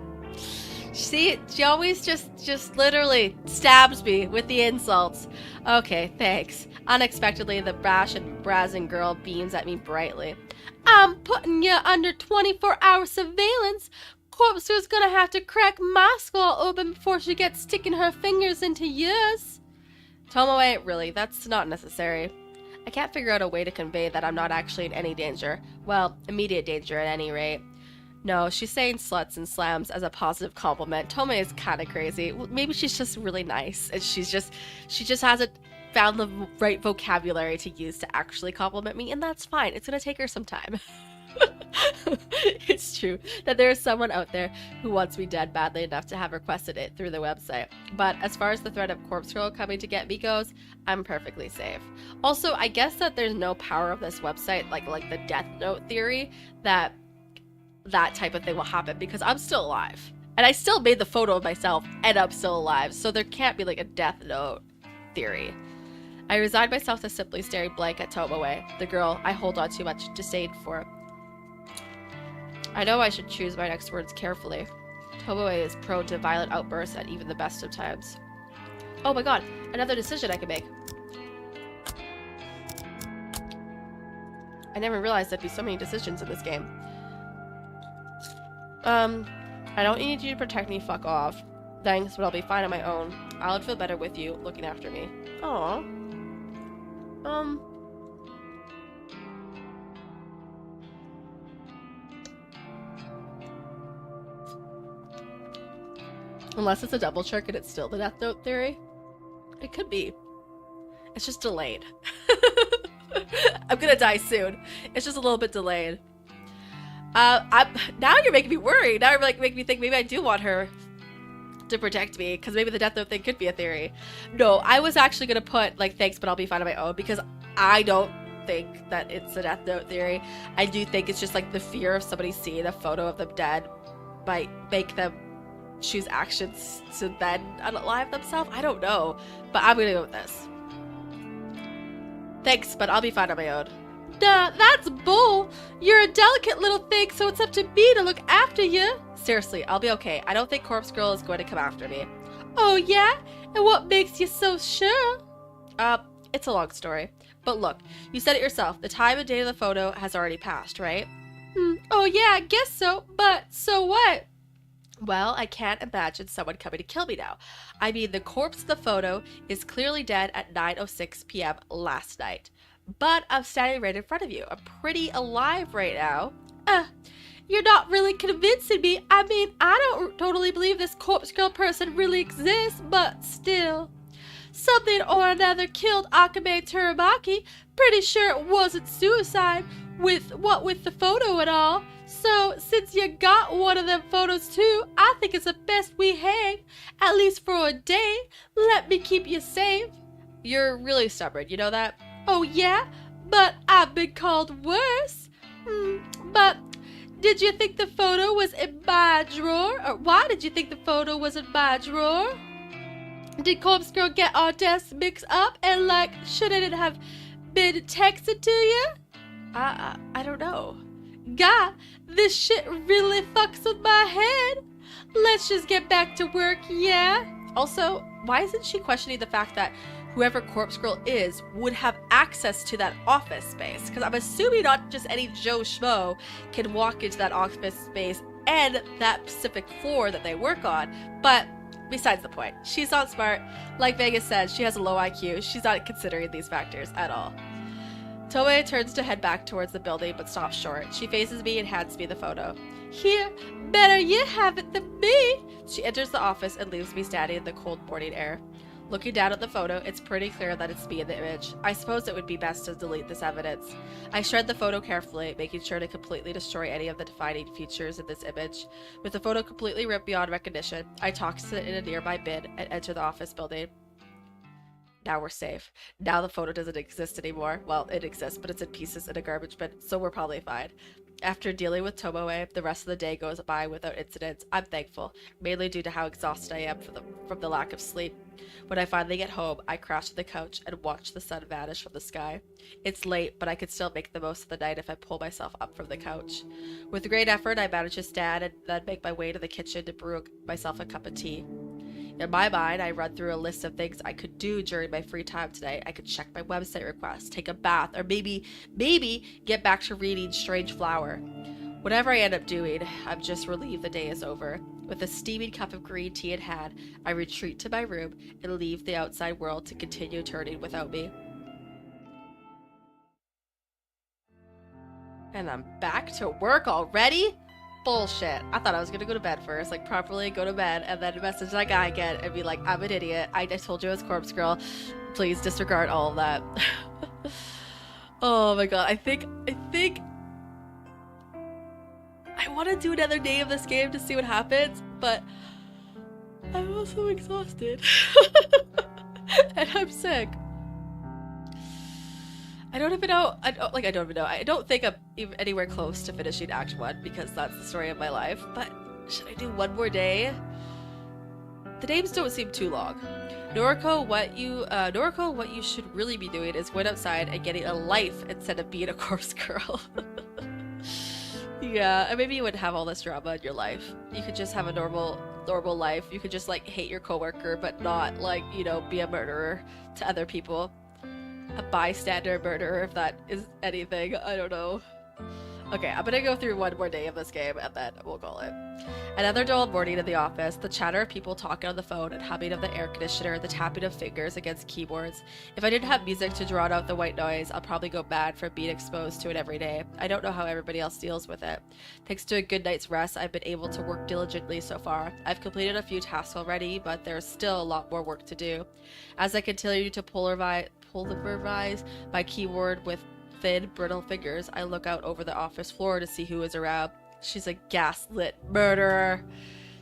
See, she always just literally stabs me with the insults. Okay, thanks. Unexpectedly, the brash and brazen girl beams at me brightly. I'm putting you under 24-hour surveillance. Corpse Girl's gonna have to crack my skull open before she gets sticking her fingers into yours. Tomoe, really, that's not necessary. I can't figure out a way to convey that I'm not actually in any danger. Well, immediate danger at any rate. No, she's saying sluts and slams as a positive compliment. Tomoe is kind of crazy. Maybe she's just really nice, and she just hasn't found the right vocabulary to use to actually compliment me, and that's fine. It's gonna take her some time. It's true that there is someone out there who wants me dead badly enough to have requested it through the website. But as far as the threat of Corpse Girl coming to get me goes, I'm perfectly safe. Also, I guess that there's no power of this website, like the Death Note theory, that type of thing will happen, because I'm still alive. And I still made the photo of myself, and I'm still alive, so there can't be like a Death Note theory. I resigned myself to simply staring blank at Tomoe, the girl I hold on too much disdain for. I know I should choose my next words carefully. Tomoe is prone to violent outbursts at even the best of times. Oh my god, another decision I can make. I never realized there'd be so many decisions in this game. I don't need you to protect me, fuck off. Thanks, but I'll be fine on my own. I'll feel better with you looking after me. Aww. Unless it's a double check and it's still the Death Note theory. It could be. It's just delayed. I'm gonna die soon. It's just a little bit delayed. Now you're making me worry. Now you're like making me think maybe I do want her to protect me, because maybe the Death Note thing could be a theory. No, I was actually gonna put like thanks, but I'll be fine on my own, because I don't think that it's a Death Note theory. I do think it's just like the fear of somebody seeing a photo of them dead might make them choose actions to then unalive themselves. I don't know, but I'm gonna go with this. Thanks, but I'll be fine on my own. Duh, that's bull. You're a delicate little thing, so it's up to me to look after you. Seriously, I'll be okay. I don't think Corpse Girl is going to come after me. Oh yeah? And what makes you so sure? It's a long story. But look, you said it yourself. The time and date of the photo has already passed, right? Oh yeah, I guess so, but so what? Well, I can't imagine someone coming to kill me now. I mean, the corpse of the photo is clearly dead at 9:06 p.m. last night. But I'm standing right in front of you. I'm pretty alive right now. You're not really convincing me. I mean, I don't totally believe this corpse girl person really exists, but still. Something or another killed Akame Turumaki. Pretty sure it wasn't suicide, with the photo and all. So, since you got one of them photos too, I think it's the best we hang, at least for a day. Let me keep you safe. You're really stubborn, you know that? Oh yeah? But I've been called worse. But did you think the photo was in my drawer? Or why did you think the photo was in my drawer? Did Corpse Girl get our desks mixed up and like, shouldn't it have been texted to you? I don't know. God, this shit really fucks with my head. Let's just get back to work, yeah? Also, why isn't she questioning the fact that whoever Corpse Girl is would have access to that office space? Because I'm assuming not just any Joe Schmo can walk into that office space and that specific floor that they work on. But besides the point, she's not smart. Like Vegas said, she has a low IQ. She's not considering these factors at all. Toei turns to head back towards the building but stops short. She faces me and hands me the photo. Here, better you have it than me. She enters the office and leaves me standing in the cold morning air. Looking down at the photo, it's pretty clear that it's me in the image. I suppose it would be best to delete this evidence. I shred the photo carefully, making sure to completely destroy any of the defining features in this image. With the photo completely ripped beyond recognition, I toss it in a nearby bin and enter the office building. Now we're safe. Now the photo doesn't exist anymore. Well, it exists, but it's in pieces in a garbage bin, so we're probably fine. After dealing with Tomoe, the rest of the day goes by without incidents. I'm thankful, mainly due to how exhausted I am from the lack of sleep. When I finally get home, I crash to the couch and watch the sun vanish from the sky. It's late, but I can still make the most of the night if I pull myself up from the couch. With great effort, I manage to stand and then make my way to the kitchen to brew myself a cup of tea. In my mind, I run through a list of things I could do during my free time today. I could check my website requests, take a bath, or maybe get back to reading Strange Flower. Whatever I end up doing, I'm just relieved the day is over. With a steaming cup of green tea in hand, I retreat to my room and leave the outside world to continue turning without me. And I'm back to work already? Bullshit. I thought I was gonna go to bed first, like properly go to bed, and then message that guy again and be like, I'm an idiot. I told you I was Corpse Girl. Please disregard all of that. Oh my god. I think I want to do another day of this game to see what happens, but I'm also exhausted. And I'm sick. I don't even know. I don't think I'm even anywhere close to finishing Act 1 because that's the story of my life. But should I do one more day? The names don't seem too long. Noriko, what you should really be doing is going outside and getting a life instead of being a corpse girl. Yeah, and maybe you wouldn't have all this drama in your life. You could just have a normal life. You could just like hate your coworker, but not like, you know, be a murderer to other people. A bystander murderer, if that is anything. I don't know. Okay, I'm gonna go through one more day of this game and then we'll call it. Another dull morning in the office, the chatter of people talking on the phone and humming of the air conditioner, the tapping of fingers against keyboards. If I didn't have music to drown out the white noise, I'll probably go mad from being exposed to it every day. I don't know how everybody else deals with it. Thanks to a good night's rest, I've been able to work diligently so far. I've completed a few tasks already, but there's still a lot more work to do. As I continue to pulverize my keyboard with thin, brittle fingers, I look out over the office floor to see who is around. She's a gaslit murderer.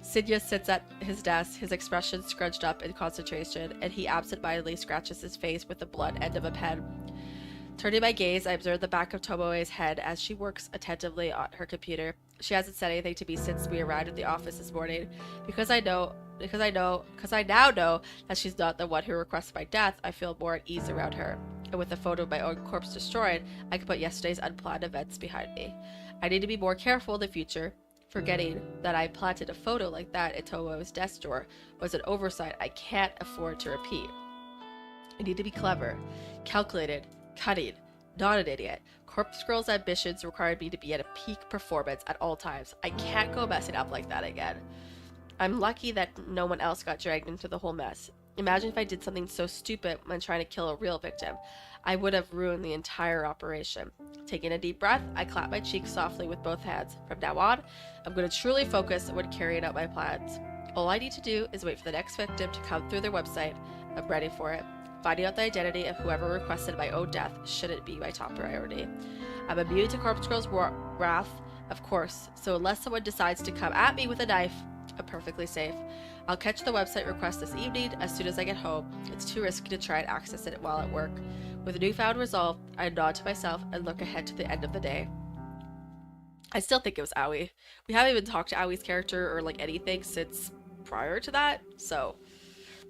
Sidya sits at his desk, his expression scrunched up in concentration, and he absentmindedly scratches his face with the blunt end of a pen. Turning my gaze, I observe the back of Tomoe's head as she works attentively on her computer. She hasn't said anything to me since we arrived at the office this morning. Because I now know that she's not the one who requested my death, I feel more at ease around her. And with the photo of my own corpse destroyed, I can put yesterday's unplanned events behind me. I need to be more careful in the future. Forgetting that I planted a photo like that in Tomoe's desk drawer was an oversight I can't afford to repeat. I need to be clever, calculated, cunning, not an idiot. Corpse Girl's ambitions required me to be at a peak performance at all times. I can't go messing up like that again. I'm lucky that no one else got dragged into the whole mess. Imagine if I did something so stupid when trying to kill a real victim. I would have ruined the entire operation. Taking a deep breath, I clap my cheek softly with both hands. From now on, I'm going to truly focus when carrying out my plans. All I need to do is wait for the next victim to come through their website. I'm ready for it. Finding out the identity of whoever requested my own death shouldn't be my top priority. I'm immune to Corpse Girl's wrath, of course, so unless someone decides to come at me with a knife, I'm perfectly safe. I'll catch the website request this evening as soon as I get home. It's too risky to try and access it while at work. With newfound resolve, I nod to myself and look ahead to the end of the day. I still think it was Aoi. We haven't even talked to Aoi's character or like anything since prior to that, so...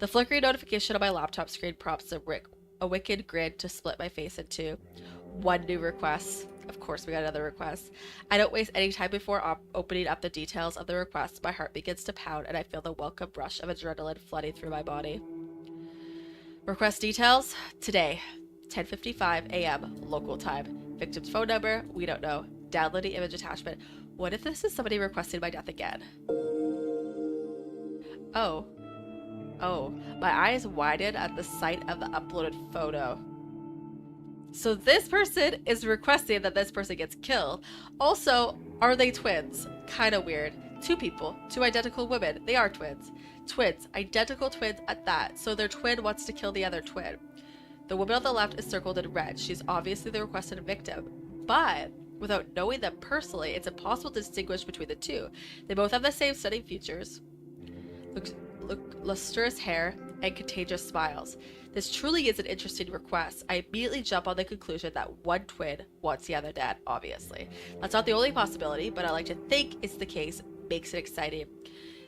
The flickering notification on my laptop screen prompts a wicked grin to split my face in two. One new request. Of course we got another request. I don't waste any time before opening up the details of the request. My heart begins to pound and I feel the welcome rush of adrenaline flooding through my body. Request details? Today, 10:55 a.m. local time. Victim's phone number? We don't know. Downloading image attachment. What if this is somebody requesting my death again? Oh, my eyes widened at the sight of the uploaded photo. So this person is requesting that this person gets killed. Also, are they twins? Kinda weird. Two people, two identical women. They are twins. Twins, identical twins at that. So their twin wants to kill the other twin. The woman on the left is circled in red. She's obviously the requested victim. But without knowing them personally, it's impossible to distinguish between the two. They both have the same stunning features. Lustrous hair, and contagious smiles. This truly is an interesting request. I immediately jump on the conclusion that one twin wants the other dead, obviously. That's not the only possibility, but I like to think it's the case. Makes it exciting.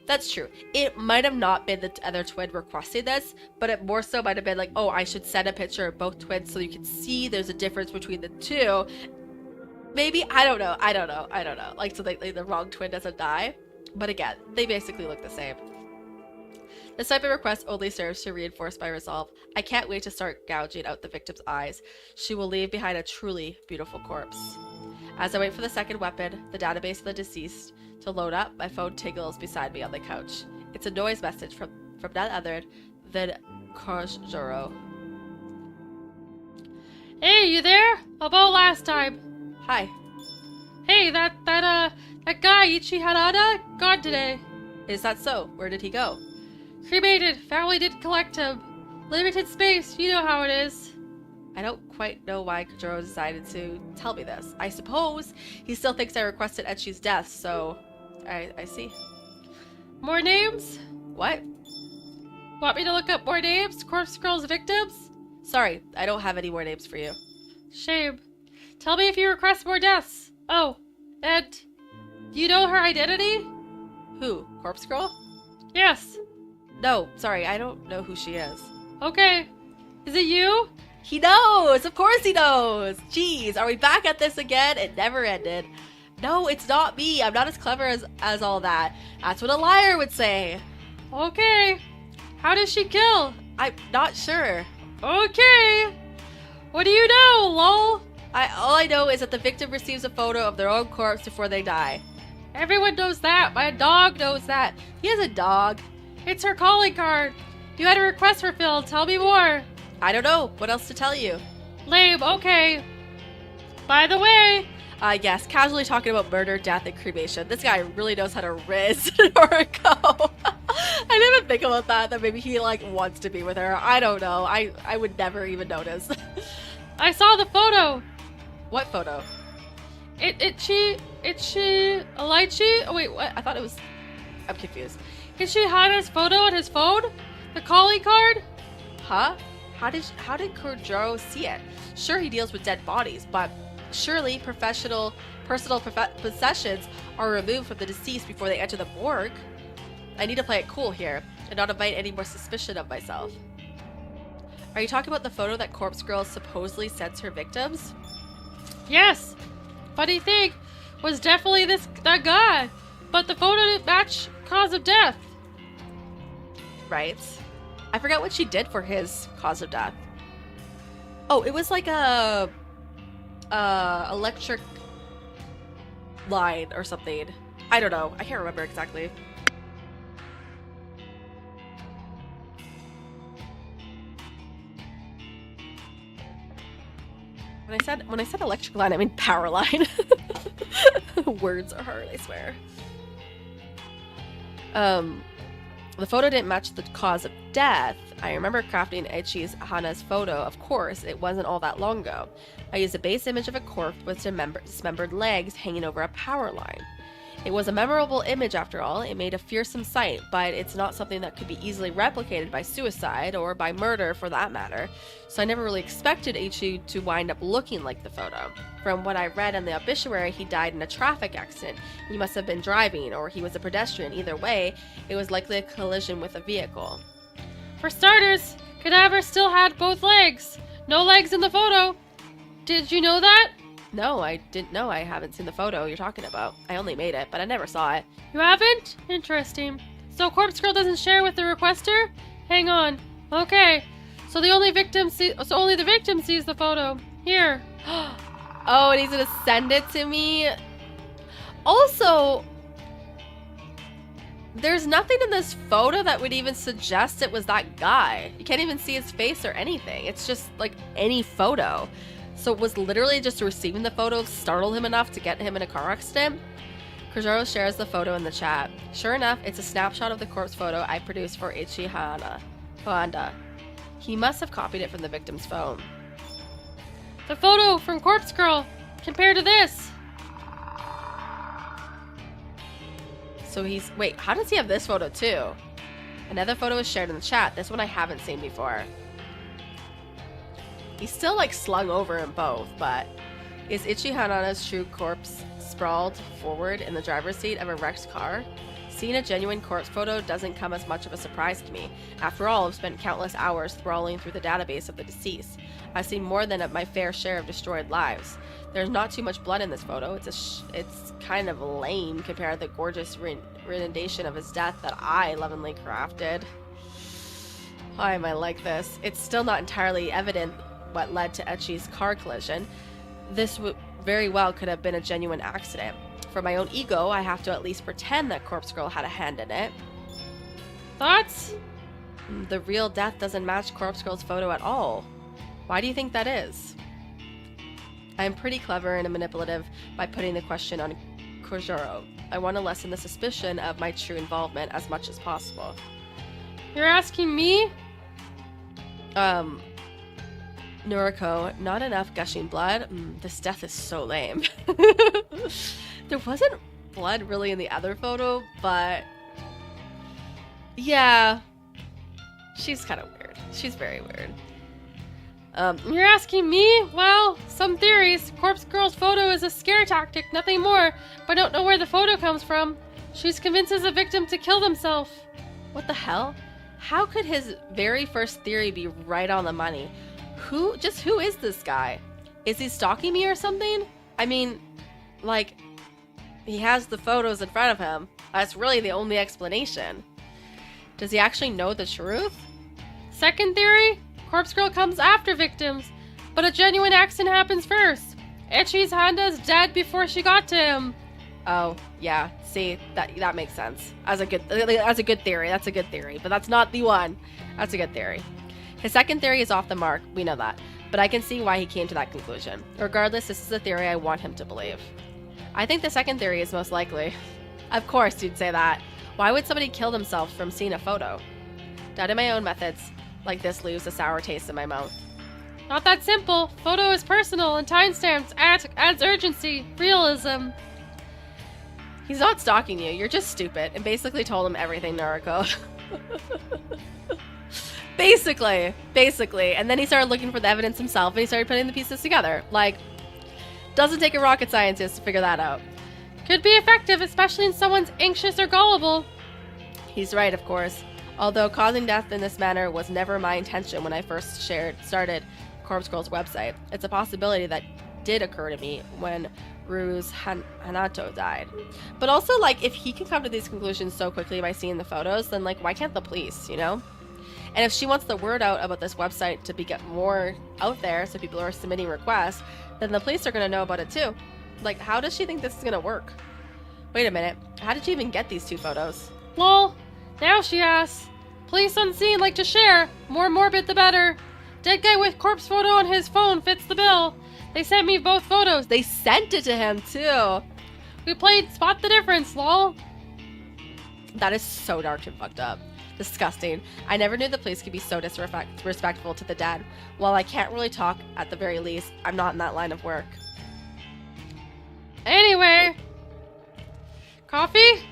That's true. It might have not been the other twin requesting this, but it more so might have been like, oh, I should send a picture of both twins so you can see there's a difference between the two. Maybe, I don't know. Like, so the wrong twin doesn't die. But again, they basically look the same. This type of request only serves to reinforce my resolve. I can't wait to start gouging out the victim's eyes. She will leave behind a truly beautiful corpse. As I wait for the second weapon, the database of the deceased, to load up, my phone tingles beside me on the couch. It's a noise message from none other than Corsair. Hey, you there? About last time. Hi. Hey, that guy, Ichi Harada, gone today. Is that so? Where did he go? Cremated. Family didn't collect him. Limited space. You know how it is. I don't quite know why Kojiro decided to tell me this. I suppose he still thinks I requested Echi's death, so I see. More names? What? Want me to look up more names? Corpse Girl's victims? Sorry, I don't have any more names for you. Shame. Tell me if you request more deaths. Oh, and do you know her identity? Who? Corpse Girl? Yes. No, sorry, I don't know who she is. Okay. Is it you? He knows! Of course he knows! Jeez, are we back at this again? It never ended. No, it's not me. I'm not as clever as all that. That's what a liar would say. Okay. How does she kill? I'm not sure. Okay. What do you know, lol? All I know is that the victim receives a photo of their own corpse before they die. Everyone knows that. My dog knows that. He has a dog. It's her calling card. You had a request fulfilled. Tell me more. I don't know. What else to tell you? Lame. Okay. By the way. Yes, casually talking about murder, death, and cremation. This guy really knows how to riz or go. I didn't even think about that maybe he, like, wants to be with her. I don't know. I would never even notice. I saw the photo. What photo? It's she, Elichi? Oh, wait, what? I thought it was... I'm confused. Is she Hana's photo on his phone? The calling card? Huh? How did Kojiro see it? Sure, he deals with dead bodies, but surely personal possessions are removed from the deceased before they enter the morgue. I need to play it cool here, and not invite any more suspicion of myself. Are you talking about the photo that Corpse Girl supposedly sends her victims? Yes. Funny thing, was definitely that guy, but the photo didn't match cause of death. Right. I forgot what she did for his cause of death. Oh, it was like a electric line or something. I don't know. I can't remember exactly. When I said electric line, I mean power line. Words are hard, I swear. The photo didn't match the cause of death. I remember crafting Ichi's Hana's photo. Of course, it wasn't all that long ago. I used a base image of a corpse with dismembered legs hanging over a power line. It was a memorable image after all. It made a fearsome sight, but it's not something that could be easily replicated by suicide or by murder for that matter. So I never really expected Ichi to wind up looking like the photo. From what I read in the obituary, he died in a traffic accident. He must have been driving, or he was a pedestrian. Either way, it was likely a collision with a vehicle. For starters, Cadaver still had both legs. No legs in the photo. Did you know that? No, I didn't know. I haven't seen the photo you're talking about. I only made it, but I never saw it. You haven't? Interesting. So Corpse Girl doesn't share with the requester? Hang on. Okay. So only the victim sees the photo. Here. Oh, and he's gonna send it to me? Also, there's nothing in this photo that would even suggest it was that guy. You can't even see his face or anything. It's just like any photo. So it was literally just receiving the photo startled him enough to get him in a car accident? Kurjaro shares the photo in the chat. Sure enough, it's a snapshot of the corpse photo I produced for Ichi Hoanda. He must have copied it from the victim's phone. The photo from Corpse Girl compared to this. So wait, how does he have this photo too? Another photo is shared in the chat. This one I haven't seen before. He's still like slung over in both, but is Ichi Hanana's true corpse sprawled forward in the driver's seat of a wrecked car? Seeing a genuine corpse photo doesn't come as much of a surprise to me. After all, I've spent countless hours trawling through the database of the deceased. I've seen more than my fair share of destroyed lives. There's not too much blood in this photo. It's kind of lame compared to the gorgeous rendition of his death that I lovingly crafted. Why am I like this? It's still not entirely evident what led to Ichi's car collision. This very well could have been a genuine accident. For my own ego, I have to at least pretend that Corpse Girl had a hand in it. Thoughts? The real death doesn't match Corpse Girl's photo at all. Why do you think that is? I am pretty clever and manipulative by putting the question on Kurjaro. I want to lessen the suspicion of my true involvement as much as possible. You're asking me? Noriko, not enough gushing blood? This death is so lame. There wasn't blood really in the other photo, but yeah, she's kind of weird. She's very weird. You're asking me? Well, some theories. Corpse Girl's photo is a scare tactic, nothing more, but I don't know where the photo comes from. She's convinces a victim to kill themselves. What the hell? How could his very first theory be right on the money? Who is this guy? Is he stalking me or something? I mean, like, he has the photos in front of him. That's really the only explanation. Does he actually know the truth? Second theory? Corpse Girl comes after victims, but a genuine accident happens first. Ichi's Honda's dead before she got to him. Oh, yeah. See, that makes sense. That's a good theory. That's a good theory, but that's not the one. That's a good theory. His second theory is off the mark. We know that, but I can see why he came to that conclusion. Regardless, this is the theory I want him to believe. I think the second theory is most likely. Of course you'd say that. Why would somebody kill themselves from seeing a photo? Doubting my own methods like this leaves a sour taste in my mouth. Not that simple. Photo is personal and timestamps adds urgency, realism. He's not stalking you. You're just stupid and basically told him everything, Noriko. Basically. And then he started looking for the evidence himself and he started putting the pieces together. Like, doesn't take a rocket scientist to figure that out. Could be effective, especially when someone's anxious or gullible. He's right, of course. Although causing death in this manner was never my intention when I first started Corpse Girl's website. It's a possibility that did occur to me when Ru's Hanato died. But also, like, if he can come to these conclusions so quickly by seeing the photos, then, like, why can't the police, you know? And if she wants the word out about this website to get more out there so people are submitting requests, then the police are going to know about it too. Like, how does she think this is going to work? Wait a minute, how did you even get these 2 photos? Lol. Now she asks. Police unseen like to share. More morbid the better. Dead guy with corpse photo on his phone fits the bill. They sent me both photos. They sent it to him too. We played spot the difference, lol. That is so dark and fucked up. Disgusting. I never knew the police could be so disrespectful to the dead. While I can't really talk, at the very least, I'm not in that line of work. Anyway. Coffee?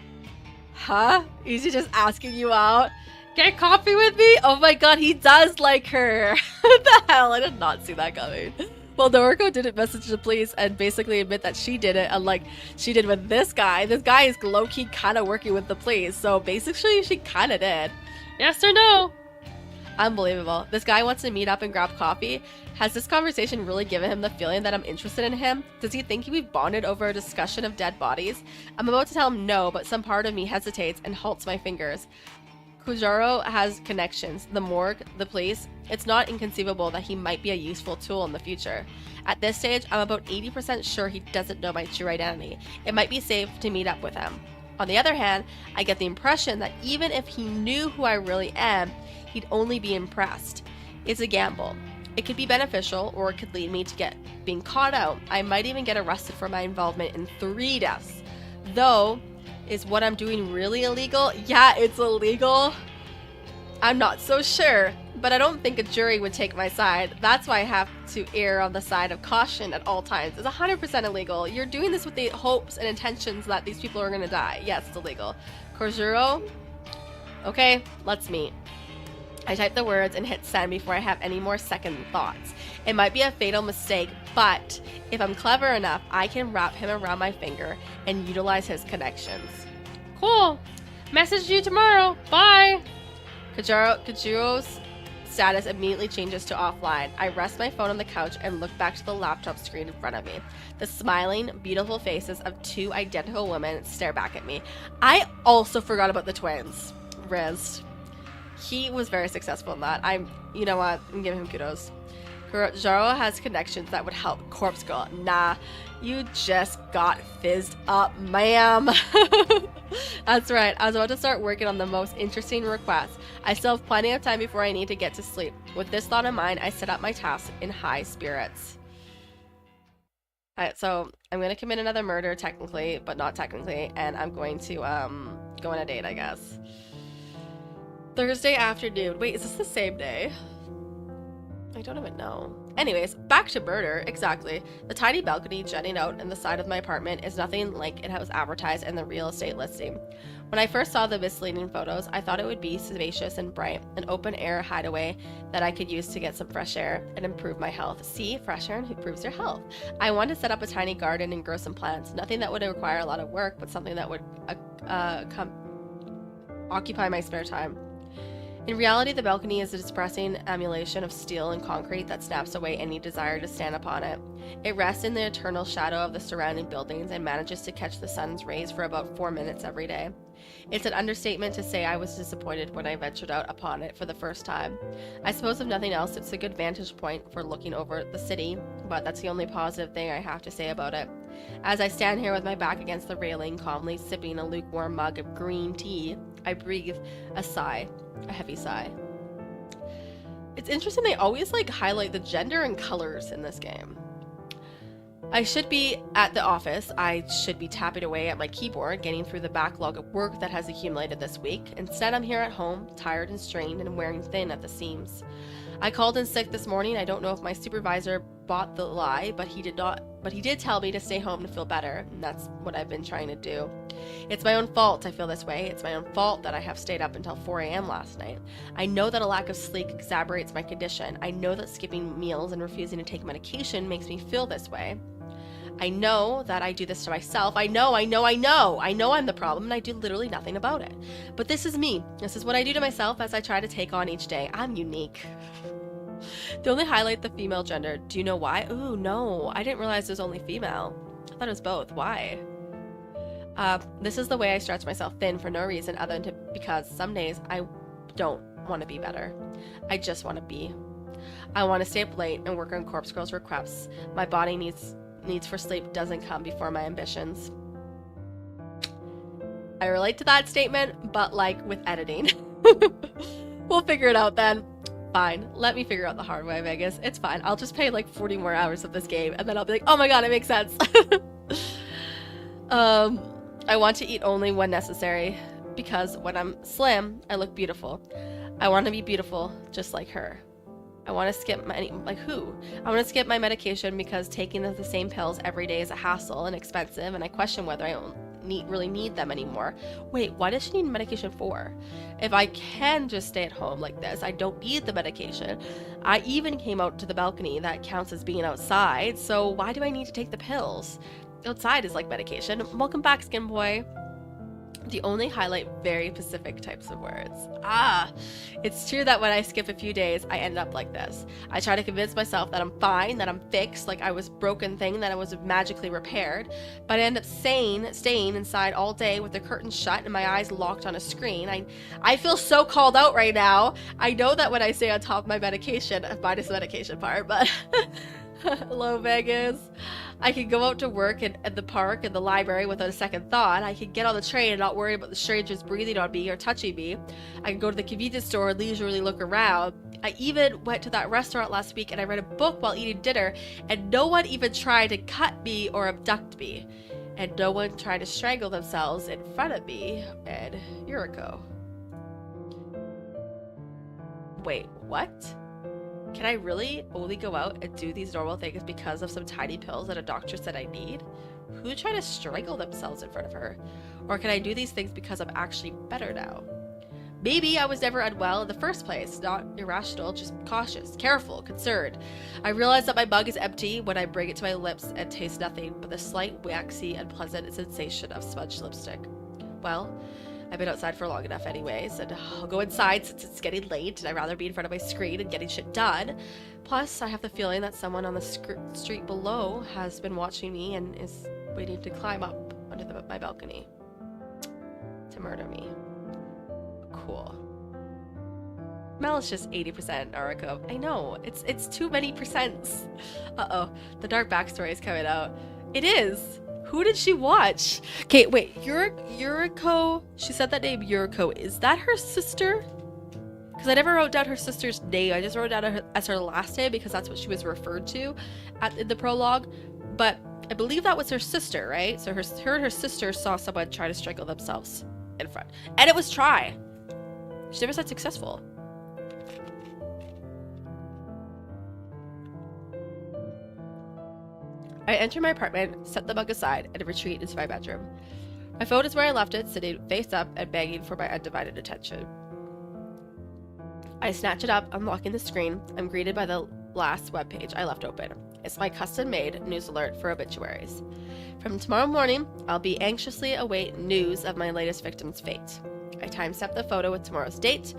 Huh? Is he just asking you out? Get coffee with me? Oh my god, he does like her. What the hell? I did not see that coming. Well, Noriko didn't message the police and basically admit that she did it, unlike she did with this guy. This guy is low-key kind of working with the police, so basically she kind of did. Yes or no? Unbelievable. This guy wants to meet up and grab coffee. Has this conversation really given him the feeling that I'm interested in him? Does he think we've bonded over a discussion of dead bodies? I'm about to tell him no, but some part of me hesitates and halts my fingers. Kujaro has connections, the morgue, the police. It's not inconceivable that he might be a useful tool in the future. At this stage, I'm about 80% sure he doesn't know my true identity. It might be safe to meet up with him. On the other hand, I get the impression that even if he knew who I really am, he'd only be impressed. It's a gamble. It could be beneficial, or it could lead me to being caught out. I might even get arrested for my involvement in 3 deaths. Though, is what I'm doing really illegal? Yeah, it's illegal. I'm not so sure, but I don't think a jury would take my side. That's why I have to err on the side of caution at all times. It's 100% illegal. You're doing this with the hopes and intentions that these people are gonna die. Yes, it's illegal. Korzuro? Okay, let's meet. I type the words and hit send before I have any more second thoughts. It might be a fatal mistake, but if I'm clever enough, I can wrap him around my finger and utilize his connections. Cool. Message you tomorrow. Bye. Kajuro's status immediately changes to offline. I rest my phone on the couch and look back to the laptop screen in front of me. The smiling, beautiful faces of 2 identical women stare back at me. I also forgot about the twins. Riz. He was very successful in that. You know what? I'm giving him kudos. Jaro has connections that would help Corpse Girl. Nah, you just got fizzed up, ma'am. That's right. I was about to start working on the most interesting request. I still have plenty of time before I need to get to sleep. With this thought in mind, I set up my task in high spirits. Alright, so I'm going to commit another murder, technically, but not technically, and I'm going to go on a date, I guess. Thursday afternoon. Wait, is this the same day? I don't even know. Anyways, back to murder. Exactly. The tiny balcony jutting out in the side of my apartment is nothing like it was advertised in the real estate listing. When I first saw the misleading photos, I thought it would be spacious and bright, an open-air hideaway that I could use to get some fresh air and improve my health. See, fresh air improves your health. I wanted to set up a tiny garden and grow some plants. Nothing that would require a lot of work, but something that would occupy my spare time. In reality, the balcony is a depressing emulation of steel and concrete that snaps away any desire to stand upon it. It rests in the eternal shadow of the surrounding buildings and manages to catch the sun's rays for about 4 minutes every day. It's an understatement to say I was disappointed when I ventured out upon it for the first time. I suppose if nothing else, it's a good vantage point for looking over the city, but that's the only positive thing I have to say about it. As I stand here with my back against the railing, calmly sipping a lukewarm mug of green tea, I breathe a sigh. A heavy sigh. It's interesting, they always highlight the gender and colors in this game. I should be at the office. I should be tapping away at my keyboard, getting through the backlog of work that has accumulated this week. Instead, I'm here at home, tired and strained and wearing thin at the seams. I called in sick this morning. I don't know if my supervisor bought the lie, but he did tell me to stay home to feel better, and that's what I've been trying to do. It's my own fault I feel this way. It's my own fault that I have stayed up until 4 a.m. last night. I know that a lack of sleep exacerbates my condition. I know that skipping meals and refusing to take medication makes me feel this way. I know that I do this to myself. I know I'm the problem, and I do literally nothing about it. But this is me. This is what I do to myself as I try to take on each day. I'm unique. They only highlight the female gender. Do you know why? Ooh, no. I didn't realize it was only female. I thought it was both. Why? This is the way I stretch myself thin for no reason other than because some days I don't want to be better. I just want to be. I want to stay up late and work on Corpse Girl's requests. My body needs for sleep doesn't come before my ambitions. I relate to that statement, but like with editing. We'll figure it out then. Fine. Let me figure out the hard way, Vegas. It's fine. I'll just pay like 40 more hours of this game, and then I'll be like, oh my god, it makes sense. I want to eat only when necessary, because when I'm slim, I look beautiful. I want to be beautiful, just like her. I want to skip my, like who? I want to skip my medication because taking the same pills every day is a hassle and expensive, and I question whether I really need them anymore. Wait, why does she need medication for? If I can just stay at home like this, I don't need the medication. I even came out to the balcony. That counts as being outside, so why do I need to take the pills? Outside is like medication. Welcome back, Skin Boy. The only highlight very specific types of words. It's true that when I skip a few days, I end up like this. I try to convince myself that I'm fine, that I'm fixed, like I was a broken thing, that I was magically repaired, but I end up staying inside all day with the curtains shut and my eyes locked on a screen. I feel so called out right now. I know that when I stay on top of my medication, minus the medication part, but hello, Vegas. I could go out to work at the park and the library without a second thought. I could get on the train and not worry about the strangers breathing on me or touching me. I could go to the convenience store and leisurely look around. I even went to that restaurant last week and I read a book while eating dinner, and no one even tried to cut me or abduct me. And no one tried to strangle themselves in front of me and Yuriko. Wait, what? Can I really only go out and do these normal things because of some tiny pills that a doctor said I need? Who tried to strangle themselves in front of her? Or can I do these things because I'm actually better now? Maybe I was never unwell in the first place, not irrational, just cautious, careful, concerned. I realize that my mug is empty when I bring it to my lips and taste nothing but the slight waxy and pleasant sensation of smudged lipstick. Well, I've been outside for long enough anyways, and I'll go inside since it's getting late and I'd rather be in front of my screen and getting shit done. Plus, I have the feeling that someone on the street below has been watching me and is waiting to climb up onto my balcony to murder me. Cool. Mel is just 80% Naruto. I know, it's too many percents. Uh-oh, the dark backstory is coming out. It is! Who did she watch? Okay, wait, Yuriko, she said that name Yuriko. Is that her sister? Because I never wrote down her sister's name. I just wrote down as her last name because that's what she was referred to in the prologue. But I believe that was her sister, right? So her and her sister saw someone try to strangle themselves in front. And it was try. She never said successful. I enter my apartment, set the mug aside, and retreat into my bedroom. My phone is where I left it, sitting face up and begging for my undivided attention. I snatch it up, unlocking the screen. I'm greeted by the last webpage I left open. It's my custom-made news alert for obituaries. From tomorrow morning, I'll be anxiously await news of my latest victim's fate. I timestamp the photo with tomorrow's date,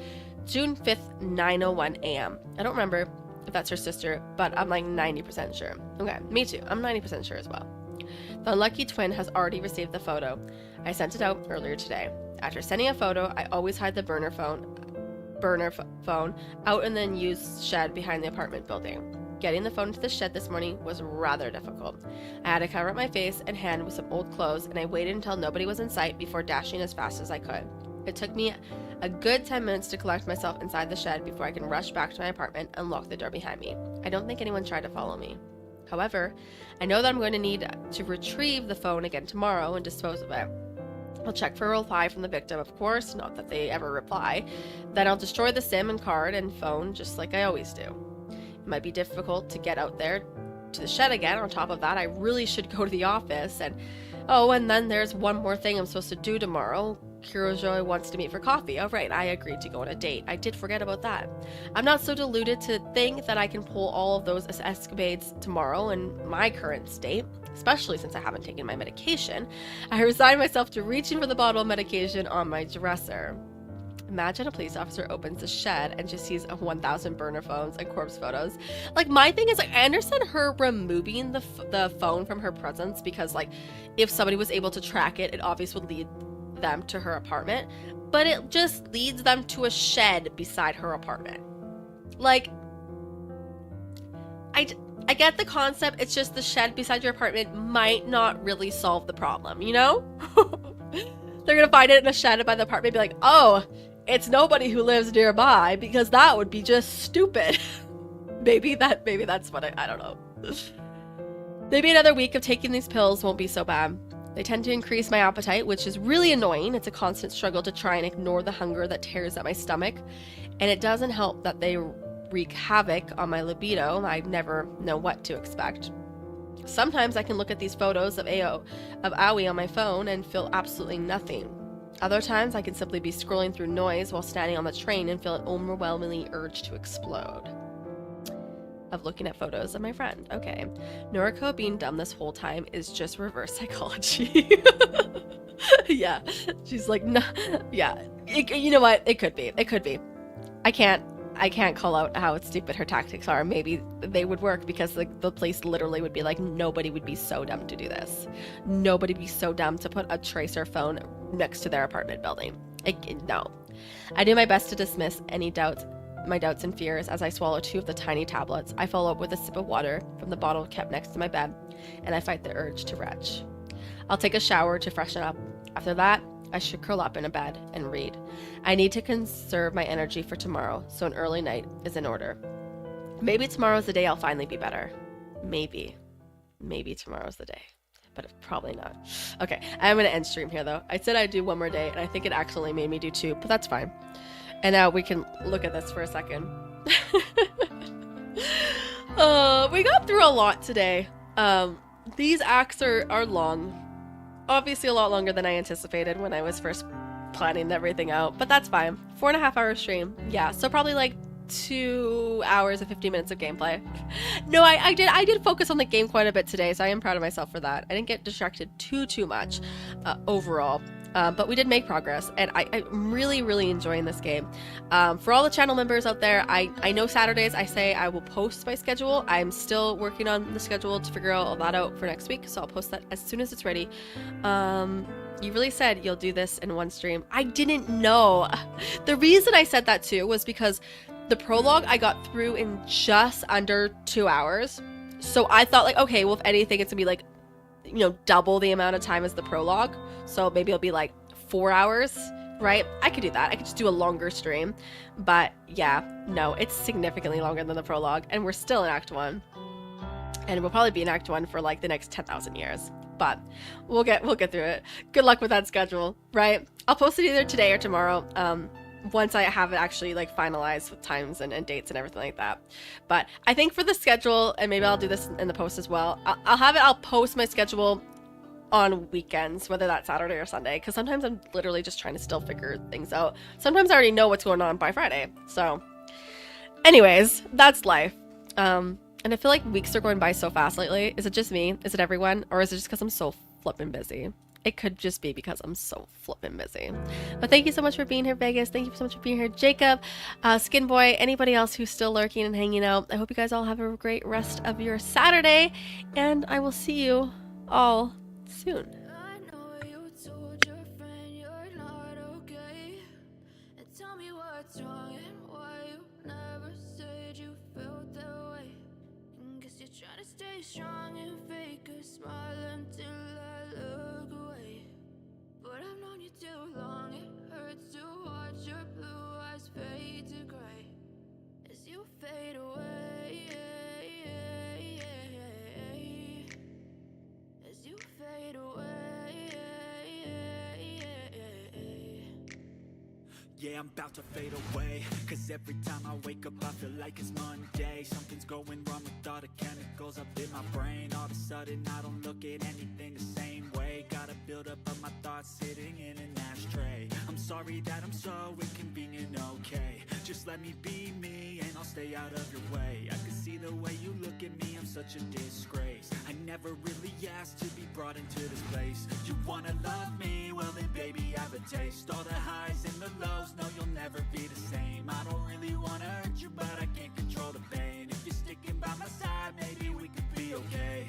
June 5th, 9:01 a.m. I don't remember if that's her sister, but I'm like 90% sure. Okay, me too. I'm 90% sure as well. The unlucky twin has already received the photo. I sent it out earlier today. After sending a photo, I always hide the burner phone out in the unused shed behind the apartment building. Getting the phone to the shed this morning was rather difficult. I had to cover up my face and hand with some old clothes, and I waited until nobody was in sight before dashing as fast as I could. It took me a good 10 minutes to collect myself inside the shed before I can rush back to my apartment and lock the door behind me. I don't think anyone tried to follow me. However, I know that I'm going to need to retrieve the phone again tomorrow and dispose of it. I'll check for a reply from the victim, of course, not that they ever reply. Then I'll destroy the SIM and card and phone just like I always do. It might be difficult to get out there to the shed again. On top of that, I really should go to the office, and then there's one more thing I'm supposed to do tomorrow. Kirojoy wants to meet for coffee. Oh right, I agreed to go on a date. I did forget about that. I'm not so deluded to think that I can pull all of those escapades tomorrow in my current state, especially since I haven't taken my medication. I resign myself to reaching for the bottle of medication on my dresser. Imagine a police officer opens the shed and just sees 1,000 burner phones and corpse photos. Like, my thing is, like, I understand her removing the phone from her presence because, like, if somebody was able to track it, it obviously would lead them to her apartment, but it just leads them to a shed beside her apartment. Like, I get the concept, it's just the shed beside your apartment might not really solve the problem, you know? They're gonna find it in a shed by the apartment and be like, oh, it's nobody who lives nearby, because that would be just stupid. maybe that's what I don't know. Maybe another week of taking these pills won't be so bad. They tend to increase my appetite, which is really annoying. It's a constant struggle to try and ignore the hunger that tears at my stomach. And it doesn't help that they wreak havoc on my libido. I never know what to expect. Sometimes I can look at these photos of Aoi on my phone and feel absolutely nothing. Other times I can simply be scrolling through noise while standing on the train and feel an overwhelming urge to explode. Of looking at photos of my friend. Okay. Noriko being dumb this whole time is just reverse psychology. Yeah. She's like, no. Yeah. You know what? It could be. It could be. I can't call out how stupid her tactics are. Maybe they would work because the place literally would be like, nobody would be so dumb to do this. Nobody would be so dumb to put a tracer phone next to their apartment building. No. I do my best to dismiss my doubts and fears as I swallow 2 of the tiny tablets. I follow up with a sip of water from the bottle kept next to my bed, and I fight the urge to retch. I'll take a shower to freshen up. After that, I should curl up in a bed and read. I need to conserve my energy for tomorrow, so an early night is in order. Maybe tomorrow's the day I'll finally be better. Maybe tomorrow's the day. But probably not. Okay, I'm gonna end stream here though. I said I'd do 1 more day, and I think it actually made me do 2, but that's fine. And now we can look at this for a second. We got through a lot today. These acts are long. Obviously a lot longer than I anticipated when I was first planning everything out, but that's fine. 4.5 hour stream. Yeah, so probably like 2 hours and 50 minutes of gameplay. No, I did focus on the game quite a bit today, so I am proud of myself for that. I didn't get distracted too much overall. But we did make progress, and I'm really enjoying this game. For all the channel members out there, I know Saturdays I say I will post my schedule. I'm still working on the schedule to figure all that out for next week, so I'll post that as soon as it's ready. You really said you'll do this in 1 stream. I didn't know. The reason I said that too was because the prologue I got through in just under 2 hours. So I thought like, okay, well if anything it's gonna be like, you know, double the amount of time as the prologue. So maybe it'll be like 4 hours, right? I could do that. I could just do a longer stream. But yeah, no, it's significantly longer than the prologue, and we're still in Act 1. And we'll probably be in Act 1 for like the next 10,000 years. But we'll get through it. Good luck with that schedule, right? I'll post it either today or tomorrow. Once I have it actually like finalized with times and dates and everything like that. But I think for the schedule, and maybe I'll do this in the post as well, I'll post my schedule on weekends, whether that's Saturday or Sunday, because sometimes I'm literally just trying to still figure things out. Sometimes I already know what's going on by Friday. So anyways, that's life. And I feel like weeks are going by so fast lately. Is it just me? Is it everyone? Or is it just because I'm so flippin' busy? It could just be because I'm so flippin' busy. But thank you so much for being here, Vegas. Thank you so much for being here, Jacob, Skinboy, anybody else who's still lurking and hanging out. I hope you guys all have a great rest of your Saturday, and I will see you all soon. I know you told your friend you're not okay, and tell me what's wrong and why you never said you felt that way. And guess you're trying to stay strong and fake a smile until I look away. But I've known you too long, it hurts to watch your blue eyes fade to gray as you fade away. As you fade away. Yeah, I'm about to fade away, cause every time I wake up I feel like it's Monday. Something's going wrong with all the chemicals up in my brain. All of a sudden I don't look at anything the same way. Gotta build up of my thoughts sitting in an ashtray. I'm sorry that I'm so inconvenient, okay. Just let me be me and I'll stay out of your way. I can see the way you look at me, I'm such a disgrace. I never really asked to be brought into this place. You wanna love me? Well then baby I have a taste. All the highs and the lows, no you'll never be the same. I don't really wanna hurt you but I can't control the pain. If you're sticking by my side maybe we could be okay.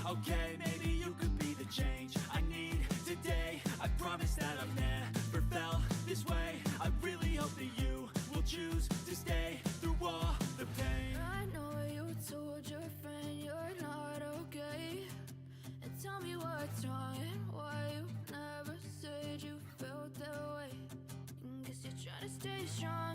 Okay, maybe you could be the change I need today. I promise that strong.